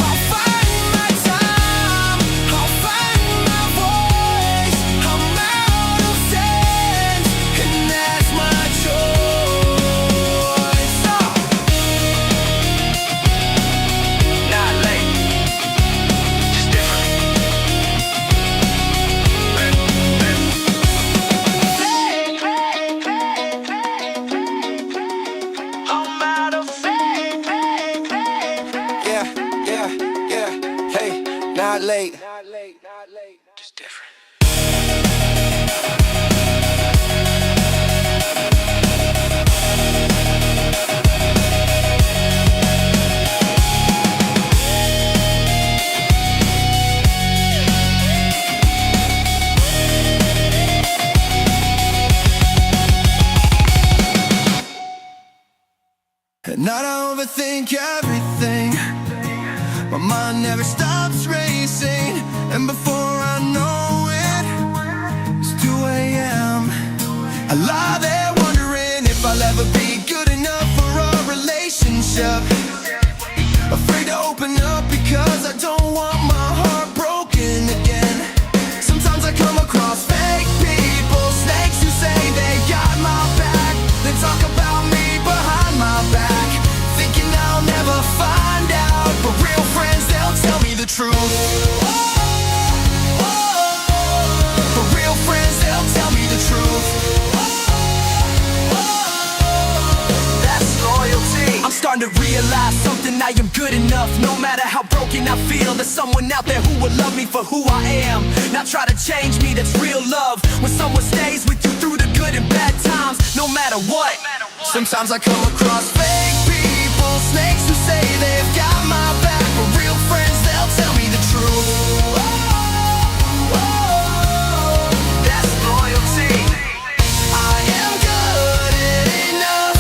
Speaker 2: I'll find my time, I'll find my voice. I'm out of sense, and that's my choice. Not late.
Speaker 7: Not late.
Speaker 1: Just different.
Speaker 8: At night I overthink everything. My mind never stops racing, and before I know it, it's 2 a.m. I lie there wondering if I'll ever be good enough for a relationship. Afraid to open up because I don't want my heart broken again. Sometimes I come across fake people, snakes who say they got my back, then talk about me behind my back, thinking I'll never find out. But real friends, they'll tell me the truth. For real friends, they'll tell me the truth. That's loyalty.
Speaker 3: I'm starting to realize something, I am good enough. No matter how broken I feel, there's someone out there who will love me for who I am. Not try to change me, that's real love. When someone stays with you through the good and bad times, no matter what.
Speaker 8: Sometimes I come across fake people, snakes who say they've got my back, but real friends, they'll tell me the truth. That's loyalty. I am good enough,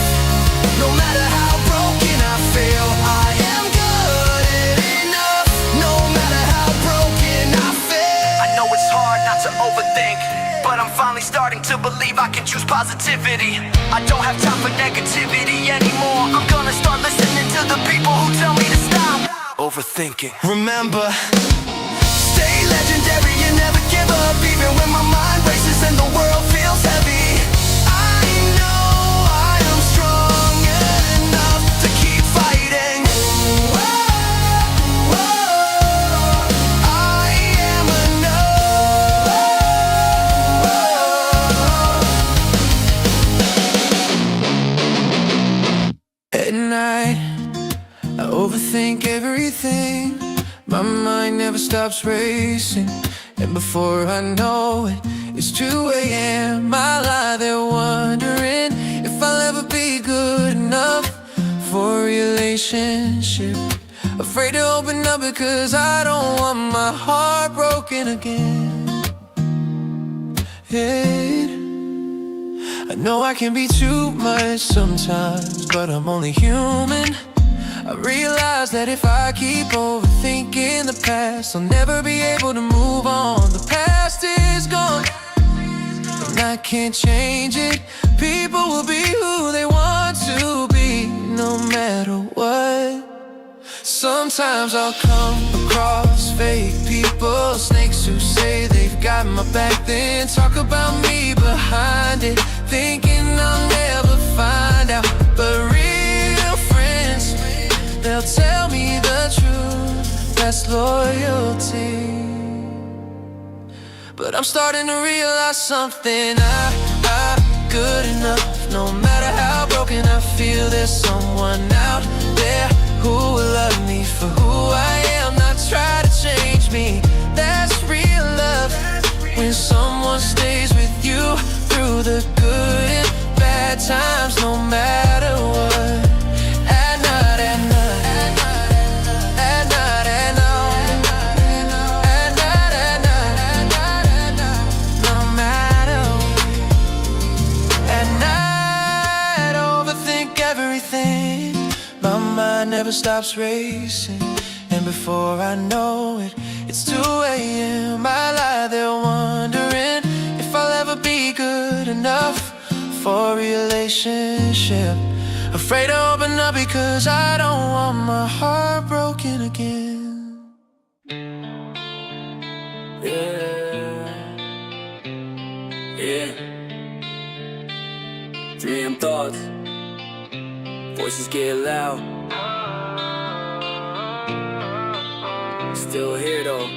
Speaker 8: no matter how broken I feel. I am good enough, no matter how broken I feel.
Speaker 3: I know it's hard not to overthink, but I'm finally starting to believe I can choose positivity. I don't have time for negativity anymore. I'm gonna start listening to the people who tell me to stop overthinking.
Speaker 8: Remember, stay legendary and never give up, even when my mind races and the world feels heavy. I know I am strong enough to keep fighting. I am enough.
Speaker 2: At night, I overthink everything. My mind never stops racing, and before I know it, it's 2 a.m. I lie there wondering if I'll ever be good enough for a relationship. Afraid to open up because I don't want my heart broken again. I know I can be too much sometimes, but I'm only human. I realize that if I keep overthinking the past, I'll never be able to move on. The past is gone, and I can't change it. People will be who they want to be, no matter what. Sometimes I'll come across fake people, snakes who say they've got my back, then talk about me behind it, thinking I'll never find out. But real friends, they'll tell me the truth. That's loyalty. But I'm starting to realize something. I'm good enough. No matter how broken I feel, there's someone out there who will love me for who I am, not try to change me. That's real love. When someone stays with you through the good and bad times, no matter what. At night, at night, at night, at night, at night, at night, at night, no matter what. At night, overthink everything. My mind never stops racing, and before I know it, it's 2 a.m. I lie there wondering if I'll ever be good enough for a relationship. Afraid to open up because I don't want my heart broken again.
Speaker 12: Yeah. Dream thoughts. Voices get loud. Still here though.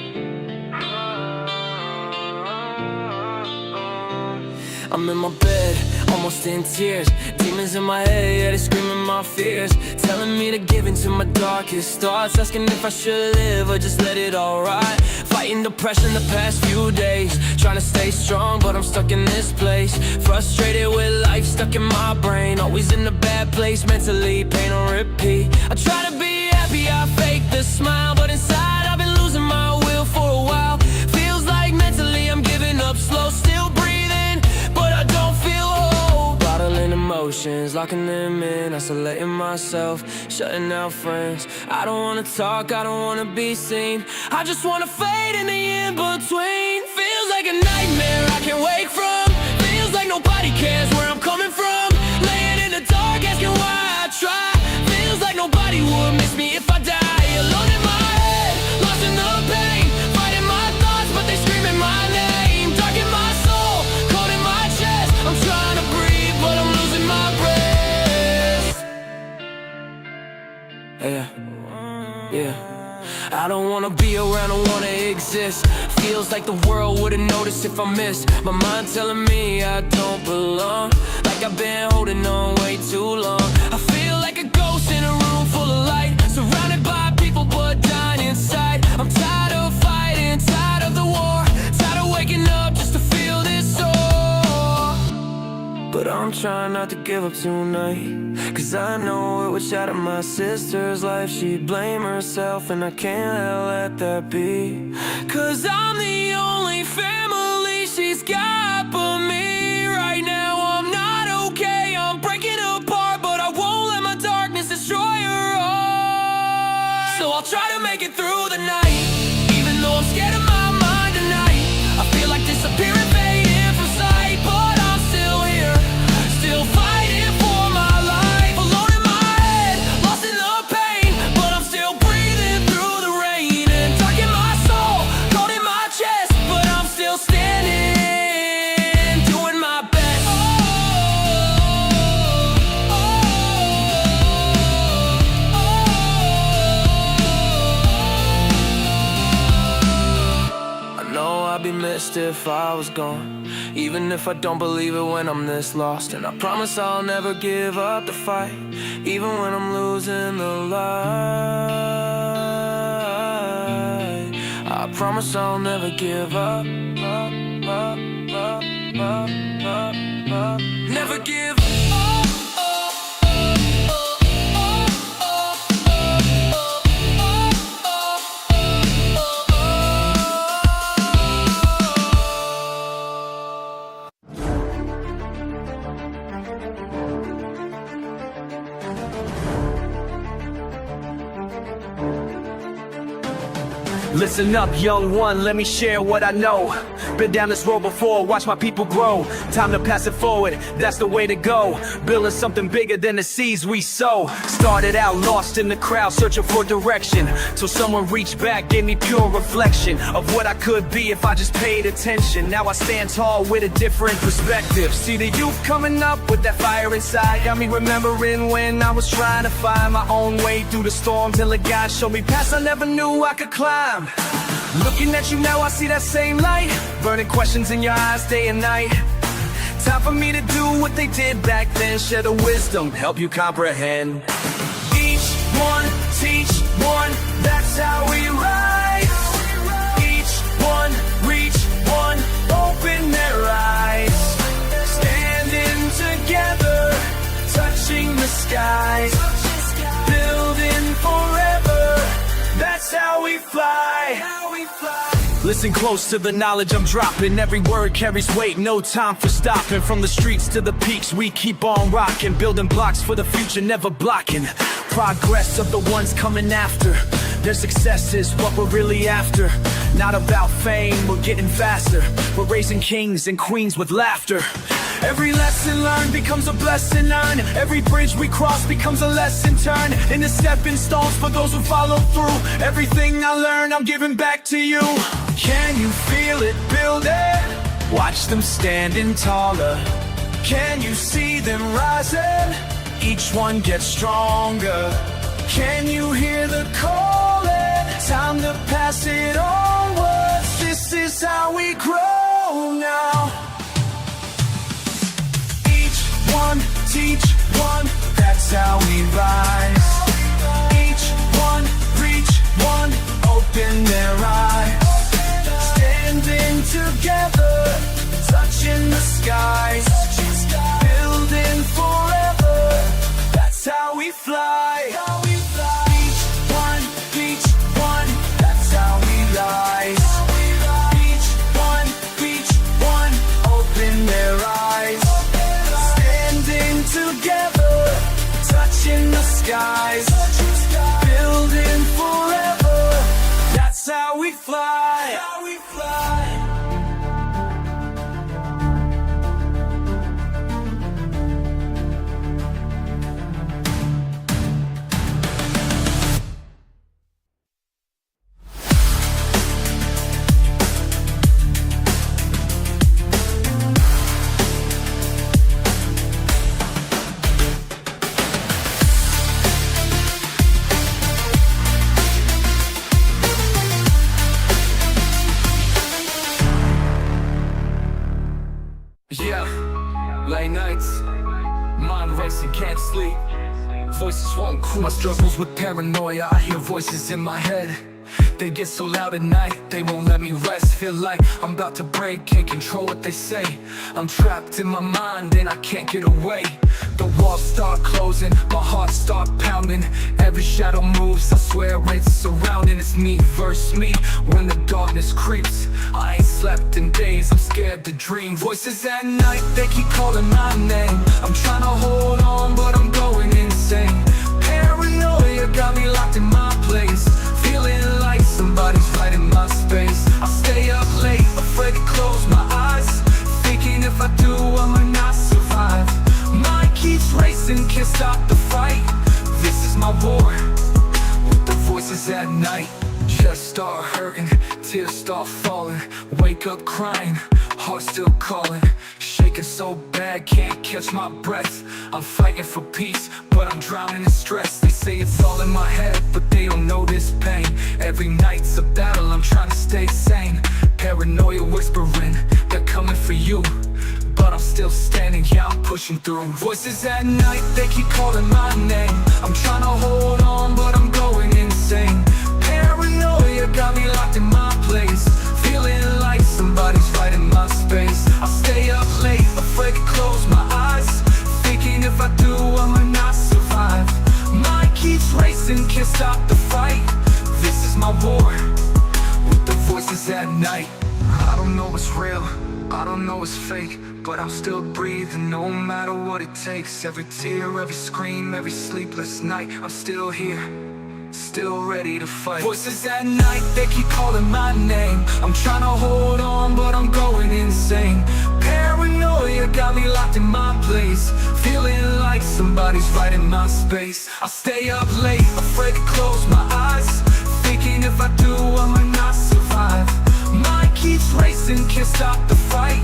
Speaker 12: I'm in my bed, almost in tears. Demons in my head, yeah, they screaming my fears, telling me to give in to my darkest thoughts, asking if I should live or just let it all ride. Fighting depression the past few days, trying to stay strong, but I'm stuck in this place. Frustrated with life, stuck in my brain, always in a bad place mentally, pain on repeat. I try to be happy, I fake the smile, but inside I've been losing my will for a while. Feels like mentally I'm giving up slow, still breathing, but I don't feel whole. Bottling emotions, locking them in, isolating myself, shutting out friends. I don't wanna talk, I don't wanna be seen, I just wanna fade in the in-between. Feels like a nightmare I can't wake from, feels like nobody cares where I'm coming from. Laying in the dark asking why I try, feels like nobody would miss me if I die. Alone in my head, lost in the pain, fighting my thoughts but they screaming my name. Dark in my soul, cold in my chest, I'm trying to breathe but I'm losing my breath. Yeah, I don't wanna be around, don't wanna exist. Feels like the world wouldn't notice if I miss. My mind telling me I don't belong, like I've been holding on way too long. I feel like a ghost in a room full of light, surrounded by people but dying inside. I'm tired of fighting, tired of the war, tired of waking up just to feel this sore. But I'm trying not to give up tonight, cause I know it would shatter my sister's life. She'd blame herself and I can't let that be, cause I'm the only family she's got but me. Right now I'm not okay, I'm breaking apart, but I won't let my darkness destroy her heart. So I'll try to make it through the night, even though I'm scared of my mind tonight. I feel like disappearing, fading from sight, but I'm still here, still fighting for my life. Alone in my head, lost in the pain, but I'm still breathing through the rain. And dark in my soul, cold in my chest, but I'm still standing, doing my best. I know I'd be missed if I was gone, even if I don't believe it when I'm this lost. And I promise I'll never give up the fight, even when I'm losing the light. I promise I'll never give up, never give up.
Speaker 3: Listen up, young one, let me share what I know. Been down this road before, watch my people grow. Time to pass it forward, that's the way to go. Building something bigger than the seeds we sow. Started out lost in the crowd, searching for direction, till someone reached back, gave me pure reflection of what I could be if I just paid attention. Now I stand tall with a different perspective. See the youth coming up with that fire inside, got me remembering when I was trying to find my own way through the storm, till a guy showed me paths I never knew I could climb. Looking at you now, I see that same light, burning questions in your eyes day and night. Time for me to do what they did back then, share the wisdom, help you comprehend. Each one, teach one, that's how we rise. Each one, reach one, open their eyes. Standing together, touching the skies, building forever, that's how we fly. Listen close to the knowledge I'm dropping. Every word carries weight, no time for stopping. From the streets to the peaks, we keep on rocking. Building blocks for the future, never blocking progress of the ones coming after. Their success is what we're really after. Not about fame, we're getting faster. We're raising kings and queens with laughter. Every lesson learned becomes a blessing earned. Every bridge we cross becomes a lesson turned into stepping stones for those who follow through. Everything I learned, I'm giving back to you. Can you feel it building? Watch them standing taller. Can you see them rising? Each one gets stronger. Can you hear the calling? Time to pass it onwards. This is how we grow now. Each teach one, that's how we rise. Each one, reach one, open their eyes. Standing together, touching the skies. Building forever, that's how we fly. Each one, that's how we rise. Each one, open their eyes. Standing together, touching the skies. Building forever, that's how we fly. Yeah, late nights, mind racing, can't sleep. Voices won't cool my struggles with paranoia. I hear voices in my head. They get so loud at night, they won't let me rest. Feel like I'm about to break, can't control what they say. I'm trapped in my mind and I can't get away. The walls start closing, my heart start pounding. Every shadow moves, I swear it's surrounding. It's me versus me, when the darkness creeps. I ain't slept in days, I'm scared to dream. Voices at night, they keep calling my name. I'm trying to hold on, but I'm going insane. Paranoia got me locked in my place, feeling like somebody's right in my space. I stay up late, afraid to close my eyes, thinking if I do, I might not survive. Mind keeps racing, can't stop the fight. This is my war, with the voices at night. Chest start hurting, tears start falling. Wake up crying, heart still calling. Shaking so bad, can't catch my breath. I'm fighting for peace, but I'm drowning in stress. They say it's all in my head, but they don't know this pain. Every night's a battle, I'm trying to stay sane. Paranoia whispering, they're coming for you, but I'm still standing, yeah, I'm pushing through. Voices at night, they keep calling my name. I'm trying to hold on, but I'm going insane. Paranoia got me locked in my place, feeling like somebody's right in my space. I stay up late, afraid to close my eyes, thinking if I do, I might not survive. Mind keeps racing, can't stop the fight. This is my war, with the voices at night. I don't know what's real, I don't know what's fake, but I'm still breathing no matter what it takes. Every tear, every scream, every sleepless night, I'm still here, still ready to fight. Voices at night, they keep calling my name. I'm trying to hold on, but I'm going insane. Paranoia got me locked in my place, feeling like somebody's right in my space. I stay up late, afraid to close my eyes, thinking if I do, I might not survive. Mind keeps racing, can't stop the fight.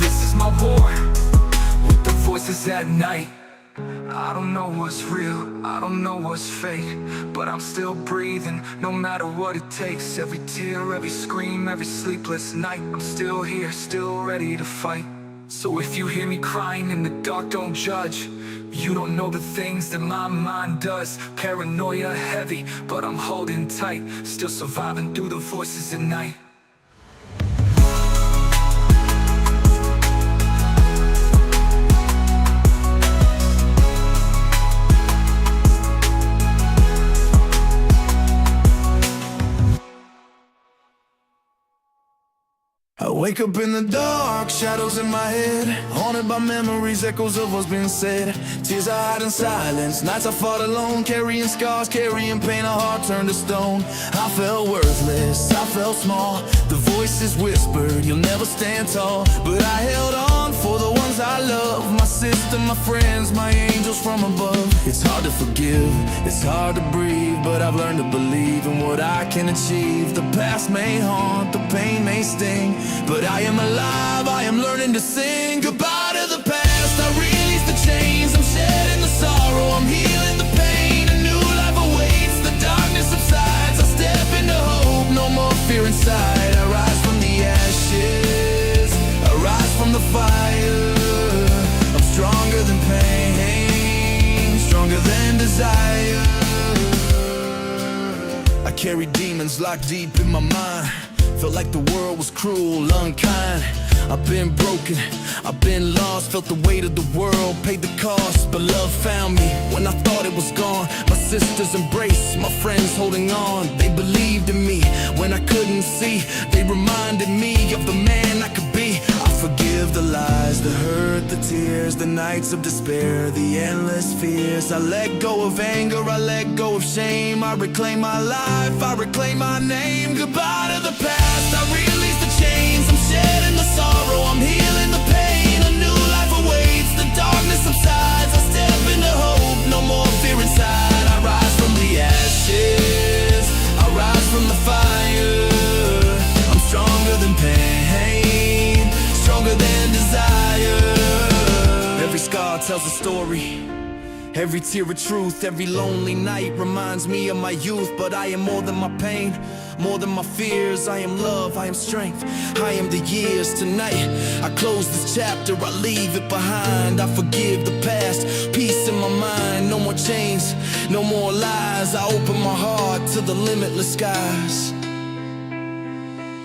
Speaker 3: This is my war, with the voices at night. I don't know what's real, I don't know what's fake, but I'm still breathing, no matter what it takes. Every tear, every scream, every sleepless night, I'm still here, still ready to fight. So if you hear me crying in the dark, don't judge. You don't know the things that my mind does. Paranoia heavy, but I'm holding tight, still surviving through the voices at night.
Speaker 8: I wake up in the dark, shadows in my head, haunted by memories, echoes of what's been said. Tears I hide in silence, nights I fought alone, carrying scars, carrying pain, a heart turned to stone. I felt worthless, I felt small, the voices whispered, you'll never stand tall. But I held on for the ones I love, my sister, my friends, my angels from above. It's hard to forgive, it's hard to breathe, but I've learned to believe in what I can achieve. The past may haunt, the pain may sting, but I am alive, I am learning to sing. Goodbye to the past, I release the chains, I'm shedding the sorrow, I'm healing the pain. A new life awaits, the darkness subsides, I step into hope, no more fear inside. I rise from the ashes, I rise from the fire, I'm stronger than pain. desire. I carry demons locked deep in my mind. Felt like the world was cruel, unkind. I've been broken, I've been lost. Felt the weight of the world, paid the cost. But love found me when I thought it was gone. My sisters embraced, my friends holding on. They believed in me when I couldn't see. They reminded me of the man I could be. I forgive the lies, the hurt, the tears, the nights of despair, the endless fears. I let go of anger, I let go of shame. I reclaim my life, I reclaim my name. Goodbye to the past, I release the chains. I'm shedding the sorrow, I'm healing the pain. A new life awaits, the darkness subsides. I step into hope, no more fear inside. I rise from the ashes, I rise from the fire. I'm stronger than pain, stronger than desire. Every scar tells a story, every tear a truth. Every lonely night reminds me of my youth. But I am more than my pain, more than my fears. I am love, I am strength, I am the years. Tonight, I close this chapter, I leave it behind. I forgive the past, peace in my mind. No more chains, no more lies. I open my heart to the limitless skies.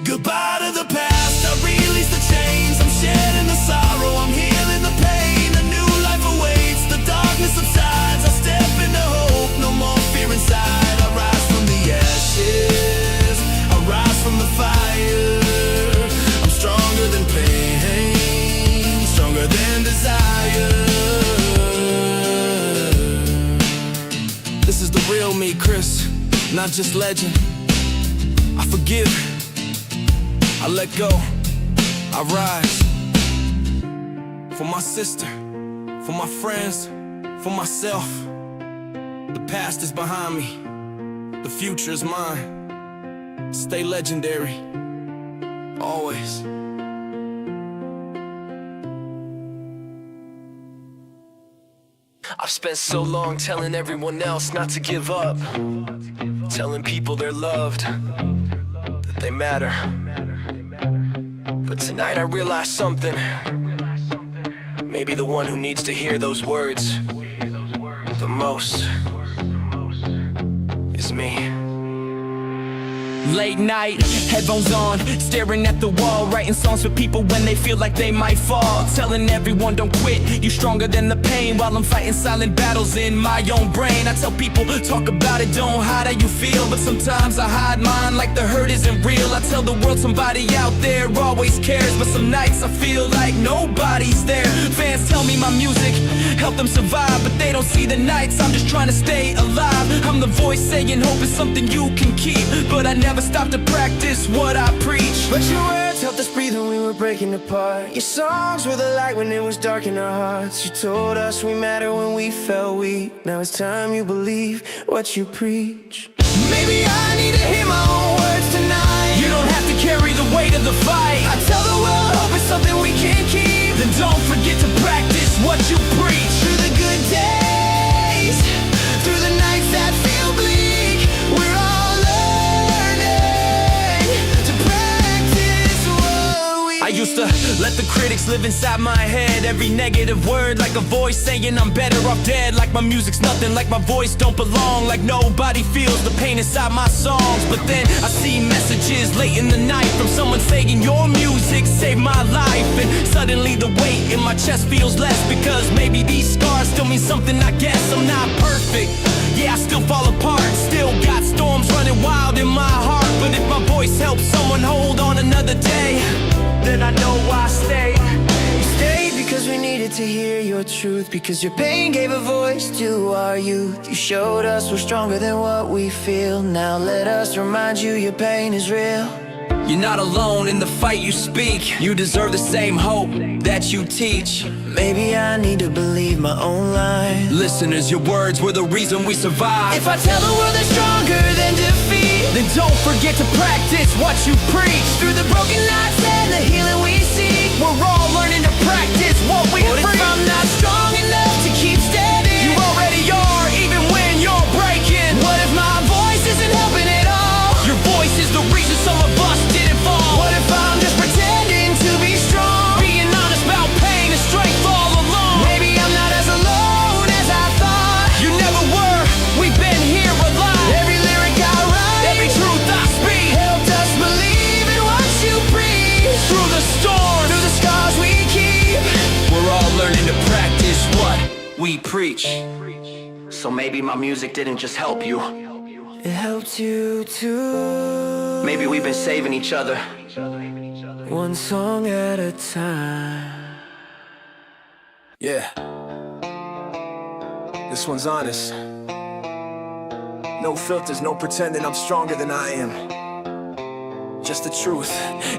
Speaker 8: Goodbye to the past, I release the chains. I'm shedding the sorrow, I'm healing the pain. A new life awaits, the darkness subsides. I step into hope, no more fear inside. I rise from the ashes, I rise from the fire. I'm stronger than pain, stronger than desire. This is the real me, Chris, not just legend. I forgive, I let go, I rise. For my sister, for my friends, for myself. The past is behind me, the future is mine. Stay legendary, always.
Speaker 3: I've spent so long telling everyone else not to give up, telling people they're loved, that they matter. But tonight I realized something. Maybe the one who needs to hear those words the most is me.
Speaker 9: Late night, headphones on, staring at the wall, writing songs for people when they feel like they might fall. Telling everyone don't quit, you stronger than the pain. While I'm fighting silent battles in my own brain. I tell people, talk about it, don't hide how you feel. But sometimes I hide mine like the hurt isn't real. I tell the world somebody out there always cares. But some nights I feel like nobody's there. Fans tell me my music help them survive, but they don't see the nights I'm just trying to stay alive. I'm the voice saying hope is something you can keep, but I never stop to practice what I preach.
Speaker 7: But your words helped us breathe when we were breaking apart. Your songs were the light when it was dark in our hearts. You told us we matter when we felt weak. Now it's time you believe what you preach.
Speaker 9: Maybe I need to hear my own words tonight. You don't have to carry the weight of the fight. I tell the world hope is something we can keep. Then don't forget to practice what you preach.
Speaker 7: Through the good days, through the nights that feel bleak, we're all learning to practice what we
Speaker 9: I used to let the critics live inside my head. Every negative word like a voice saying I'm better off dead. Like my music's nothing, like my voice don't belong. Like nobody feels the pain inside my songs. But then I see messages late in the night from someone saying your music saved my life. And suddenly the weight in my chest feels less, because maybe these scars still mean something. I guess I'm not perfect, yeah, I still fall apart. Still got storms running wild in my heart. But if my voice helps someone hold on another day, then I know why I stayed.
Speaker 7: You stayed because we needed to hear your truth, because your pain gave a voice to our youth. You showed us we're stronger than what we feel. Now let us remind you your pain is real.
Speaker 9: You're not alone in the fight you speak. You deserve the same hope that you teach.
Speaker 7: Maybe I need to believe my own line.
Speaker 9: Listeners, your words were the reason we survived.
Speaker 7: If I tell the world they're stronger than defeat,
Speaker 9: then don't forget to practice what you preach.
Speaker 7: through the broken nights and the healing we seek,
Speaker 9: We're all learning to practice what we
Speaker 7: what if
Speaker 9: preach.
Speaker 7: I'm not strong enough to keep standing?
Speaker 9: You already are, even when you're breaking.
Speaker 7: What if my voice isn't helping at all?
Speaker 9: Your voice is the reason some of us didn't fall.
Speaker 7: What if I'm just pretending to be strong?
Speaker 9: Being honest about pain and strength all along.
Speaker 7: Maybe I'm not as alone as I thought.
Speaker 9: You never were,
Speaker 3: preach. So maybe my music didn't just help you.
Speaker 12: It helped you too.
Speaker 3: Maybe we've been saving each other.
Speaker 12: One song at a time.
Speaker 3: Yeah. This one's honest. No filters, no pretending I'm stronger than I am. Just the truth.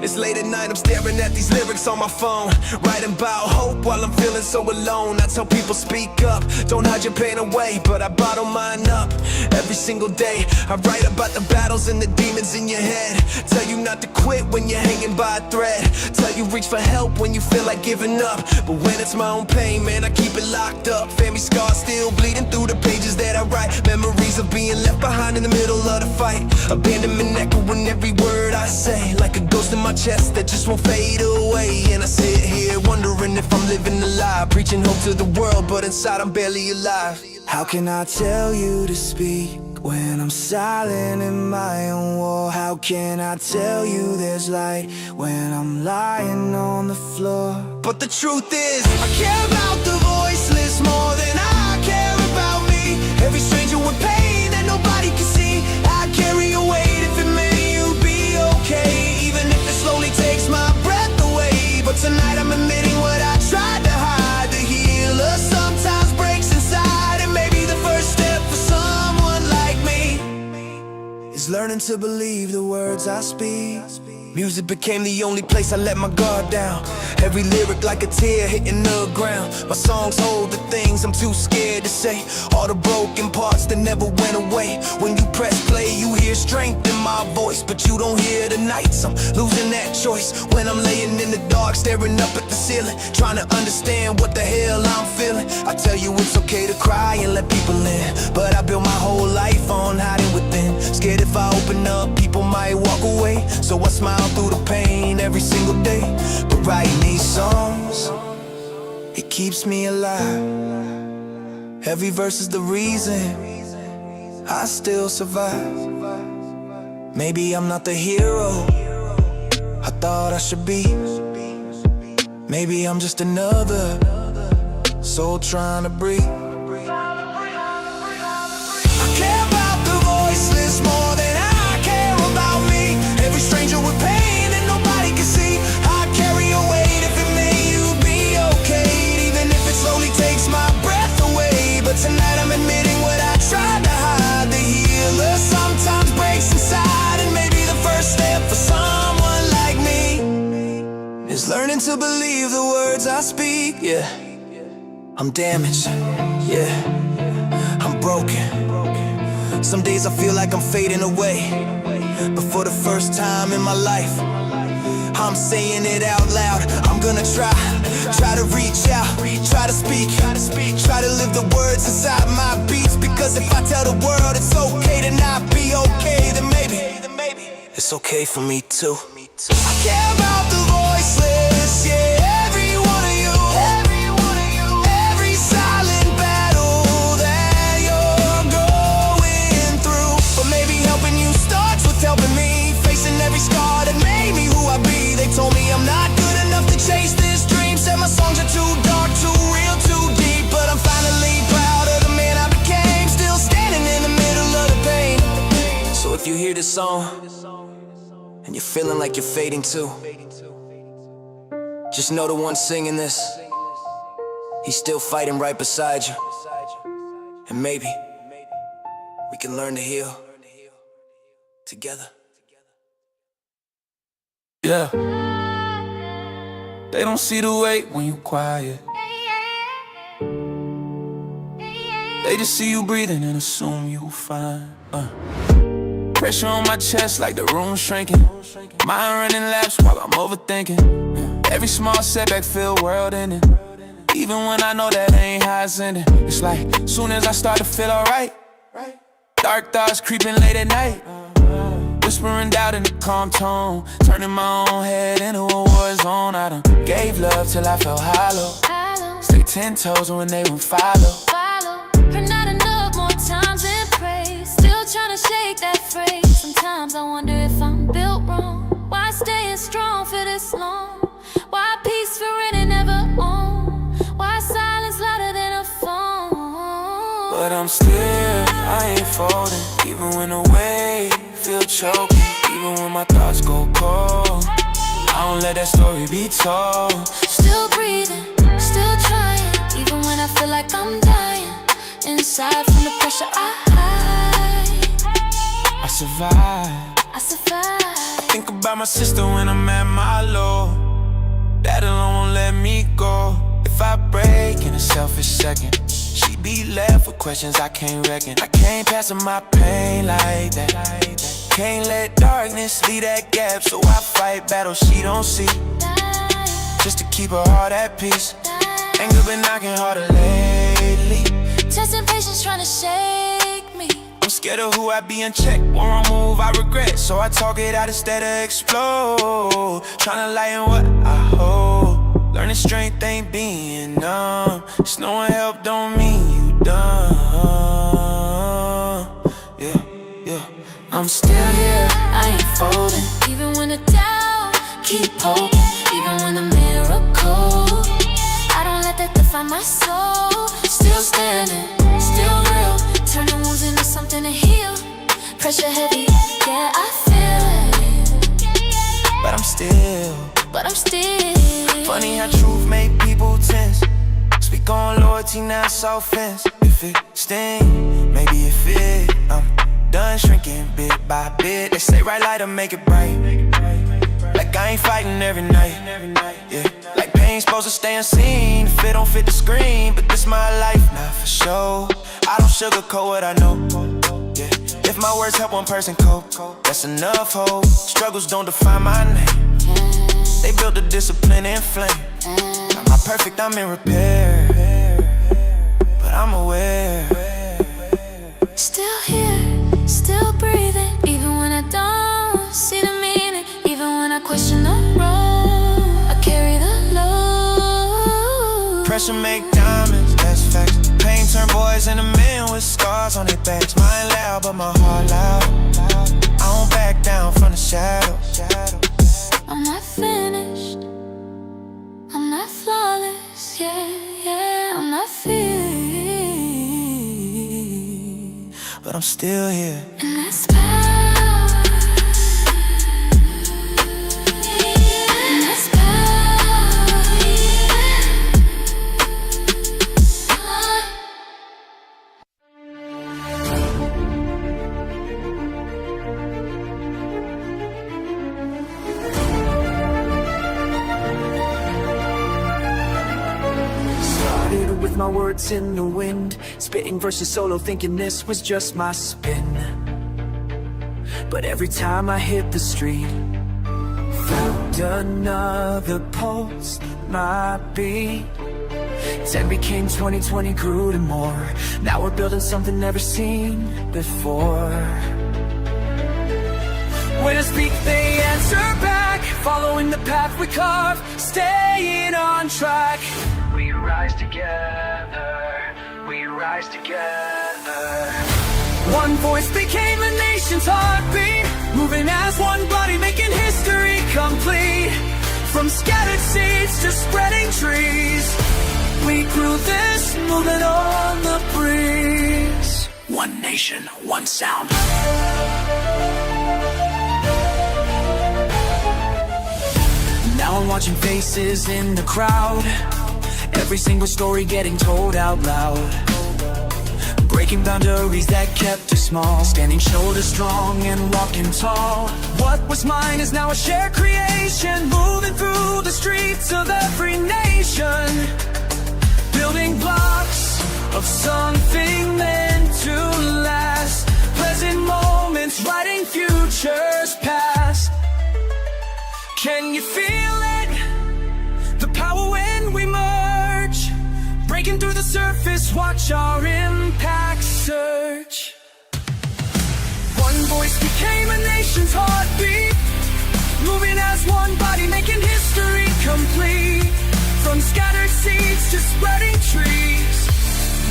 Speaker 3: It's late at night, I'm staring at these lyrics on my phone, writing about hope while I'm feeling so alone. I tell people speak up, don't hide your pain away, but I bottle mine up every single day. I write about the battles and the demons in your head. Tell you not to quit when you're hanging by a thread. Tell you reach for help when you feel like giving up. But when it's my own pain, man, I keep it locked up. Family scars still bleeding through the pages that I write. Memories of being left behind in the middle of the fight. Abandonment echoing every word I say, like a ghost in my chest that just won't fade away. And I sit here wondering if I'm living a lie, preaching hope to the world, but inside I'm barely alive.
Speaker 2: How can I tell you to speak when I'm silent in my own war? How can I tell you there's light when I'm lying on the floor?
Speaker 3: But the truth is,
Speaker 2: I care about the voiceless more than I care about me. Every stranger with pain that nobody can see. I carry a weight if it made you be okay, even if it slowly takes my breath away. But tonight I'm admitting what I tried to hide. The healer sometimes breaks inside, and maybe the first step for someone like me is learning to believe the words I speak.
Speaker 3: music became the only place I let my guard down. Every lyric like a tear hitting the ground. My songs hold the things I'm too scared to say, all the broken parts that never went away. When you press play, you hear strength in my voice, but you don't hear the nights I'm losing that choice. When I'm laying in the dark, staring up at the ceiling, trying to understand what the hell I'm feeling. I tell you it's okay to cry and let people in, but I built my whole life on hiding within. Scared if I open up, people might walk away, so I smile through the pain every single day. But writing these songs, it keeps me alive. Every verse is the reason I still survive. Maybe I'm not the hero I thought I should be. Maybe I'm just another soul trying to breathe. I care about the voiceless more than I care about me. Every stranger with pain that nobody can see. I carry a weight if it made you be okay, even if it slowly takes my breath away. But tonight I'm admitting what I tried to hide. The healer sometimes breaks inside, and maybe the first step for someone like me is learning to believe the words I speak. Yeah, I'm damaged, yeah, I'm broken. Some days I feel like I'm fading away, but for the first time in my life, I'm saying it out loud. I'm gonna try to reach out, try to speak, try to live the words inside my beats. Because if I tell the world it's okay to not be okay, then maybe it's okay for me too. I care about the voiceless, yeah, every one of you, every silent battle that you're going through. But maybe helping you starts with helping me, facing every scar that made me who I be. They told me I'm not good enough to chase this dream, said my songs are too dark, too real, too deep. But I'm finally proud of the man I became, still standing in the middle of the pain. So if you hear this song and you're feeling like you're fading too, just know the one singing this, he's still fighting right beside you. And maybe we can learn to heal together.
Speaker 12: Yeah. They don't see the weight when you quiet. They just see you breathing and assume you'll fine. Pressure on my chest like the room shrinking. Mind running laps while I'm overthinking. Every small setback feel world ending. Even when I know that ain't how it's ending. It's like soon as I start to feel alright, dark thoughts creeping late at night, whispering doubt in a calm tone, turning my own head into a war zone. I done gave love till I felt hollow. Stay 10 toes when they won't follow.
Speaker 6: Heard not enough more times and pray. Still trying to shake that phrase. Sometimes I wonder if I'm built wrong. Why staying strong for this long? Why peace for any never own? Why silence louder than a phone?
Speaker 12: folding. Even when the weight feel choking, even when my thoughts go cold, I don't let that story be told.
Speaker 6: Still breathing, still trying, even when I feel like I'm dying. Inside from the pressure I hide,
Speaker 12: I survive.
Speaker 6: I survive.
Speaker 12: Think about my sister when I'm at my low. That alone won't let me go. If I break in a selfish second, she be left with questions I can't reckon. I can't pass on my pain like that. Can't let darkness leave that gap, so I fight battles she don't see, just to keep her heart at peace. Anger been knocking harder lately.
Speaker 6: Testing patience, trying to shake me.
Speaker 12: I'm scared of who I be unchecked. One wrong move I regret, so I talk it out instead of explode. Tryna lighten what I hold. Learning strength ain't being numb. Just knowing help don't mean you done. Yeah, yeah.
Speaker 6: I'm still here, I ain't folding. Even when the doubt keep hoping, even when the miracle, I don't let that define my soul. Still standing, still real, turning wounds into something to heal. Pressure heavy, yeah, I feel it,
Speaker 12: But I'm still
Speaker 6: funny
Speaker 12: how truth make people tense. Speak on loyalty, now it's offense. If it sting, maybe it fit. I'm done shrinking bit by bit. They say right light to make it bright. Like I ain't fighting every night. Yeah, like pain's supposed to stay unseen if it don't fit the screen. But this my life, not for sure. I don't sugarcoat what I know. Yeah, if my words help one person cope, that's enough hope. Struggles don't define my name. They built the discipline in flame. Not my perfect, I'm in repair, but I'm aware.
Speaker 6: Still here, still breathing, even when I don't see the meaning, even when I question the road, I carry the load.
Speaker 12: Pressure make diamonds, that's facts. Pain turn boys into men with scars on their backs. Mine loud, but my heart loud. I don't back down from the shadow.
Speaker 6: I'm not finished, I'm not flawless, yeah, I'm not feeling,
Speaker 12: But I'm still here.
Speaker 6: and that's power, and that's
Speaker 9: With my words in the wind, spitting verses solo, thinking this was just my spin. But every time I hit the street, felt another pulse, my beat. 10 became 20, 20 grew to more. Now we're building something never seen before. When I speak, they answer back, following the path we carve, staying on track. We rise together, we rise together. One voice became a nation's heartbeat, moving as one body, making history complete. From scattered seeds to spreading trees, we grew this movement on the breeze. One nation, one sound. Now I'm watching faces in the crowd, every single story getting told out loud. Breaking boundaries that kept us small, standing shoulder strong and walking tall. What was mine is now a shared creation, moving through the streets of every nation. Building blocks of something meant to last. Pleasant moments, writing futures past. Can you feel it? The power when we merge, breaking through the surface, watch our impact surge. One voice became a nation's heartbeat, moving as one body, making history complete. From scattered seeds to spreading trees,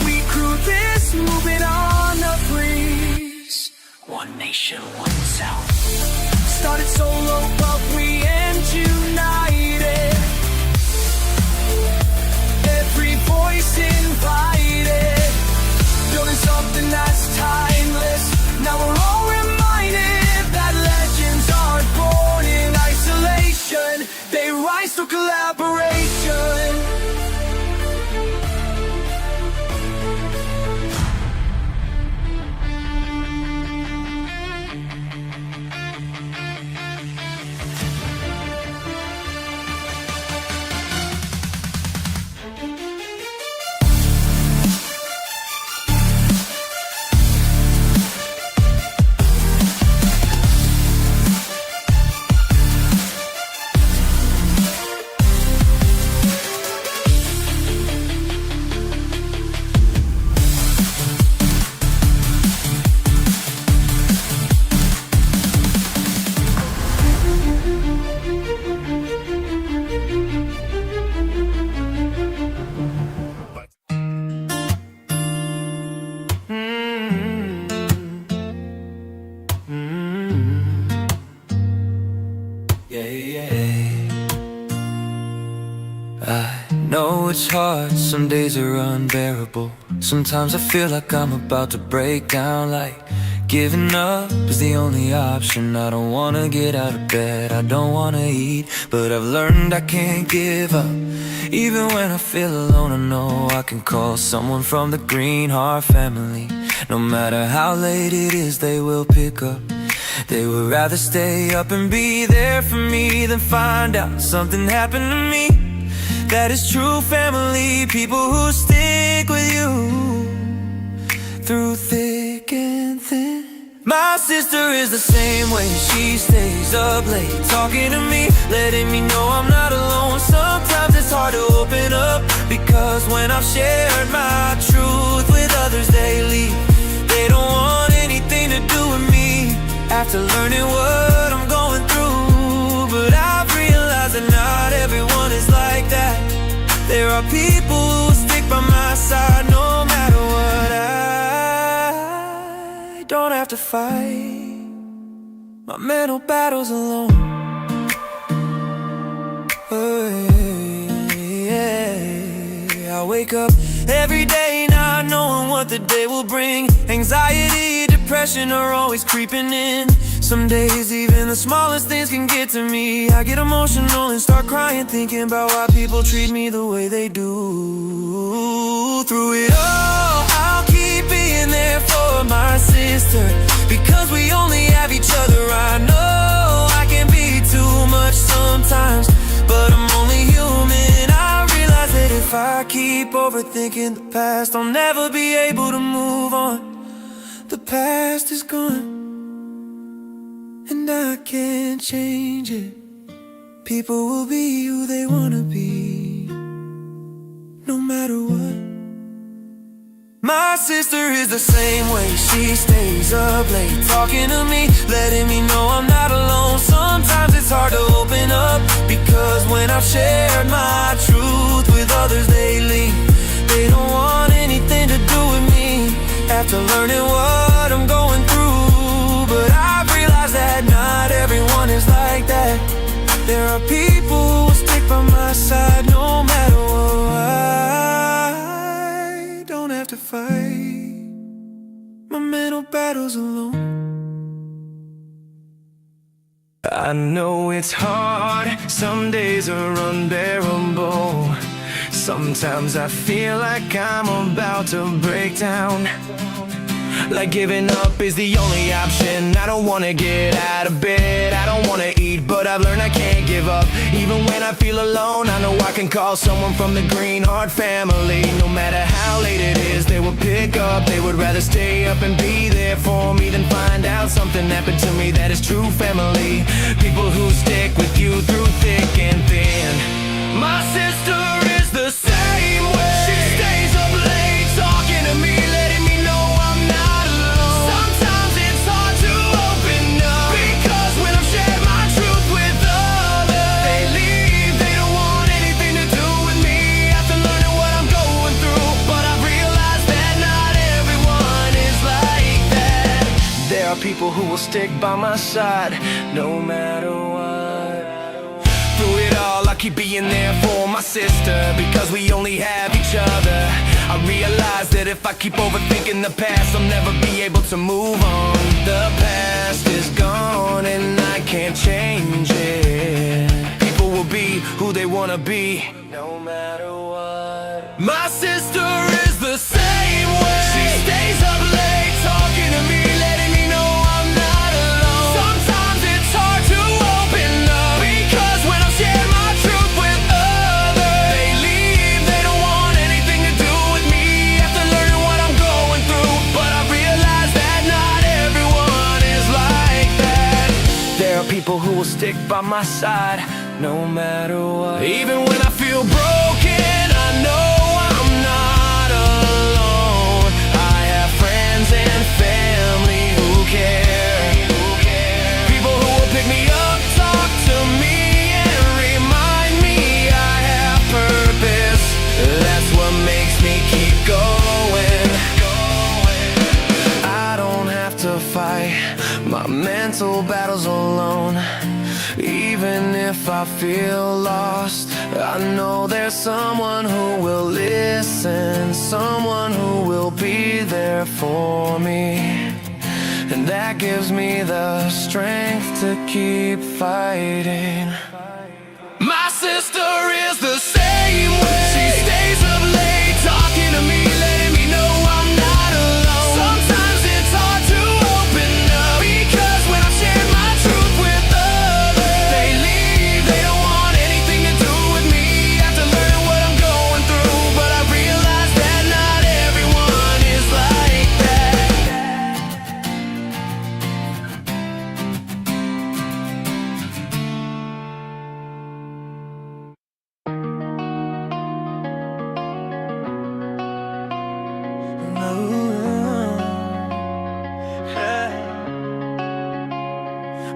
Speaker 9: we grew this movement on a breeze. One nation, one sound. Started solo, but we end united. Every voice invited, building something that's timeless.
Speaker 12: I know it's hard, some days are unbearable. Sometimes I feel like I'm about to break down, like giving up is the only option. I don't wanna get out of bed, I don't wanna eat, but I've learned I can't give up. Even when I feel alone, I know I can call someone from the Green Heart family. No matter how late it is, they will pick up. They would rather stay up and be there for me than find out something happened to me. That is true family, people who stick with you through thick and thin. My sister is the same way, she stays up late talking to me, letting me know I'm not alone. Sometimes it's hard to open up, because when I've shared my truth with others, they leave. They don't want anything to do with me after learning what I'm going through. But I've realized that not everyone is like that. There are people who stick by my side no matter what. I don't have to fight my mental battles alone. I wake up every day not knowing what the day will bring. Anxiety, depression are always creeping in. Some days even the smallest things can get to me. I get emotional and start crying, thinking about why people treat me the way they do. Through it all, I'll keep being there for my sister, because we only have each other. I know I can be too much sometimes, but I'm only human. I realize that if I keep overthinking the past, I'll never be able to move on. The past is gone, and I can't change it. People will be who they wanna be, no matter what. My sister is the same way, she stays up late talking to me, letting me know I'm not alone. Sometimes it's hard to open up, because when I've shared my truth with others, they leave. They don't want anything to do with me after learning what I'm going through. But I've realized that not everyone is like that. There are people who stick by my side no matter what. I don't have to fight my mental battles alone. I know it's hard, some days are unbearable. Sometimes I feel like I'm about to break down, like giving up is the only option. I don't wanna get out of bed, I don't wanna eat, but I've learned I can't give up. Even when I feel alone, I know I can call someone from the Green Heart family. No matter how late it is, they will pick up. They would rather stay up and be there for me than find out something happened to me. That is true family, people who stick with you through thick and thin. My sister is the same way, she stays up late talking to me, letting me know I'm not alone. Sometimes it's hard to open up, because when I've shared my truth with others, they leave. They don't want anything to do with me after learning what I'm going through. But I've realized that not everyone is like that. There are people who will stick by my side no matter what. Through it all, I keep being there for my sister, because we only have each other. I realize that if I keep overthinking the past, I'll never be able to move on. The past is gone and I can't change it. People will be who they wanna be, no matter what. My sister is the same way, she stays up late talking to me, letting me know I'm not alone. Sometimes it's hard to open up, because when I share my truth with others, they leave. They don't want anything to do with me after learning what I'm going through. But I realize that not everyone is like that. There are people who will stick by my side no matter what. Even when I feel broken, I know I'm not alone. I have friends and family who care. People who will pick me up, talk to me, and remind me I have purpose. That's what makes me keep going. I don't have to fight my mental battles alone.
Speaker 3: Even if I feel lost, I know there's someone who will listen, someone who will be there for me. And that gives me the strength to keep fighting. My sister is the same way. She stays up late talking to me, letting me know I'm not alone. Sometimes it's hard to open up, because when I share my truth with others, they leave, they don't want anything to do with me after learning what I'm going through. But I realize that not everyone is like that.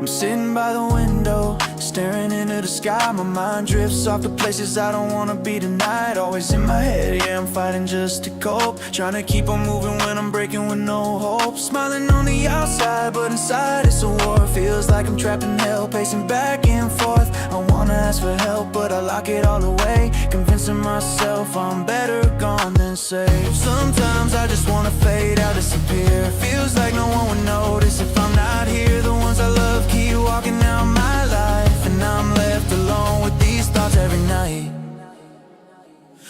Speaker 2: I'm sitting by the window, staring into the sky. My mind drifts off to places I don't wanna be tonight. Always in my head, yeah, I'm fighting just to cope, trying to keep on moving when I'm breaking with no hope. Smiling on the outside, but inside it's a war. Feels like I'm trapped in hell, pacing back and forth. I wanna ask for help, but I lock it all away, convincing myself I'm better gone than safe. Sometimes I just wanna fade out, disappear. Feels like no one would notice if I'm not here. The ones I love keep walking out my life, and I'm left alone with these thoughts every night.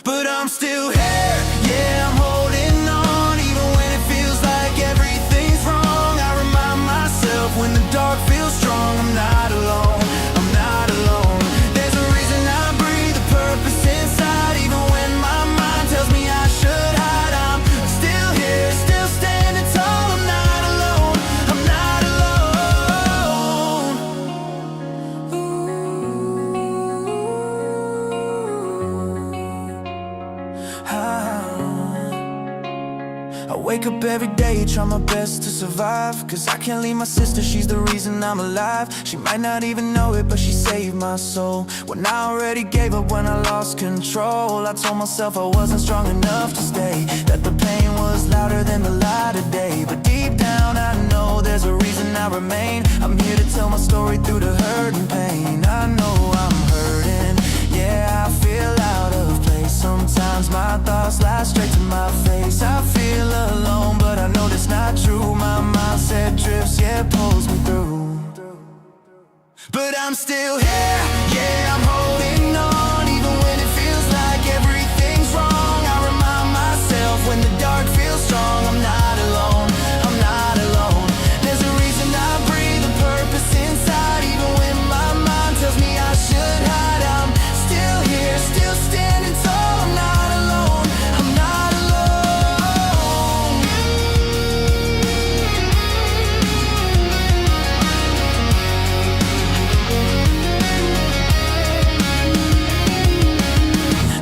Speaker 2: But I'm still here, yeah, I'm holding on, even when it feels like everything's wrong. I remind myself when the dark feels strong, I'm not alone, I'm not alone. There's a reason I breathe, a purpose inside, even when my mind tells me I should hide. I'm still here, still standing tall, I'm not alone, I'm not alone. I wake up every day, try my best to survive, cause I can't leave my sister, she's the reason I'm alive. She might not even know it, but she saved my soul. When I already gave up, when I lost control, I told myself I wasn't strong enough to stay, that the pain was louder than the light of day. But deep down I know there's a reason I remain. I'm here to tell my story through the hurt and pain. I know I'm hurting, yeah, I feel out of place. Sometimes my thoughts lie straight to my face. I feel alone, but I know that's not true. My mindset drifts, yeah, pulls me through. But I'm still here, yeah, I'm holding on, even when it feels like everything's wrong. I remind myself when the dark feels strong, I'm not alone, I'm not alone. There's a reason I breathe, a purpose inside, even when my mind tells me I should hide. I'm still here, still standing tall, I'm not alone, I'm not alone.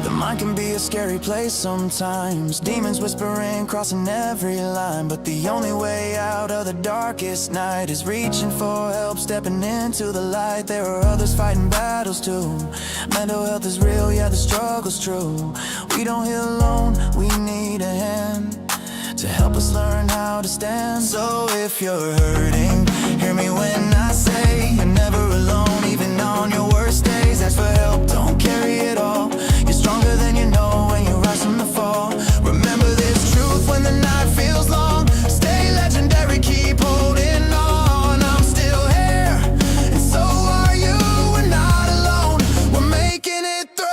Speaker 2: The mind can be a scary place sometimes, demons whispering, crossing every line. But the only way out of the darkest night is reaching for help, stepping into the light. There are others fighting battles too. Mental health is real, yeah, the struggle's true. We don't heal alone, we need a hand to help us learn how to stand. So if you're hurting, hear me when I say you're never alone, even on your worst days. Ask for help, don't carry it all. You're stronger than you know when you rise from the fall. Remember this truth when the night feels long. Stay legendary, keep holding on. I'm still here, and so are you. We're not alone, we're making it through.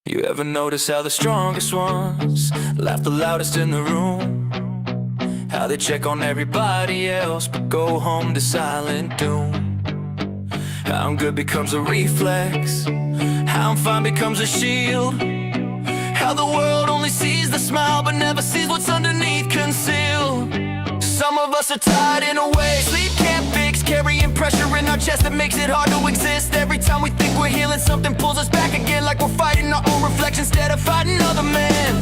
Speaker 3: You ever notice how the strongest ones laugh the loudest in the room? How they check on everybody else but go home to silent doom? How I'm good becomes a reflex, how I'm fine becomes a shield. How the world only sees the smile but never sees what's underneath concealed. Some of
Speaker 1: us are tied in a way sleep can't fix, carrying pressure in our chest that makes it hard to exist. Every time we think we're healing, something pulls us back again, like we're fighting our own reflection instead of fighting other men.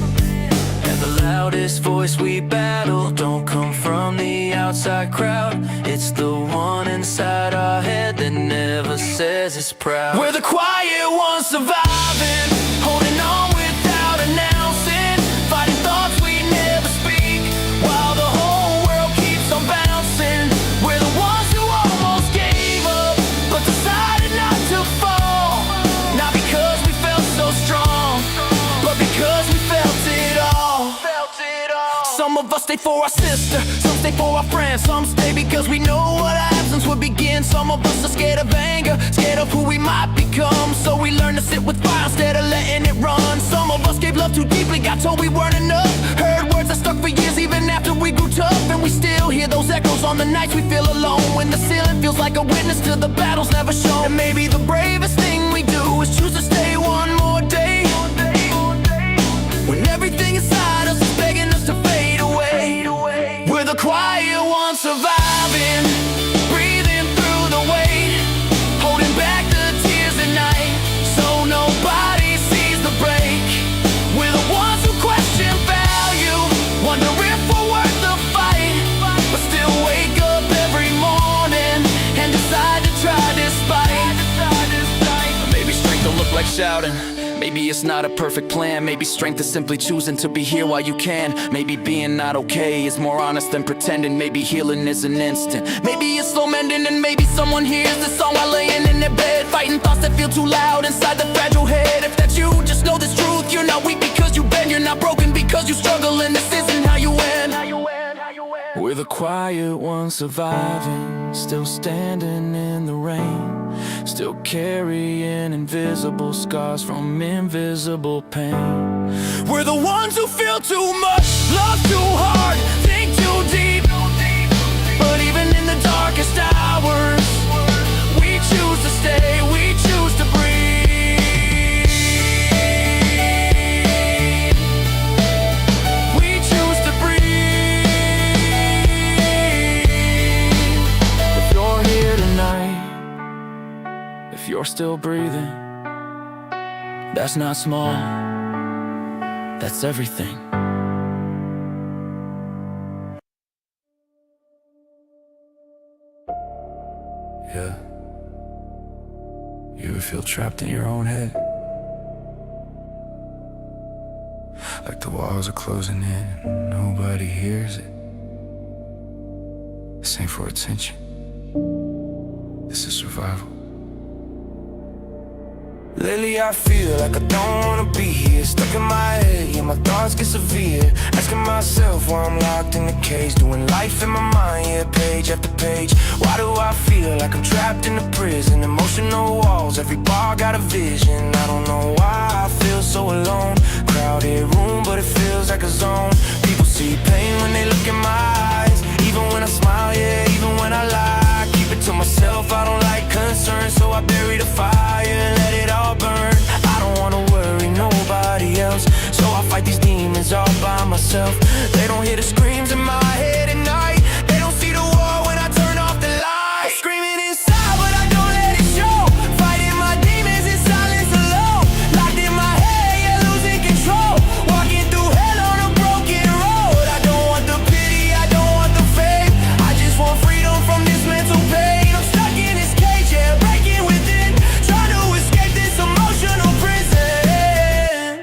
Speaker 1: And the loudest voice we battle don't come from the outside crowd. It's the one inside our head that never says it's proud. We're the quiet ones surviving, holding on without announcing, fighting thoughts we never speak, while the whole world keeps on bouncing. We're the ones who almost gave up, but decided not to fall. Not because we felt so strong, but because we felt it all. Some of us stay for our sister, some stay for our friends, some stay because we know what our absence would begin. Some of us are scared of anger, scared of who we might become, so we learn to sit with fire instead of letting it run. Some of us gave love too deeply, got told we weren't enough, heard words that stuck for years even after we grew tough, and we still hear those echoes on the nights we feel alone, when the ceiling feels like a witness to the battles never shown. And maybe the bravest thing we do is choose to stay one more day, when everything inside us is begging us to fade away. We're the quiet ones surviving, breathing through the weight, holding back the tears at night, so nobody sees the break. We're the ones who question value, wonder if we're worth the fight, but still wake up every morning and decide to try despite. Maybe strength don't look like shouting, maybe it's not a perfect plan, maybe strength is simply choosing to be here while you can. Maybe being not okay is more honest than pretending, maybe healing is an instant, maybe it's slow mending, and maybe someone hears this song while laying in their bed, fighting thoughts that feel too loud inside the fragile head. If that's you, just know this truth, you're not weak because you bend, you're not broken because you struggle, and this isn't how you end. We're the quiet ones surviving, still standing in the rain, still carrying invisible scars from invisible pain. We're the ones who feel too much, love too hard, think too deep, but even in the darkest hours, we choose to stay, we choose to breathe. We choose to breathe. If you're here tonight, if you're still breathing, that's not small, that's everything. Yeah. You ever feel trapped in your own head? Like the walls are closing in, nobody hears it. This ain't for attention, this is survival. Lately I feel like I don't wanna be here, stuck in my head, yeah, my thoughts get severe, asking myself why I'm locked in a cage, doing life in my mind, yeah, page after page. Why do I feel like I'm trapped in a prison, emotional walls, every bar got a vision. I don't know why I feel so alone, crowded room but it feels like a zone. People see pain when they look in my eyes, even when I smile, yeah, even when I lie. Keep it to myself, I don't like concern, so I bury the fire and let it all burn. I don't wanna worry nobody else, so I fight these demons all by myself. They don't hear the screams in my head at night, they don't see the war when I turn off the light. I'm screaming inside but I don't let it show, fighting my demons in silence alone, locked in my head, yeah, losing control, walking through hell on a broken road. I don't want the pity, I don't want the fame, I just want freedom from this mental pain. I'm stuck in this cage, yeah, breaking within, trying to escape this emotional prison.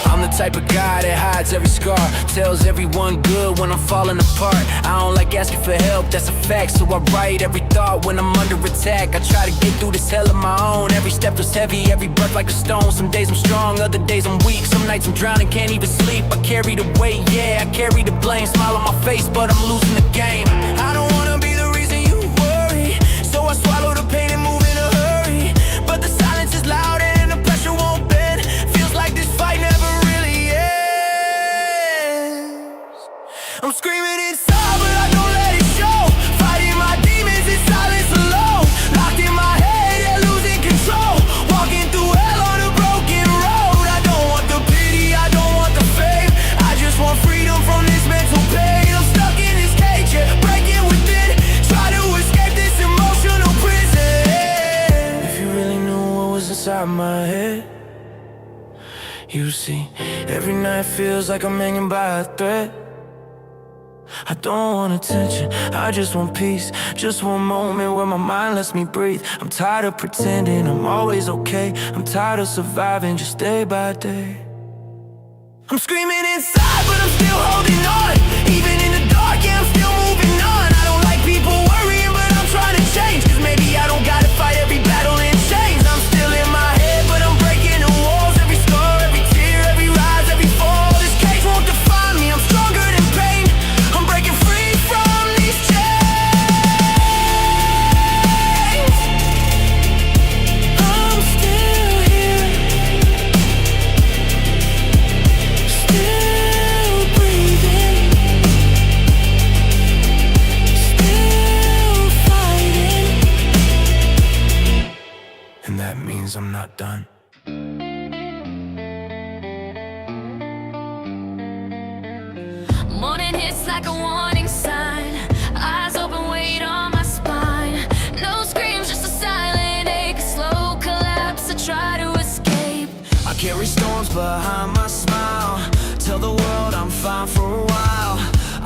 Speaker 1: I'm the type of guy that hides every scar, tells everyone good when I'm falling apart. I don't like asking for help, that's a fact, so I write every thought when I'm under attack. I try to get through this hell on my own, every step was heavy, every breath like a stone. Some days I'm strong, other days I'm weak, some nights I'm drowning, can't even sleep. I carry the weight, yeah, I carry the blame, smile on my face, but I'm losing the game. I don't wanna be the reason you worry, so I swallow the pain and move in a hurry, but the silence is loud and the pressure won't bend, feels like this fight never really ends. I'm screaming inside but I don't let it show, fighting my demons in silence alone, locked in my head, yeah, losing control, walking through hell on a broken road. I don't want the pity, I don't want the fame, I just want freedom from this mental pain. I'm stuck
Speaker 12: You see, every night feels like I'm hanging by a thread. I don't want attention, I just want peace. Just one moment where my mind lets me breathe. I'm tired of pretending I'm always okay. I'm tired of surviving just day by day. I'm screaming inside, but I'm still holding on. Even in the dark, yeah, I'm still moving on. I don't like people worrying, but I'm trying to change. Cause maybe I don't gotta fight every battle in chains. I'm still in my head, but I'm breaking the walls. Every scar, every tear, every rise, every fall. This cage won't define me, I'm stronger than pain. I'm breaking free from these chains. I'm still here, still breathing, still fighting. And that means I'm not done.
Speaker 6: Morning hits like a warning sign. Eyes open, weight on my spine. No screams, just a silent ache. Slow collapse, I try to escape.
Speaker 12: I carry storms behind my smile. Tell the world I'm fine for a while.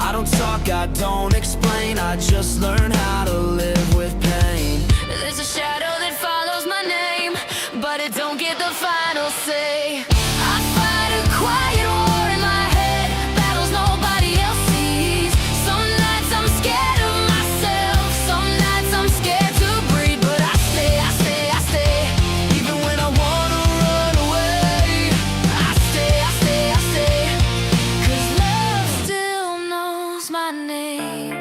Speaker 12: I don't talk, I don't explain. I just learn how to live with pain.
Speaker 6: There's a shadow that follows my name, but it don't get the final say. I fight a quiet war in my head, battles nobody else sees. Some nights I'm scared of myself, some nights I'm scared to breathe. But I stay, I stay, I stay.
Speaker 12: Even when I wanna run away,
Speaker 6: I stay, I stay, I stay. Cause love still knows my name.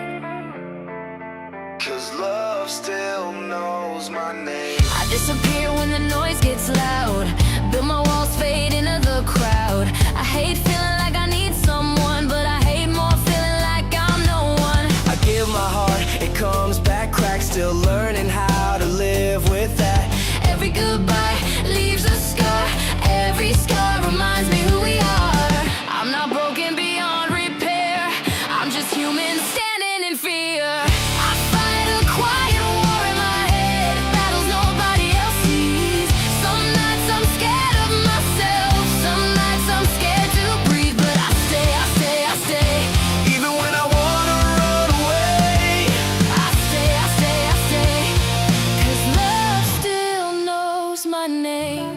Speaker 7: Cause love still knows my name.
Speaker 6: I disappear when the noise gets loud. Build my walls, fade into the crowd. I hate feeling like I need someone, but I hate more feeling like I'm no one.
Speaker 12: I give my heart, it comes back cracked. Still learning how to live with that.
Speaker 6: Every goodbye leaves a scar. Every scar reminds me who we are. I'm not broken beyond repair, I'm just human standing in fear. I fight a quiet war in my head, battles nobody else sees. Some nights I'm scared of myself, some nights I'm scared to breathe. But I stay, I stay, I stay.
Speaker 12: Even when I wanna run away,
Speaker 6: I stay, I stay, I stay. Cause love still knows my name.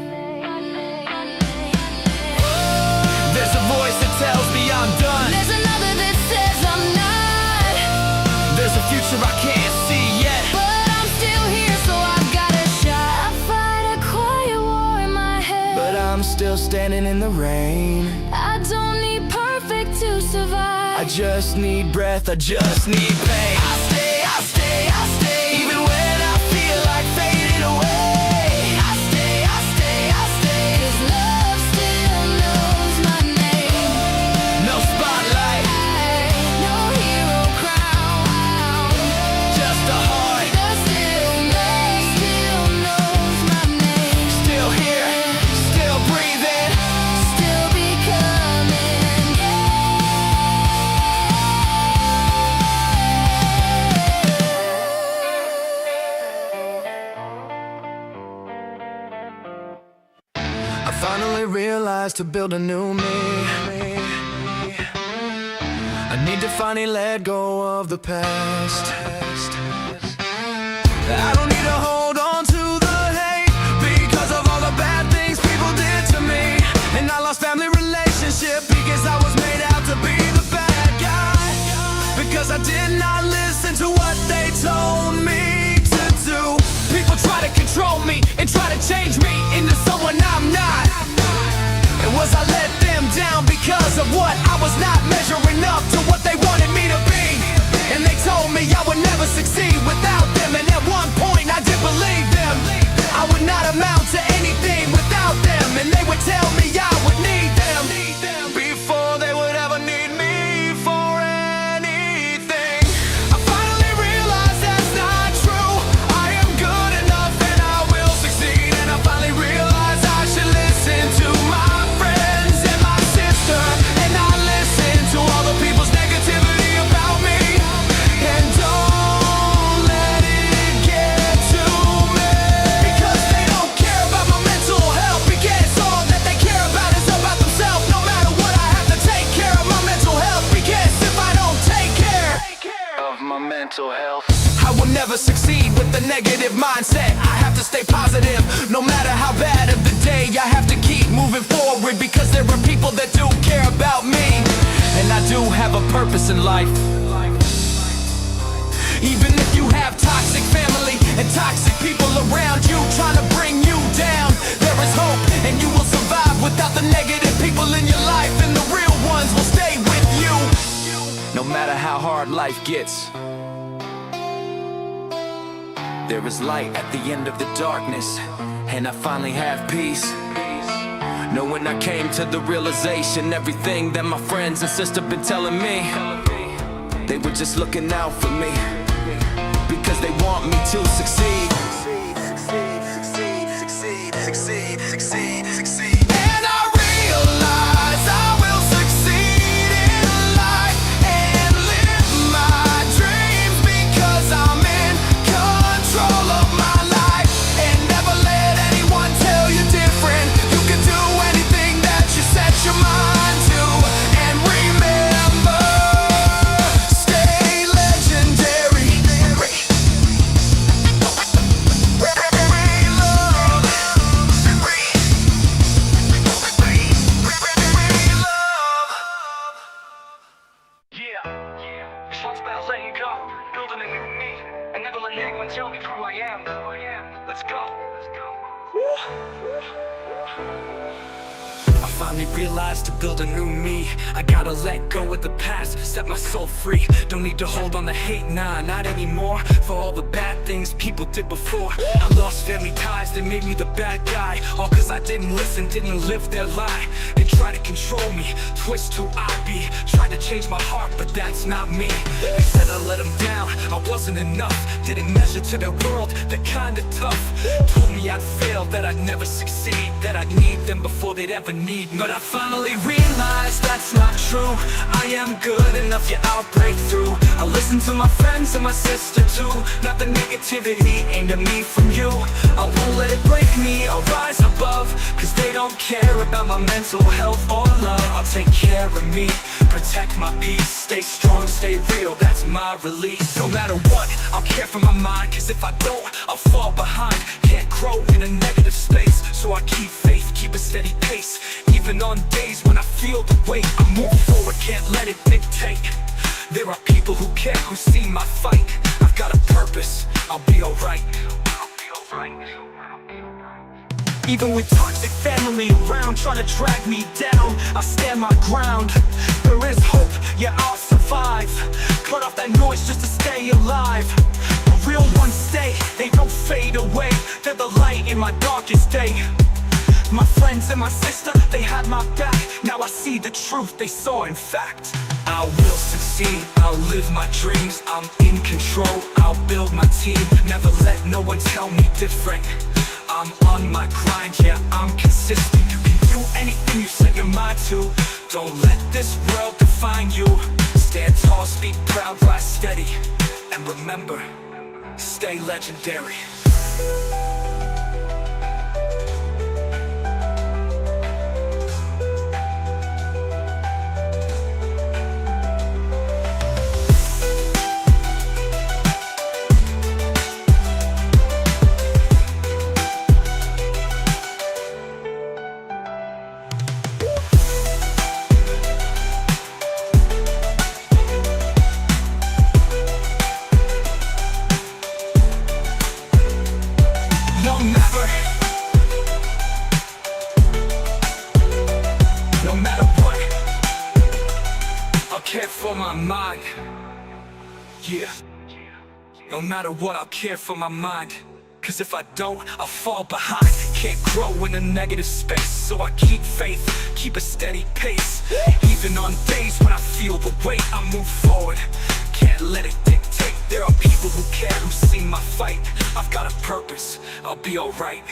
Speaker 12: there's a voice that tells me I'm done.
Speaker 6: There's another that says I'm not.
Speaker 12: There's a future I can't see yet.
Speaker 6: But I'm still here, so I've got a shot. I fight a quiet war in my head,
Speaker 12: But I'm still standing in the rain.
Speaker 6: I don't need perfect to survive.
Speaker 12: I just need breath, I just need pain. I stay, I stay, I stay. Even when I feel like fading away. I stay, I stay, I stay.
Speaker 6: Cause love still knows my name.
Speaker 12: No spotlight,
Speaker 6: No hero crown,
Speaker 12: just a heart.
Speaker 6: that still knows my name.
Speaker 12: Still here, still breathing.
Speaker 6: Still becoming,
Speaker 12: I finally realized to build a new me, I need to finally let go of the past. I don't need to hold on to the hate because of all the bad things people did to me. And I lost family relationship because I was made out to be the bad guy. Because I did not listen to what they told me to do. People try to control me and try to change me into someone I'm not. And was I let them down because of what I was not measuring up to what they wanted me to be? And they told me I would never succeed without them. And at one point I did believe them. I would not amount to anything without them. And they would tell me I would need them before they would ever need me for anything. I finally realized that's not true. I am good enough and I will succeed. And I finally realized I should listen to my friends and my sister, and not listen to all the people's negativity about me. And don't let myself.
Speaker 3: I will never succeed with the negative mindset. I have to stay positive, no matter how bad of the day. I have to keep moving forward because there are people that do care about me. And I do have a purpose in life. Even if you have toxic family and toxic people around you trying to bring you down, there is hope and you will survive without the negative people in your life, and the real ones will stay with you. No matter how hard life gets, there is light at the end of the darkness, and I finally have peace. Knowing I came to the realization, everything that my friends and sister been telling me, they were just looking out for me, because they want me to succeed. And I realize I will succeed in life and live my dreams, because I'm in control of my life. And never let anyone tell you different. You can do anything that you set your mind to. And remember, stay legendary.
Speaker 10: Songs about letting go, building a new me, and never let anyone tell me who I am. Let's go.
Speaker 5: I finally realized to build a new me, I gotta let go of the past, set my soul free. Don't need to hold on to hate, nah, not anymore. For all the bad things people did before. I lost family ties, they made me the bad guy. All cause I didn't listen, didn't live their lie. They tried to control me, twist who I be. Tried to change my heart, but that's not me. They said I let them down, I wasn't enough. Didn't measure to their world, they're kinda tough. Told me I'd fail, that I'd never succeed, that I'd need them before they'd ever need me. But I finally realized that's not true. I am good enough, yeah, I'll break through. I listen to my friends and my sister too. Not the negativity aimed at me from you. I won't let it break me, I'll rise above. Cause they don't care about my mental health or love. I'll take care of me, protect my peace. Stay strong, stay real, that's my release. No matter what, I'll care for my mind. Cause if I don't, I'll fall behind. Can't grow in a negative space. So I keep faith, keep a steady pace. Even on days when I feel the weight, I move forward, can't let it dictate. There are people who care, who see my fight. I've got a purpose, I'll be alright. Even with toxic family around trying to drag me down, I stand my ground. There is hope, yeah, I'll survive. Cut off that noise just to stay alive. The real ones stay, they don't fade away. They're the light in my darkest day. My friends and my sister, they had my back. Now I see the truth they saw in fact. I will succeed, I'll live my dreams. I'm in control, I'll build my team. Never let no one tell me different. I'm on my grind, yeah, I'm consistent. You can do anything you set your mind to. Don't let this world define you. Stand tall, speak proud, rise steady. And remember, stay legendary. No matter what, I'll care for my mind. Yeah. No matter what, I'll care for my mind. Cause if I don't, I'll fall behind. Can't grow in a negative space. So I keep faith, keep a steady pace. Even on days when I feel the weight, I move forward, can't let it dictate. There are people who care, who see my fight. I've got a purpose, I'll be alright.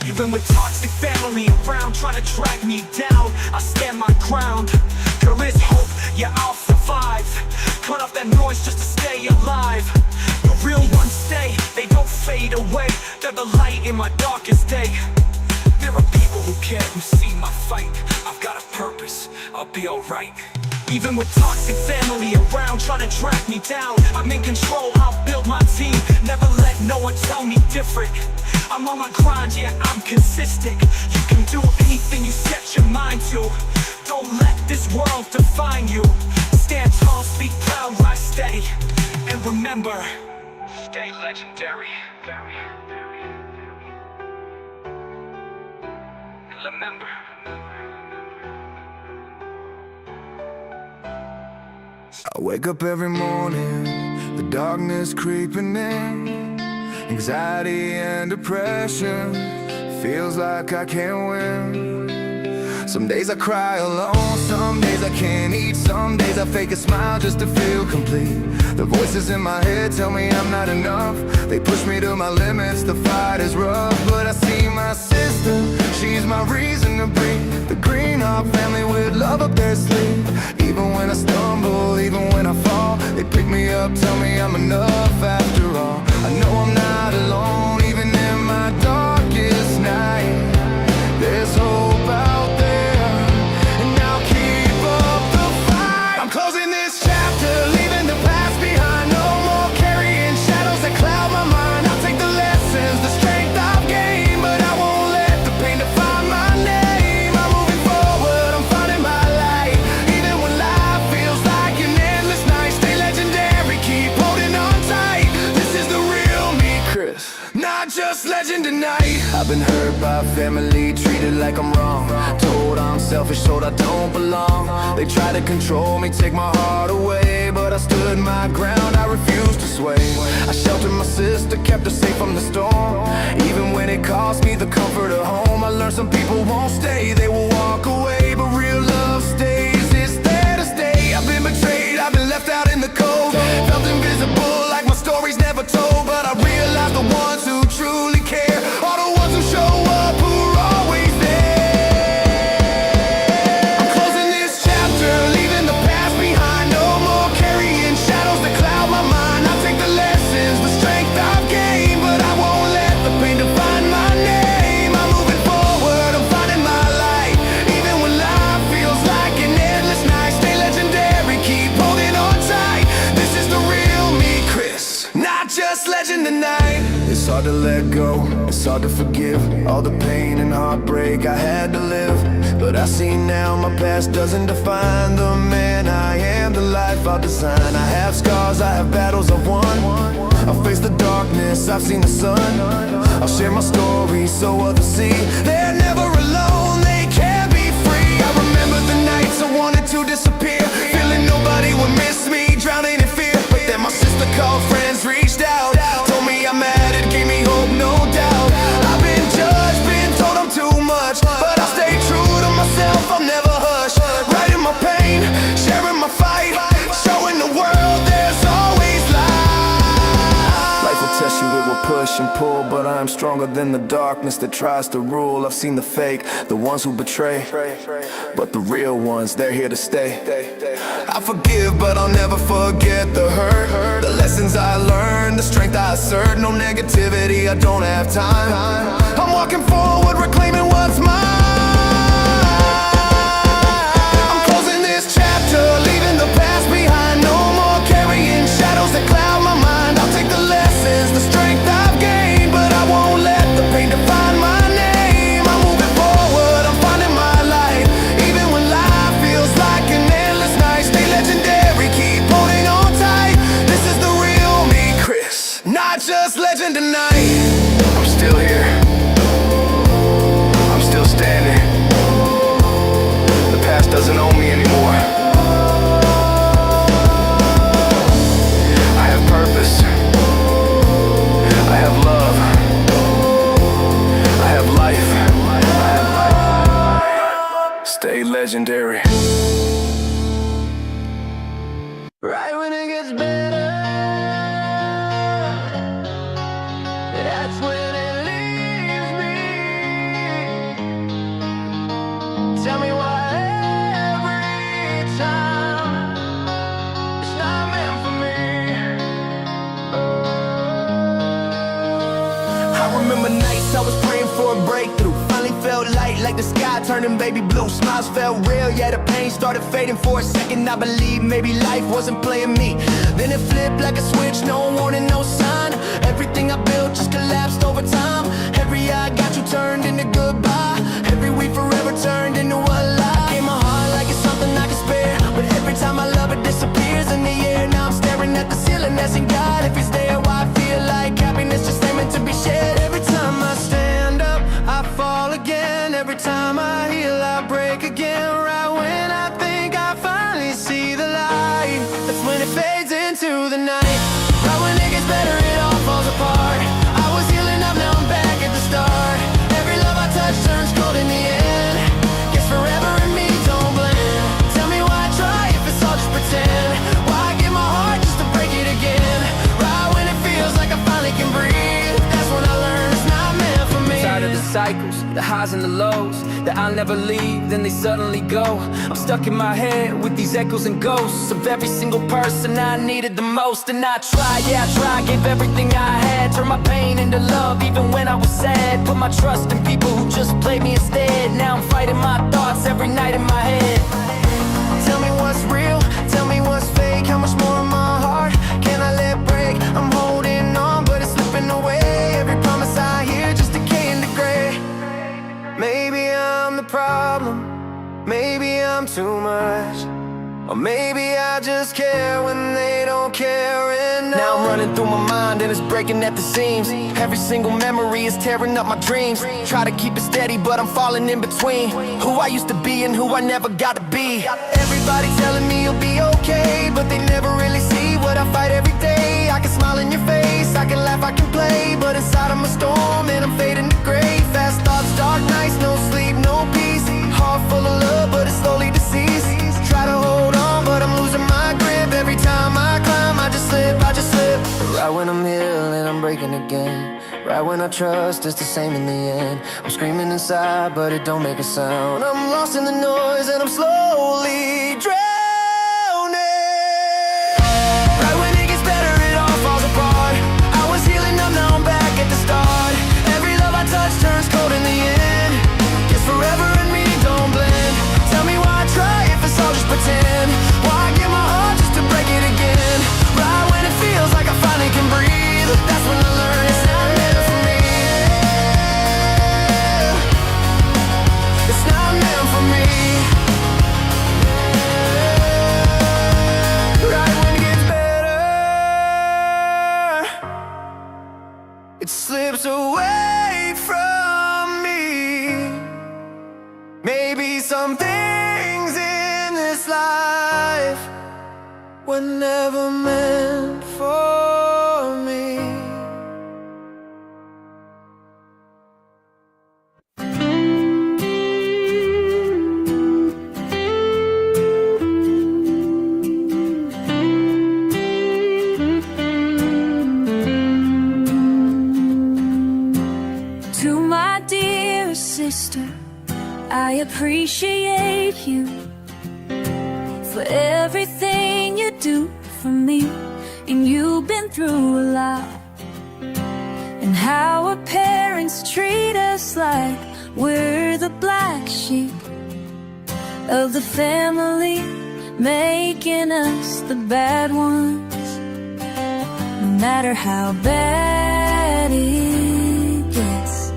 Speaker 5: Even with toxic family around trying to drag me down, I stand my ground. There is hope, yeah, I'll survive. Cut off that noise just to stay alive. The real ones stay, they don't fade away. They're the light in my darkest day. There are people who care, who see my fight. I've got a purpose, I'll be alright.
Speaker 10: Even with toxic family around trying to drag me down, I'm in control, I'll build my team. Never let no one tell me different. I'm on my grind, yeah, I'm consistent. You can do anything you set your mind to. Don't let this world define you. Stand tall, speak proud, rise steady. And remember, stay legendary. Remember.
Speaker 8: I wake up every morning, the darkness creeping in. Anxiety and depression, feels like I can't win. Some days I cry alone, some days I can't eat, some days I fake a smile just to feel complete. The voices in my head tell me I'm not enough. They push me to my limits, the fight is rough. But I see my sister, she's my reason to breathe. The Greenheart family with love up their sleeve. Even when I stumble, even when I fall, they pick me up, tell me I'm enough after all. I know I'm not alone, even in my darkest night. There's hope out there, and I'll keep up the fight. I'm closing this chapter, leaving the past behind. No more carrying shadows that cloud my mind. I'll take the lessons, the strength I've gained, but I won't let the pain define my name. I'm moving forward, I'm finding my light. Even when life feels like an endless night, stay legendary, keep holding on tight. This is the real me, Chris, not just legend tonight. I've been hurt by family, treated like I'm wrong. Told I'm selfish, told I don't belong. They try to control me, take my heart away, but I stood my ground, I refused to sway. I sheltered my sister, kept her safe from the storm. Even when it cost me the comfort of home, I learned some people won't stay, they will walk away. But real love stays, it's there to stay. I've been betrayed, I've been left out in the cold. Felt invisible, like my story's never told. But I realized the ones who truly care are the ones who show up, who are always there. I'm closing this chapter, leaving the past behind. No more carrying shadows that cloud my mind. I'll take the lessons, the strength I've gained, but I won't let the pain define my name. I'm moving forward, I'm finding my light. Even when life feels like an endless night, stay legendary, keep holding on tight. This is the real me, Chris, not just legend tonight. It's hard to let go, it's hard to forgive all the pain and heartbreak I had to live. But I see now my past doesn't define the man I am, the life I'll design. I have scars, I have battles I've won. I've faced the darkness, I've seen the sun. I'll share my story so others see they're never alone, they can be free. I remember the nights I wanted to disappear, feeling nobody would miss me, drowning in fear. But then my sister called, friends reached out, told me I'm mad, it gave me hope, no doubt. I've been judged, been told I'm too much, but I'll stay true to myself, I'll never hush. Writing my pain, sharing my fight, showing the world there's always light. Life will test you, it will push and pull, but I'm stronger than the darkness that tries to rule. I've seen the fake, the ones who betray, but the real ones, they're here to stay. I forgive, but I'll never forget the hurt, the lessons I learned, the strength I assert. No negativity, I don't have time. I'm walking forward, reclaiming what's mine. I'm closing this chapter, leaving the past behind. No more carrying shadows that cloud my mind. I'll take the lessons, the strength I've gained, but I won't let the pain define my name. I'm moving forward, I'm finding my light. Even when life feels like an endless night, stay legendary, keep holding on tight. This is the real me, Chris, not just legend tonight. I'm still here, I'm still standing. The past doesn't own me anymore. I have purpose, I have love, I have life. Stay legendary. Right when it gets better, that's when it leaves me. Tell me why every time it's not meant for me. I remember nights I was praying for a breakthrough, finally
Speaker 3: felt light like the sky turning baby blue. Smiles felt real, yeah, the pain started fading. For a second I believed maybe life wasn't playing me. Then it flipped like a switch, no warning, no sign. Everything I built just collapsed over time. Every I got you turned into goodbye. Every we forever turned into a lie. Gave my heart like it's something I can spare, but every time I love it disappears in the air. Now I'm staring at the ceiling, asking God if he's there. Why I feel like happiness just ain't meant to be shared. Every time I stand up, I fall again. Every time I heal, I break again. Right when I think I finally see the light, that's when it fades into the night. Right when it gets better, it all falls apart. I was healing up, now I'm back at the start. Every love I touch turns cold in the end. Guess forever and me don't blend. Tell me why I try if it's all just pretend. Why I give my heart just to break it again. Right when it feels like I finally can breathe, that's when I learn it's not meant for me.
Speaker 12: Tired of the cycles, the highs and the lows, that I'll never leave, then they suddenly go. I'm stuck in my head with these echoes and ghosts of every single person I needed the most. And I tried, yeah I tried, gave everything I had. Turned my pain into love even when I was sad. Put my trust in people who just played me instead. Now I'm fighting my thoughts every night in my head.
Speaker 3: Tell me what's real, tell me what's fake. How much more of my heart can I let break? I'm holding on but it's slipping away. Every promise I hear just decay and degrade. Maybe I'm the problem, maybe I'm too much, or maybe I just care when they don't care enough. Now I'm running through my mind and it's breaking at the seams. Every single memory is tearing up my dreams. Try to keep it steady but I'm falling in between who I used to be and who I never got to be. Everybody telling me you'll be okay, but they never really see what I fight every day. I can smile in your face, I can laugh, I can play, but inside I'm a storm and I'm fading to gray. Fast thoughts, dark nights, no sleep, no peace. Heart full of love but it's slowly deceased. Try to hold on but I'm losing my grip. Every time I climb I just slip, I just slip. Right when I'm healing I'm breaking again. Right when I trust it's the same in the end. I'm screaming inside but it don't make a sound. I'm lost in the noise and I'm slowly drowning. Right when it gets better it all falls apart. I was healing up, now I'm back at the start. Every love I touch turns cold in the end. Guess forever and me don't blend. Tell me why I try if it's all just pretend. Why I give my heart just to break it again. Right when it feels like I finally can breathe, that's when I learn it's not meant for me. It's not meant for me. Right when it gets better, it slips away from me. Maybe some things in this life were never meant for me.
Speaker 6: To my dear sister, I appreciate you for everything you do for me. And you've been through a lot, and how our parents treat us like we're the black sheep of the family, making us the bad ones. No matter how bad it gets,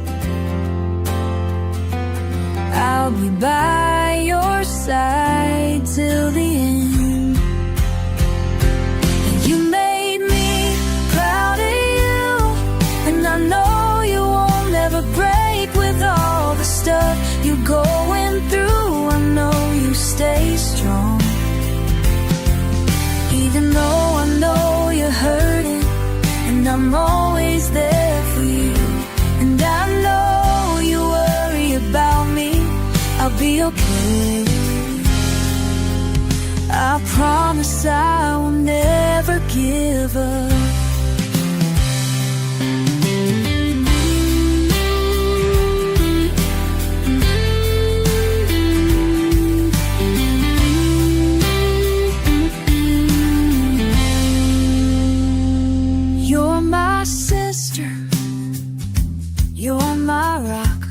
Speaker 6: I'll be by your side till the end. And you made me proud of you, and I know you won't ever break with all the stuff you're going through. I know you stay strong, even though I know you're hurting, and I'm always there for you. And I know you worry about me, I'll be okay. I promise I will never give up. You're my sister, you're my rock.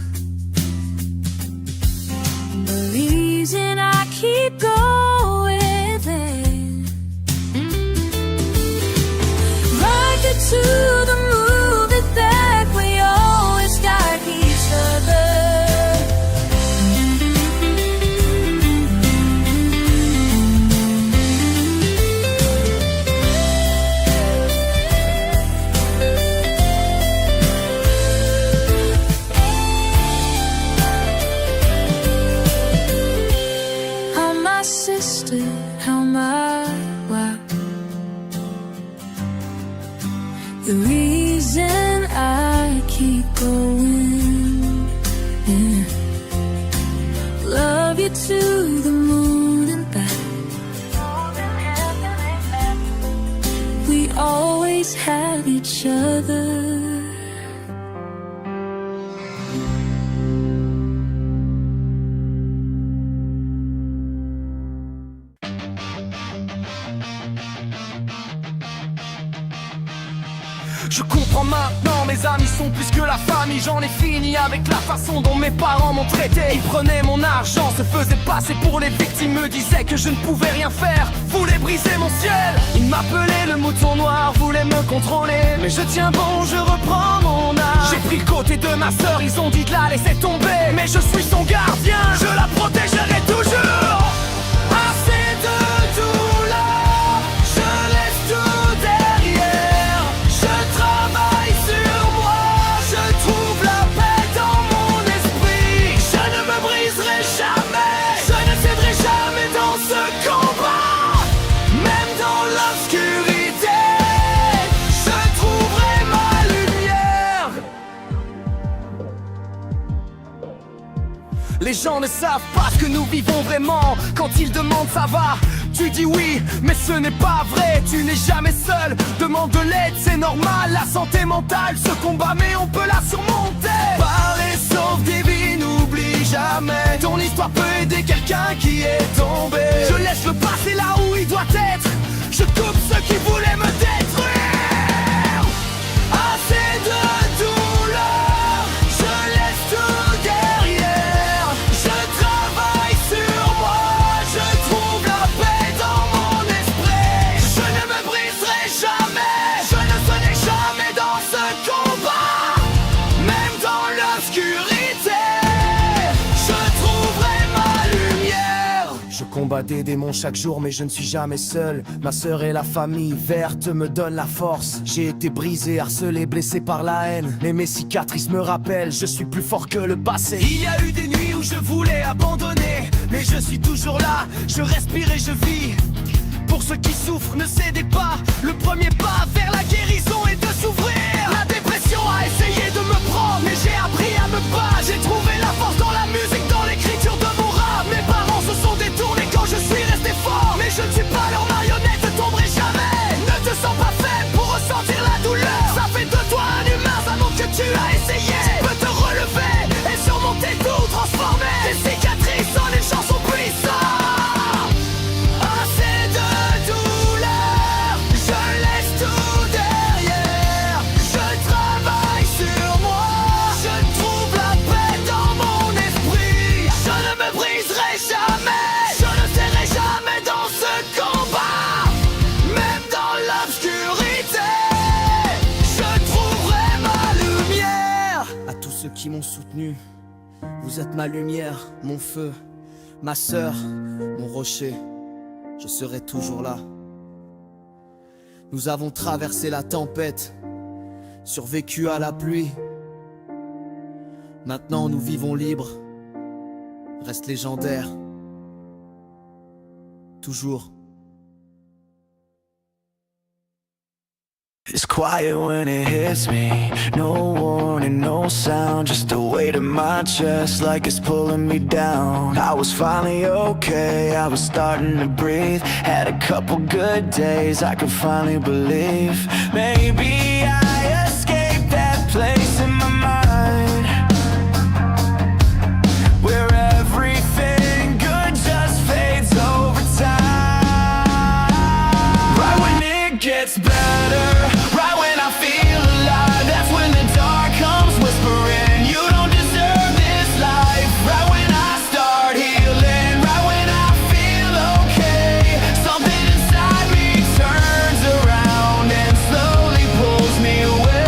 Speaker 6: always have each other.
Speaker 9: Je comprends maintenant, mes amis sont plus que la famille. J'en ai fini avec la façon dont mes parents m'ont traité. Ils prenaient mon argent, se faisaient passer pour les victimes, me disaient que je ne pouvais rien faire, voulaient briser mon ciel. Ils m'appelaient le mouton noir, voulaient me contrôler. Mais je tiens bon, je reprends mon âge. J'ai pris le côté de ma sœur, ils ont dit de la laisser tomber. Mais je suis son gardien, je la protégerai toujours. Assez de douleur, je laisse tout derrière. Je travaille sur moi, je trouve la paix dans mon esprit. Je ne me briserai jamais, je ne céderai jamais dans ce combat. Même dans l'obscurité, je trouverai ma lumière. Les gens ne savent pas ce que nous vivons vraiment. Quand ils demandent ça va, tu dis oui, mais ce n'est pas vrai. Tu n'es jamais seul, demande de l'aide, c'est normal. La santé mentale se combat, mais on peut la surmonter. Parler sauve des vies, n'oublie jamais. Ton histoire peut aider quelqu'un qui est tombé. Je laisse le passé là où il doit être. Je coupe ceux qui voulaient me détruire. Assez de douleur, je laisse tout derrière. Je travaille sur moi, je trouve la paix dans mon esprit. Je ne me briserai jamais, je ne céderai jamais dans ce combat. Même dans l'obscurité, je trouverai ma lumière. Je combats des démons chaque jour, mais je ne suis jamais seul. Ma sœur et la famille verte me donnent la force. J'ai été brisé, harcelé, blessé par la haine. Mais mes cicatrices me rappellent, je suis plus fort que le passé. Il y a eu des nuits où je voulais abandonner, mais je suis toujours là, je respire et je vis. Pour ceux qui souffrent, ne cédez pas. Le premier pas vers la guérison est de s'ouvrir. La dépression a essayé de me prendre, mais j'ai appris à me battre. J'ai trouvé la force dans la musique, dans l'écriture de mon rap. Mes parents se sont détournés quand je suis resté fort, mais je ne suis pas leur marionnette, je tomberai jamais. Ne te sens pas faible pour ressentir la douleur. Ça fait de toi un humain, ça montre que tu as essayé. Tu peux te relever et surmonter tout, transformer tes cicatrices en une chanson puissante. Assez de douleur, je laisse tout derrière. Je travaille sur moi, je trouve la paix dans mon esprit. Je ne me briserai jamais, je ne céderai jamais dans ce combat. Même dans l'obscurité, je trouverai ma lumière. À tous ceux qui m'ont soutenu, vous êtes ma lumière, mon feu, ma sœur, mon rocher. Je serai toujours là. Nous avons traversé la tempête, survécu à la pluie. Maintenant nous vivons libres, reste légendaire. Toujours.
Speaker 2: It's quiet when it hits me. No warning, no sound. Just the weight of my chest like it's pulling me down. I was finally okay, I was starting to breathe. Had a couple good days, I could finally believe. Maybe I escaped that place in my mind where everything good just fades over time. Right when it gets better, right when I feel alive, that's when the dark comes whispering, you don't deserve this life. Right when I start healing, right when I feel okay, something inside me turns around and slowly pulls me away.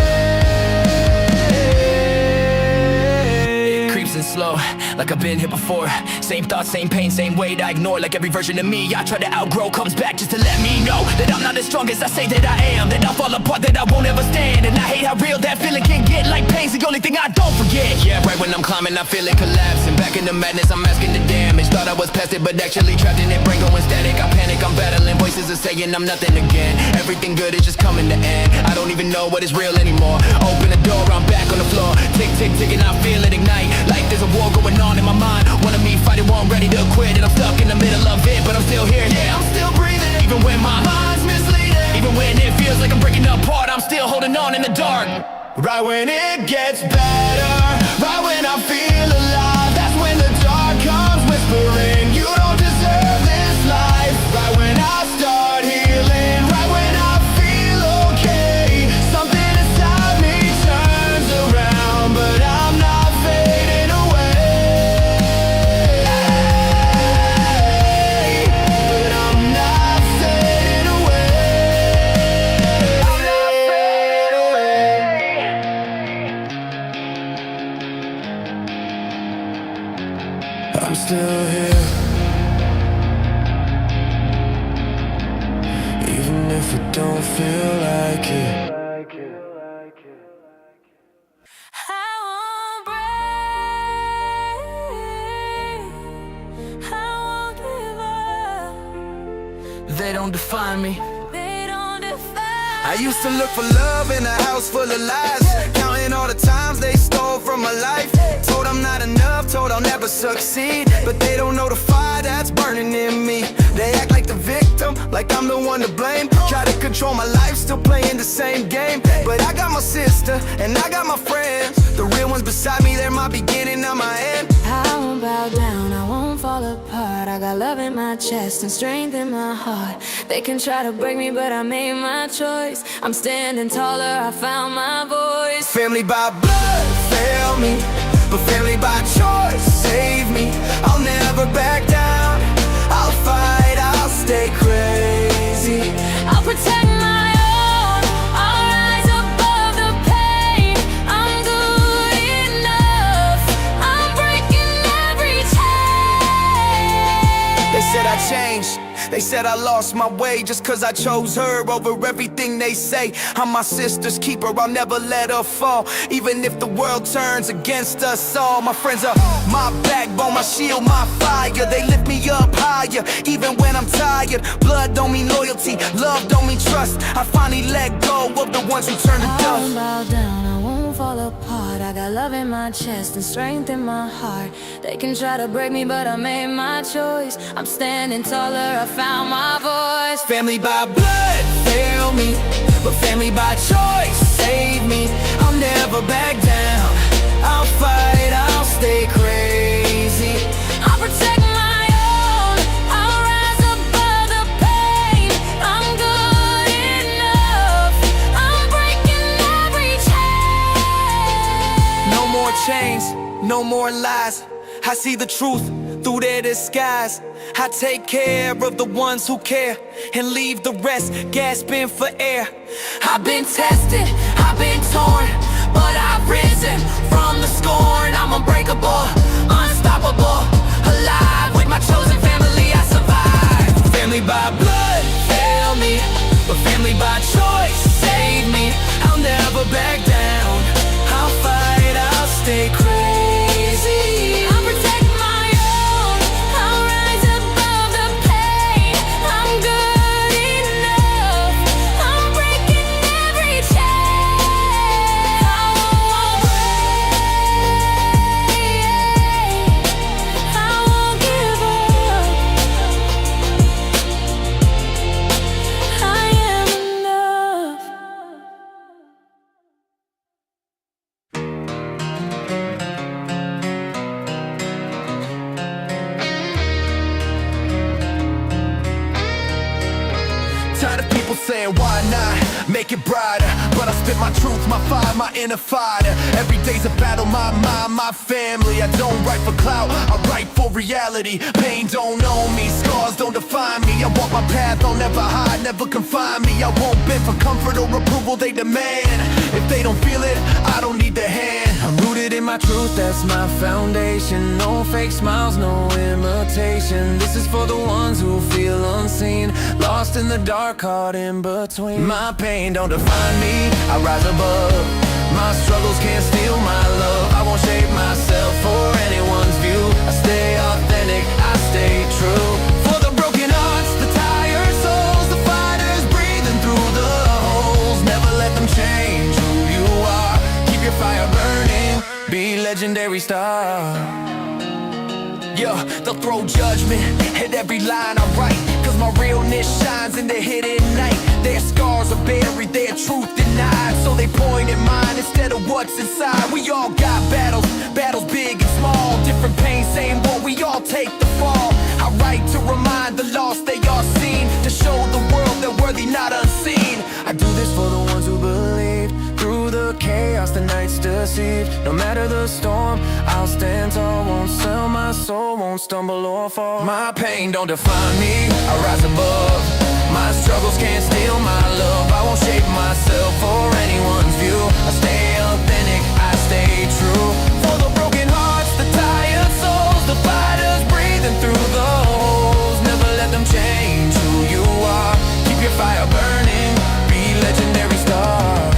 Speaker 1: It creeps in slow, like I've been here before. Same thoughts, same pain, same weight I ignore. Like every version of me I try to outgrow comes back just to let me know that I'm not as strong as I say that I am. That I'll fall apart, that I won't ever stand. And I hate how real that feeling can get. Like pain's the only thing I don't forget. Yeah, right when I'm climbing I feel it collapsing. Back in the madness, I'm asking the damage. Thought I was past it, but actually trapped in it. Brain going static, I panic, I'm battling. Voices are saying I'm nothing again. Everything good is just coming to end. I don't even know what is real anymore. Open the door, I'm back on the floor. Tick, tick, tick, and I feel it ignite. Like there's a war going on in my mind. One of me fighting one, ready to quit. And I'm stuck in the middle of it, but I'm still here. Yeah, I'm still breathing. Even when my mind's misleading, even when it feels like I'm breaking apart,
Speaker 8: Right when it gets better, right when I feel alive, that's when the dark comes whispering, you don't deserve this life. Right when I start healing, right when I feel okay, something inside me turns around, but I'm not fading away. But I'm not fading away. I'm not fading away. I'm still here, even if it don't feel like it.
Speaker 6: I won't break. I won't give up.
Speaker 3: They don't define me.
Speaker 6: They don't define.
Speaker 2: I used to look for love in a house full of lies, counting all the times they stole from my life. Told I'm not enough, told I'll never succeed, but they don't know the fire that's burning in me. They act like the victim, like I'm the one to blame. Try to control my life, still playing the same game. But I got my sister, and I got my friends. The real ones beside me, they're my beginning, not my end.
Speaker 6: I won't bow down, I won't fall apart. I got love in my chest and strength in my heart. They can try to break me, but I made my choice. I'm standing taller, I found my voice.
Speaker 2: Family by blood failed me, but family by choice saved me. I'll never back down, I'll fight, I'll stay crazy.
Speaker 6: I'll protect my own, I'll rise above the pain. I'm good enough, I'm breaking every chain.
Speaker 2: They said I changed, they said I lost my way just cause I chose her over everything they say. I'm my sister's keeper, I'll never let her fall, even if the world turns against us all. My friends are my backbone, my shield, my fire. They lift me up higher, even when I'm tired. Blood don't mean loyalty, love don't mean trust. I finally let go of the ones who turn to
Speaker 6: I won't
Speaker 2: dust.
Speaker 6: bow down, I won't fall apart. I got love in my chest and strength in my heart. They can try to break me, but I made my choice. I'm standing taller, I found my voice.
Speaker 2: Family by blood failed me, but family by choice saved me. I'll never back down, I'll fight, I'll stay crazy.
Speaker 6: I'll protect my own, I'll rise above the pain. I'm good enough, I'm breaking every chain.
Speaker 2: No more chains, no more lies. I see the truth through their disguise. I take care of the ones who care and leave the rest gasping for air.
Speaker 12: I've been tested, I've been torn, but I've risen from the scorn. I'm unbreakable, unstoppable, alive with my chosen family. I survive.
Speaker 2: Family by blood failed me, but family by choice saved me. I'll never back down, I'll fight, I'll stay crazy.
Speaker 6: I'll protect my own, I'll rise above the pain. I'm good enough, I'm breaking every chain. I won't break, I won't give up. I am enough.
Speaker 8: Tired of people saying why not make it brighter, but I spit my truth, my fire, my inner fighter. Every day's a battle, my mind, my family. I don't write for clout, I write for reality. Pain don't own me, scars don't define me. I walk my path, I'll never hide, never confine me. I won't bend for comfort or approval they demand. If they don't feel it, I don't need their hand.
Speaker 3: I'm rooted in my truth, that's my foundation. No fake smiles, no imitation. This is for the ones who feel unseen, lost in the dark, caught in between. My pain don't define me, I rise above. My struggles can't steal my love. I won't shape myself for anyone's view. I stay authentic, I stay true. For the broken hearts, the tired souls, the fighters breathing through the holes. Never let them change who you are. Keep your fire burning, be legendary star.
Speaker 2: Yeah, they'll throw judgment at every line I write.
Speaker 3: Cause my realness shines in the hidden night. Their scars are buried, their truth denied. So they point at mine instead of what's inside. We all got battles, battles big and small. Different pains, same war, we all take the fall. I write to remind the lost they are seen, to show the world they're worthy, not unseen. I do this for the ones who believe. Through the chaos, the night's deceived. No matter the storm, I'll stand tall. Won't sell my soul, won't stumble or fall. My pain don't define me, I rise above. My struggles can't steal my love. I won't shape myself for anyone's view. I stay authentic, I stay true. For the broken hearts, the tired souls, the fighters breathing through the holes. Never let them change who you are. Keep your fire burning, be legendary star.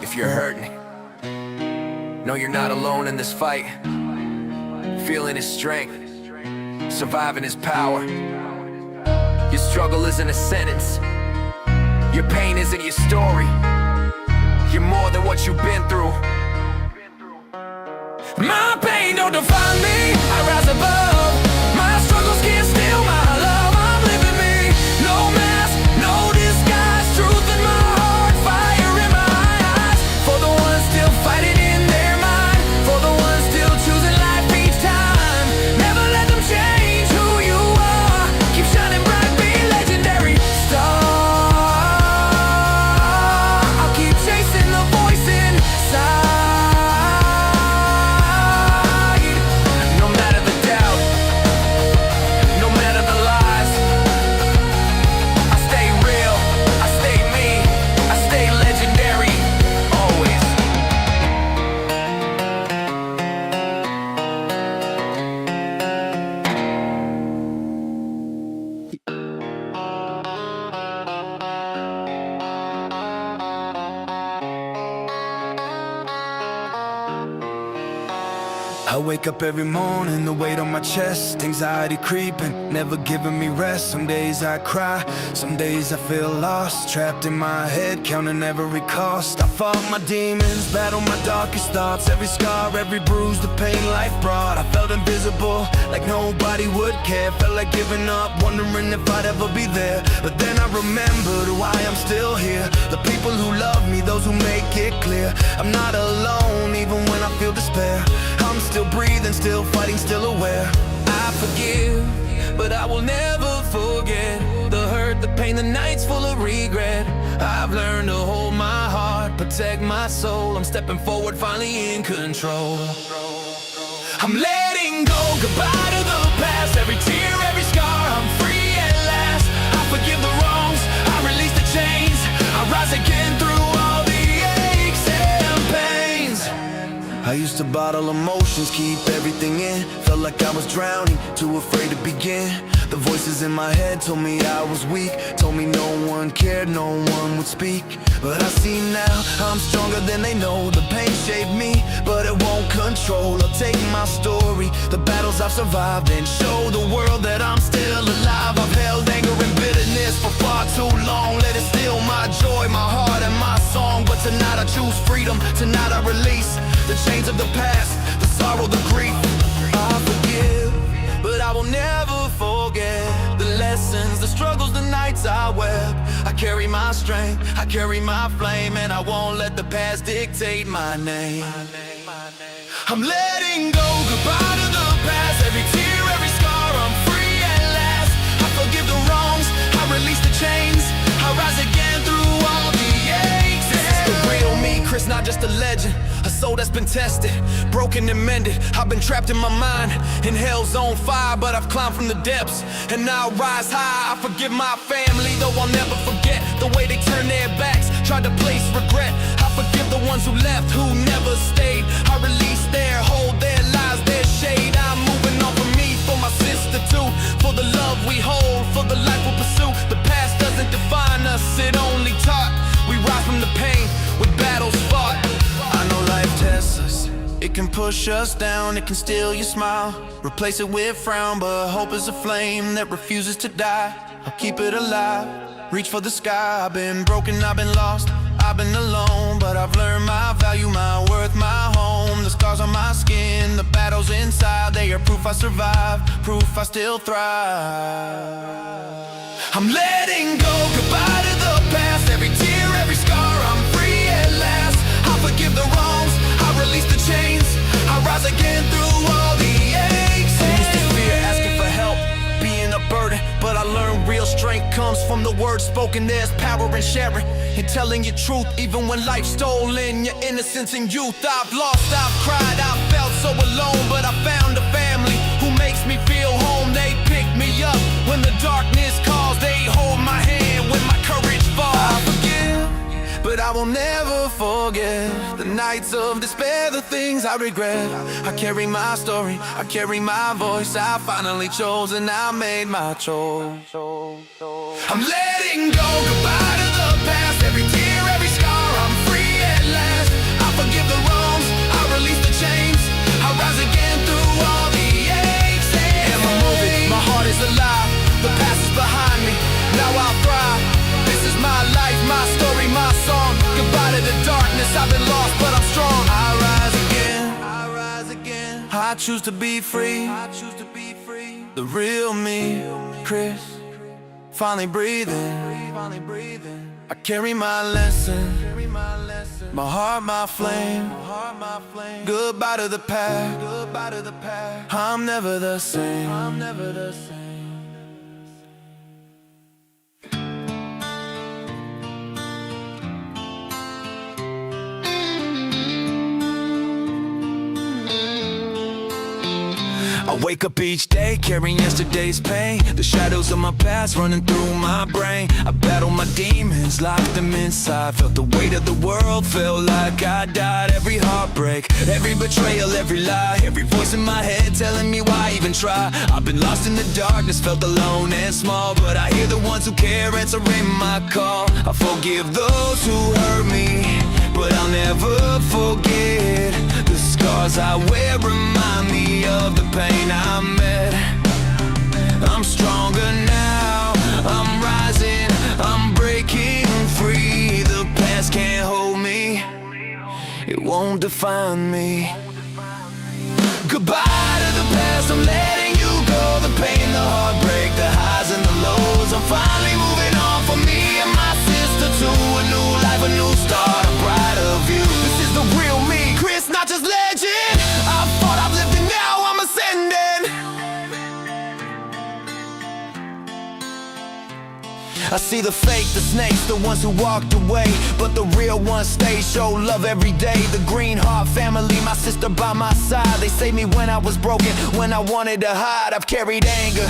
Speaker 3: If you're hurting, know you're not alone in this fight. Feeling his strength, surviving his power. Your struggle isn't a sentence, your pain isn't your story. You're more than what you've been through. My pain don't define me, I rise above. My struggles can't steal my love. I'm living me, no mask, no disguise. Truth in my heart, fire in my eyes. For the ones still fighting in their mind, for the ones still choosing life each time. Never let them change who you are. Keep shining bright, be legendary star. I'll keep chasing the voice inside. No matter the doubt, no matter the lies, I stay real, I stay me, I stay legendary, always.
Speaker 8: I wake up every morning, the weight on my chest, anxiety creeping, never giving me rest. Some days I cry, some days I feel lost, trapped in my head, counting every cost. I fought my demons, battled my darkest thoughts. Every scar, every bruise, the pain life brought. I felt invisible, like nobody would care. Felt like giving up, wondering if I'd ever be there. But then I remembered why I'm still here. The people who love me, those who make it clear I'm not alone, even when I feel despair. I'm still breathing, still fighting, still aware.
Speaker 3: I forgive, but I will never forget the hurt, the pain, the nights full of regret. I've learned to hold my heart, protect my soul. I'm stepping forward, finally in control. I'm letting go, goodbye to the past. Every tear, every scar, I'm free at last. I forgive the wrongs, I release the chains. I rise again through all the aches and pains.
Speaker 8: I used to bottle emotions, keep everything in. Felt like I was drowning, too afraid to begin. The voices in my head told me I was weak, told me no one cared, no one would speak. But I see now, I'm stronger than they know. The pain shaped me, but it won't control. I'll take my story, the battles I've survived, and show the world that I'm still alive. I've held anger and bitterness for far too long. Let it steal my joy, my heart, and my song. But tonight I choose freedom, tonight I release the chains of the past, the sorrow, the grief. I forgive, but I will never forget the lessons, the struggles, the nights I wept. I carry my strength, I carry my flame, and I won't let the past dictate my name. I'm letting go, goodbye to the past. Every tear, every scar, I'm free at last. I forgive the wrongs, I release the chains. I rise again through all the aches. This is the real me, Chris, not just a legend. A soul that's been tested, broken and mended. I've been trapped in my mind, in hell's own fire, but I've climbed from the depths, and now I rise high. I forgive my family, though I'll never forget the way they turned their backs, tried to place regret. I forgive the ones who left, who never stayed. I release their hold, their lies, their shade. I'm moving on for me, for my sister too, for the love we hold, for the life we'll pursue. The past doesn't define us, it only taught. We rise from the pain with battles fought. I know life tests us, it can push us down, it can steal your smile, replace it with frown. But hope is a flame that refuses to die. I'll keep it alive, reach for the sky. I've been broken, I've been lost, I've been alone, but I've learned my value, my worth, my home. The scars on my skin,
Speaker 2: the battles inside, they are proof I survived, proof I still thrive. I'm letting go, goodbye to the past. Every tear, every scar, I'm free at last. I forgive the wrongs, I release the chains. I rise again through all the aches. I used to fear asking for help, being a burden, but I learned real strength comes from the words spoken. There's power in sharing and telling your truth, even when life's stolen your innocence and youth. I've lost, I've cried, I've felt so alone, but I found a family who makes me feel home. They pick me up when the darkness calls. They hold my hand when my courage falls. I forgive, but I will never forget the nights of despair, the things I regret. I carry my story, I carry my voice. I finally chose and I made my choice. I'm letting go, goodbye to the past. Every tear, every scar, I'm free at last. I forgive the wrongs, I release the chains. I rise again through all the aches. And I'm moving, my heart is alive. The past is behind me, now I'll thrive. This is my life, my story, my song. Goodbye to the darkness, I've been lost, but I'm strong. I rise again, I rise again. I choose to be free, I choose to be free. The real me, Chris, finally breathing. I carry my lesson, my heart, my flame. Goodbye to the past, I'm never the same. I wake up each day carrying yesterday's pain, the shadows of my past running through my brain. I battle my demons, locked them inside. Felt the weight of the world, felt like I died. Every heartbreak, every betrayal, every lie, every voice in my head telling me why even try. I've been lost in the darkness, felt alone and small, but I hear the ones who care answering my call. I forgive those who hurt me, but I'll never forget. The scars I wear remind me of the pain I met. I'm stronger now, I'm rising, I'm breaking free. The past can't hold me, it won't define me. Goodbye to the past, I'm letting you go. The pain, the heartbreak, the highs and the lows. I'm finally moving on for me and my sister to a new life, a new start, a brighter view. This is the real me, Chris, not just legend. I thought I've lived and now I'm ascending. I see the fake, the snakes, the ones who walked away, but the real ones stay, show love every day. The Green Heart family, my sister by my side. They saved me when I was broken, when I wanted to hide. I've carried anger,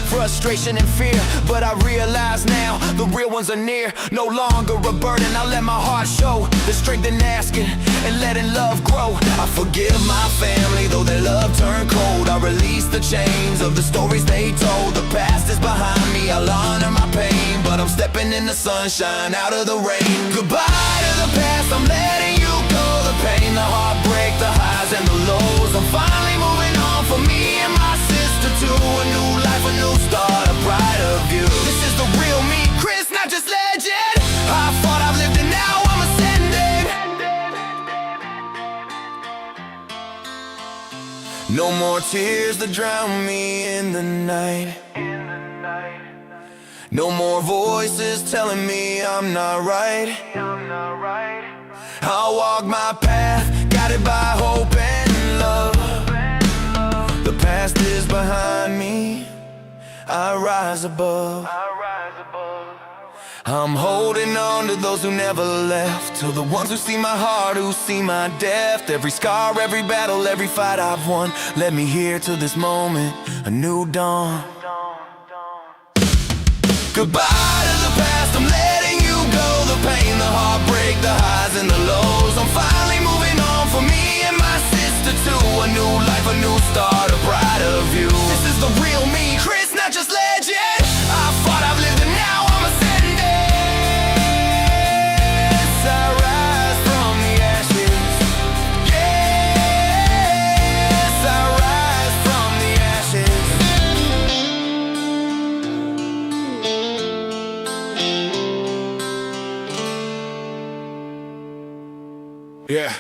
Speaker 2: frustration and fear, but I realize now the real ones are near. No longer a burden, I let my heart show the strength in asking and letting love grow. I forgive my family, though their love turned cold. I release the chains of the stories they told. The past is behind me, I'll honor my pain, but I'm stepping in the sunshine, out of the rain. Goodbye to the past, I'm letting you go. The pain, the heartbreak, the highs and the lows. I'm finally moving on for me and my sister to a new life, a new start, a brighter view. This is the real me, Chris, not just legend. I thought I've lived and now I'm ascending. No more tears that drown me in the night. No more voices telling me I'm not right. I'll walk my path, guided by hope and love. The past is behind me, I rise above. I'm holding on to those who never left, to the ones who see my heart, who see my depth. Every scar, every battle, every fight I've won led me here to this moment, a new dawn. Goodbye to the past, I'm letting you go. The pain, the heartbreak, the highs and the lows. I'm finally moving on for me and my sister to a new life, a new start, a brighter view. This is the real me, Chris, not just legend. I thought I've lived and now I'm ascending. Yes, I rise from the ashes. Yes, I rise from the ashes. Yeah.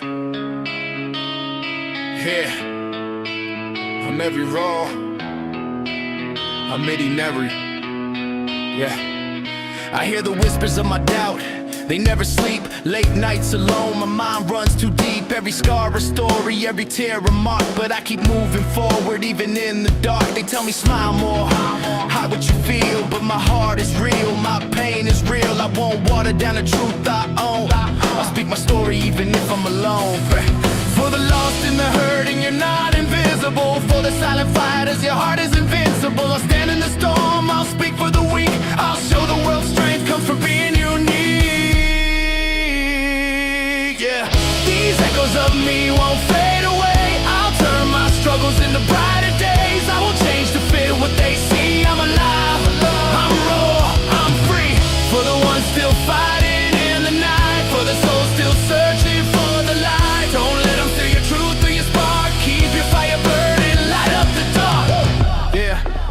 Speaker 2: Yeah.
Speaker 8: I'm every raw. I'm ordinary. Yeah. I hear the whispers of my doubt. They never sleep, late nights alone. My mind runs too deep. Every scar a story, every tear a mark. But I keep moving forward, even in the dark. They tell me smile more, hide what you feel. But my heart is real, my pain is real. I won't water down the truth I own. I'll speak my story even if I'm alone. For the lost and the hurting, you're not invisible. For the silent fighters, your heart is invincible. I'll stand in the storm, I'll speak for the weak. I'll show the world strength comes from being unique. Yeah, these echoes of me won't fade away. I'll turn my struggles into brighter days. I will change to fit what they see. I'm alive, I'm raw, I'm free. For the ones still fighting in the night. For the souls still searching for the light. Don't let them steal your truth or your spark. Keep your fire burning, light up the dark.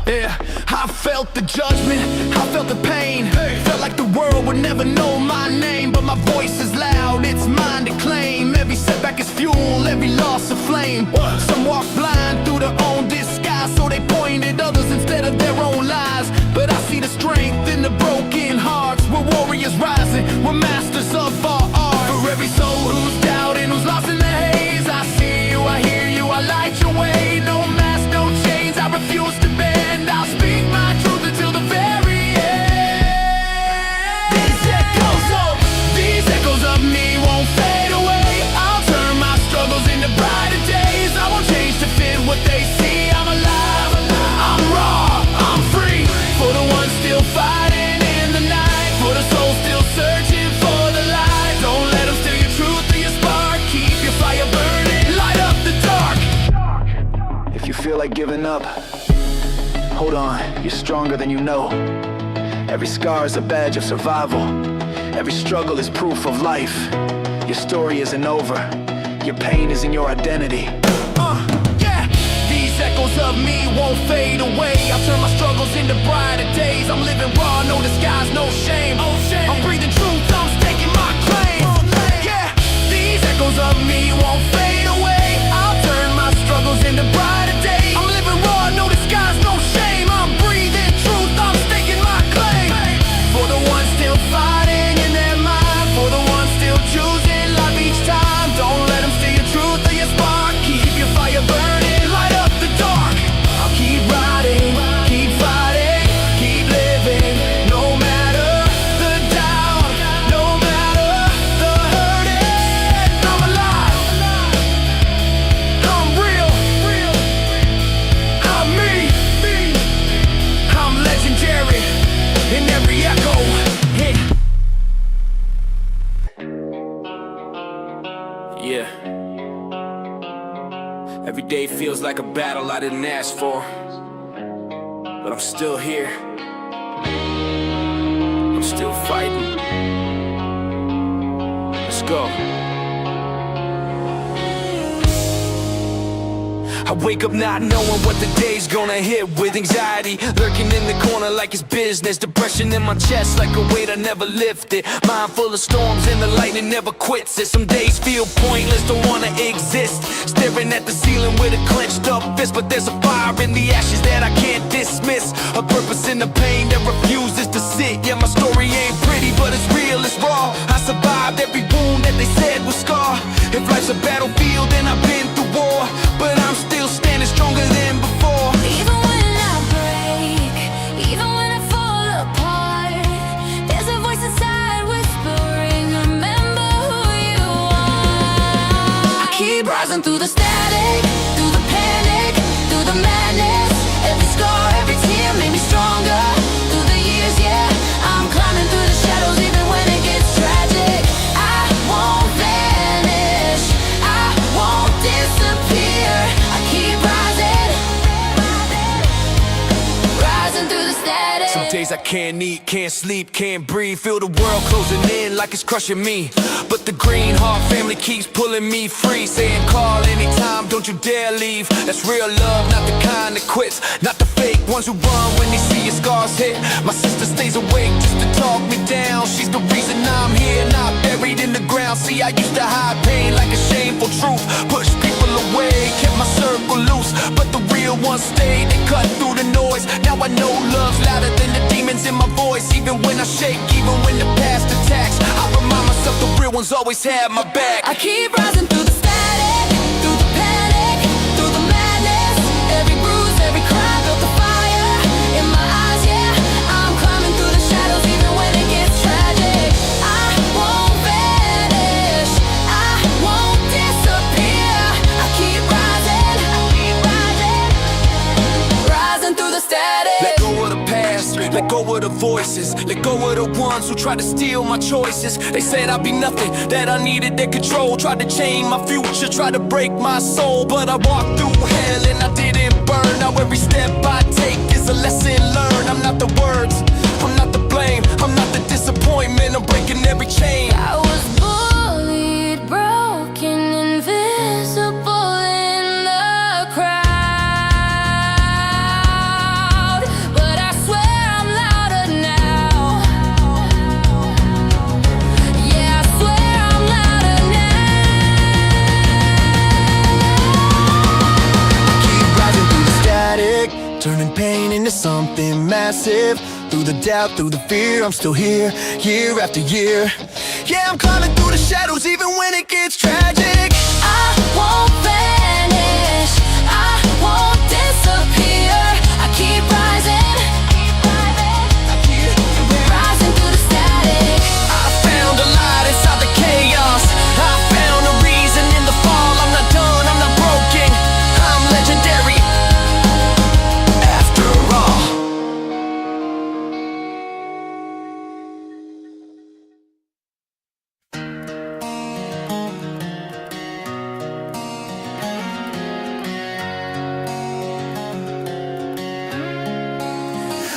Speaker 8: Yeah, I felt the judgment, I felt the pain. Felt like the world would never know my name. But my voice is loud, it's mine to claim. Every setback is fuel, every loss a flame. Some walk blind through their own disguise, so they point at others instead of their own lies. But I see the strength in the broken hearts. We're warriors rising, we're masters of our art. For every soul who's doubting, who's lost in the haze, I see you, I hear you, I light your way. No mask, no chains, I refuse to bend. I'll speak my truth until the very end. These echoes of me won't fade away. I'll turn my struggles into brighter days. I won't change to fit what they see. I'm alive, I'm raw, I'm free. For the ones still fighting in the night. For the souls still searching for the light. Don't let them steal your truth or your spark. Keep your fire burning, light up the dark. If you feel like giving up, hold on, you're stronger than you know. Every scar is a badge of survival. Every struggle is proof of life. Your story isn't over. Your pain is in your identity. Yeah! These echoes of me won't fade away. I'll turn my struggles into brighter days. I'm living raw, no disguise, no shame. I'm breathing truth, I'm staking my claim. Yeah! These echoes of me won't fade away. I'll turn my struggles into brighter days. I'm living raw, no disguise, no shame. I'm breathing truth, I'm staking my claim. For the ones still fighting in their mind. For the ones still choosing love each time. Don't let them steal your truth or your spark. Keep your fire burning, light up the dark. I'll keep riding, keep fighting, keep living. No matter the doubt, no matter the hurting. I'm alive, I'm real, I'm me. I'm legendary in every echo.
Speaker 12: Yeah. Every day feels like a battle I didn't ask for, but I'm still here. I'm still fighting. Let's go.
Speaker 1: I wake up not knowing what the day's gonna hit, with anxiety lurking in the corner like it's business. Depression in my chest like a weight I never lifted. Mind full of storms and the lightning never quits it. Some days feel pointless, don't wanna exist. Staring at the ceiling with a clenched up fist. But there's a fire in the ashes that I can't dismiss. A purpose in the pain that refuses to sit. Yeah, my story ain't pretty, but it's real, it's raw. I survived every wound that they said was scar. If life's a battlefield, then I've been through war. But I'm still standing stronger than before.
Speaker 6: Even when I break, even when I fall apart, there's a voice inside whispering, remember who you are. I keep rising through the static, through the panic, through the madness. Every scar, every tear made me stronger. Through the years, yeah, I'm climbing through the shadows even when it gets tragic. I won't vanish, I won't disappear. I keep rising, rising through the static.
Speaker 1: Some days I can't eat, can't sleep, can't breathe. Feel the world closing in like it's crushing me. But the Green Heart family keeps pulling me free, saying call anytime, don't you dare leave. That's real love, not the kind that quits, not the fake ones who run when they see your scars hit. My sister stays awake just to talk me down. She's the reason I'm here, not buried in the ground. See, I used to hide pain like a shameful truth, push people away, kept my circle loose. But the real
Speaker 3: one stayed and cut through the noise. Now I know love's louder than the demons in my voice. Even when I shake, even when the past attacks, I remind myself the real ones always have my back.
Speaker 6: I keep rising through the static, through the panic, through the madness. Every bruise, every cry built the fire in my eyes, yeah. I'm climbing through the shadows even when it gets tragic. I won't vanish, I won't disappear. I keep rising, rising through the static.
Speaker 3: Let go of the past, let go of the voices, let go of the ones who tried to steal my choices. They said I'd be nothing, that I needed their control. Tried to change my future, tried to break my soul. But I walked through hell and I didn't burn. Now every step I take is a lesson learned. I'm not the words, I'm not the blame, I'm not the disappointment. I'm breaking every chain.
Speaker 6: I was bullied, broken, invisible in the crowd. But I swear I'm louder now. Yeah, I swear I'm louder now.
Speaker 7: Keep rising through the static, turning pain into something massive. Through the doubt, through the fear, I'm still here, year after year. Yeah, I'm climbing through the shadows even when it gets tragic.
Speaker 6: I won't vanish, I won't disappear. I keep rising, rising through the static.
Speaker 3: I found a light inside the chaos. I found a reason in the fall. I'm not done, I'm not broken, I'm legendary after all.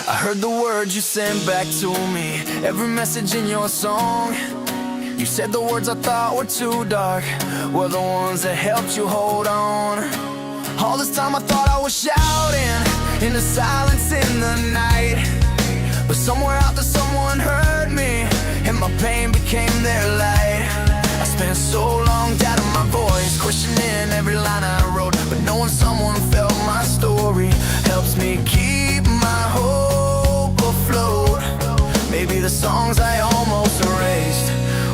Speaker 2: I heard the words you sent back to me, every message in your song. You said the words I thought were too dark were the ones that helped you hold on. All this time I thought I was shouting in the silence in the night, but somewhere out there someone heard me, and my pain became their light. I spent so long doubting my voice, questioning every line I wrote, but knowing someone felt my story helps me keep my hope afloat. Maybe the songs I almost erased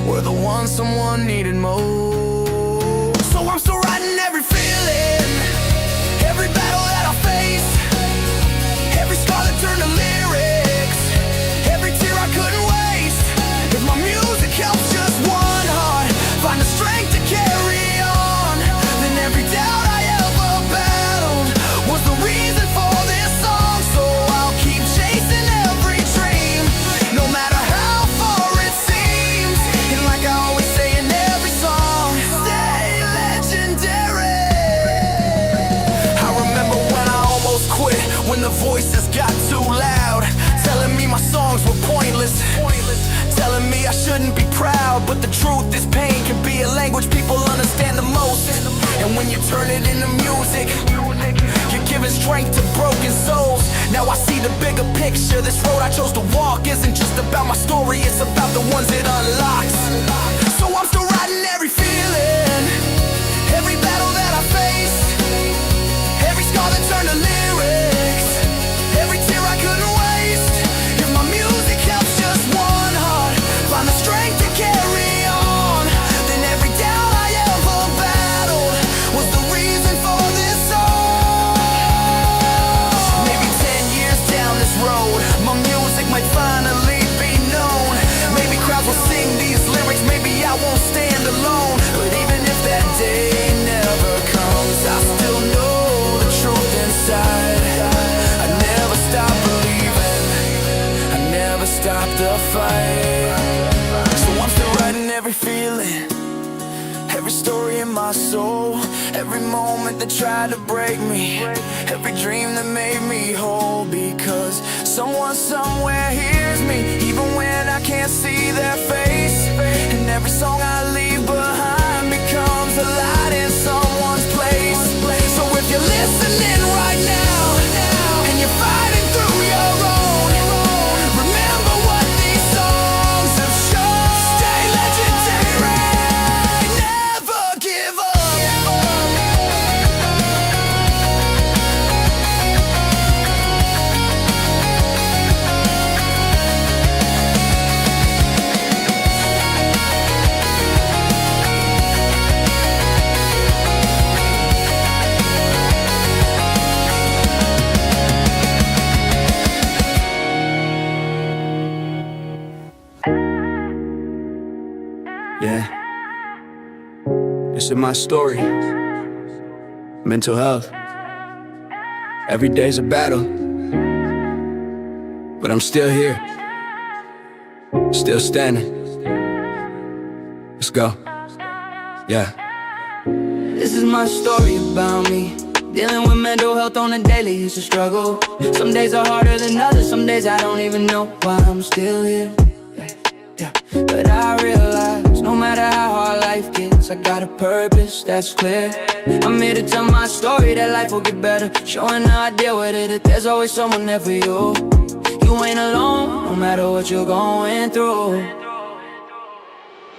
Speaker 2: were the ones someone needed most. So I'm still writing every feeling, every battle that I faced, every scar that turned to lyrics, every tear I couldn't waste. If my music helps just one heart find the strength to carry on, then every doubt I ever battled was the reason for this song. So I'll keep chasing every dream, no matter how far it seems. And like I always say in every song, stay legendary. I remember when I almost quit, when the voices got too loud, telling me my songs were pointless, telling me I shouldn't be proud. But the truth is pain can be a language people understand the most. And when you turn it into music, you're giving strength to broken souls. Now I see the bigger picture. This road I chose to walk isn't just about my story, it's about the ones it unlocks. So I'm still writing every feeling, every battle that I faced, every scar that turned to lyrics, every tear I couldn't waste. If my music helps just one heart find the strength to carry on, then every doubt I ever battled was the reason for this song. Maybe 10 years down this road, my music might finally be known. Maybe crowds will sing these lyrics, maybe I won't stand alone. But even if that day never comes, I still know the truth inside. I never stop believing, I never stop the fight. So I'm still writing every feeling, every story in my soul, every moment that tried to break me, every dream that made me whole. Because someone somewhere hears me, even when I can't see their face. And every song I leave behind becomes a light in someone's place. So if you're listening right now, and you're fighting through your own, remember what these songs have shown. Stay legendary, never give up.
Speaker 13: This is my story. Mental health. Every day's a battle, but I'm still here, still standing. Let's go. Yeah.
Speaker 9: This is my story about me. Dealing with mental health on a daily is a struggle. Some days are harder than others, some days I don't even know why I'm still here. But I realize no matter how hard life gets, I got a purpose that's clear. I'm here to tell my story that life will get better, showing how I deal with it, that there's always someone there for you. You ain't alone, no matter what you're going through.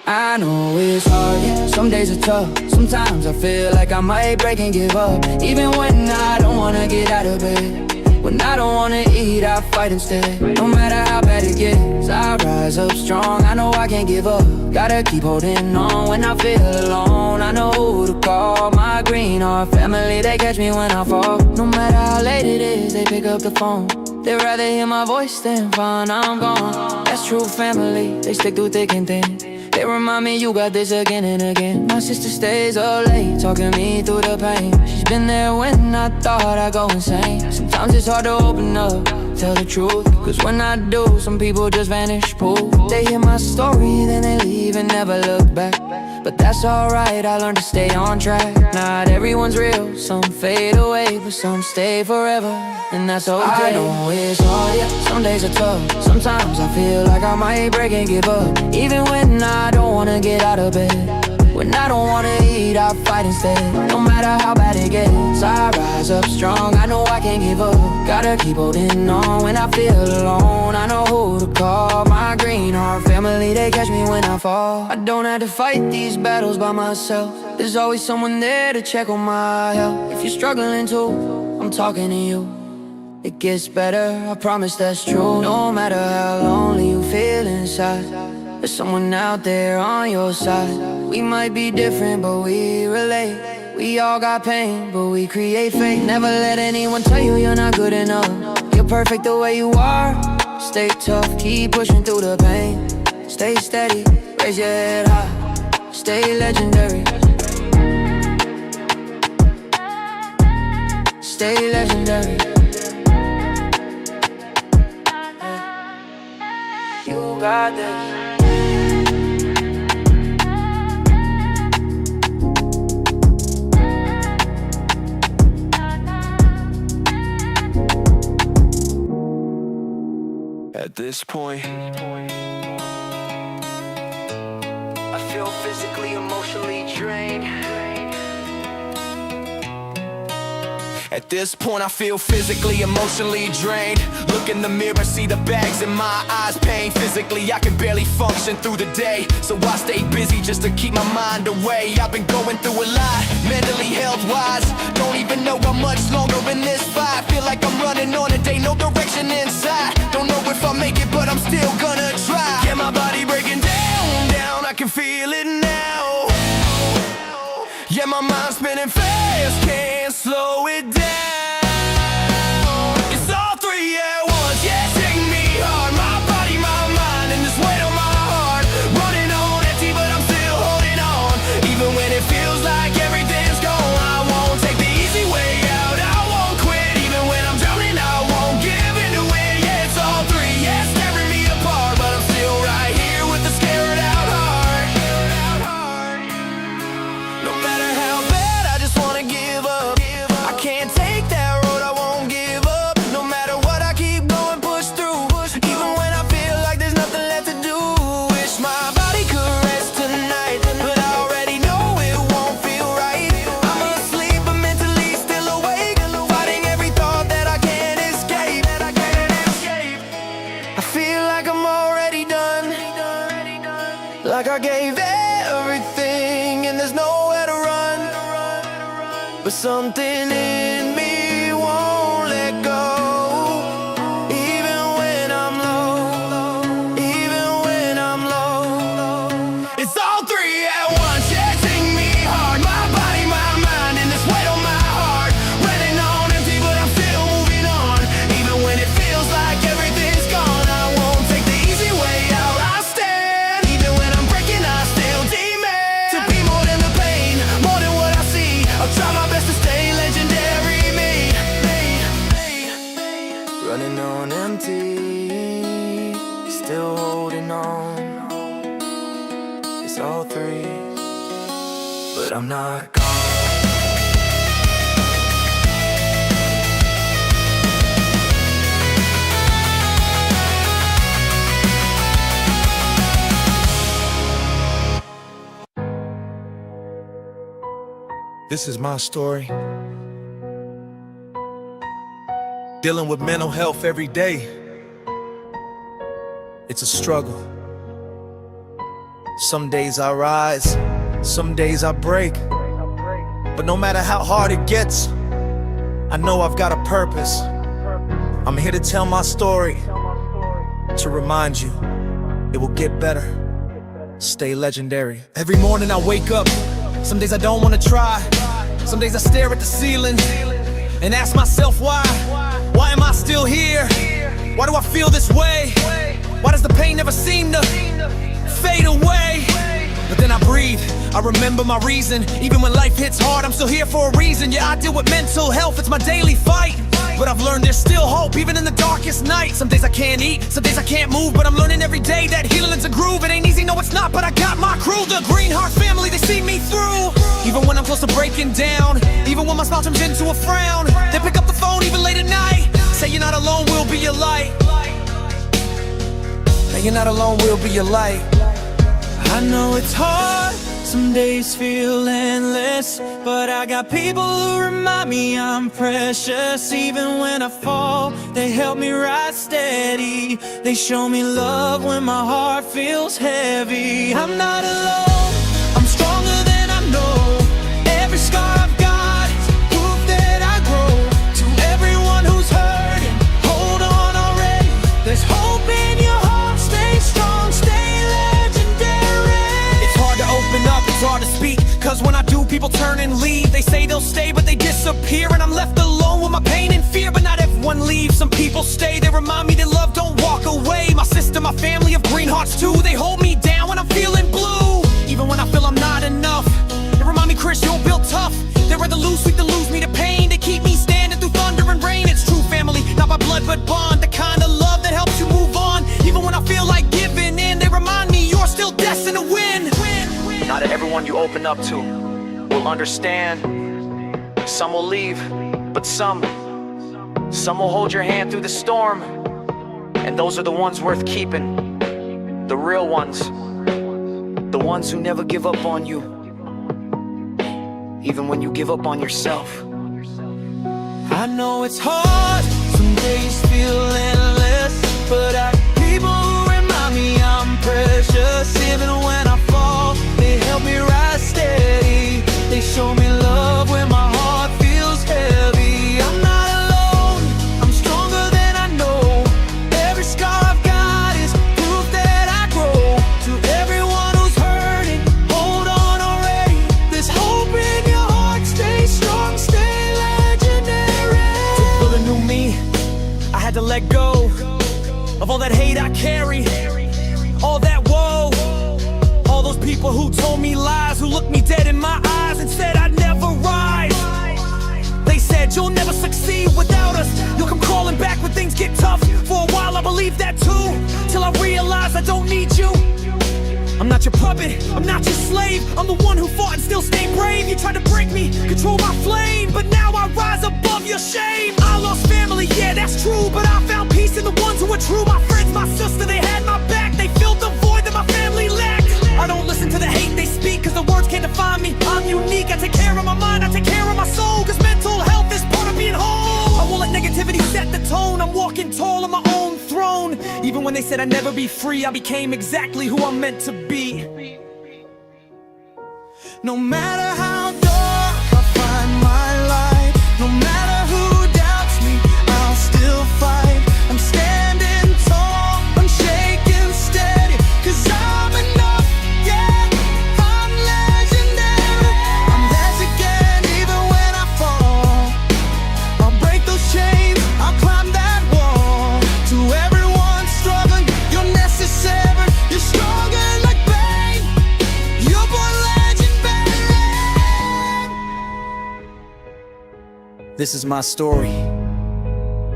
Speaker 9: I know it's hard, yeah, some days are tough. Sometimes I feel like I might break and give up, even when I don't wanna get out of bed. When I don't wanna eat, I fight instead. No matter how bad it gets, I rise up strong. I know I can't give up, gotta keep holding on. When I feel alone, I know who to call. My green heart family, they catch me when I fall. No matter how late it is, they pick up the phone. They'd rather hear my voice than find I'm gone. That's true family, they stick through thick and thin. They remind me you got this again and again. My sister stays up late, talking me through the pain. She's been there when I thought I'd go insane. Sometimes it's hard to open up, tell the truth, cause when I do, some people just vanish, poof. They hear my story, then they leave and never look back. But that's alright, I learned to stay on track. Not everyone's real, some fade away, but some stay forever, and that's okay. I know it's hard, yeah, some days are tough. Sometimes I feel like I might break and give up, even when I don't wanna get out of bed. When I don't wanna eat, I fight instead. No matter how bad it gets, I rise up strong. I know I can't give up, gotta keep holding on. When I feel alone, I know who to call. My green heart family, they catch me when I fall. I don't have to fight these battles by myself. There's always someone there to check on my health. If you're struggling too, I'm talking to you. It gets better, I promise that's true. No matter how lonely you feel inside, there's someone out there on your side. We might be different, but we relate. We all got pain, but we create faith. Never let anyone tell you you're not good enough. You're perfect the way you are. Stay tough, keep pushing through the pain. Stay steady, raise your head high. Stay legendary. Stay legendary. You got this.
Speaker 3: At this point, I feel physically, emotionally drained. At this point I feel physically, emotionally drained. Look in the mirror, see the bags in my eyes. Pain physically, I can barely function through the day. So I stay busy just to keep my mind away. I've been going through a lot, mentally health-wise. Don't even know how much longer in this fight. Feel like I'm running on a day, no direction inside. Don't know if I'll make it, but I'm still gonna try. Yeah, my body breaking down, I can feel it now. Yeah, my mind's spinning fast, can't slow it down. It's all three at once, yeah, take me hard. My body, my mind, and this weight on my heart. Running on empty, but I'm still holding on. Even when it feels like everything's gone, I won't take the easy way out. I won't quit, even when I'm drowning, I won't give in to it. Yeah, it's all three, yeah, it's tearing me apart, but I'm still right here with a scared out heart. No matter how bad, I just wanna give up. I can't take that road, I won't give up. No matter what, I keep going, push through. Even when I feel like there's nothing left to do. Wish my body could rest tonight, but I already know it won't feel right. I'm asleep, but mentally still awake, fighting every thought that I can't escape. I feel like I'm already done, like I gave everything and there's nowhere to run. But something in me won't let go. Even when I'm low, even when I'm low. It's all three at once, yeah, take me hard. My body, my mind, and this weight on my heart. Running on empty, but I'm still moving on. Even when it feels like everything's gone, I won't take the easy way out. I stand, even when I'm breaking, I still demand to be more than the pain,
Speaker 14: This is my story. Dealing with mental health every day. It's a struggle. Some days I rise, some days I break. But no matter how hard it gets, I know I've got a purpose. I'm here to tell my story, to remind you it will get better. Stay legendary.
Speaker 9: Every morning I wake up, some days I don't wanna try. Some days I stare at the ceiling and ask myself why. Why am I still here? Why do I feel this way? Why does the pain never seem to fade away? But then I breathe, I remember my reason. Even when life hits hard, I'm still here for a reason. Yeah, I deal with mental health, it's my daily fight. But I've learned there's still hope, even in the darkest night. Some days I can't eat, some days I can't move, but I'm learning every day that healing's a groove. It ain't easy, no it's not, but I got my crew. The Green Heart family, they see me through. Even when I'm close to breaking down, even when my smile turns into a frown, they pick up the phone even late at night. Say you're not alone, we'll be your light. Say you're not alone, we'll be your light.
Speaker 5: I know it's hard, some days feel endless, but I got people who remind me I'm precious. Even when I fall, they help me rise steady. They show me love when my heart feels heavy. I'm not alone, I'm stronger than I know. Every scar I've got is proof that I grow. To everyone who's hurting, hold on already. There's hope in your heart, stay strong, stay legendary.
Speaker 9: It's hard to open up, it's hard to speak, cause when I do, people turn and leave. They say they'll stay, but they disappear, and I'm left alone with my pain and fear. But not everyone leaves, some people stay. They remind me that love don't walk away. My sister, my family of green hearts too. They hold me down when I'm feeling blue. Even when I feel I'm not enough, they remind me, Chris, you're built tough. They'd rather lose sweet than lose me to pain. They keep me standing through thunder and rain. It's true family, not by blood but bond. The kind of love that helps you move on. Even when I feel like giving in, they remind me you're still destined to win.
Speaker 3: Not everyone you open up to will understand. Some will leave, but some will hold your hand through the storm. And those are the ones worth keeping. The real ones. The ones who never give up on you, even when you give up on yourself.
Speaker 5: I know it's hard, some days feel endless, but I got people who remind me I'm precious. Even when I fall, they help me rise steady. They show me love when my heart feels heavy. I'm not alone, I'm stronger than I know. Every scar I've got is proof that I grow. To everyone who's hurting, hold on already. There's hope in your heart, stay strong, stay legendary.
Speaker 9: To build a new me, I had to let go of all that hate I carry, all that woe, all those people who told me lies, who looked me dead in my eyes and said I'd never rise. They said you'll never succeed without us, you'll come crawling back when things get tough. For a while I believed that too, till I realized I don't need you. I'm not your puppet, I'm not your slave. I'm the one who fought and still stayed brave. You tried to break me, control my flame, but now I rise above your shame. I lost family, yeah, that's true, but I found peace in the ones who were true. My friends, my sister, they had my back. They filled the void that my family lacked. I don't listen to the hate they speak, cause the words can't define me. I'm unique, I take care of my mind, I take care of my soul, cause mental health is part of being whole. I won't let negativity set the tone. I'm walking tall on my own throne. Even when they said I'd never be free, I became exactly who I'm meant to be.
Speaker 5: No matter how dark I find my light, no matter who doubts me, I'll still fight. I'm standing tall, I'm shaking steady, cause I'm enough, yeah, I'm legendary. I'm theirs again even when I fall. I'll break those chains, I'll climb that wall. To everyone struggling, you're necessary, you're stronger like pain. You're born legendary.
Speaker 9: This is my story,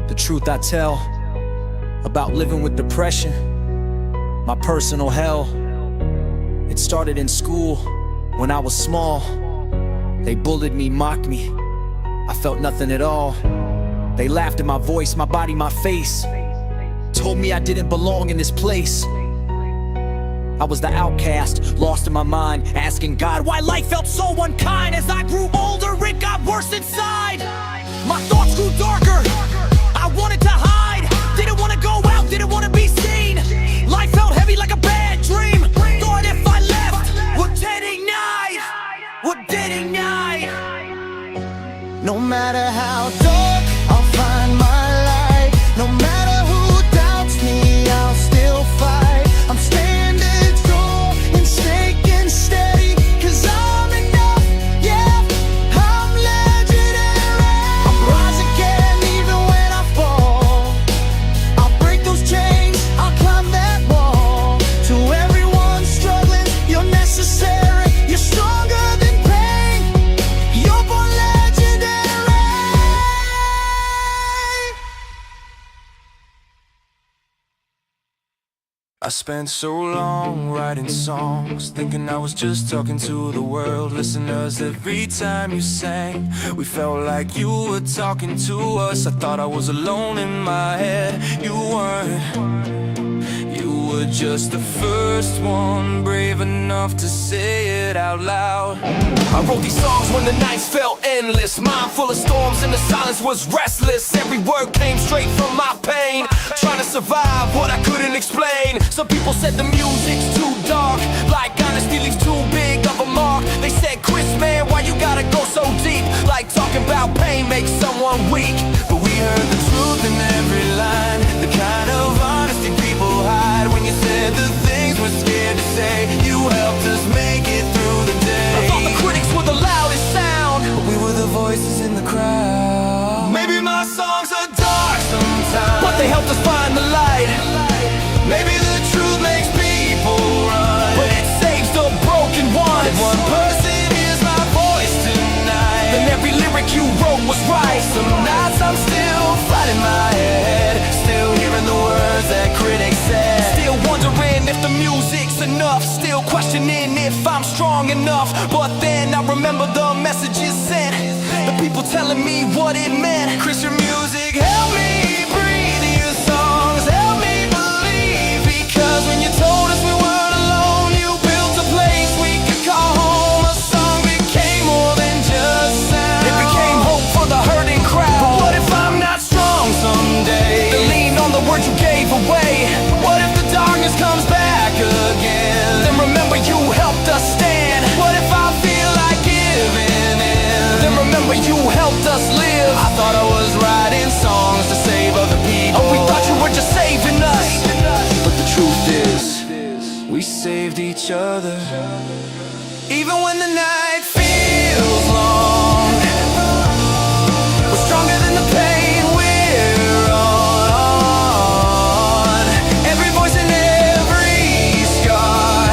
Speaker 9: the truth I tell about living with depression, my personal hell. It started in school when I was small. They bullied me, mocked me, I felt nothing at all. They laughed at my voice, my body, my face, told me I didn't belong in this place. I was the outcast, lost in my mind, asking God why life felt so unkind. As I grew older,
Speaker 5: worse inside. My thoughts grew darker, I wanted to hide. Didn't wanna go out, didn't wanna be seen. Life felt heavy like a bad dream. Thought if I left, would dead ignite, would dead ignite.
Speaker 7: No matter how dark, I'll find my light. No matter who doubts me, I'll still fight. I'm standing tall and shaking steady, 'cause I'm enough, yeah, I'm legendary. I'll rise again even when I fall. I'll break those chains, I'll climb that wall. To everyone struggling, you're necessary. You're stronger than pain, you're born legendary.
Speaker 1: I spent so long writing songs, thinking I was just talking to the world. Listeners, every time you sang, we felt like you were talking to us. I thought I was alone in my head. You weren't. You were just the first one brave enough to say it out loud.
Speaker 3: I wrote these songs when the nights felt endless. Mind full of storms and the silence was restless. Every word came straight from my pain, trying to survive what I couldn't explain. Some people said the music's too dark, like honesty leaves too big of a mark. They said, Chris, man, why you gotta go so deep? Like talking about pain makes someone weak.
Speaker 1: But we heard the truth in every line, the kind of honesty people hide. When you said the things we're scared to say, you helped us make it through the day.
Speaker 3: I thought the critics were the loudest sound,
Speaker 1: but we were the voices in the crowd.
Speaker 3: Maybe my songs are dark sometimes, but they helped us find the light.
Speaker 1: Maybe the truth makes people run,
Speaker 3: but it saves the broken ones.
Speaker 1: If one person hears my voice tonight,
Speaker 3: then every lyric you wrote was right.
Speaker 1: Some nights I'm still fighting my head, still hearing the words that critics said.
Speaker 3: Still wondering if the music's enough, still questioning if I'm strong enough. But then I remember the messages sent, the people telling me what it meant.
Speaker 1: Christian music, help me breathe. Your songs help me believe, because when you told us we weren't alone, you built a place we could call home. A song became more than just sound.
Speaker 3: It became hope for the hurting crowd.
Speaker 1: But what if I'm not strong someday?
Speaker 3: Then lean on the words you gave away.
Speaker 1: What if the darkness comes back again?
Speaker 3: Then remember you helped us stand.
Speaker 1: What if I feel like giving in?
Speaker 3: Then remember you helped us live.
Speaker 1: I thought I was writing songs to save other people.
Speaker 3: Oh, we thought you were just saving us.
Speaker 1: But the truth is, we saved each other. Even when the night feels long, we're stronger than the pain we're on. Every voice and every scar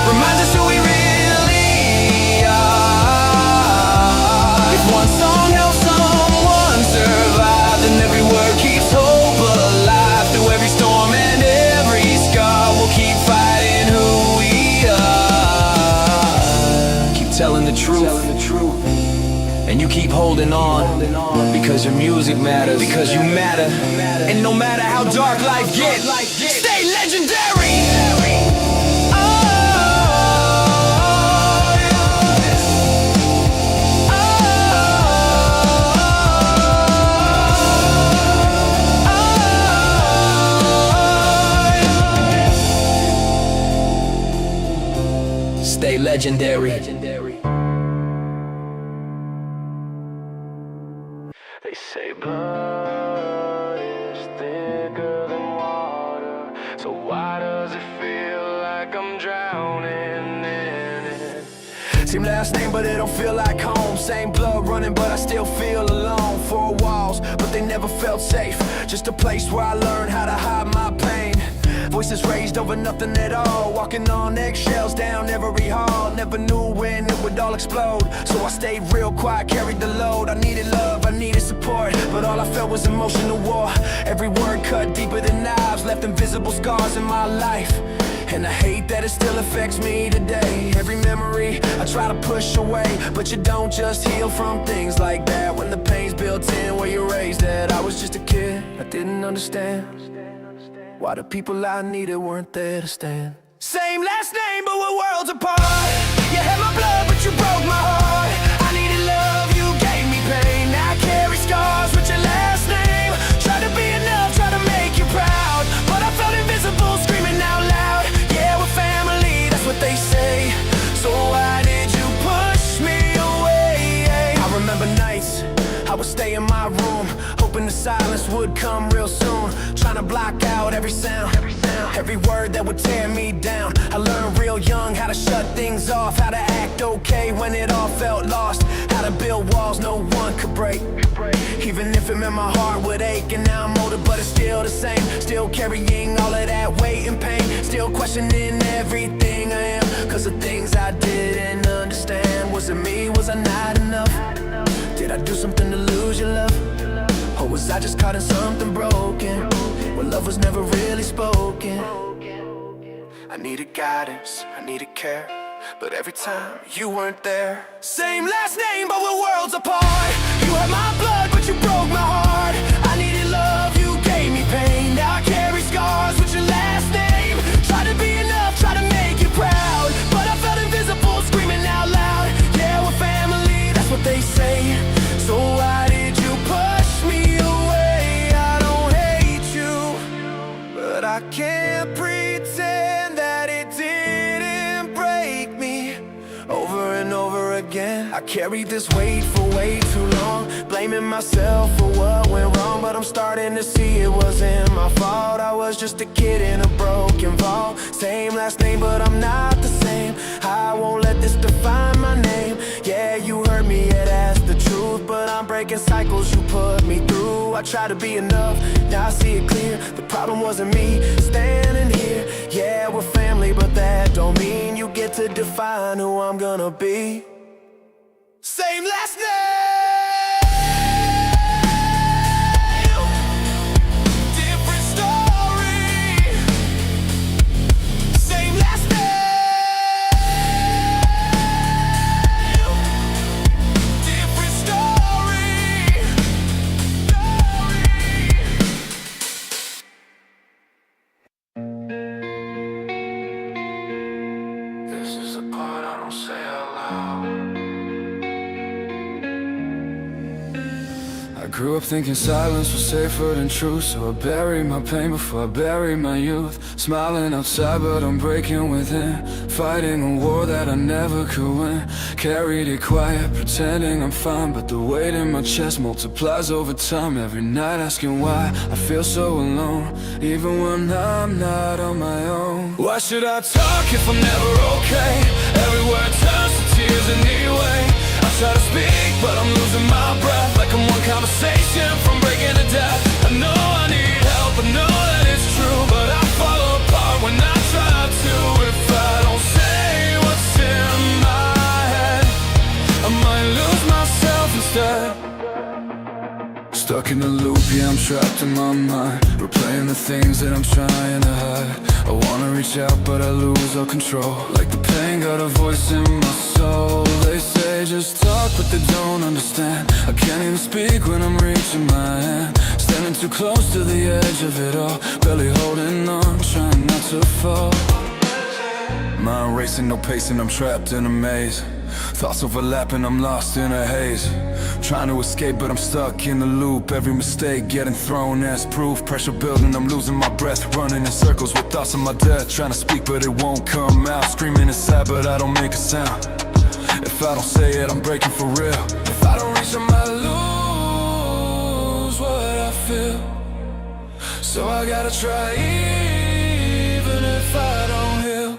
Speaker 1: reminds us who we really are. If one song helps someone survive, then every word keeps hope alive. Through every storm and every scar, we'll keep fighting who we are.
Speaker 3: Keep telling the truth, and you keep holding on, because your music matters, because you matter. And no matter how dark life gets, stay legendary. Stay legendary.
Speaker 1: They say blood is thicker than water, so why does it feel like I'm drowning in it?
Speaker 3: Same last name, but it don't feel like home. Same blood running, but I still feel alone. Four walls, but they never felt safe. Just a place where I learned how to hide my pain. Voices raised over nothing at all. Walking on eggshells down every hall. Never knew when it would all explode, so I stayed real quiet, carried the load. I needed love, I needed support, but all I felt was emotional war. Every word cut deeper than knives, left invisible scars in my life. And I hate that it still affects me today. Every memory I try to push away, but you don't just heal from things like that. When the pain's built in where you're raised at. I was just a kid, I didn't understand why the people I needed weren't there to stand. Same last name, but we're worlds apart. You had my blood, but you broke my heart. I needed
Speaker 1: the silence would come real soon. Trying to block out every sound, every word that would tear me down. I learned real young how to shut things off, how to act okay when it all felt lost, how to build walls no one could break, even if it meant my heart would ache. And now I'm older but it's still the same, still carrying all of that weight and pain, still questioning everything I am, cause the things I didn't understand. Was it me? Was I not enough? Did I do something to lose your love? Or was I just caught in something broken, where love was never really spoken? I needed guidance, I needed care, but every time you weren't there. Same last name but we're worlds apart. You had my blood but you broke my heart. I needed love, you gave me pain. Now I carry scars with your last name. Try to be enough, try to make you proud, but I felt invisible screaming out loud. Yeah, we're family, that's what they say. So why did you push me away? I don't hate you, but I can't pretend that it didn't break me. Over and over again, I carried this weight for way too long, blaming myself for what went wrong. But I'm starting to see it wasn't my fault. I was just a kid in a broken vault. Same last name but I'm not the same. I won't let this define my name. Yeah, you hurt me, yeah, that's the truth, but I'm breaking cycles you put me through. I try to be enough, now I see it clear. The problem wasn't me standing here. Yeah, we're family, but that don't mean you get to define who I'm gonna be. Same last name, different story. Same last name, different story. This is the part I don't say out loud.
Speaker 12: I grew up thinking silence was safer than truth, so I buried my pain before I buried my youth. Smiling outside but I'm breaking within, fighting a war that I never could win. Carried it quiet, pretending I'm fine, but the weight in my chest multiplies over time. Every night asking why I feel so alone, even when I'm not on my own. Why should I talk if I'm never okay? Every word turns to tears anyway. I try to speak, but I'm losing my breath, like I'm one conversation from breaking to death. I know I need help, I know that it's true, but I fall apart when I try to. If I don't say what's in my head, I might lose myself instead. Stuck in the loop, yeah, I'm trapped in my mind, replaying the things that I'm trying to hide. I wanna reach out, but I lose all control, like the pain got a voice in my soul. They say just talk, but they don't understand. I can't even speak when I'm reaching my hand, standing too close to the edge of it all, barely holding on, trying not to fall. Mind racing, no pacing, I'm trapped in a maze. Thoughts overlapping, I'm lost in a haze. Trying to escape, but I'm stuck in the loop. Every mistake getting thrown as proof. Pressure building, I'm losing my breath, running in circles with thoughts of my death. Trying to speak, but it won't come out. Screaming inside, but I don't make a sound. If I don't say it, I'm breaking for real. If I don't reach, I might lose what I feel. So I gotta try, even if I don't heal.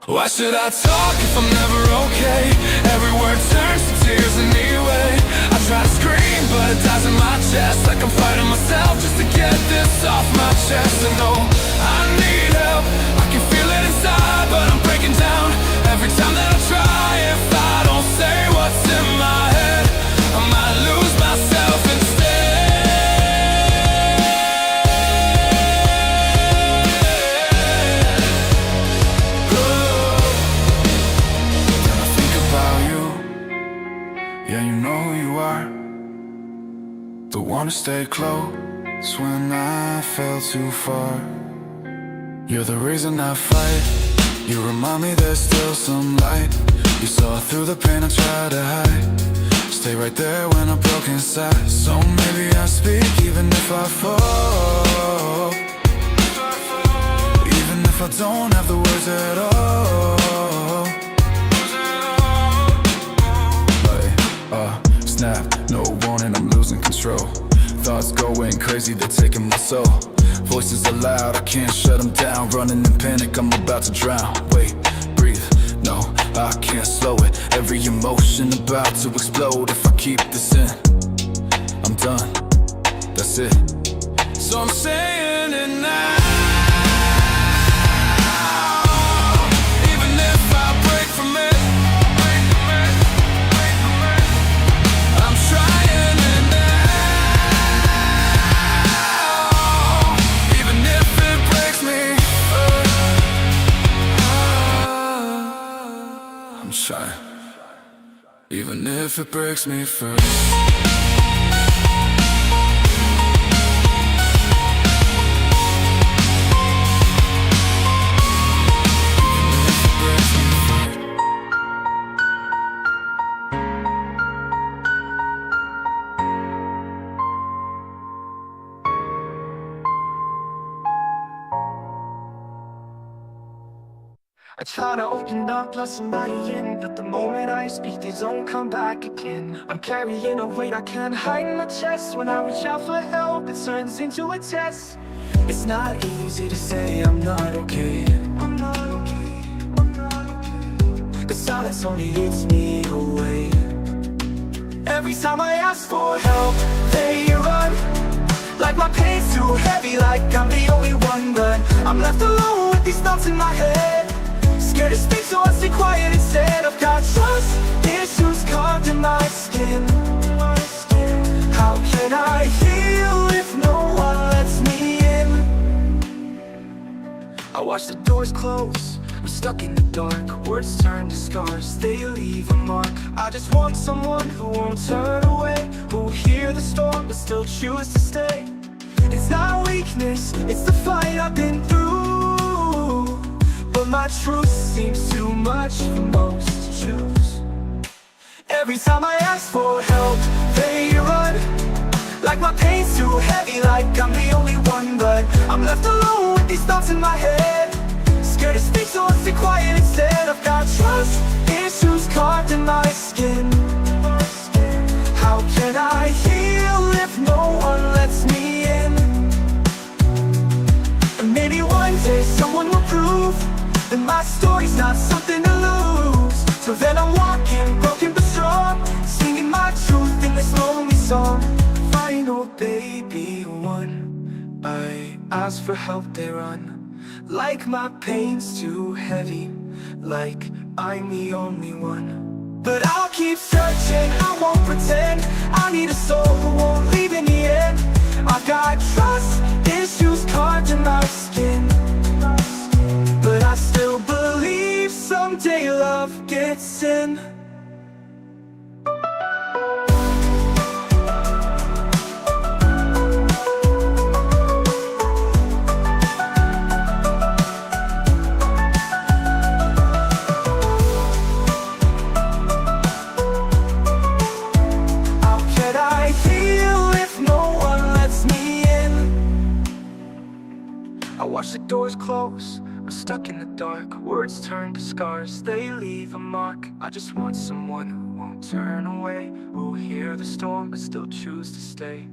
Speaker 12: Why should I talk if I'm never okay? Every word turns to tears anyway. I try to scream, but it dies in my chest, like I'm fighting myself just to get this off my chest. And no, I need help, I can feel it inside, but I'm breaking down every time that I try. If I don't say what's in my head, I might lose myself instead. Yeah, you know who you are, the one who stayed close when I fell too far. You're the reason I fight, you remind me there's still some light. You saw through the pain I tried to hide, stay right there when I'm broken inside. So maybe I speak even if I fall, even if I don't have the words at all. Snap, no warning, I'm losing control.
Speaker 1: thoughts going crazy, they're taking my soul. Voices are loud, I can't shut them down. Running in panic, I'm about to drown. Wait, breathe, no, I can't slow it. Every emotion about to explode. If I keep this in, I'm done, that's it. So I'm saying it now. Even if I break from it, I'm trying it now. Even if it breaks me, I'm trying. Even if it breaks me first.
Speaker 10: I try to open up, let somebody in, but the moment I speak, they don't come back again. I'm carrying a weight I can't hide in my chest. When I reach out for help, it turns into a test. It's not easy to say I'm not okay. I'm not okay, I'm not okay. The silence only leads me away. Every time I ask for help, they run. Like my pain's too heavy, like I'm the only one. But I'm left alone with these thoughts in my head. Scared to speak, so I stay quiet instead. I've got trust issues carved in my skin. How can I heal if no one lets me in? I watch the doors close, I'm stuck in the dark. Words turn to scars, they leave a mark. I just want someone who won't turn away, who will hear the storm but still choose to stay. It's not weakness, it's the fight I've been through. But my truth seems too much for most to choose. Every time I ask for help, they run. Like my pain's too heavy, like I'm the only one. But I'm left alone with these thoughts in my head. Scared to speak, so I stay quiet instead. I've got trust issues carved in my skin. How can I heal if no one lets me in? And maybe one day someone will prove that my story's not something to lose. So then I'm walking, broken but strong, singing my truth in this lonely song. Final baby one, I ask for help, they run. Like my pain's too heavy, like I'm the only one. But I'll keep searching, I won't pretend. I need a soul who won't leave in the end. I've got trust issues carved in my skin. But I still believe someday love gets in. How can I heal if no one lets me in? I watch the doors close, I'm stuck in the dark. Words turn to scars, they leave a mark. I just want someone who won't turn away, who will hear the storm but still choose to stay.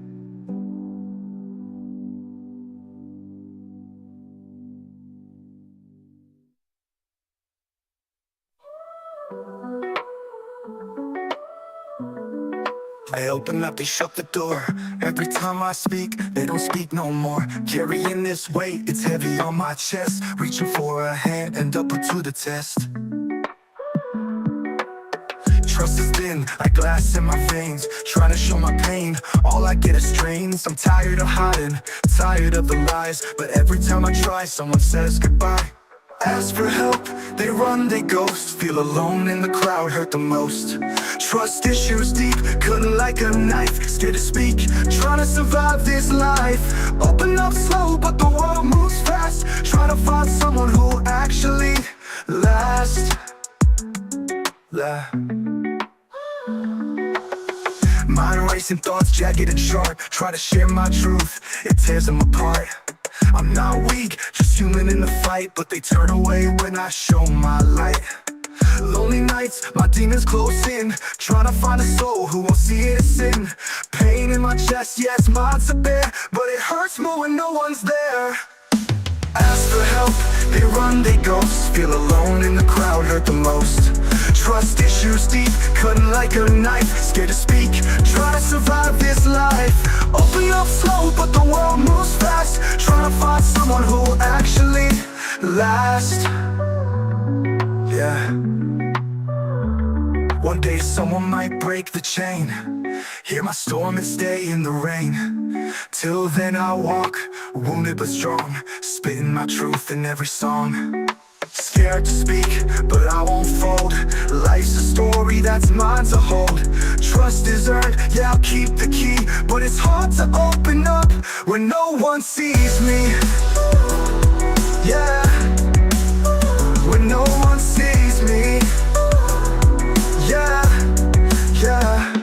Speaker 4: I open up, they shut the door. Every time I speak, they don't speak no more. Carrying this weight, it's heavy on my chest. Reaching for a hand and up to the test. Trust is thin, like glass in my veins. Trying to show my pain, all I get is strains. I'm tired of hiding, tired of the lies. But every time I try, someone says goodbye. Ask for help, they run, they ghost. Feel alone in the crowd, hurt the most. Trust issues deep, cutting like a knife. Scared to speak, trying to survive this life. Open up slow, but the world moves fast. Trying to find someone who'll actually last. Mind racing thoughts, jagged and sharp. Try to share my truth, it tears them apart. I'm not weak, just human in the fight. But they turn away when I show my light. Lonely nights, my demons close in, trying to find a soul who won't see it as sin. Pain in my chest, yes, mine's a bear, but it hurts more when no one's there. Ask for help, they run, they ghost. Feel alone in the crowd, hurt the most. Trust issues deep, cutting like a knife. Scared to speak, try to survive this life. Open up slow, but the world moves fast. Trying to find someone who will actually last. Yeah. One day someone might break the chain, hear my storm and stay in the rain. Till then I walk, wounded but strong, spitting my truth in every song. Scared to speak, but I won't fold. Life's a story that's mine to hold. Trust is earned, yeah, I'll keep the key, but it's hard to open up when no one sees me. Yeah, when no one sees me. Yeah, yeah.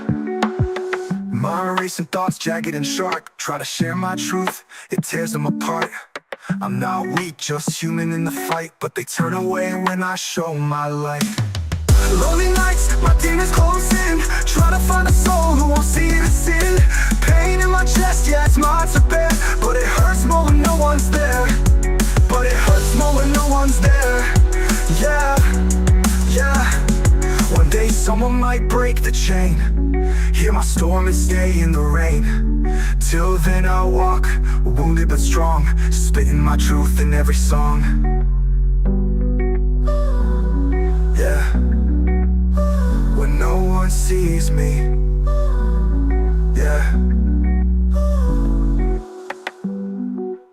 Speaker 4: My racing thoughts, jagged and sharp. Try to share my truth, it tears them apart. I'm not weak, just human in the fight, but they turn away when I show my light. Lonely nights, my demons close in, try to find a soul who won't see it as sin. Pain in my chest, yeah, it's mine to bear, but it hurts more when no one's there. But it hurts more when no one's there. Yeah, yeah. One day someone might break the chain, hear my storm and stay in the rain. Till then I'll walk, wounded but strong, spitting my truth in every song. Yeah, when no one sees me. Yeah.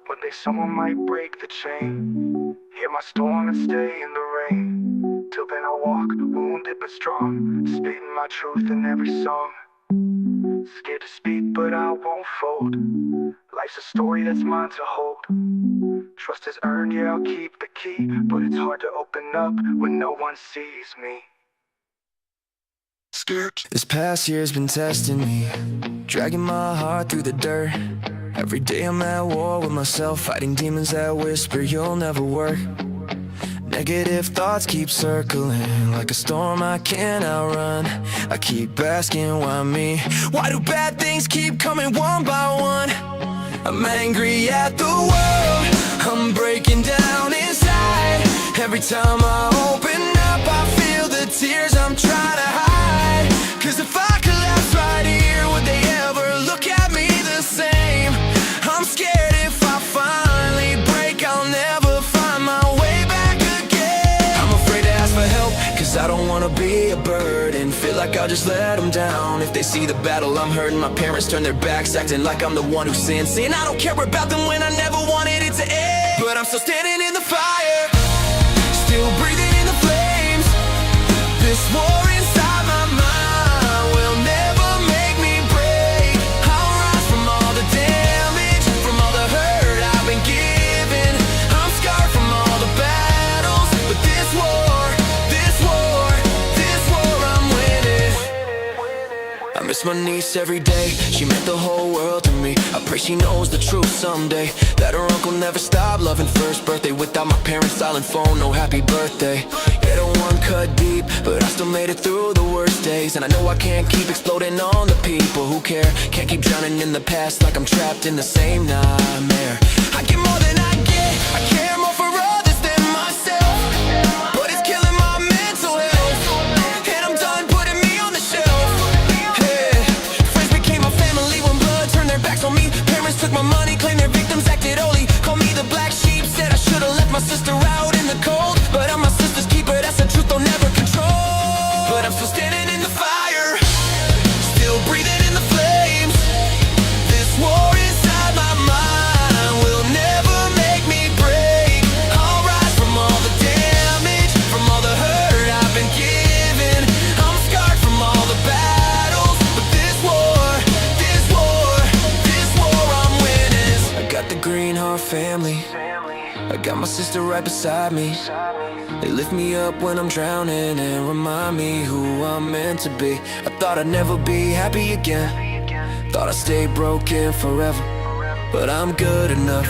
Speaker 4: One day someone might break the chain, hear my storm and stay in the rain. Till then I walk, wounded but strong, spitting my truth in every song. Scared to speak, but I won't fold. Life's a story that's mine to hold. Trust is earned, yeah, I'll keep the key, but it's hard to open up when no one sees me. Scared.
Speaker 12: This past year's been testing me, dragging my heart through the dirt. Every day I'm at war with myself, fighting demons that whisper you'll never work. Negative thoughts keep circling like a storm I can't outrun. I keep asking why me? Why do bad things keep coming one by one? I'm angry at the world, I'm breaking down inside. Every time I open up I feel the tears I'm trying to hide. Cause if I collapse right here, would they ever look at me the same? I'm scared if I finally break, I'll never find my way back again. I'm afraid to ask for help, cause I don't wanna be a burden. Feel like I'll just let them down. If they see the battle I'm hurting, my parents turn their backs, acting like I'm the one who sinned. Saying I don't care about them when I never wanted it to end. But I'm still standing in the fire, still breathing in the flames. This war inside my mind will never make me break. I'll rise from all the damage, from all the hurt I've been given. I'm scarred from all the battles, but this war I'm winning. I miss my niece every day, she meant the whole world to me. I pray she knows the truth someday, that her uncle never stopped loving first birthday. Without my parents' silent phone, no happy birthday. Yeah, the one cut deep, but I still made it through the worst days. And I know I can't keep exploding on the people who care. Can't keep drowning in the past like I'm trapped in the same nightmare. I get more than I get, I care more for others than myself, but it's killing my mental health, and I'm done putting me on the shelf. Hey, friends became my family when blood turned their backs on me. Parents took my money, claimed their victims, acted holy. Called me the black sheep, said I should've left my sister out in the cold. But I'm my sister's keeper, that's the truth they'll never control. But I'm still standing in the fire, still breathing in the flames. This war inside my mind will never make me break. I'll rise from all the damage, from all the hurt I've been given. I'm scarred from all the battles, but this war I'm winning. I got the Green Heart family, I got my sister right beside me. They lift me up when I'm drowning and remind me who I'm meant to be. I thought I'd never be happy again, thought I'd stay broken forever, but I'm good enough.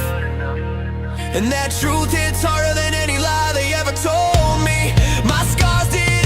Speaker 12: And that truth hits harder than any lie they ever told me. My scars did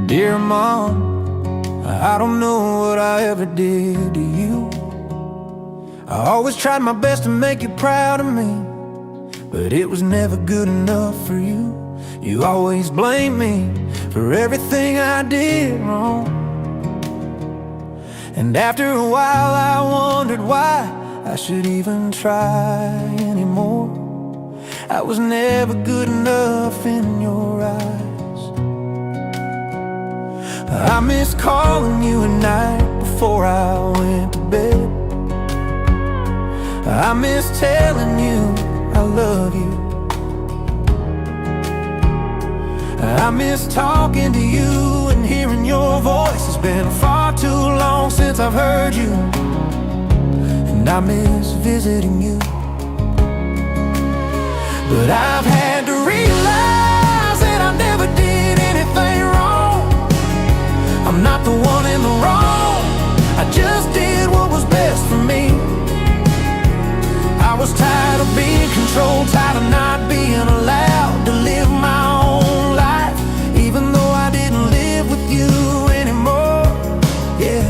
Speaker 2: Dear Mom, I don't know what I ever did to you. I always tried my best to make you proud of me, but it was never good enough for you. You always blame me for everything I did wrong. And after a while I wondered why I should even try anymore. I was never good enough in your eyes. I miss calling you at night before I went to bed. I miss telling you I love you. I miss talking to you and hearing your voice. It's been far too long since I've heard you, and I miss visiting you. But I've had to realize that I never did anything wrong. I'm not the one in the wrong, I just did what was best for me. I was tired of being controlled, tired of not being allowed to live my own life, even though I didn't live with you anymore. Yeah,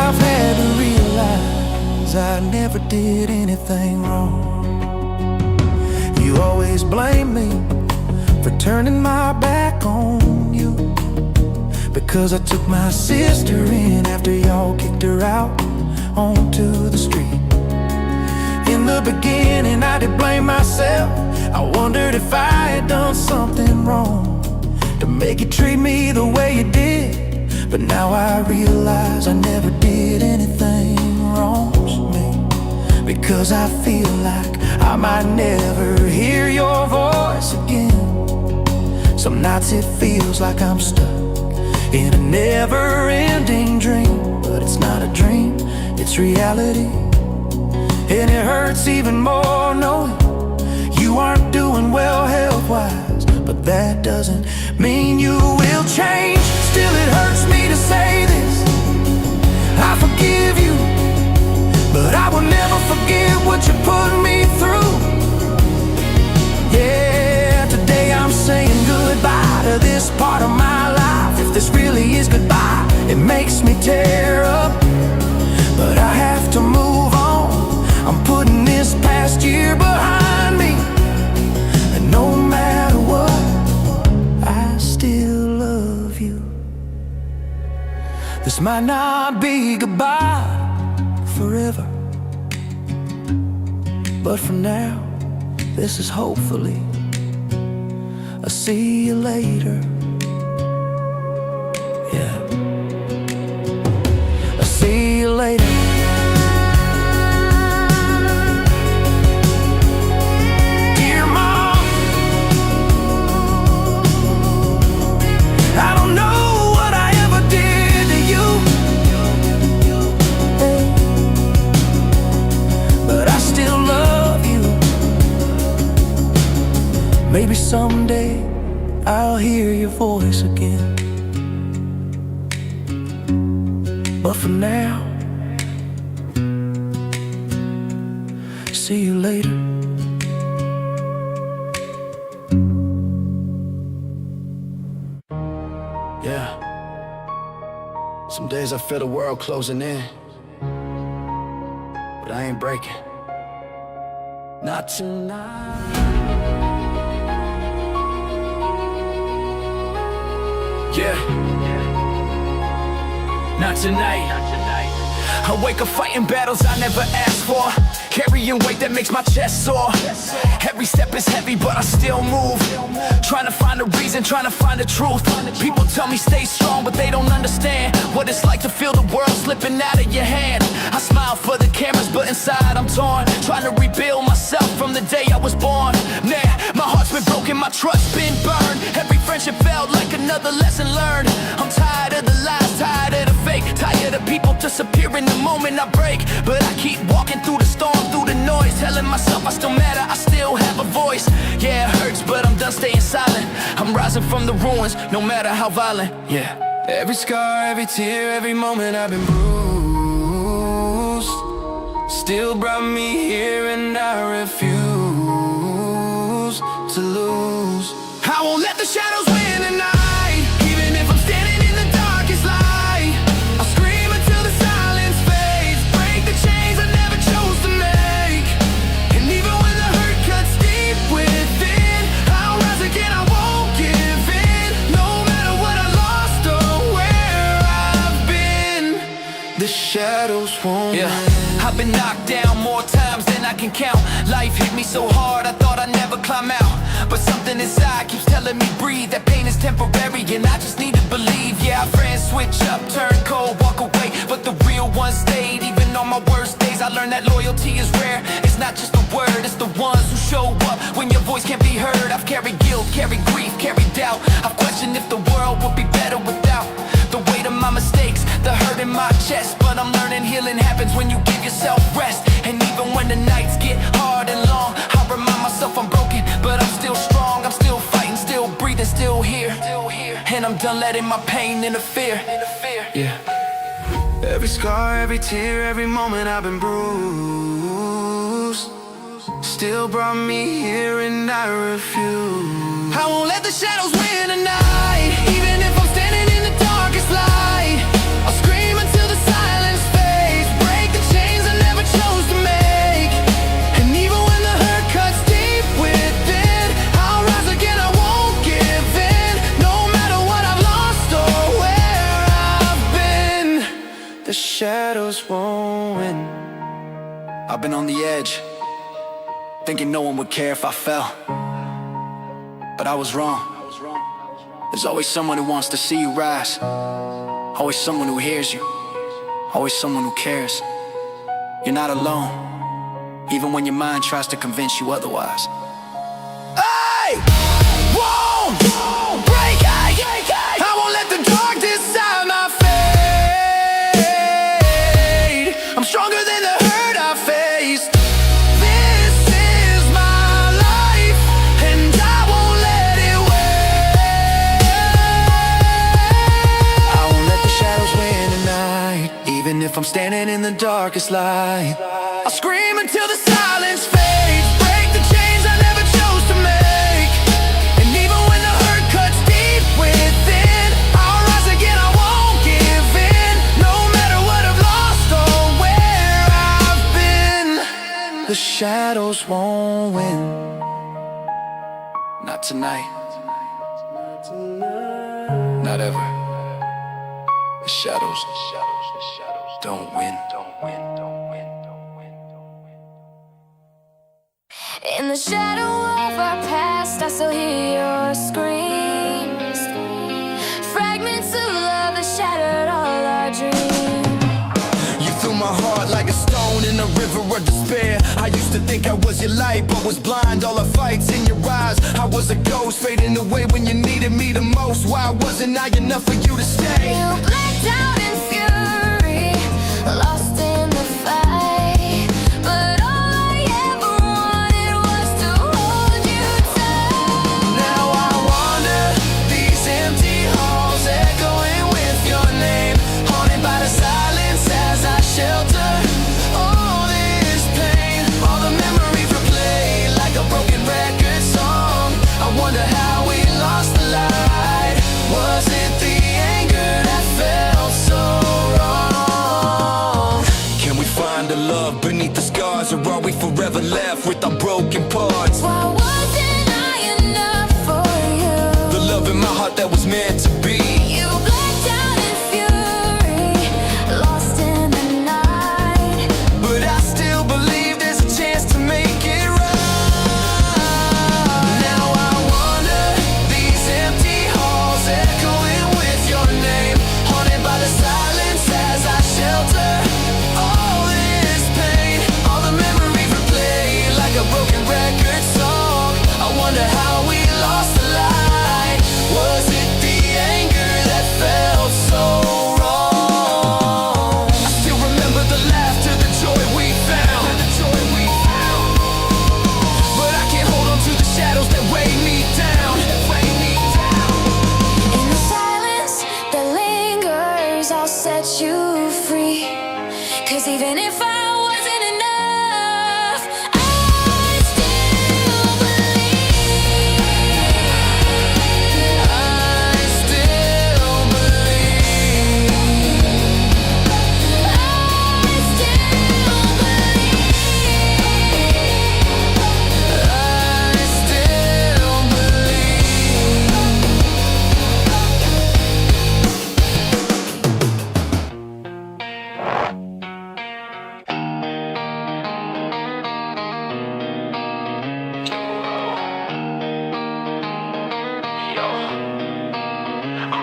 Speaker 2: I've had to realize I never did anything wrong. You always blame me for turning my back on you, because I took my sister in after y'all kicked her out onto the street. In the beginning I did blame myself. I wondered if I had done something wrong to make you treat me the way you did. But now I realize I never did anything wrong to me, because I feel like I might never hear your voice again. Some nights it feels like I'm stuck in a never-ending dream. But it's not a dream, it's reality. And it hurts even more knowing you aren't doing well health-wise. But that doesn't mean you will change. Still it hurts me to say this, I forgive you, but I will never forget what you put me through. Yeah, today I'm saying goodbye to this part of my life. If this really is goodbye, it makes me tear up. But I have to move on. I'm putting this past year behind me, and no matter what, I still love you. This might not be goodbye forever, but for now, this is hopefully I'll see you later. Yeah, I'll see you later. Dear Mom, I don't know what I ever did to you, but I still love you. Maybe someday I'll hear your voice again, but for now, see you later.
Speaker 13: Yeah. Some days I feel the world closing in, but I ain't breaking. Not tonight.
Speaker 1: Yeah, not tonight. I wake up fighting battles I never asked for, carrying weight that makes my chest sore. Every step is heavy but I still move, trying to find a reason, trying to find the truth. People tell me stay strong but they don't understand what it's like to feel the world slipping out of your hand. I smile for the cameras but inside I'm torn, trying to rebuild myself from the day I was born. Nah, my heart's been broken, my trust's been burned. Every friendship felt like another lesson learned. I'm tired of the lies, tired of the fake, tired of people disappearing the moment I break. But I keep walking through the storm, through the noise, telling myself I still matter, I still have a voice. Yeah, it hurts, but I'm done staying silent. I'm rising from the ruins, no matter how violent. Yeah.
Speaker 12: Every scar, every tear, every moment I've been bruised still brought me here, and I refuse to lose.
Speaker 1: I won't let the shadows win, and I been knocked down more times than I can count. Life hit me so hard, I thought I'd never climb out. But something inside keeps telling me breathe. That pain is temporary and I just need to believe. Yeah, our friends switch up, turn cold, walk away, but the real ones stayed. Even on my worst days, I learned that loyalty is rare. It's not just a word, it's the ones who show up when your voice can't be heard. I've carried guilt, carried grief, carried doubt. I've questioned if the world would be better without the weight of my mistakes, the hurt in my chest. But I'm learning healing happens when you give yourself rest. And even when the nights get hard and long, I remind myself I'm broken, but I'm still strong. I'm still fighting, still breathing, still here. And I'm done letting my pain interfere. Yeah.
Speaker 7: Every scar, every tear, every moment I've been bruised still brought me here and I refuse.
Speaker 1: I won't let the shadows win tonight. Even if I'm standing in the darkest light, I'll scream until the silence fades. Break the chains I never chose to make. And even when the hurt cuts deep within, I'll rise again, I won't give in. No matter what I've lost or where I've been,
Speaker 7: The shadows won't win.
Speaker 1: I've been on the edge, thinking no one would care if I fell. But I was wrong. There's always someone who wants to see you rise. Always someone who hears you. Always someone who cares. You're not alone, even when your mind tries to convince you otherwise. I won't break. I won't let the dark decide my fate. I'm stronger than the hurt I faced. This is my life, and I won't let it wait.
Speaker 7: I won't let the shadows win tonight. Even if I'm standing in the darkest light,
Speaker 1: I'll scream until the silence fades. Break the chains I never chose to make. And even when the hurt cuts deep within, I'll rise again, I won't give in. No matter what I've lost or where I've been,
Speaker 7: the shadows won't win.
Speaker 1: not tonight, not ever. The shadows don't win.
Speaker 6: In the shadow of our past, I still hear your screams. Fragments of love that shattered all our dreams.
Speaker 1: You threw my heart like a stone in a river of despair. I used to think I was your light, but was blind. All the fights in your eyes, I was a ghost fading away when you needed me the most. Why wasn't I enough for you to stay?
Speaker 6: You blacked out in fury, lost in the fight. But all I ever wanted was to hold you tight.
Speaker 1: Now I wander these empty halls, echoing with your name, haunted by the silence as I shelter all this pain. All the memories replay like a broken record song. I wonder how we lost the light. Was it the anger that felt so wrong? Can we find the love beneath the scars, or are we forever left with our broken parts?
Speaker 6: Why wasn't I enough for you?
Speaker 1: The love in my heart that was meant to be.
Speaker 6: You blacked out in fury, lost in the night.
Speaker 1: But I still believe there's a chance to make it right. Now I wander these empty halls, echoing with your name, haunted by the silence as I shelter all this pain. All the memories replay like a broken record song. I wonder how we lost the light. Was it the end?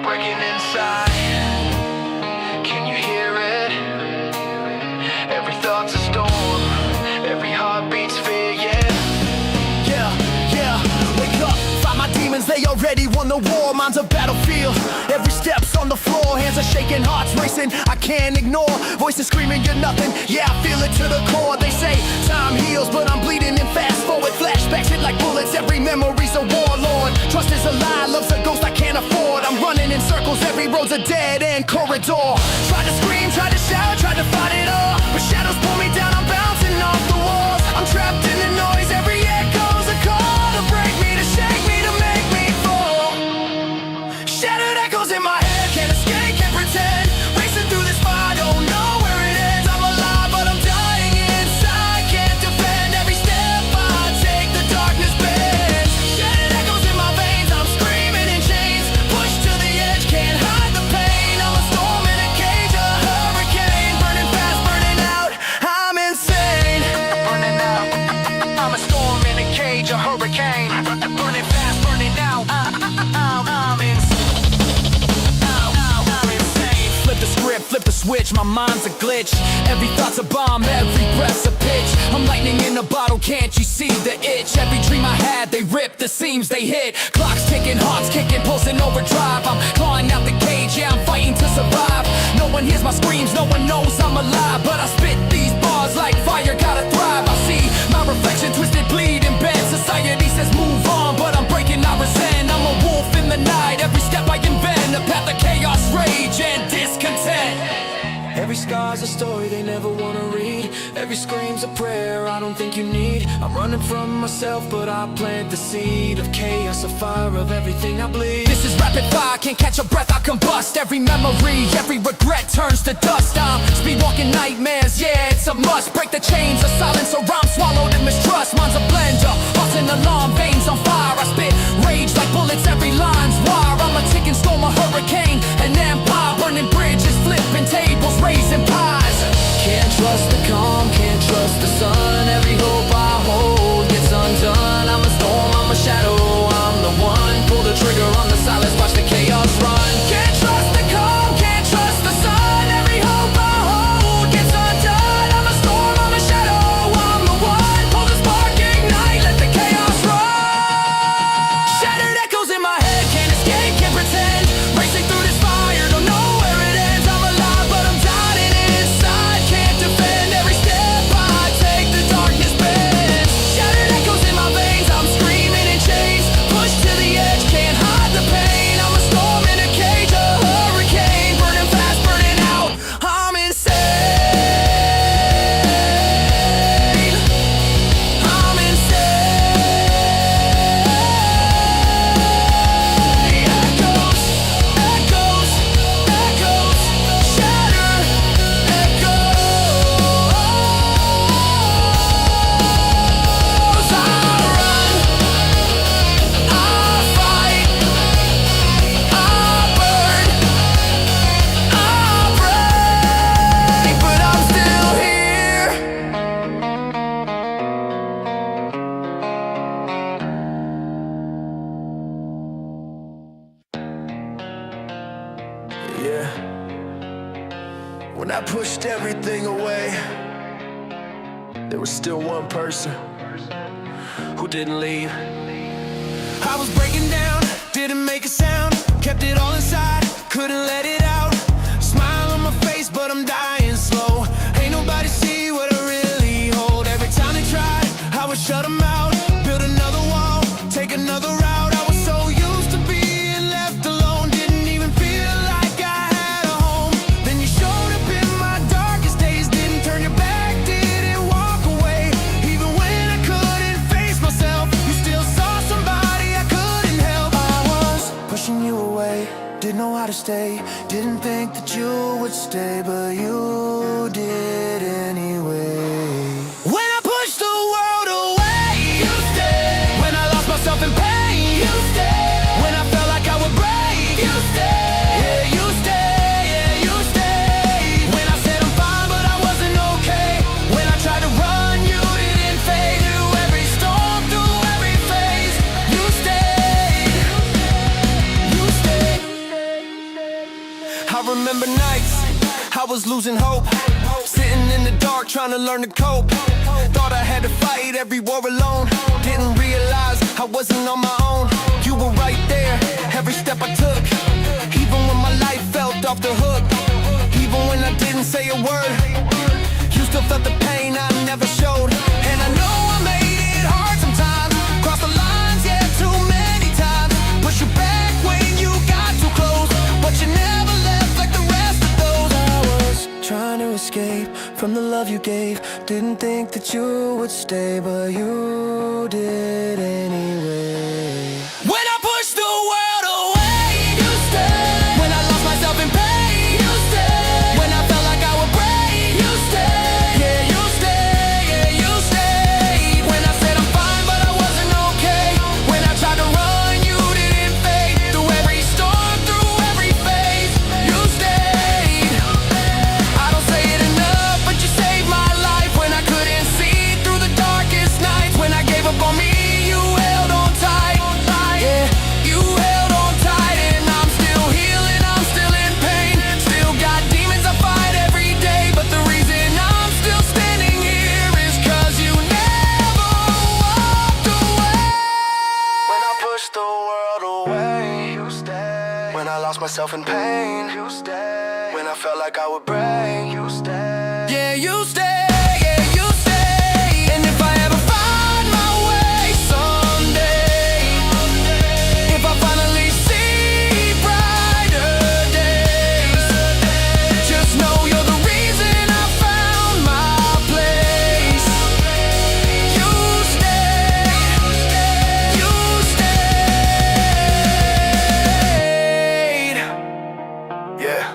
Speaker 1: breaking inside. Can you hear it? Every thought's a storm, every heartbeat's fear, yeah.
Speaker 3: Yeah, wake up, fight my demons, they already won the war. Mine's a battlefield, every step's on the floor. Hands are shaking, hearts racing, I can't ignore. Voices screaming, you're nothing, yeah, I feel it to the core. They say time heals, but I'm bleeding in fast forward. Flashbacks hit like bullets, every memory's a warlord. Trust is a lie, love's a ghost I can't afford. I'm running in circles, every road's a dead-end corridor. Tried to scream, tried to shout, tried to fight it all, but shadows pull me down, I'm bouncing off the walls. I'm trapped in the noise, every echo's a call to break me, to shake me, to make me fall. Shattered echoes in my head, can't escape, can't pretend. Racing through this fire, don't know where it ends. I'm alive, but I'm dying inside, can't defend. Every step I take, the darkness bends. Shattered echoes in my veins, I'm screaming in chains. Pushed to the edge, can't hide the pain. I'm a storm in a cage, a hurricane. Burning fast, burning out, I'm insane.
Speaker 1: Burning out, I'm a storm in a cage, a hurricane. Burning fast, burning out, I'm insane.
Speaker 3: Flip the script, flip the switch, my mind's a glitch. Every thought's a bomb, every breath's a pitch. I'm lightning in a bottle, can't you see the itch? Every dream I had, they rip, the seams they hit. Clocks ticking, hearts kicking, pulsing overdrive. I'm clawing out the cage, yeah, I'm fighting to survive. No one hears my screams, no one knows I'm alive. But I spit these bars like fire, gotta thrive. I see my reflection twisted, bleeding, bent. Society says move on, but I'm breaking, I resent. I'm a wolf in the night, every step I invent. A path of chaos, rage, and discontent.
Speaker 12: Every scar's a story they never wanna read. Every scream's a prayer I don't think you need. I'm running from myself, but I plant the seed of chaos, a fire of everything I bleed.
Speaker 3: This is rapid fire, can't catch a breath, I combust. Every memory, every regret turns to dust. I'm speed walking nightmares, yeah, it's a must. Break the chains of silence, or I'm swallowed in mistrust. Mine's a blender, heart's an alarm, veins on fire. I spit rage like bullets, every line's wire. I'm a ticking storm, a hurricane, an empire. Burning bridges, flipping tables, raising pies.
Speaker 12: Can't trust the calm, can't trust the sun. Every hope I hold gets undone. I'm a storm, I'm a shadow, I'm the one. Pull the trigger on the silence, watch the chaos run.
Speaker 3: Can't trust the calm, can't trust the sun. Every hope I hold gets undone. I'm a storm, I'm a shadow, I'm the one. Pull the spark, ignite, let the chaos run. Shattered echoes in my head, can't escape, can't pretend. Racing through this fire, don't know where it ends. I'm alive, but I'm dying inside, can't defend. Every step I take, the darkness bends. Shattered echoes in my veins, I'm screaming in chains. Pushed to the edge, can't hide the pain. I'm a storm in a cage, a hurricane. Burning fast, burning out, I'm insane. I'm insane. Echoes, echoes, echoes, shatter echoes. I run, I fight, I burn, I break, but I'm still here. Yeah. When I pushed everything away, there was still one person who didn't leave. I was breaking down, didn't make a sound, kept it all inside, couldn't let it out. Smile on my face, but I'm dying slow. Ain't nobody see what I really hold. Every time they tried, I would shut them out. Build another wall, take another route. I was so used to being left alone, didn't even feel like I had a home. Then you showed up in my darkest days, didn't turn your back, didn't walk away. Even when I couldn't face myself, you still saw somebody I couldn't help. I was pushing you away, didn't know how to stay, didn't think that you would stay, but you did anyway. When I pushed the world away, you stayed. When I lost myself in pain, you stayed. When I felt like I would break, you stayed. Yeah, you stayed, yeah, you stayed. When I said I'm fine, but I wasn't okay. When I tried to run, you didn't fade. Through every storm, through every phase, you stayed. You stayed. remember nights I was losing hope, sitting in the dark trying to learn to cope. Thought I had to fight every war alone, didn't realize I wasn't on my own. You were right there, every step I took, even when my life felt off the hook. Even when I didn't say a word, you still felt the pain I never showed. And I know I made it hard sometimes, crossed the lines, yeah, too many times. Push you back when you got too close, but you never left like the rest of those. I was trying to escape from the love you gave, didn't think that you would stay, but you did anyway. When I pushed the world away, you stayed. When I lost myself in pain, you stayed. When I felt like I would break, you stayed. Yeah, you stayed, yeah, you stayed. When I said I'm fine, but I wasn't okay. When I tried to run, you didn't fade. Through every storm, through every phase, you stayed. I don't say it enough, but you saved my life. When I couldn't see through the darkest nights, when I gave up on me, you held on tight. Yeah, you held on tight, and I'm still healing, I'm still in pain. Still got demons I fight every day, but the reason I'm still standing here is 'cause you never walked away. When I pushed the world away, you stayed. When I lost myself in pain, you stayed. When I felt like I would break, you stayed. Yeah, you stayed, yeah, you stayed. And if I ever find my way someday, if I finally see brighter days, just know you're the reason I found my place. You stayed, you stayed. Yeah.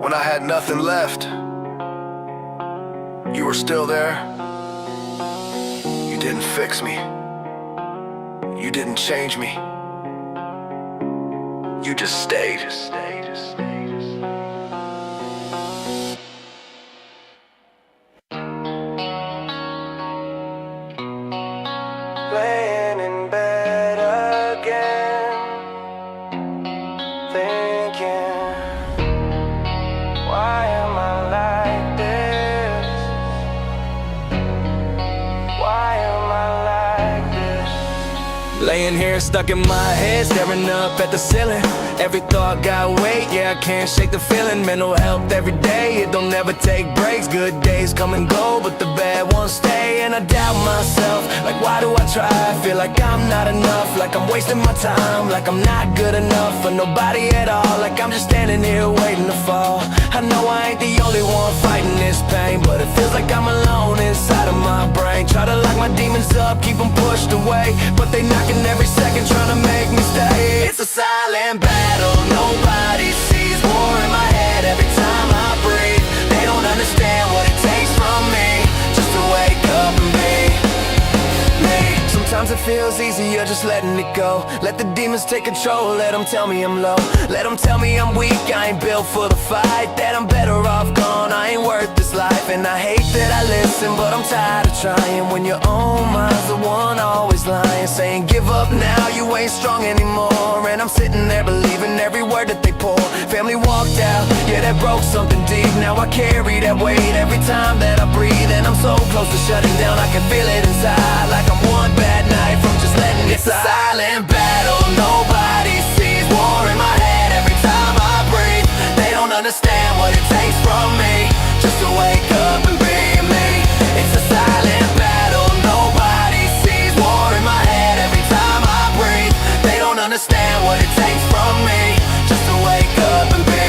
Speaker 3: When I had nothing left, you were still there. You didn't fix me. You didn't change me. You just stayed. Laying in bed again, thinking, why am I like this? Why am I like this? Laying here stuck in my head, staring up at the ceiling. Every thought got weight, yeah, I can't shake the feeling. Mental health every day, it don't never take breaks. Good days come and go, but the bad ones stay. And I doubt myself, like why do I try? I feel like I'm not enough, like I'm wasting my time, like I'm not good enough for nobody at all. Like I'm just standing here waiting to fall. I know I ain't the only one fighting this pain, but it feels like I'm alone inside of my brain. Try to lock my demons up, keep them pushed away, but they knocking every second trying to make me stay. It's a silent battle, nobody sees. War in my head every time I breathe. They don't understand what it takes from me just to wake up and be me. Sometimes it feels easier just letting it go. Let the demons take control, let them tell me I'm low. Let them tell me I'm weak, I ain't built for the fight. That I'm better off gone, I ain't worth this life. And I hate that I listen, but I'm tired of trying. When your own mind's the one always lying, saying give up now, you ain't strong anymore. And I'm sitting there believing every word that they pour. Family walked out, yeah, that broke something deep. Now I carry that weight every time that I breathe. And I'm so close to shutting down, I can feel it inside, like I'm one bad night from just letting it slide. It's a silent battle, nobody sees. War in my head every time I breathe. They don't understand what it takes from me just to wake up and be me. It's a silent battle, nobody sees. War in my head every time I breathe. They don't understand what it takes from me just to wake up and be.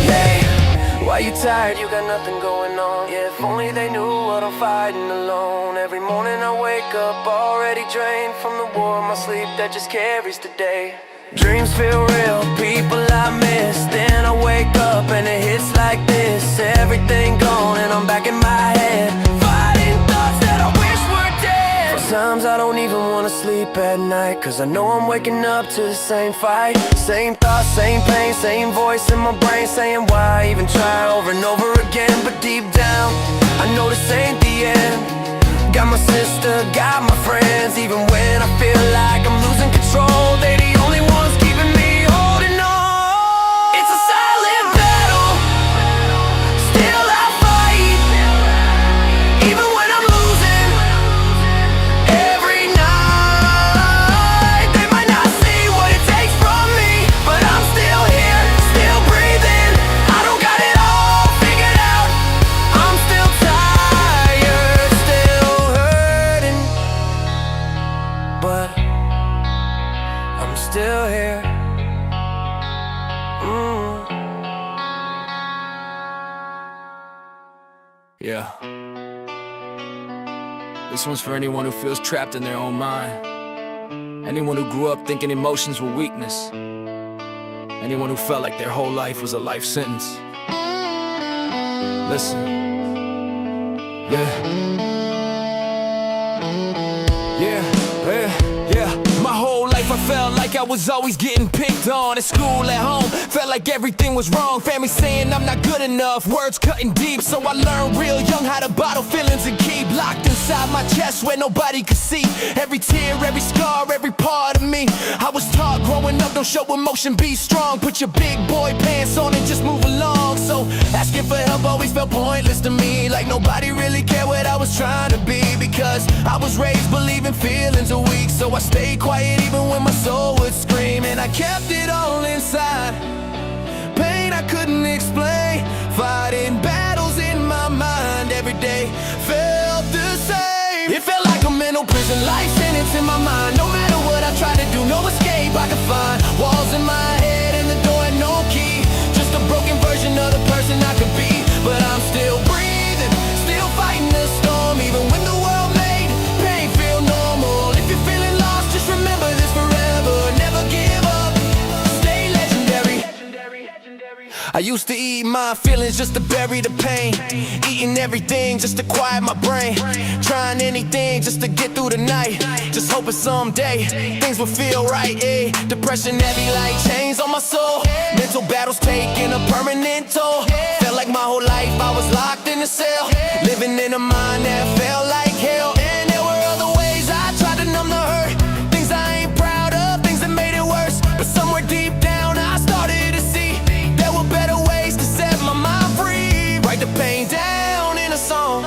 Speaker 3: Yeah. Why you tired? You got nothing going on. Yeah, if only they knew what I'm fighting alone. Every morning I wake up already drained from the war in my sleep that just carries the day. Dreams feel real, people I miss. Then I wake up and it hits like this. Everything gone and I'm back in my head, fighting thoughts that I wish were dead. Sometimes I don't even wanna sleep at night, 'cause I know I'm waking up to the same fight. Same thoughts, same pain, same voice in my brain saying why even try over and over again. But deep down, I know this ain't the end. Got my sister, got my friends. Even when I feel like I'm losing control, they the only ones keeping me holding on.
Speaker 12: still here.
Speaker 13: Yeah. This one's for anyone who feels trapped in their own mind. Anyone who grew up thinking emotions were weakness. Anyone who felt like their whole life was a life sentence. Listen.
Speaker 12: Yeah. My whole life I felt like I was always getting picked on. At school, at home, felt like everything was wrong. Family saying I'm not good enough, words cutting deep. So I learned real young how to bottle feelings and keep locked inside my chest where nobody could see. Every tear, every scar, every part of me. I was taught growing up, don't show emotion, be strong. Put your big boy pants on and just move along. So asking for help always felt pointless to me, like nobody really cared what I was trying to be. Because I was raised believing feelings are weak, so I stayed quiet even when my soul would scream. And I kept it all inside, pain I couldn't explain, fighting battles in my mind every day. Felt the same. It felt like a mental prison, life sentence in my mind. No matter what I tried to do, no escape I could find. Walls in my head and the door had no key, just a broken version of the person I could be. But I'm still breathing, still fighting the storm, even when the world made pain feel normal. If you're feeling lost, just remember this forever. Never give up, stay legendary. I used to eat my feelings just to bury the pain, eating everything just to quiet my brain, trying anything just to get through the night, just hoping someday things will feel right. Depression heavy like chains on my soul, mental battles taking a permanent toll. Felt like my whole life I was locked in a cell, living in a mind that felt like hell. And there were other ways I tried to numb the hurt, things I ain't proud of, things that made it worse. But somewhere deep down I started to see there were better ways to set my mind free. Write the pain down in a song,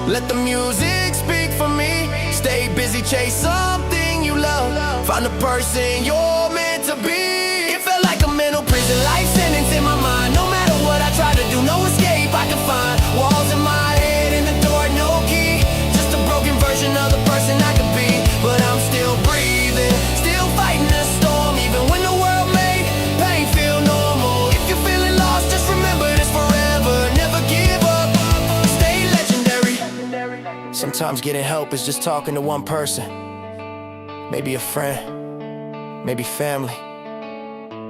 Speaker 12: let the music speak for me. Stay busy, chase something you love, find the person you're meant to be. It felt like a mental prison, life sentence in my mind. No matter what I tried to do, no escape I could find. Walls in my head and the door no key, just a broken version of the person I could be. But I'm still breathing, still fighting the storm, even when the world made pain feel normal. If you're feeling lost, just remember this forever. Never give up, stay legendary. Sometimes getting help is just talking to one person, maybe a friend, maybe family,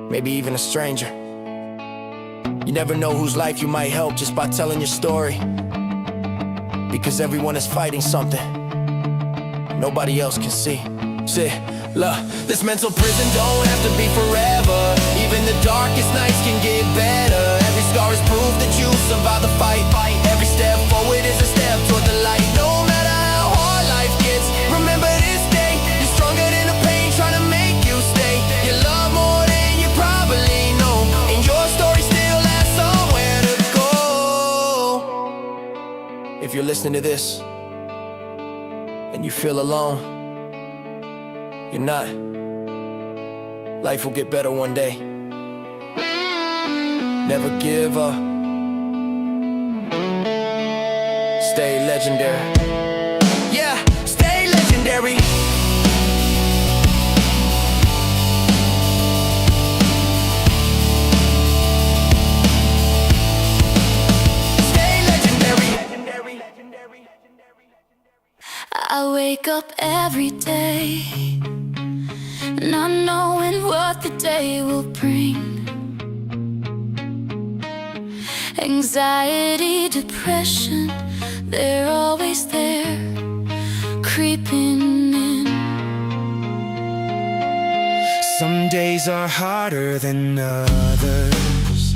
Speaker 12: maybe even a stranger. You never know whose life you might help just by telling your story, because everyone is fighting something nobody else can see. Shit, look, this mental prison don't have to be forever. Even the darkest nights can get better. Every scar is proof that you survived the fight. Every step forward is a step toward the light. No matter how hard life gets, remember this day, you're stronger than the pain trying to make you stay. You love more than you probably know, and your story still has somewhere to go. If you're listening to this and you feel alone, you're not. Life will get better one day. Never give up, stay legendary. Yeah, stay legendary. Stay legendary.
Speaker 6: I wake up every day not knowing what the day will bring. Anxiety, depression, they're always there, creeping in.
Speaker 12: Some days are harder than others.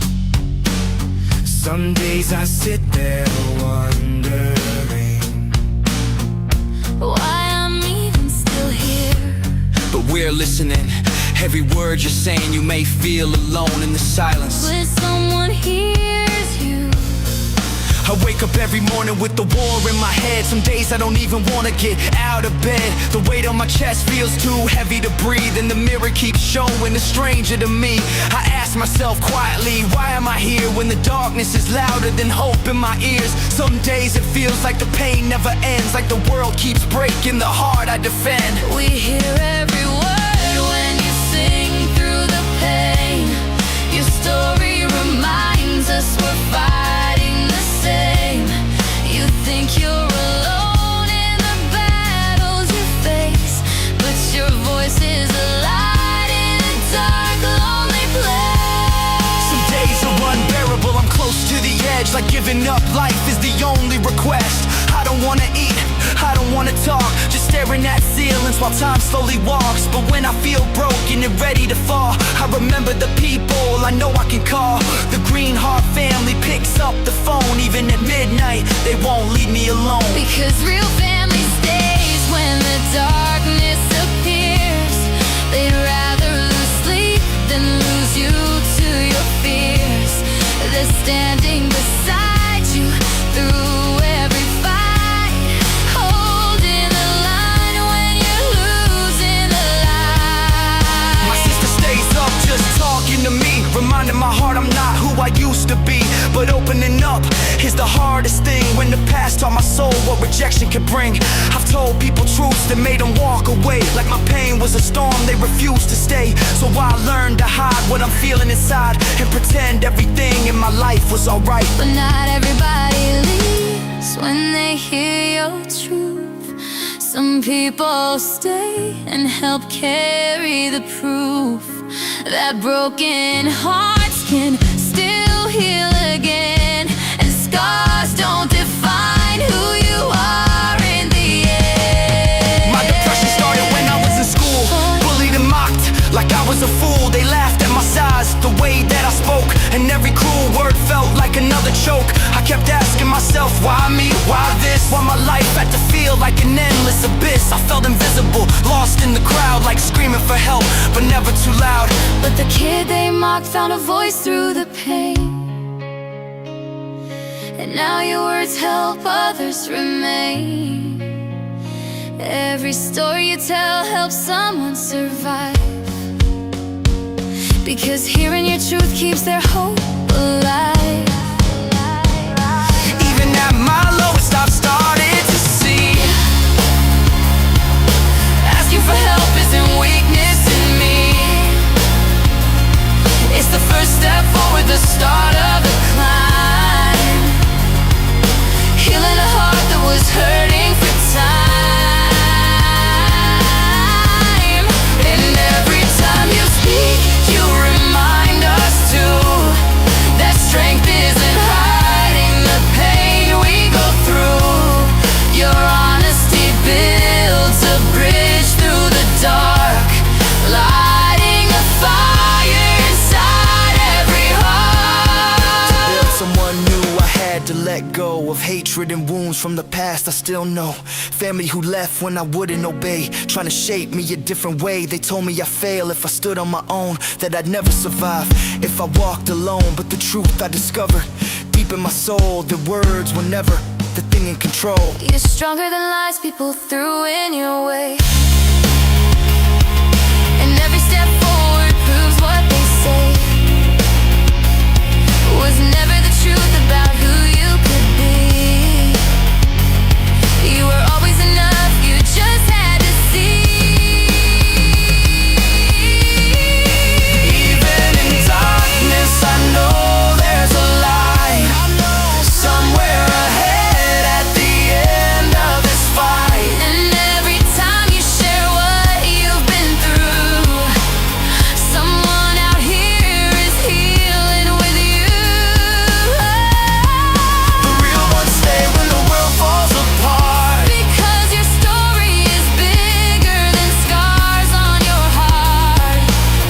Speaker 12: Some days I sit there wondering
Speaker 6: why I'm even still here.
Speaker 1: But we're listening. Every word you're saying, you may feel alone in the silence,
Speaker 6: but someone hears you.
Speaker 1: I wake up every morning with the war in my head. Some days I don't even wanna get out of bed. The weight on my chest feels too heavy to breathe, and the mirror keeps showing a stranger to me. I ask myself quietly, why am I here when the darkness is louder than hope in my ears? Some days it feels like the pain never ends, like the world keeps breaking the heart I defend.
Speaker 6: We hear every word when you sing.
Speaker 2: edge, like giving up life is the only request. I don't wanna eat, I don't wanna talk, just staring at ceilings while time slowly walks. But when I feel broken and ready to fall, I remember the people I know I can call. The Greenheart family picks up the phone. Even at midnight, they won't leave me alone.
Speaker 6: Because real family stays when the darkness appears. They'd rather lose sleep than lose you to your fears. They're standing beside you through every fight, holding the line when you're losing the light.
Speaker 2: My sister stays up just talking to me, reminding my heart I'm not who I used to be. But opening up is the hardest thing, when the past taught my soul what rejection could bring. I've told people truths that made them walk away, like my pain was a storm, they refused to stay. So I learned to hide what I'm feeling inside and pretend everything in my life was alright.
Speaker 6: But not everybody leaves when they hear your truth. Some people stay and help carry the proof that broken hearts can still heal again, and scars don't define who you are in the end.
Speaker 2: My depression started when I was in school, bullied and mocked like I was a fool. They laughed at my size, the way that I spoke, and every cruel word felt like another choke. I kept asking myself, why me, why this? Why my life had to feel like an endless abyss? I felt invisible, lost in the crowd, like screaming for help, but never too loud.
Speaker 6: But the kid they mocked found a voice through the pain, and now your words help others remain. Every story you tell helps someone survive, because hearing your truth keeps their hope alive.
Speaker 2: Even at my lowest I've started to see,
Speaker 6: Asking for help isn't weakness in me. It's the first step forward, the start of the climb. Healing a heart that was hurting for time. And every time you speak, you remind us too that strength isn't hiding the pain we go through. Your honesty builds a bridge through the dark, lighting a fire inside every heart.
Speaker 2: to build someone new. I had to let go of hatred and wounds from the past I still know. Family who left when I wouldn't obey, trying to shape me a different way. They told me I'd fail if I stood on my own, that I'd never survive if I walked alone. But the truth I discovered deep in my soul, that words were never the thing in control.
Speaker 6: You're stronger than lies people threw in your way, and every step forward proves what they say was never the truth about who you could be. You were always enough, you just had to see.
Speaker 2: Even in darkness I know there's a light, somewhere ahead at the end of this fight.
Speaker 6: And every time you share what you've been through, someone out here is healing with you.
Speaker 2: The real ones stay when the world falls apart,
Speaker 6: Because your story is bigger than scars on your heart.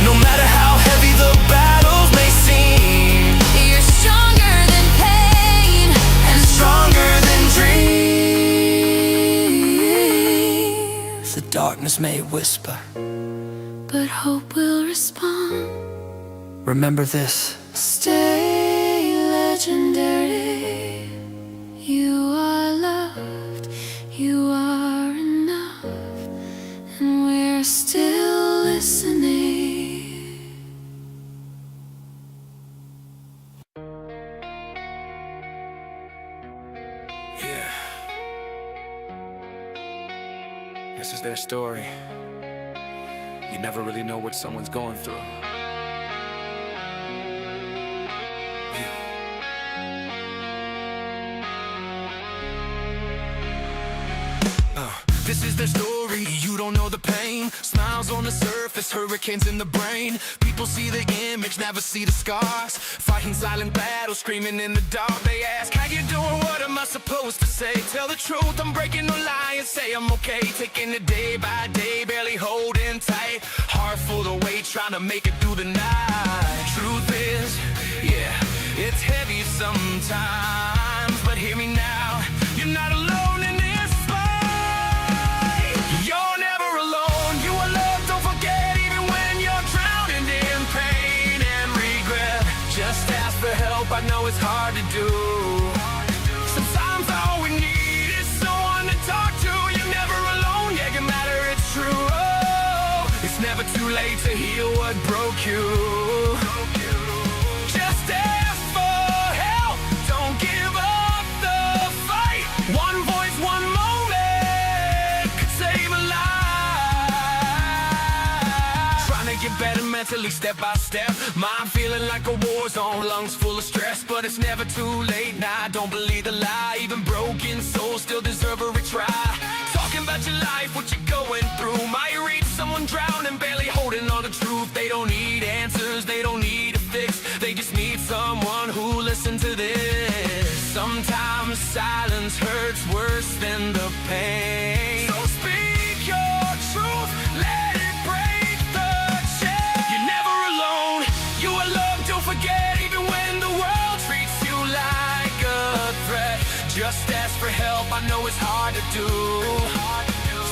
Speaker 2: no matter how heavy the battles may seem.
Speaker 6: You're stronger than pain and
Speaker 2: Stronger than dreams.
Speaker 12: The darkness may whisper,
Speaker 6: but hope will respond.
Speaker 12: remember this.
Speaker 6: Stay legendary. You are loved, you are enough, and we're still listening.
Speaker 13: Yeah. This is their story. You never really know what someone's going through.
Speaker 2: This is their story. You
Speaker 3: don't know the pain. Smiles on the surface, hurricanes in the brain. People see the image, never see the scars. Fighting silent battles, screaming in the dark. They ask, how you doing, what am I supposed to say? Tell the truth, I'm breaking no lie and say I'm okay. Taking it day by day, barely holding tight. Heart full of weight, trying to make it through the night. Truth is, yeah, it's heavy sometimes. But hear me now, you're not alone in this fight. You're never alone, you are loved, don't forget. Even when you're drowning in pain and regret, just ask for help, I know it's hard to do. Sometimes all we need is someone to talk to. You're never alone, yeah, you matter, it's true. Oh, it's never too late to heal what broke you. Just ask for help, don't give up the fight. One voice, one moment could save a life. Trying to get better mentally, step by step. Mind feeling like a war zone, lungs full of stress. But it's never too late, nah, don't believe the lie. Even broken souls still deserve a retry. Talking about your life, what you're going through. Might reach someone drowning, barely holding on to truth. They don't need answers, they don't need a fix. They just need someone who listens to this. Sometimes silence hurts worse than the pain. So speak your truth, let it break the chain. You're never alone, you are loved, don't forget. Even when the world treats you like a threat, just ask for help, I know it's hard to do.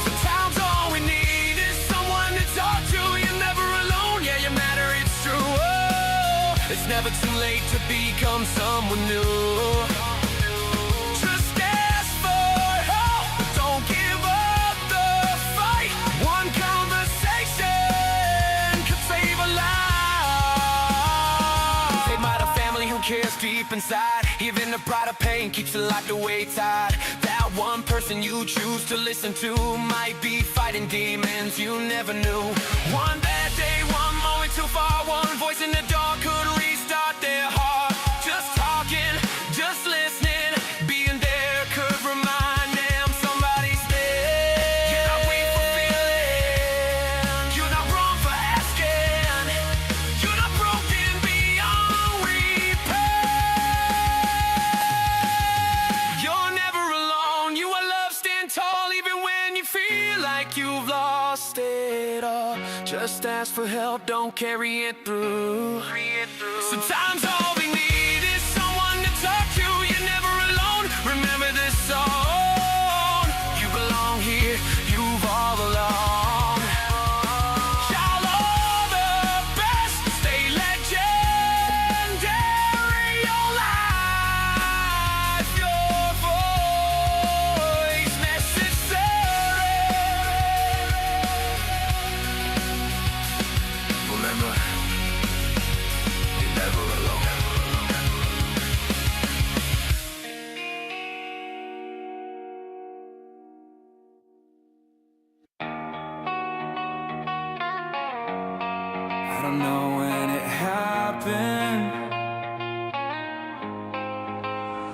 Speaker 3: Sometimes all we need is someone to talk to. You're never alone, yeah, you matter, it's true. Oh, it's never too late to become someone new. Just ask for help, don't give up the fight. One conversation could save a life. They might have family who cares deep inside. Even the pride of pain keeps the life away tied. That one person you choose to listen to might be fighting demons you never knew. One bad day, one moment too far. One voice in the dark could restart their heart. Just talking, just listening, being there could remind them somebody's there. You're not weak for feeling, you're not wrong for asking. You're not broken beyond repair. You're never alone, you are loved, stand tall. Even when you feel like you've lost it all, just ask for help, don't carry it through. Sometimes all we need is someone to talk to. You're never alone, remember this song. You belong here, you've all belong. Y'all are the best, stay legendary. Your life, your voice necessary. Remember, you're never alone.
Speaker 12: I don't know when it happened.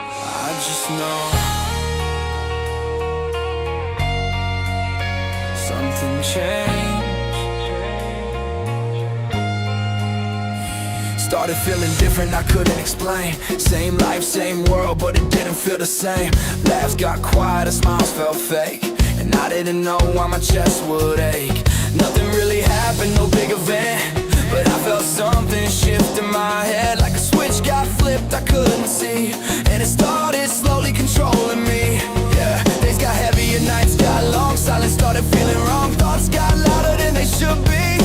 Speaker 12: I just know something changed.
Speaker 1: Started feeling different, I couldn't explain. Same life, same world, but it didn't feel the same. Laughs got quieter, smiles felt fake, and I didn't know why my chest would ache. Nothing really happened, no big event, but I felt something shift in my head. Like a switch got flipped, I couldn't see, and it started slowly controlling me. Yeah, days got heavy and nights got long. Silence started feeling wrong, thoughts got louder than they should be,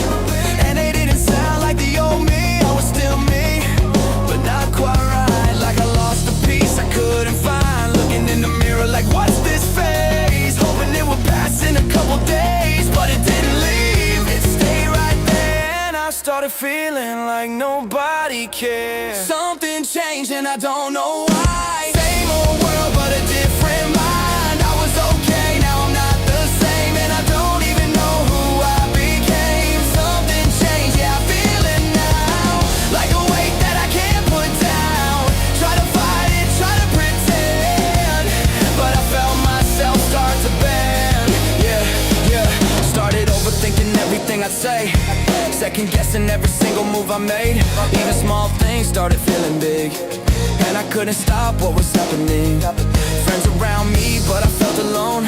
Speaker 1: and they didn't sound like the old me. I was still me, but not quite right. Like I lost a piece I couldn't find. Looking in the mirror like, what's this phase? Hoping it would pass in a couple days, but it didn't leave, it stayed right there. And I started feeling like nobody cares. Something changed and I don't know why. Same old world but a different mind. I was okay, now I'm not the same, and I don't even know who I became. Something changed, yeah, I feel it now, like a weight that I can't put down. Try to fight it, try to pretend, but I felt myself start to bend. Yeah, yeah, start
Speaker 12: second guessing every single move I made. Even small things started feeling big, and I couldn't stop what was happening. Friends around me, but I felt alone.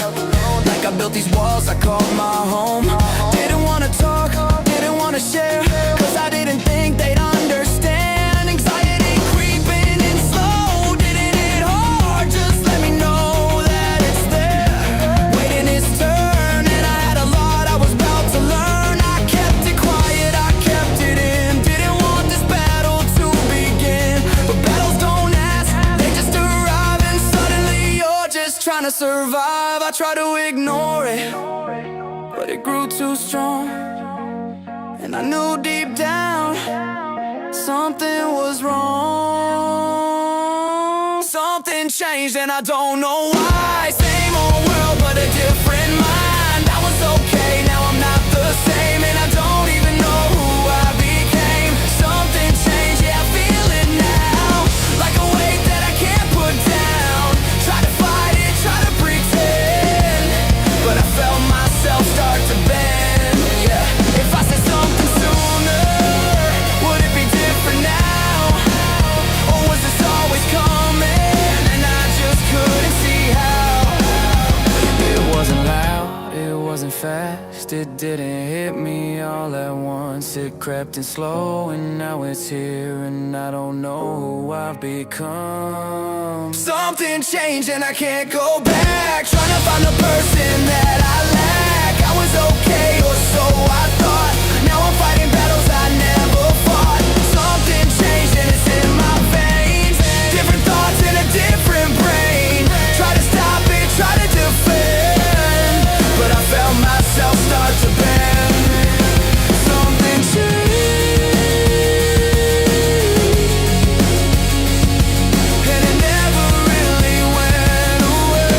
Speaker 12: Like I built these walls I called my home. Didn't wanna talk, didn't wanna share, cause I didn't think they'd understand. Anxiety creeping in slow, didn't hit hard, just let me know that it's there, waiting its turn. And I had a lot I was about to learn. I kept it quiet, I kept it in. Didn't want this battle to begin, but battles don't ask, they just arrive. And suddenly you're just trying to survive. I try to ignore it, but it grew too strong. And I knew deep down something was wrong. Something changed and I don't know why. Same old world but a different mind. I was okay, now I'm not the same, and I don't even know who I became. Something changed, yeah, I feel it now, like a weight that I can't put down. Try to fight it, try to pretend, but I felt myself start to bend. Yeah, if I said something sooner, would it be different now? Or was this always coming and I just couldn't see how? It wasn't loud, it wasn't fast, it didn't hit me all at once. It crept in slow and now it's here, and I don't know who I've become. Something changed and I can't go back, trying to find the person that I lack. I was okay, or so I thought. Now I'm fighting battles I never fought. Something changed and it's in my veins. Different thoughts in a different brain. Try to stop it, try to defend, but I felt myself start to bend. Something changed, and it never really went away.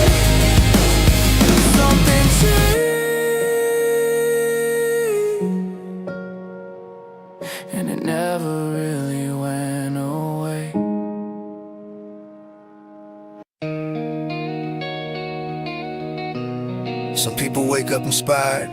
Speaker 12: Something changed, and it never really went away.
Speaker 8: Some people wake up inspired.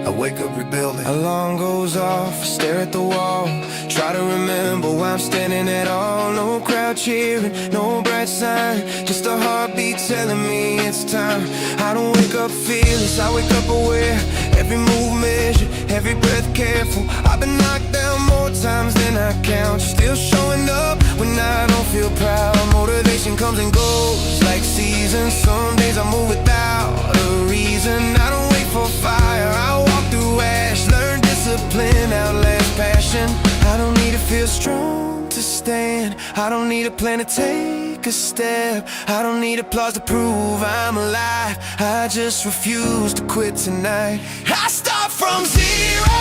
Speaker 8: I wake up rebuilding.
Speaker 12: Alarm goes off, I stare at the wall, try to remember why I'm standing at all. No crowd cheering, no bright sign, just a heartbeat telling me it's time. I don't wake up fearless, I wake up aware. Every move measured, every breath careful. I've been knocked down more times than I count, still showing up when I don't feel proud. Motivation comes and goes like seasons. Some days I move without a reason. I don't wait for fire, I walk through ash. Learn discipline, outlast passion. I don't need to feel strong to stand, I don't need a plan to take a step. I don't need applause to prove I'm alive, I just refuse to quit tonight. I start from zero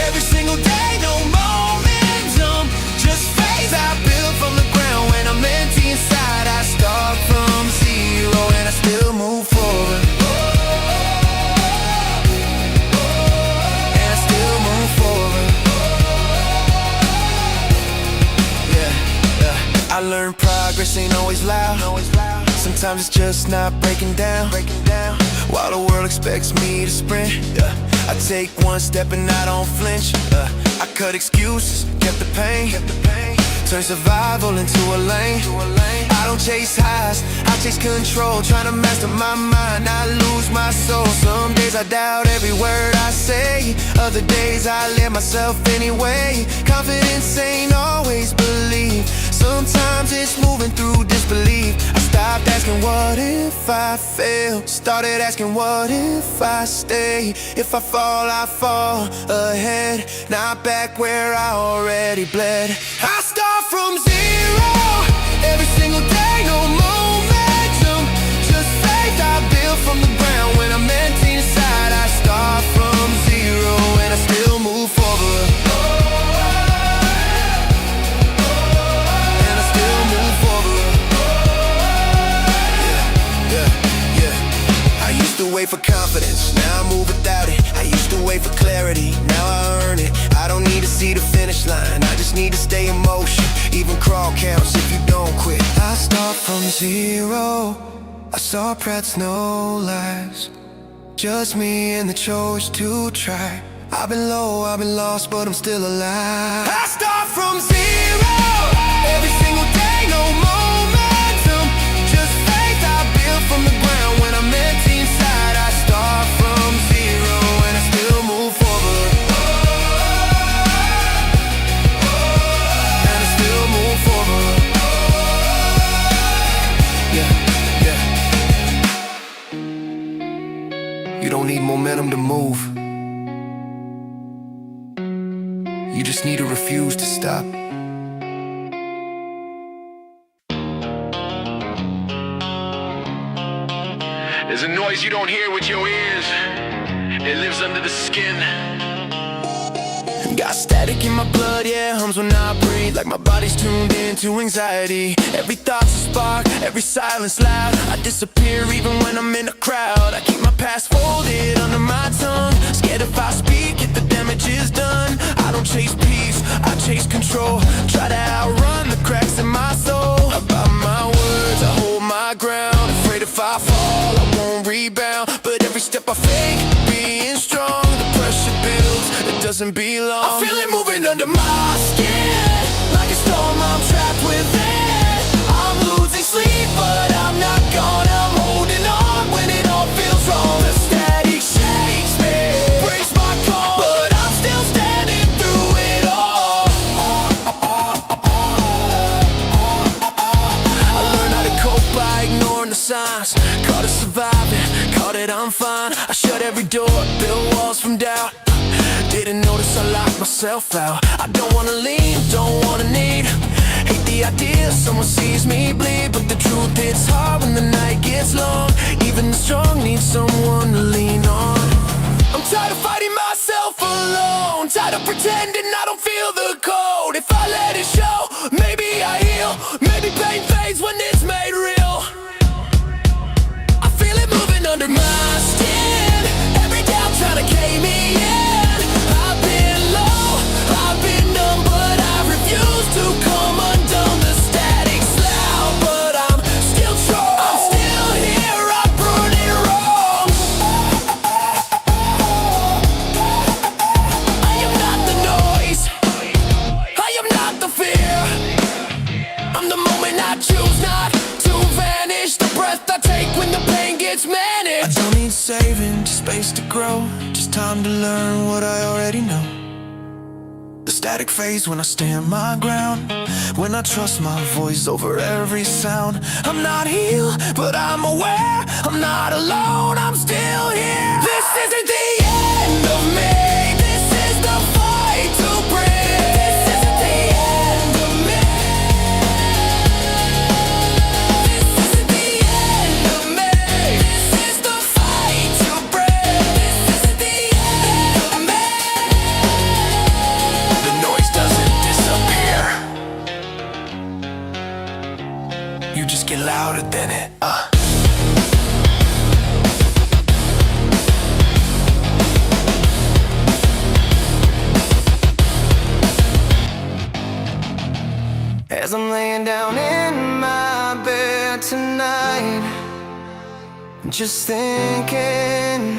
Speaker 12: every single day, no momentum, just phase I build from the ground. When I'm empty inside, I start from zero and I still move forward. And I still move forward. I learned progress ain't always loud. Sometimes it's just not breaking down. While the world expects me to sprint, I take one step and I don't flinch. I cut excuses, kept the pain, turn survival into a lane. I don't chase highs, I chase control. Trying to master my mind, I lose my soul. Some days I doubt every word I say, other days I let myself anyway. Confidence ain't always belief, sometimes it's moving through disbelief. I stopped asking what if I fail, started asking what if I stay. If I fall ahead, not back where I already bled. I start from zero every single day, no momentum, just faith I build from the ground. When I'm empty inside, I start from zero and I still move forward. And I still move forward. Yeah. I used to wait for confidence, now I move without it. I used to wait for clarity, now I earn it. I don't need to see the finish line, I just need to stay in motion. Even crawl counts if you don't quit. I start from zero, I saw Pratt's no lies.
Speaker 7: Just me and the choice to try. I've been low, I've been lost, but I'm still alive. I start from zero every single day, no momentum, just faith I build from the ground. When I'm empty inside, I start from zero and I still move forward. And I still move forward. Yeah. You don't need momentum to move. You just need to refuse to stop.
Speaker 1: There's a noise you don't hear with your ears. It lives under the skin.
Speaker 3: Got static in my blood, yeah, hums when I breathe. Like my body's tuned in to anxiety. Every thought's a spark, every silence loud. I disappear even when I'm in a crowd. I keep my past folded under my tongue. Scared if I speak, if the damage is done. I don't chase peace, I chase control. Try to outrun the cracks in my soul. About my words, I hold my ground. Afraid if I fall, I won't rebound. But every step I fake, being strong. The pressure builds, it doesn't belong. I feel it moving under my skin. Like a storm, I'm trapped within. I'm losing sleep, but I'm not gone. I'm holding on when it all feels wrong. The static shakes me, breaks my calm, but I'm still standing through it all. I learned how to cope by ignoring the signs. Caught it surviving, caught it I'm fine. I shut every door, built walls from doubt. Didn't notice I locked myself out. I don't wanna leave, don't wanna need. Hate the idea someone sees me bleed. But the truth hits hard when the night gets long. Even the strong need someone to lean on. I'm tired of fighting myself alone. Tired of pretending I don't feel the cold. If I let it show, maybe I heal. Maybe pain fades when it's made real. I feel it moving under my skin. Every doubt trying to cave me in. To come undone, the static's loud, but I'm still strong. I'm still here, I'm burning wrong. I am not the noise, I am not the fear. I'm the moment I choose not to vanish. The breath I take when the pain gets managed. I don't need saving, just space to grow. Just time to learn what I already know. The static fades when I stand my ground. When I trust my voice over every sound. I'm not healed, but I'm aware. I'm not alone, I'm still here. This isn't the end of me. This is the fight to bring. This isn't the end of me. This isn't the end of me. This is the fight to bring. This isn't the end of me. The noise doesn't disappear. You just get louder than it.
Speaker 7: As I'm laying down in my bed tonight, just thinking,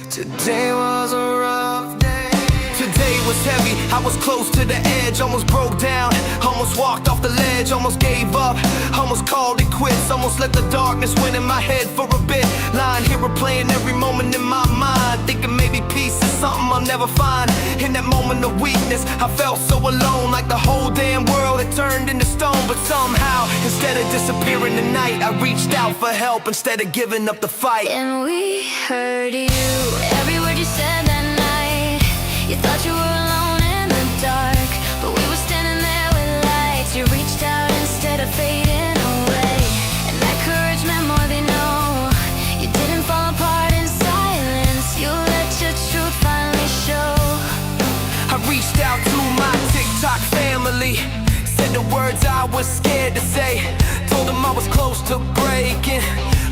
Speaker 7: today was a rough day. Today was heavy, I was close to the edge. Almost broke down, almost walked off the ledge. Almost gave up, almost called it quits. Almost let the darkness win in my head for a bit. Lying here replaying every moment in my mind, thinking maybe peace is something I'll never find. In that moment of weakness, I felt so alone. Like the whole damn world had turned into stone. But somehow, instead of disappearing the night, I reached out for help instead of giving up the fight.
Speaker 6: And we heard you, every word you said that night. You thought you were alone in the dark, but we were standing there with lights. You reached out instead of fading away, and that courage meant more than you know. You didn't fall apart in silence. You let your truth finally show.
Speaker 3: I reached out to my TikTok family, said the words I was scared to say. Told them I was close to breaking,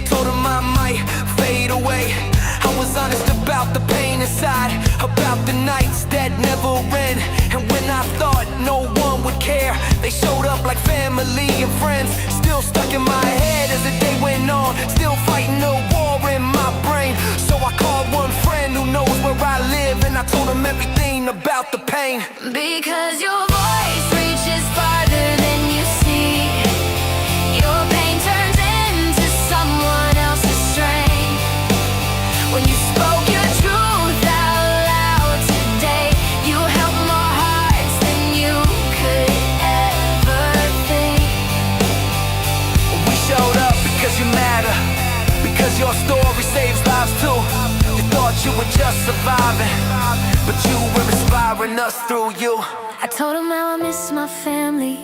Speaker 3: told them I might fade away. I was honest about the pain inside, about the nights that never end. And when I thought no one would care, they showed up like family and friends. Still stuck in my head as the day went on, still fighting a war in my brain.
Speaker 1: So I called one friend who knows where I live, and I told him everything about the pain.
Speaker 6: Because your voice reaches farther than you see. Your pain turns into someone else's strength. When you spoke your truth out loud today, you helped more hearts than you could ever think.
Speaker 1: We showed up because you matter, because your story saves lives too. You thought you were just surviving, but you were inspiring us through you.
Speaker 6: I told him how I miss my family,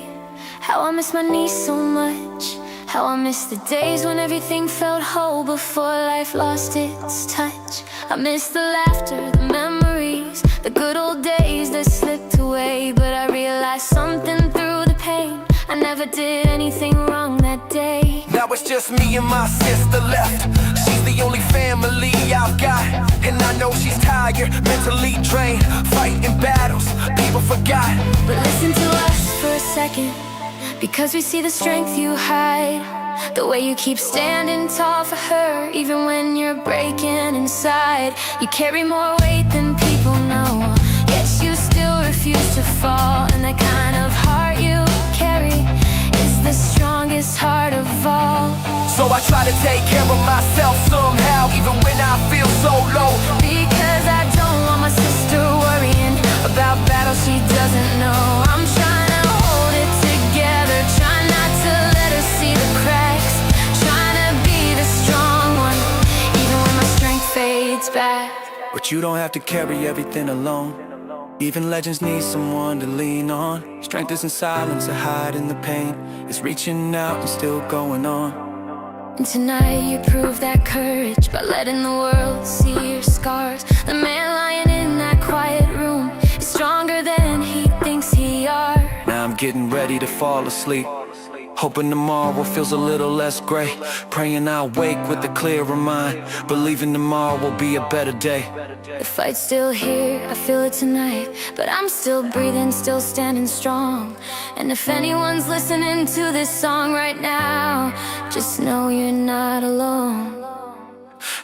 Speaker 6: how I miss my niece so much, how I miss the days when everything felt whole before life lost its touch. I miss the laughter, the memories, the good old days that slipped away. But I realized something through the pain, I never did anything wrong that day.
Speaker 1: Now it's just me and my sister left. She's the only family I've got, and I know she's tired, mentally drained, fighting battles people forgot.
Speaker 6: But listen to us for a second, because we see the strength you hide, the way you keep standing tall for her, even when you're breaking inside. You carry more weight than people know, yet you still refuse to fall. And that kind of heart you carry is the strongest heart of all.
Speaker 1: So I try to take care of myself somehow, even when I feel so low.
Speaker 6: Because I don't want my sister worrying about battles she doesn't know. I'm trying to hold it together, trying not to let her see the cracks, trying to be the strong one, even when my strength fades back.
Speaker 1: But you don't have to carry everything alone. Even legends need someone to lean on. Strength isn't silence or hiding the pain, it's reaching out and still going on.
Speaker 6: And tonight you prove that courage by letting the world see your scars. The man lying in that quiet room is stronger than he thinks he are.
Speaker 1: Now I'm getting ready to fall asleep, hoping tomorrow feels a little less gray. Praying I'll wake with a clearer mind, believing tomorrow will be a better day.
Speaker 6: The fight's still here, I feel it tonight, but I'm still breathing, still standing strong. And if anyone's listening to this song right now, just know you're not alone.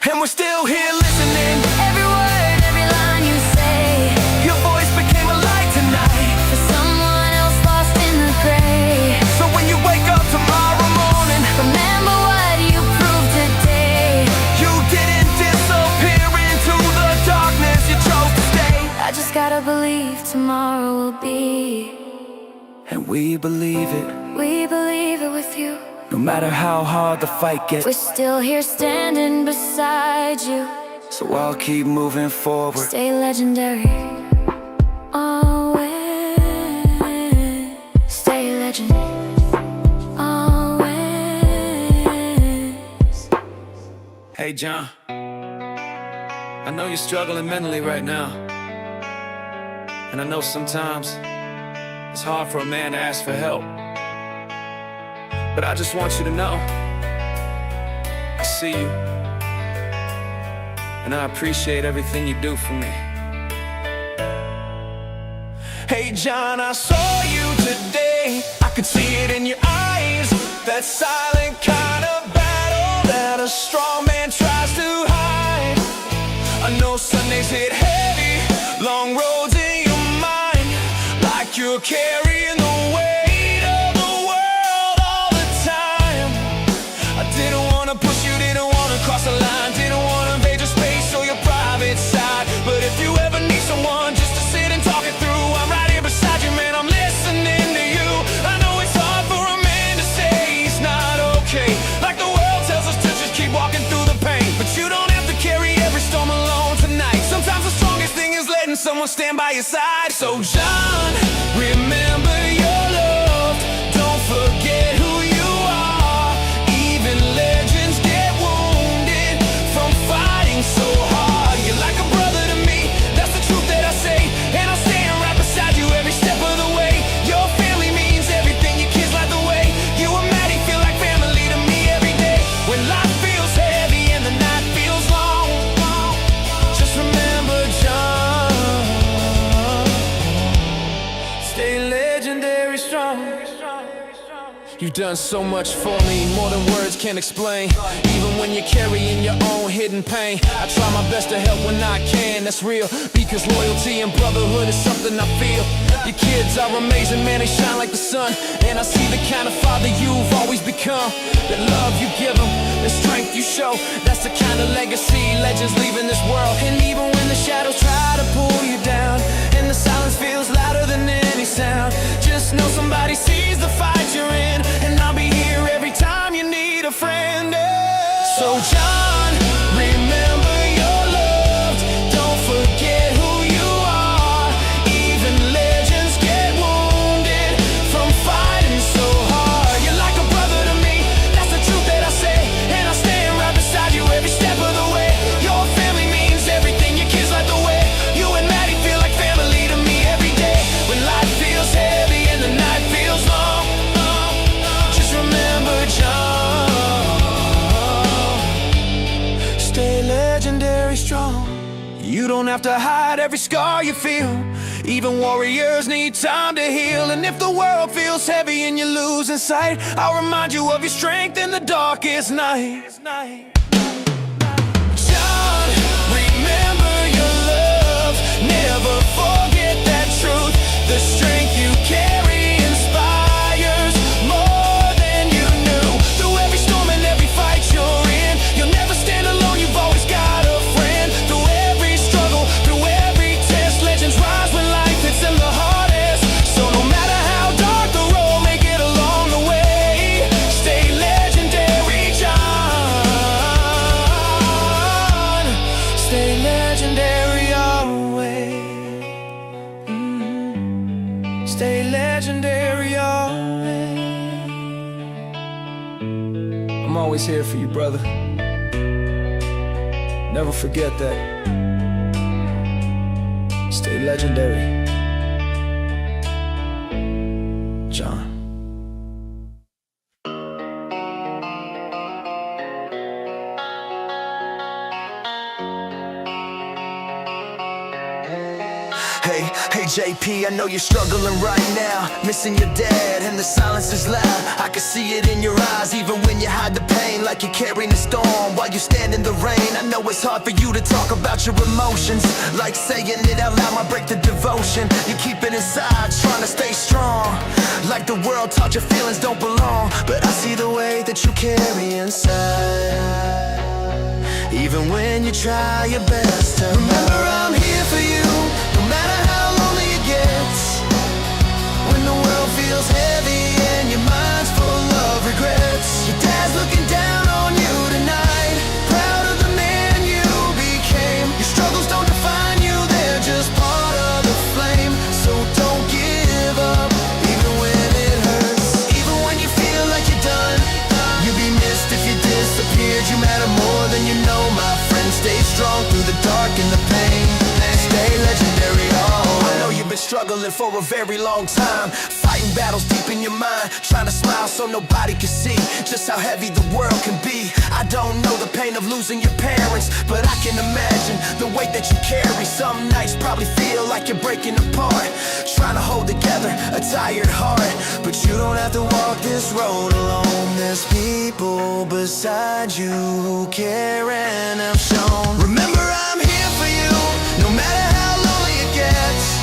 Speaker 1: And we're still here listening.
Speaker 6: Every word, every line you say,
Speaker 1: your voice became a light tonight
Speaker 6: for someone else lost in the gray.
Speaker 1: So when you wake up tomorrow morning,
Speaker 6: remember what you proved today.
Speaker 1: You didn't disappear into the darkness, you chose to stay.
Speaker 6: I just gotta believe tomorrow will be,
Speaker 1: and we believe it.
Speaker 6: We believe it with you.
Speaker 1: No matter how hard the fight gets,
Speaker 6: we're still here standing beside you.
Speaker 1: So I'll keep moving forward.
Speaker 6: Stay legendary, always. Stay legend, always.
Speaker 13: Hey John, I know you're struggling mentally right now, and I know sometimes it's hard for a man to ask for help. But I just want you to know, I see you, and I appreciate everything you do for me.
Speaker 1: Hey John, I saw you today, I could see it in your eyes, that silent kind of battle that a strong man tries to hide. I know Sundays hit heavy, long roads in your mind, like you're carrying the weight of the world all the time. I didn't wanna push you, didn't wanna cross the line, didn't wanna invade your space or your private side. But if you ever need someone just to sit and talk it through, I'm right here beside you, man, I'm listening to you. I know it's hard for a man to say he's not okay, like the world tells us to just keep walking through the pain. But you don't have to carry every storm alone tonight. Sometimes the strongest thing is letting someone stand by your side. So John, remember you're loved, don't forget who you are. Even legends get wounded from fighting so hard. You're like a brother to me, that's the truth that I say, and I'll stand right beside you every step of the way. Your family means everything, your kids like the way you and Maddie feel like family to me every day. When life feels heavy and the night feels long, just remember John, stay
Speaker 12: You've done so much for me, more than words can explain. Even when you're carrying your own hidden pain, I try my best to help when I can, that's real. Because loyalty and brotherhood is something I feel. Your kids are amazing, man, they shine like the sun. And I see the kind of father you've always become. The love you give them, the strength you show, that's the kind of legacy legends leaving this world. And even when the shadows try to pull you down, and the silence feels louder than any sound, just know somebody sees the fight you're in, and I'll be here every time you need a friend. So John, remember you're loved. Don't forget who you are. Even legends get wounded from fighting so hard. You're like a brother to me, that's the truth that I say, and I'll stand right beside you every step of the way. Your family means everything, your kids like the way you and Maddie feel like family to me every day. When life feels heavy and the night feels long, just remember John. Stay legendary strong. You don't have to hide every scar you feel. Even warriors need time to heal. And if the world feels heavy and you're losing sight, I'll remind you of your strength in the darkest night. John, remember your love. Never forget that truth. The strength you carry inspires more than you knew. Through every storm and every fight you're in, you'll never stand alone, you've always got a friend. Through every struggle, through every test, legends rise when life hits them the hardest. So no matter how dark the road may get along the way, stay legendary, John. Stay legendary always. Stay legendary always. I'm always here for you, brother. Never forget that. Stay legendary, John.
Speaker 2: Hey JP, I know you're struggling right now, missing your dad and the silence is loud. I can see it in your eyes, even when you hide the pain, like you're carrying a storm while you stand in the rain. I know it's hard for you to talk about your emotions, like saying it out loud might break the devotion. You keep it inside, trying to stay strong, like the world taught your feelings don't belong. But I see the way that you carry inside, even when you try your best to remember I'm here for you, no matter how lonely it gets. When the world feels heavy and your mind's full of regrets, your dad's looking down on you tonight, proud of the man you became. Your struggles don't define you, they're just part of the flame. So don't give up, even when it hurts, even when you feel like you're done. You'd be missed if you disappeared. You matter more than you know, my friend. Stay strong through the dark and the pain. Stay legendary, oh. I know you've been struggling for a very long time, fighting battles deep in your mind, trying to smile so nobody can see just how heavy the world can be. I don't know the pain of losing your parents, but I can imagine the weight that you carry. Some nights probably feel like you're breaking apart, trying to hold together a tired heart. But you don't have to walk this road alone. There's people beside you who care and have shown. Remember I'm here for you, no matter how lonely it gets.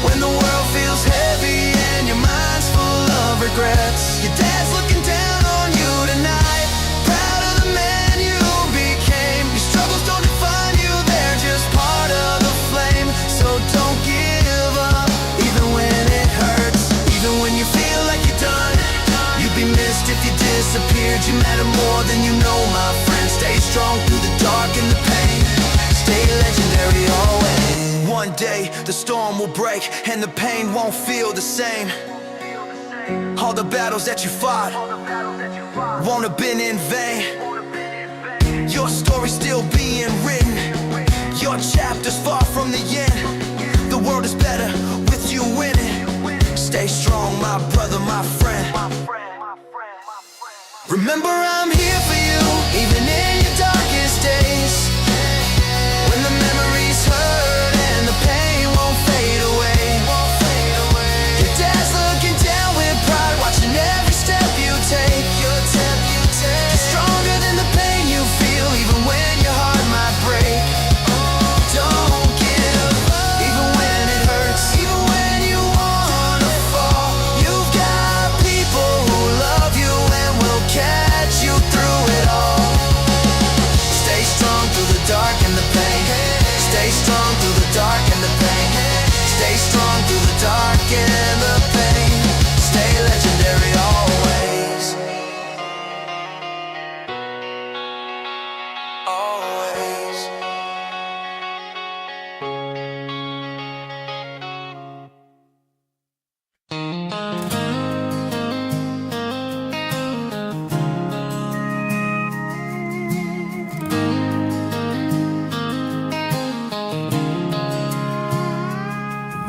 Speaker 2: When the world feels heavy and your mind's full of regrets, your dad's looking down on you tonight, proud of the man you became. Your struggles don't define you, they're just part of the flame. So don't give up, even when it hurts, even when you feel like you're done. You'd be missed if you disappeared. You matter more than you know, my friend. Stay strong through the dark and the pain. Stay legendary always. One day the storm will break and the pain won't feel the same. All the battles that you fought won't have been in vain. Your story's still being written, your chapter's far from the end. The world is better with you winning. Stay strong, my brother, my friend. Remember I'm here for you, even in your darkest days. When the memories hurt and the pain won't fade away. Your dad's looking down with pride, watching every step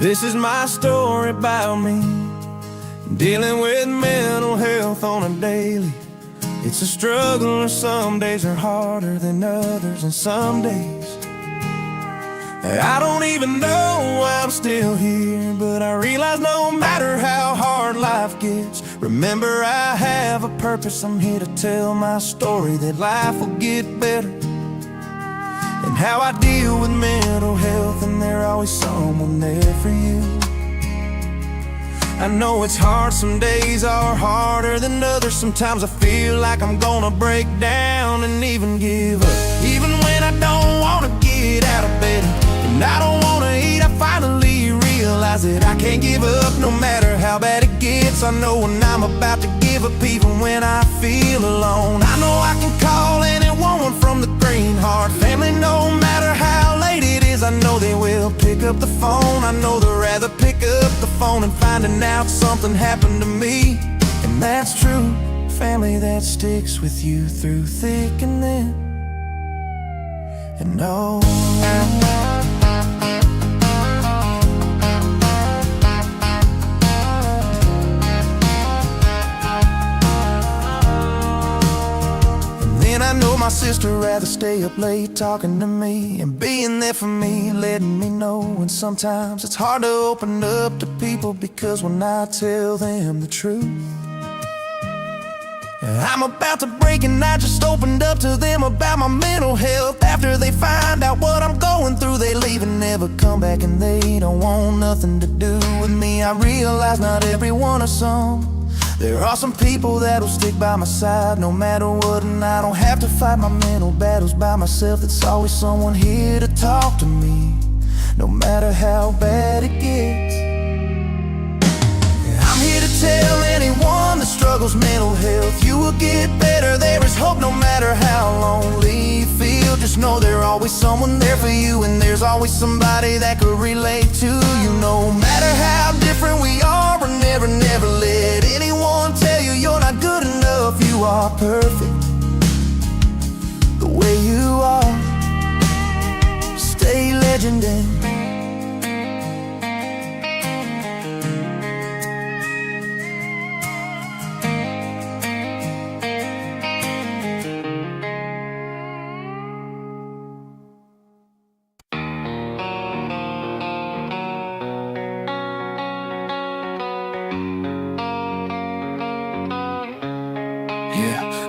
Speaker 14: This is my story about me, dealing with mental health on a daily. It's a struggle, and some days are harder than others, and some days I don't even know why I'm still here. But I realize no matter how hard life gets, remember I have a purpose. I'm here to tell my story that life will get better, and how I deal with mental health, and there's always someone there for you. I know it's hard, some days are harder than others. Sometimes I feel like I'm gonna break down and even give up. Even when I don't wanna get out of bed and I don't wanna eat, I finally realize that I can't give up no matter how bad it gets. I know when I'm about to give up, even when I feel alone. I know I can call anyone from the Green Heart family, no matter how late it is. I know they will pick up the phone. I know they'd rather pick up the phone and finding out something happened to me. And that's true, family that sticks with you through thick and thin. And no, I know my sister rather stay up late talking to me and being there for me, letting me know. And sometimes it's hard to open up to people, because when I tell them the truth, I'm about to break, and I just opened up to them about my mental health. After they find out what I'm going through, they leave and never come back, and they don't want nothing to do with me. I realize not everyone is some. There are some people that'll stick by my side no matter what, and I don't have to fight my mental battles by myself. There's always someone here to talk to me, no matter how bad it gets. I'm here to tell anyone that struggles mental health, you will get better. There is hope no matter how lonely you feel. Just know there's always someone there for you, and there's always somebody that could relate to you. No matter how different we are, or never let anyone tell you you're not good enough. You are perfect the way you are. Stay legendary.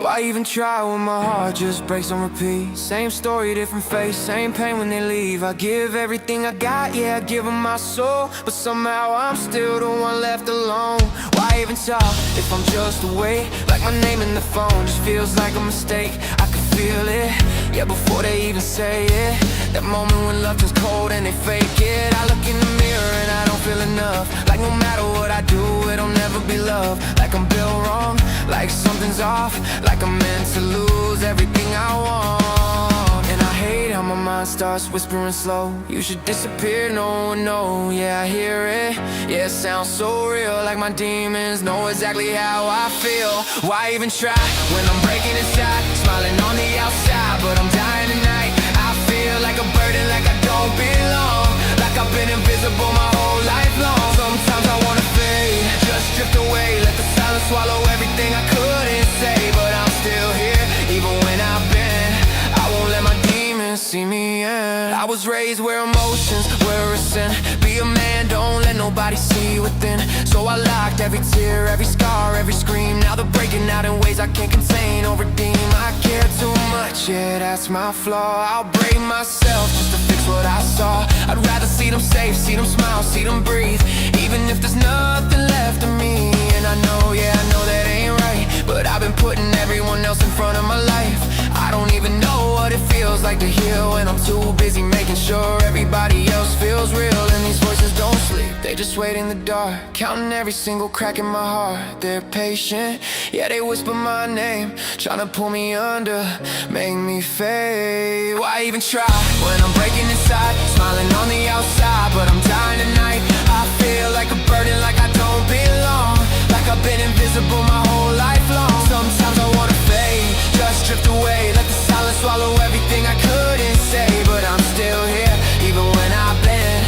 Speaker 12: Why even try when my heart just breaks on repeat? Same story, different face, same pain when they leave. I give everything I got, yeah, I give them my soul, but somehow I'm still the one left alone. Why even talk if I'm just away? Like my name in the phone just feels like a mistake. I can feel it, yeah, before they even say it. That moment when love turns cold and they fake it. I look in the mirror and I don't feel enough. Like no matter what I do, it'll never be love. Like I'm built wrong, like something's off, like I'm meant to lose everything I want. And I hate how my mind starts whispering slow. You should disappear, no one know. Yeah, I hear it, yeah, it sounds so real. Like my demons know exactly how I feel. Why even try when I'm breaking inside? Smiling on the outside, but I'm dying tonight. I feel like a burden, like I don't belong. Like I've been invisible my whole life long. Sometimes I wanna fade, just drift away. Let the silence swallow everything I couldn't say. But I'm still here, even when I've been. I won't let my demons see me in. I was raised where emotions were a sin. Be a man, don't let nobody see within. So I locked every tear, every scar, every scream. Now they're breaking out in ways I can't contain or redeem. I care too much, yeah, that's my flaw. I'll break myself just to fix what I saw. I'd rather see them safe, see them smile, see them breathe, even if there's nothing left of me. And I know, yeah, I know that ain't right, but I've been putting everyone else in front of my life. I don't even know what it feels like to heal when I'm too busy making sure everybody else feels real. And these voices don't sleep, they just wait in the dark, counting every single crack in my heart. They're patient, yeah, they whisper my name, trying to pull me under, make me fade. Why even try when I'm breaking inside? Smiling on the outside, but I'm dying tonight. I feel like a burden, like I don't belong. Like I've been invisible my whole life long. Sometimes I wanna fade, just drift away. Let the silence swallow everything I couldn't say. But I'm still here, even when I've been.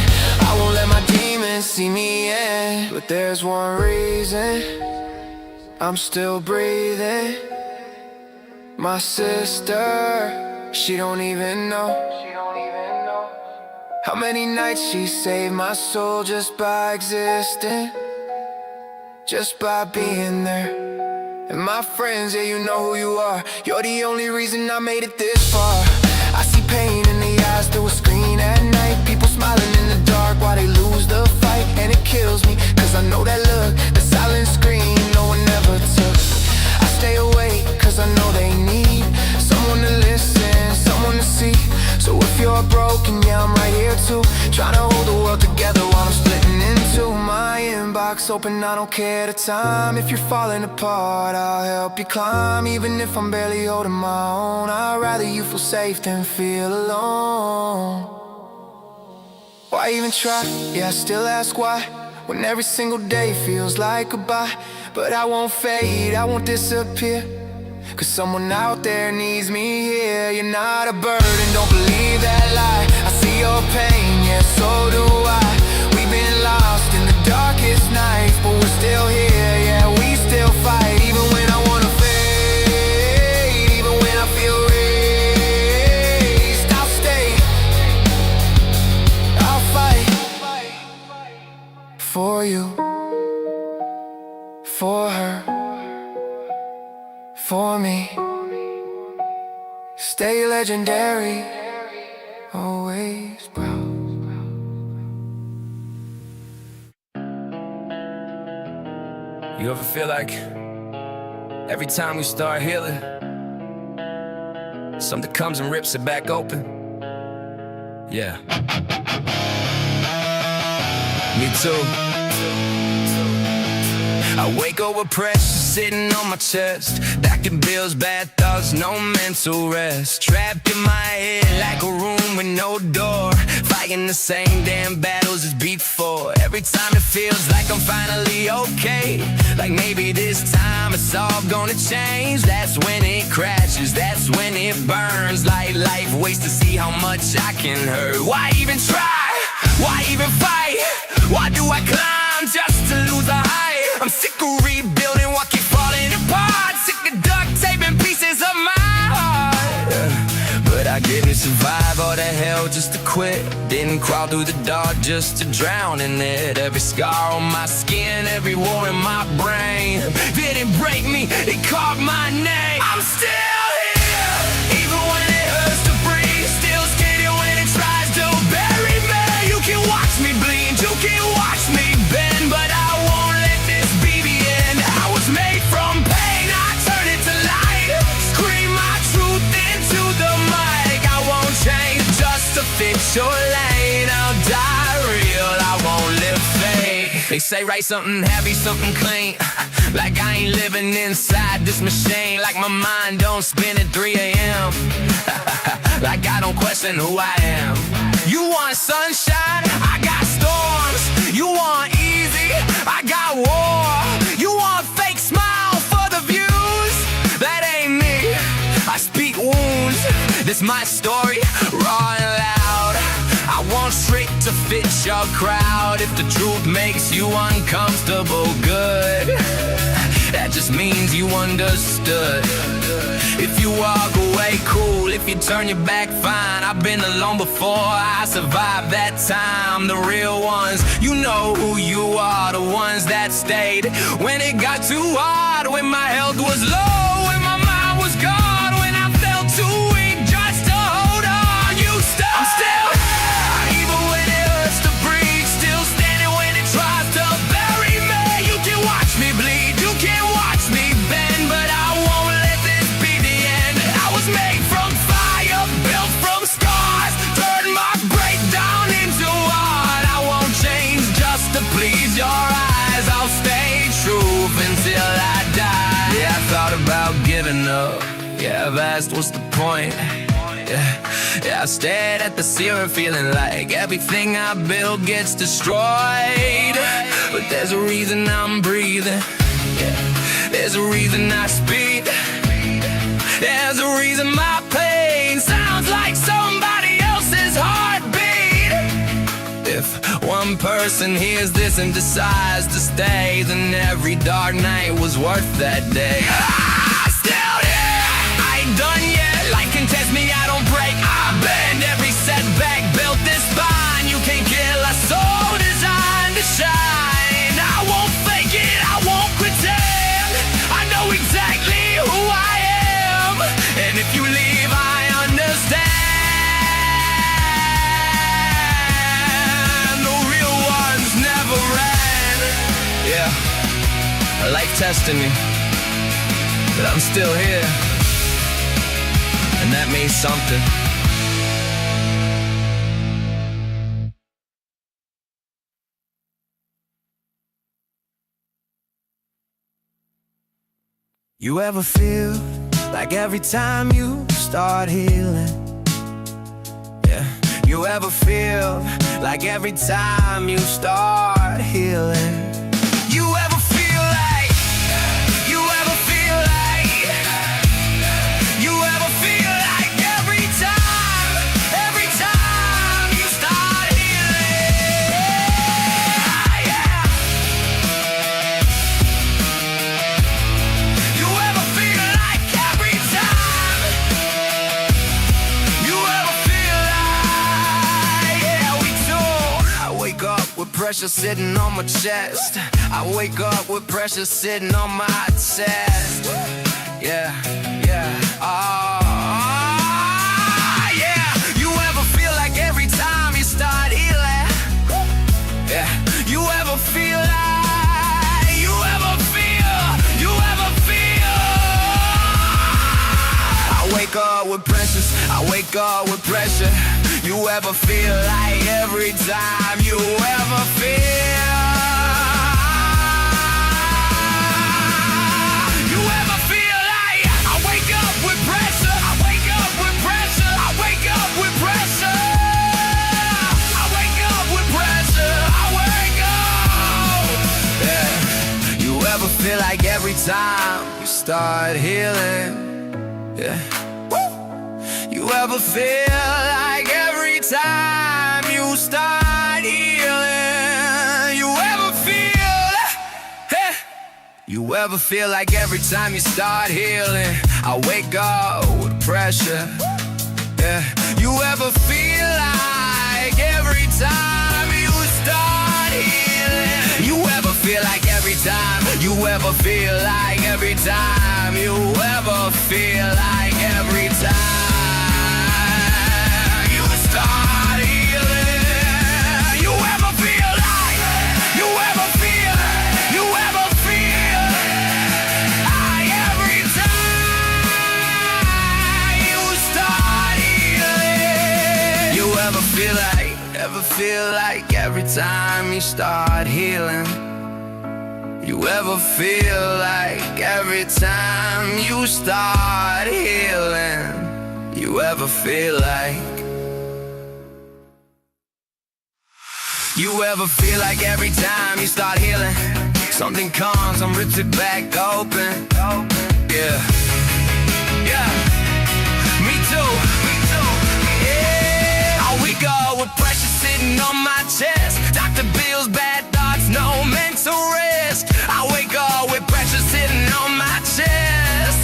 Speaker 12: I won't let my demons didn't see me in. But there's one reason I'm still breathing. My sister, she don't even know how many nights she saved my soul just by existing, just by being there. And my friends, yeah, you know who you are. You're the only reason I made it this far. I see pain in the eyes through a screen at night. People smiling in the dark while they lose the fight. And it kills me, cause I know that look, the silent scream no one ever took. I stay awake, cause I know they need someone to listen, someone to see. So if you're broken, yeah, I'm right here too, trying to hold the world together while I'm splitting in two. My inbox open, I don't care the time. If you're falling apart, I'll help you climb. Even if I'm barely holding my own, I'd rather you feel safe than feel alone. Why even try? Yeah, I still ask why, when every single day feels like goodbye. But I won't fade, I won't disappear, cause someone out there needs me here. You're not a burden, don't believe that lie. I see your pain, yeah, so do I. We've been lost in the darkest nights, but we're still here, yeah, we still fight. Even when I wanna fade, even when I feel raised, I'll stay, I'll fight for you, for her, for me. Stay legendary, always proud.
Speaker 13: You ever feel like every time you start healing, something comes and rips it back open? Yeah. Me too. I wake up with pressure sitting on my chest, back in bills, bad thoughts, no mental rest. Trapped in my head like a room with no door, fighting the same damn battles as before. Every time it feels like I'm finally okay, like maybe this time it's all gonna change. That's when it crashes, that's when it burns. Like life waits to see how much I can hurt. Why even try? Why even fight? Why do I climb just to lose a height? I'm sick of rebuilding what keep falling apart, sick of duct taping pieces of my heart. But I didn't survive all the hell just to quit, didn't crawl through the dark just to drown in it. Every scar on my skin, every war in my brain didn't break me, it carved my name. I'm still here, even when it hurts to breathe, still scared when it tries to bury me. You can watch me bleed, you can watch me bend, but I won't let this be the end. I was made from pain, I turn it to light, scream my truth into the mic. I won't change just to fit your lane, I'll die real, I won't live fake. They say write something heavy, something clean, like I ain't living inside this machine, like my mind don't spin at 3 a.m. like I don't question who I am. You want sunshine, I got storms. You want easy, I got war. You want fake smile for the views, that ain't me, I speak wounds. This my story, raw and loud. I want straight to fit your crowd. If the truth makes you uncomfortable, good, that just means you understood. If you walk away, cool. If you turn your back, fine. I've been alone before, I survived that time. The real ones, you know who you are. The ones that stayed when it got too hard, when my health was low, when my mind was gone, when I felt too weak just to hold on. You stay. I'm still here, even when it hurts to breathe, still standing when it tries to bury me. You can watch me bleed, you can watch me bend, but I won't let this be the end. I was made from fire, built from scars, turned my breakdown into art. I won't change just to please your eyes, I'll stay true until I die. Yeah, I thought about giving up, yeah, I've asked what's the point. Yeah, I stared at the ceiling feeling like everything I build gets destroyed. But there's a reason I'm breathing, yeah, there's a reason I speak, there's a reason my pain sounds like somebody else's heartbeat. If
Speaker 12: one person hears this and decides to stay, then every dark night was worth that day. Still here, I ain't done yet. Life can test me, I don't break. I bend every setback, built this spine. You can't kill a soul designed to shine. I won't fake it, I won't pretend. I know exactly who I am, and if you leave, I understand. The real ones never ran. Yeah, life testing me, but I'm still here, and that means something.
Speaker 3: You ever feel like every time you start healing? Yeah. You ever feel like every time you start healing? You ever feel like, you ever feel like, you ever feel like every time you start healing? Yeah. You ever feel like every time, you ever feel like, yeah, we do. I wake up with pressure sitting on my chest. I wake up with pressure sitting on my chest. Yeah, yeah, yeah. You ever feel like every time you start healing? Yeah. You ever feel like, you ever feel? I wake up with pressures, I wake up with pressure. You ever feel like every time you ever feel? You ever feel like I wake up with pressure? I wake up with pressure. I wake up with pressure. I wake up with pressure. I wake up. Yeah. You ever feel like every time you start healing? Yeah. You ever feel like every time you start healing? You ever feel, hey? You ever feel like every time you start healing? I wake up with pressure. Yeah. You ever feel like every time you start healing? You ever feel like every time? You ever feel like every time? You ever feel like every time? Start healing. You ever feel like, you ever feel, you ever feel like every time you start healing? You ever feel like every time you start healing? You ever feel like every time you start healing? You ever feel like, you ever feel like every time you start healing, something comes and rips it back open? Yeah, yeah, me too, yeah. I wake up with pressure sitting on my chest. Dr. Bill's bad thoughts, no mental rest. I wake up with pressure sitting on my chest.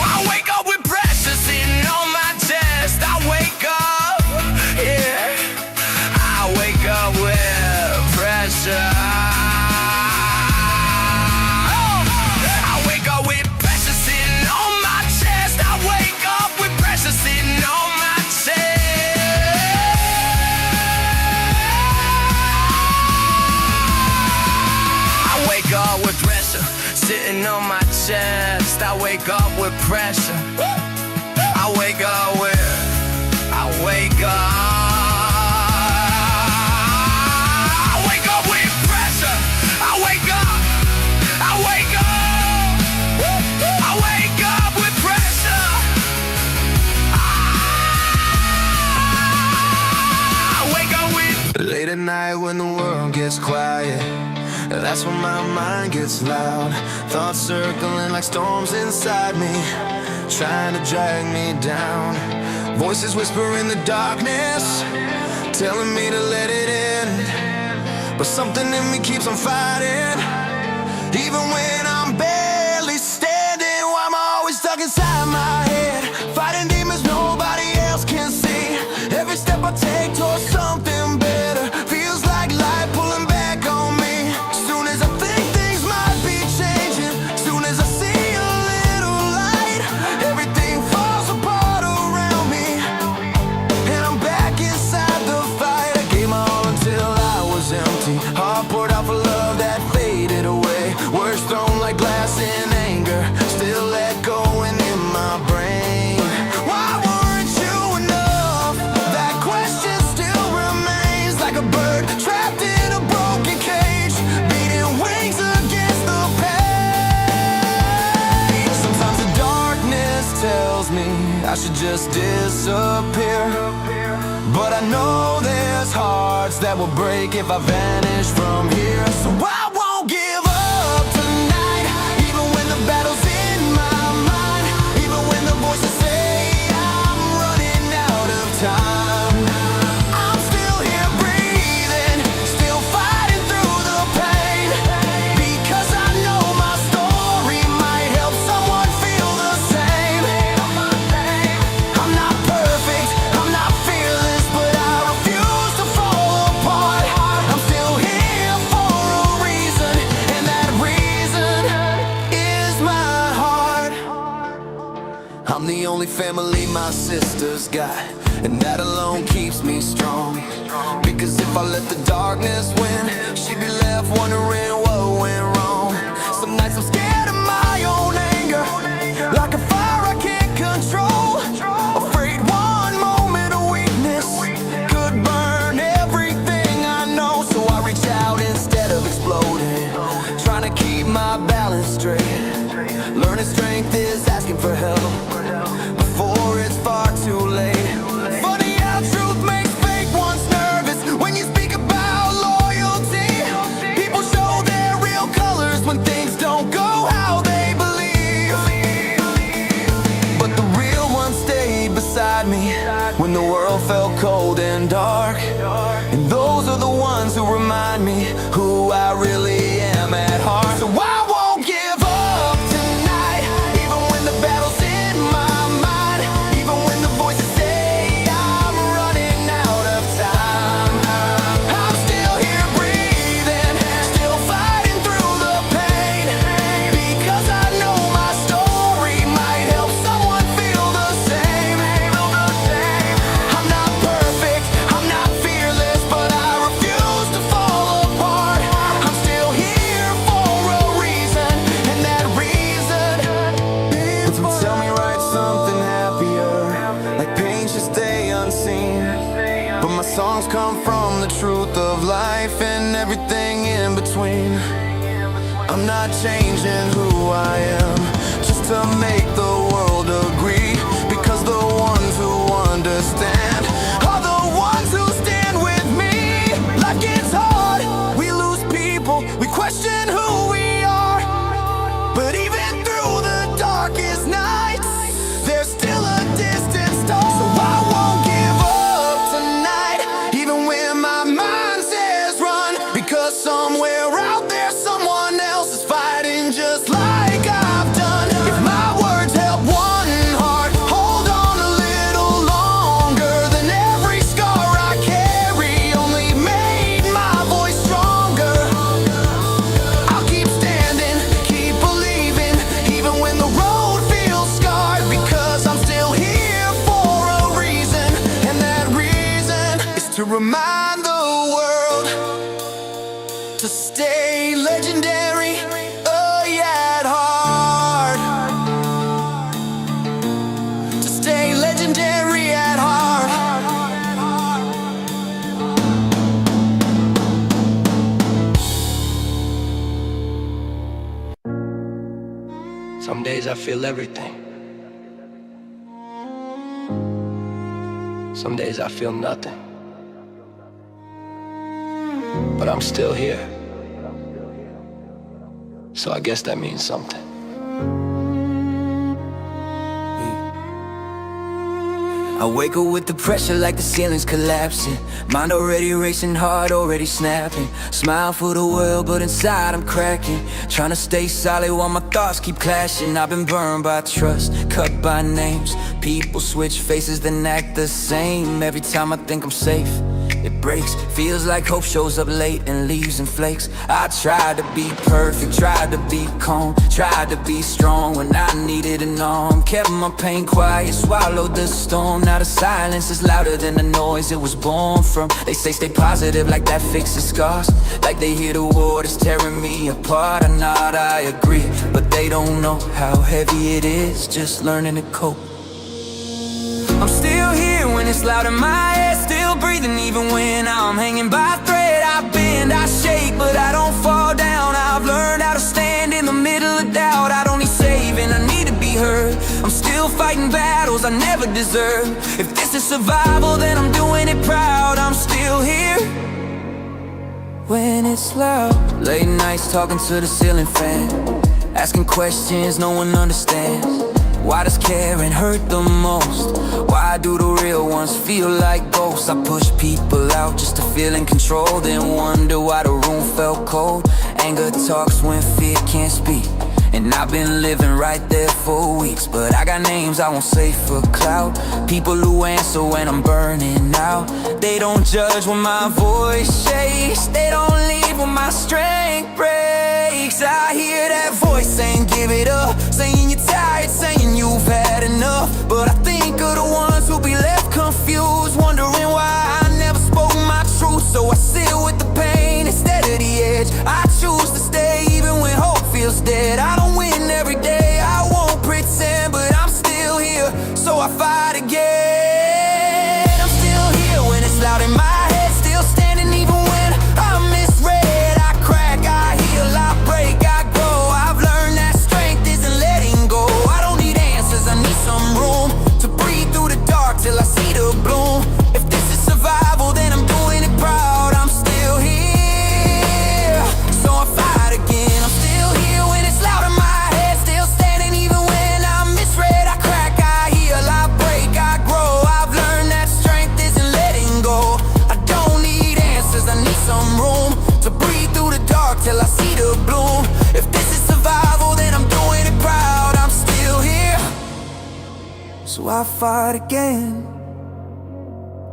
Speaker 3: I wake up with pressure sitting on my chest. I wake up, yeah, I wake up with pressure. I wake up with pressure sitting on my chest. I wake up with pressure sitting on my chest. I wake up with pressure sitting on my chest. I wake up with pressure. I wake up with, I wake up with pressure. I wake up with pressure. I wake up with. Late at night when the world gets quiet, that's when my mind gets loud. Thoughts circling like storms inside me, trying to drag me down. Voices whisper in the darkness,
Speaker 2: telling me to let it end. But something in me keeps on fighting. Even when I'm barely standing, why am I always stuck inside my head? Fighting demons nobody else can see. Every step I take towards something better feels like life pulling back on me. Soon as I think things might be changing, soon as I see a little light, everything falls apart around me, and I'm back inside the fight. I gave my all until I was empty. Heart poured out for love that faded away. Words thrown like glass in anger, still let go and in my brain. Why weren't you enough? That question still remains, like a bird trapped in a broken cage, beating wings against the pain. Sometimes the darkness tells me I should just disappear, but I know there's hearts that will break if I vanish from here. So I won't give up tonight, even when the battle's in my mind, even when the voices say I'm running out of time. I'm still here breathing, still fighting through the pain, because I know my story might help someone feel the same. I'm not perfect, I'm not fearless, but I refuse to fall apart. I'm still here for a reason, and that reason is my heart. I'm the only family my sister's got, and that alone keeps me strong. Because if I let the darkness win, she'd be left wondering what went wrong. Some nights I'm scared of my own anger, like a fire I can't control. Afraid one moment of weakness could burn everything I know. So I reach out instead of exploding, trying to keep my balance straight. Learning strength is asking for help before it's far too late. Funny how truth makes fake ones nervous. When you speak about loyalty, people show their real colors when things don't go how they believe. But the real ones stayed beside me when the world felt cold and dark, and those are the ones who remind me who I really am at heart. So I won't give up tonight, even when the battle's in my mind, even when the voices say I'm running out of time. I'm still here breathing, still fighting through the pain, because I know my story might help someone feel the same. I'm not perfect, I'm not fearless, but I refuse to fall apart. I'm still here for a reason, and that reason is to tell me write something happier, like pain should stay unseen. But my songs come from the truth of life and everything in between. I'm not changing who I am just to make the world agree, because the ones who understand are the ones who stand with me. Life gets hard, we lose people, we question who we are, but even through the darkest nights, there's still a distant star. So I won't give up tonight, even when my mind says run, because somewhere out there someone else is fighting just like I've done. If my words help one heart hold on a little longer, then every scar I carry only made my voice stronger. I'll keep standing, keep believing, even when the road feels scarred, because I'm still here for a reason, and that reason is to remind the world to stay legendary, oh yeah, at heart. To stay legendary at heart.
Speaker 1: Some days I feel everything. Some days I feel nothing. But I'm still here. So I guess that means something.
Speaker 2: I wake up with the pressure like the ceiling's collapsing. Mind already racing, heart already snapping. Smile for the world, but inside I'm cracking. Trying to stay solid while my thoughts keep clashing. I've been burned by trust, cut by names. People switch faces, then act the same. Every time I think I'm safe, it breaks. Feels like hope shows up late and leaves in flakes. I tried to be perfect, tried to be calm, tried to be strong when I needed an arm. Kept my pain quiet, swallowed the storm. Now the silence is louder than the noise it was born from. They say stay positive, like that fixes scars. Like they hear the waters tearing me apart. I'm not, I agree, but they don't know how heavy it is just learning to cope. I'm still here when it's loud in my head, still breathing even when I'm hanging by a thread. I bend, I shake, but I don't fall down. I've learned how to stand in the middle of doubt. I don't need saving, I need to be heard. I'm still fighting battles I never deserved. If this is survival, then I'm doing it proud. I'm still here when it's loud. Late nights talking to the ceiling fan, asking questions no one understands. Why does caring hurt the most? Why do the real ones feel like ghosts? I push people out just to feel in control, then wonder why the room felt cold. Anger talks when fear can't speak, and I've been living right there for weeks. But I got names I won't say for clout, people who answer when I'm burning out. They don't judge when my voice shakes, they don't leave when my strength breaks. I hear that voice saying give it up, saying you're tired, saying you've had enough. But I think of the ones who'll be left confused, wondering why I never spoke my truth. So I sit with the pain instead of the edge. I choose to stay even when hope feels dead. I don't win every day, I won't pretend, but I'm still here, so I fight again. I'm still here when it's loud in my head, still standing even when I'm misread. I crack, I heal, I break, I grow. I've learned that strength isn't letting go. I don't need answers, I need some room to breathe through the dark till I see the bloom. If this is survival, then I'm doing it proud. I'm still here, so I fight again. I'm still here when it's loud in my head, still standing even when I'm misread. I crack, I heal, I break, I grow. I've learned that strength isn't letting go. I don't need answers, I need some room to breathe through the dark till I see the bloom. If this is survival, then I'm doing it proud. I'm still here, so I fight again.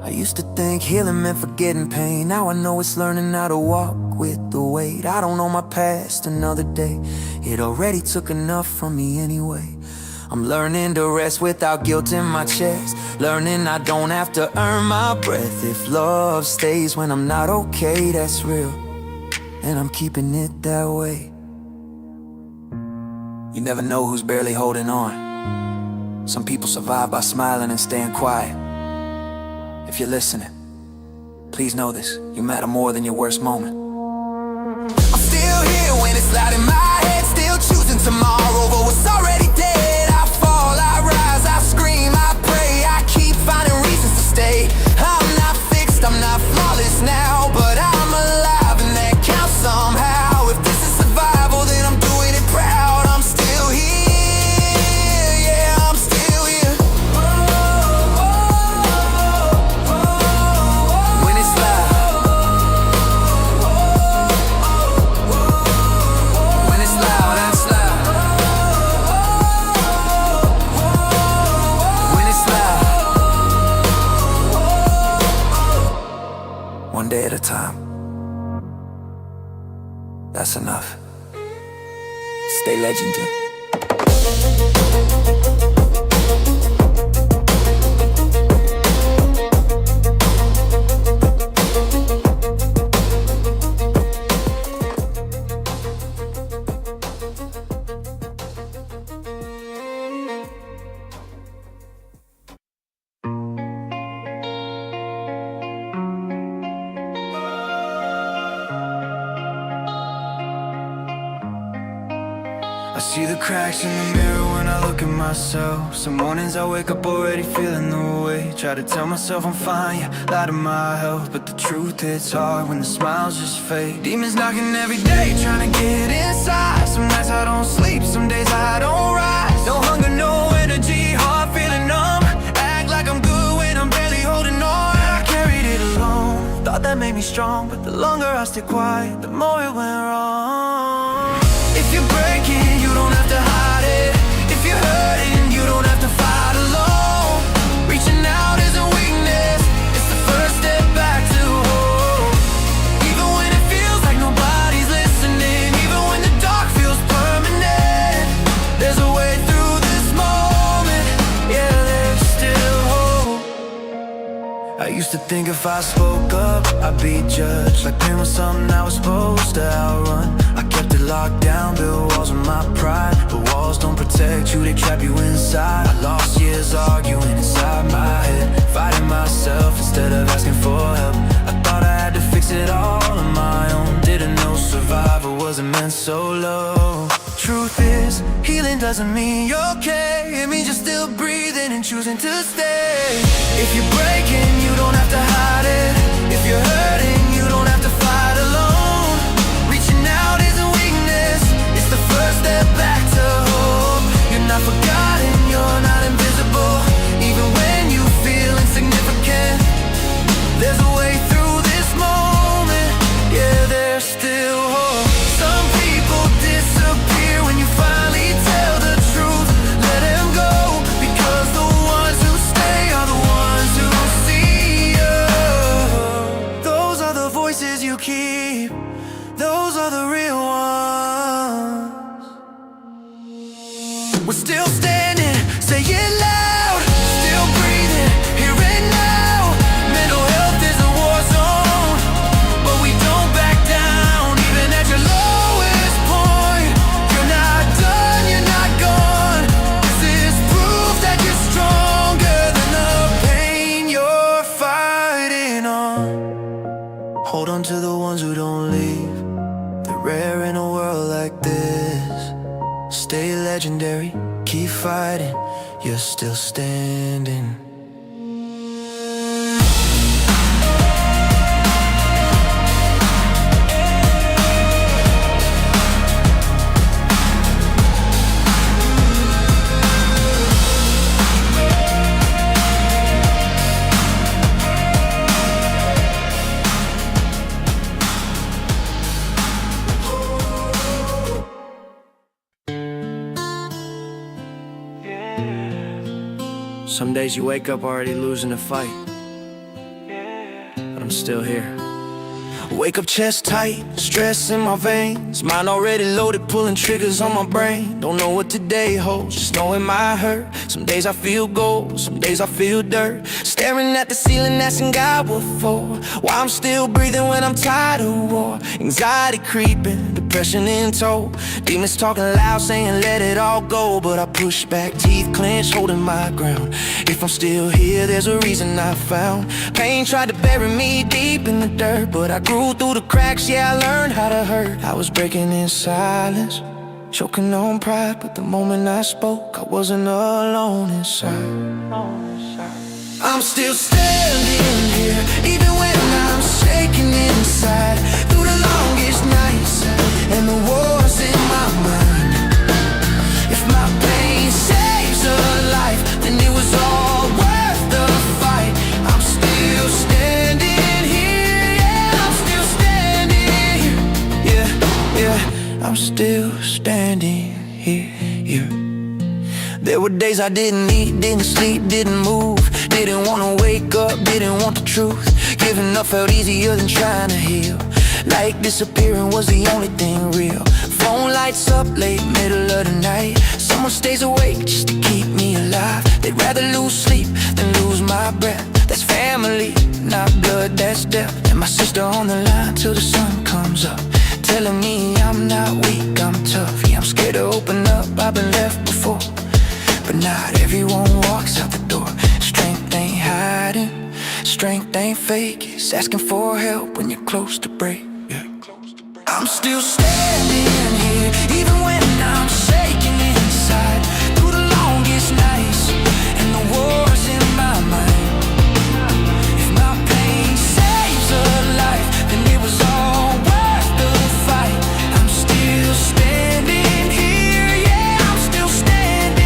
Speaker 2: I used to think healing meant forgetting pain. Now I know it's learning how to walk with the weight. I don't know my past another day, it already took enough from me anyway. I'm learning to rest without guilt in my chest, learning I don't have to earn my breath. If love stays when I'm not okay, that's real, and I'm keeping it that way. You never know who's barely holding on. Some people survive by smiling and staying quiet. If you're listening, please know this, you matter more than your worst moment. I'm still here when it's loud in my head, still choosing tomorrow over what's already dead. I fall, I rise, I scream, I pray, I keep finding reasons to stay. I'm not fixed, I'm not flawless now, but I'm alive and that counts somehow. If this is survival, then I'm doing it proud. I'm still here, yeah, I'm still here. When it's loud, when it's loud, that's loud. When it's loud, one day at a time. That's enough. Stay legendary.
Speaker 15: I see the cracks in the mirror when I look at myself. Some mornings I wake up already feeling the way. Try to tell myself I'm fine, yeah, lie to my health, but the truth hits hard when the smiles just fade. Demons knocking every day, trying to get inside. Some nights I don't sleep, some days I don't rise. No hunger, no energy, heart feeling numb. Act like I'm good when that made me strong, but the longer I stayed quiet, the more it went wrong. If you're breaking, you don't have to hide it. If you're hurting, you don't have to fight alone. Reaching out isn't weakness, it's the first step back to hope. Even when it feels like nobody's listening, even when the dark feels permanent, there's a way through this moment, yeah, there's still hope. I used to think if I spoke up, I'd be judged, like pain was something I was supposed to outrun. I kept it locked down, built walls with my pride, but walls don't protect you, they trap you inside. I lost years arguing inside my head, fighting myself instead of asking for help. I thought I had to fix it all on my own, didn't know survival wasn't meant so low. Truth is, healing doesn't mean you're okay, it means you're still breathing and choosing to stay. If you're breaking, you don't have to hide it. If you're hurting, you don't have to fight alone. Reaching out isn't weakness, it's the first step back to hope. You're not forgotten, you're not invisible. Even when you feel insignificant, there's a way through this moment, yeah, there's still hope. Some people disappear when you finally tell the truth. Let them go, because the ones who stay are the ones who see you. Those are the voices you keep, those are the real ones. We're still standing, say it loud. Still breathing, here and now. Mental health is a war zone, but we don't back down. Even at your lowest point, you're not done, you're not gone. This is proof that you're stronger than the pain you're fighting on. Hold on to the ones who don't leave, they're rare in a world like this. Stay legendary, keep fighting, you're still standing.
Speaker 3: Some days you wake up already losing a fight, but I'm still here.
Speaker 15: Wake up chest tight, stress in my veins, mind already loaded, pulling triggers on my brain. Don't know what today holds, just know it might hurt. Some days I feel gold, some days I feel dirt. Staring at the ceiling, asking God what for. Why I'm still breathing when I'm tired of war. Anxiety creeping, depression in tow. Demons talking loud, saying let it all go, but I push back, teeth clenched, holding my ground. If I'm still here, there's a reason I found. Pain tried to bury me deep in the dirt, but I grew through the cracks, yeah, I learned how to hurt. I was breaking in silence, choking on pride, but the moment I spoke, I wasn't alone inside. I'm still standing here, even when I'm shaking inside. Through the longest nights and the wars in my mind. If my pain saves a life, then it was all worth the fight. I'm still standing here, yeah, I'm still standing here. Yeah, yeah, I'm still standing here. There were days I didn't eat, didn't sleep, didn't move. Didn't wanna wake up, didn't want the truth. Giving up felt easier than trying to heal. Like disappearing was the only thing real. Phone lights up late, middle of the night. Someone stays awake just to keep me alive. They'd rather lose sleep than lose my breath. That's family, not blood, that's death. And my sister on the line till the sun comes up, telling me I'm not weak, I'm tough. Yeah, I'm scared to open up, I've been left before. But not everyone walks out the door. Strength ain't hiding, strength ain't fake. It's asking for help when you're close to break. Yeah. I'm still standing here, even when I'm shaking inside. Through the longest nights and the wars in my mind. If my pain saves a life, then it was all worth the fight. I'm still standing here, yeah, I'm still standing.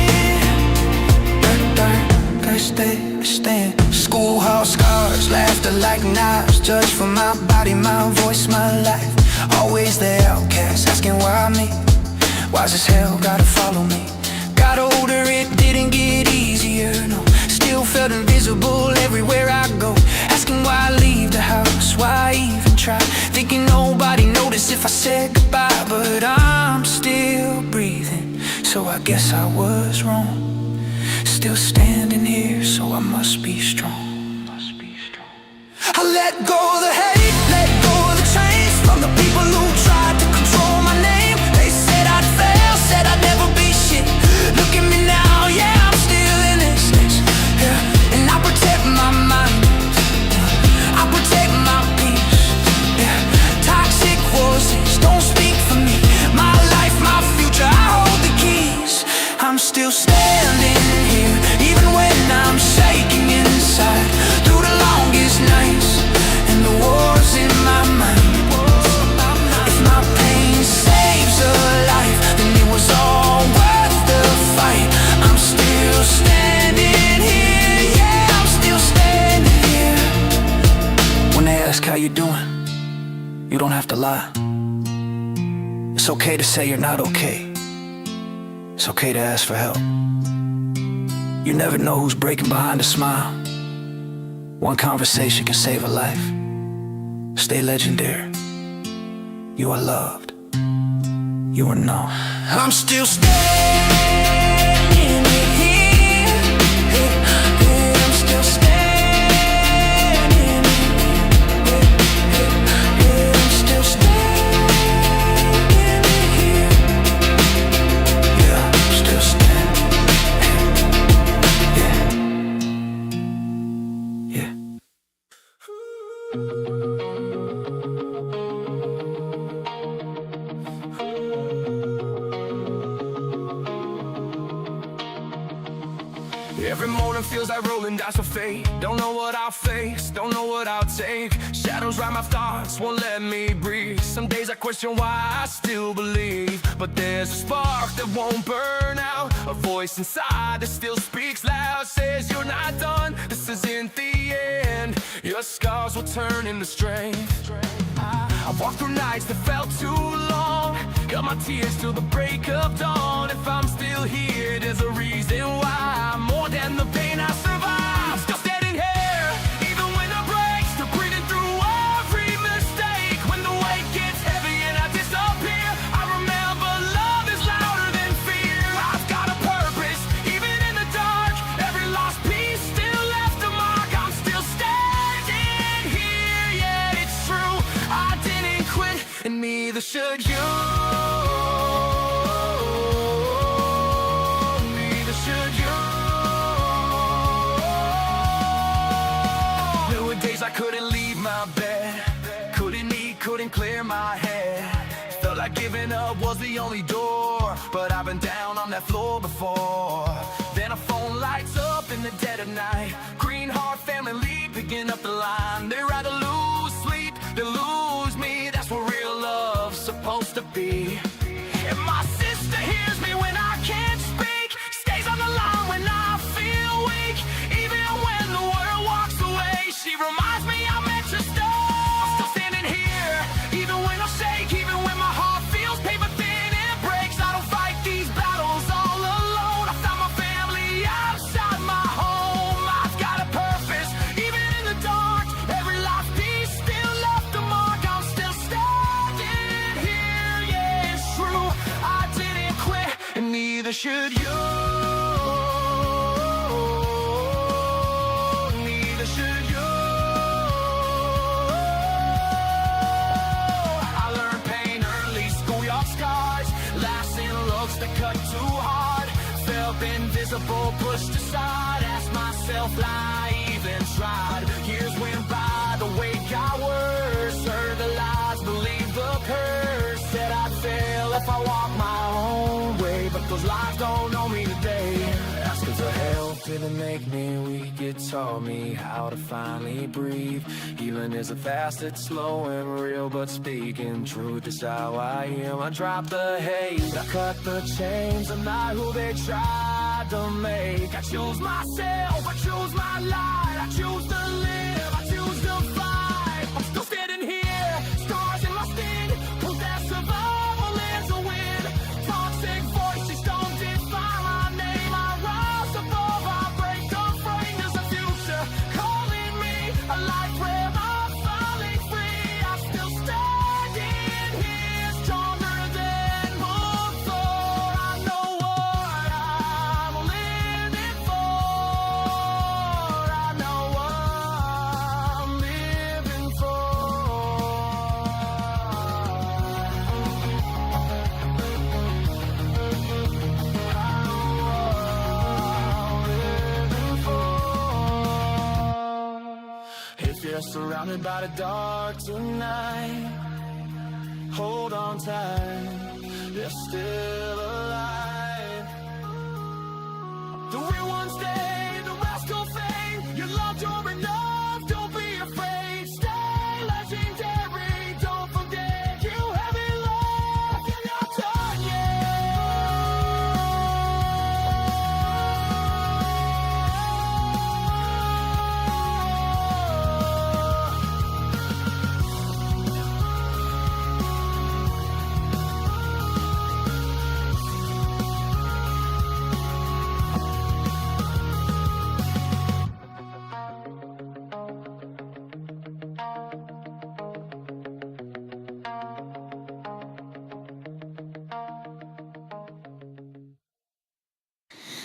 Speaker 15: I stand. Schoolhouse scars, laughter like knives, judged for my
Speaker 2: body, my voice, my life. Always the outcast, asking why me? Why's this hell gotta follow me? Got older, it didn't get easier, no. Still felt invisible everywhere I go. Asking why I leave the house, why I even try. Thinking nobody noticed if I said goodbye. But I'm still breathing, so I guess I was wrong. Still standing here, so I must be strong. I let go of the hate, let go of the chains from the people who tried to control my name. They said I'd fail, said I'd never be shit. Look at me now, yeah, I'm still in this, yeah. And I protect my mind, yeah. I protect my peace, yeah. Toxic voices don't speak for me. My life, my future, I hold the keys. I'm still standing here, even when I'm shaking inside. Through the longest nights and the wars in my mind. If my pain saves a life, then it was all worth the fight. I'm still standing here, yeah, I'm still standing here. When they ask how you doing, you don't have to lie. It's okay to say you're not okay. It's okay to ask for help. You never know who's breaking behind a smile. One conversation can save a life. Stay legendary. You are loved. You are known. I'm still standing here. I'm still standing here. I'm still standing here. Yeah, I'm still standing here. Yeah. Yeah.
Speaker 12: Every morning feels like rolling dice for fate. Don't know what I'll face, don't know what I'll take. Shadows ride my thoughts, won't let me breathe. Some days I question why I still believe. But there's a spark that won't burn out. A voice inside that still speaks loud. Says you're not done, this isn't the end. Your scars will turn into strength. I've walked through nights that felt too long. Got my tears till the break of dawn. If I'm still here, there's a reason why. More than the pain I survived. Still standing here, even when it breaks. Still breathing through every mistake. When the weight gets heavy and I disappear, I remember love is louder than fear. I've got a purpose, even in the dark. Every lost piece still left a mark. I'm still standing here, yeah, it's true. I didn't quit, and neither should you. Neither should you. There were days I couldn't leave my bed. Couldn't eat, couldn't clear my head. Felt like giving up was the only door. But I've been down on that floor before. Then a phone lights up in the dead of night. Green Heart Family picking up the line. They'd rather lose sleep than lose me. That's what real love's supposed to be. And my sister hears me when I can't speak. Stays on the line when I feel weak. Even when the world walks away, she reminds me I'm meant to stay. I'm still standing here, even when I shake, even when my heart feels paper thin and breaks. I don't fight these battles all alone. I found my family outside my home. I've got a purpose, even in the dark. Every lost piece still left a mark. I'm still standing here, yeah, it's true. I didn't quit, and neither should you. Neither should you. I learned pain early, schoolyard scars. Lasting looks that cut too hard. Felt invisible, pushed aside. Asked myself, why I even tried. Years went by, the weight got worse. Heard the lies, believed the curse. Said I'd fail if I walked my own way. But those lies don't know me today. Asked if the help didn't make me weak. It taught me how to finally breathe. Healing isn't fast, it's slow and real. But speaking truth is how I am. I dropped the hate, I cut the chains. I'm not who they tried to make. I choose myself, I choose my light. I choose to live, I choose to fight. I'm still standing here.
Speaker 9: surrounded by the dark tonight. Hold on tight, they're still alive. The real ones stay, the rest go fade. You're loved, you're enough, don't be afraid. Stay legendary, don't forget. You haven't left, you're not done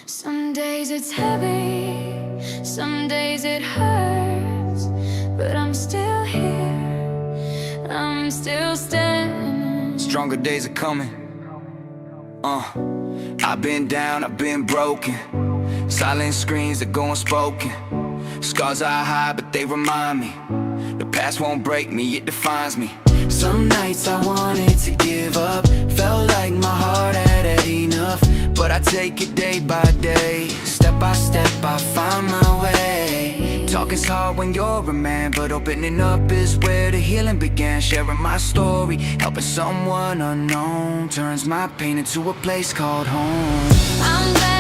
Speaker 6: Some days it's heavy, some days it hurts, but I'm still here, I'm still standing.
Speaker 15: Stronger days are coming. I've been down, I've been broken. Silent screams that go unspoken. Scars I hide, but they remind me. The past won't break me, it defines me. Some nights I wanted to give up. Felt like my heart had had enough. But I take it day by day. Step by step I find my way. Talking's hard when you're a man, but opening up is where the healing began. Sharing my story, helping someone unknown, turns my pain into a place called home.
Speaker 6: I'm glad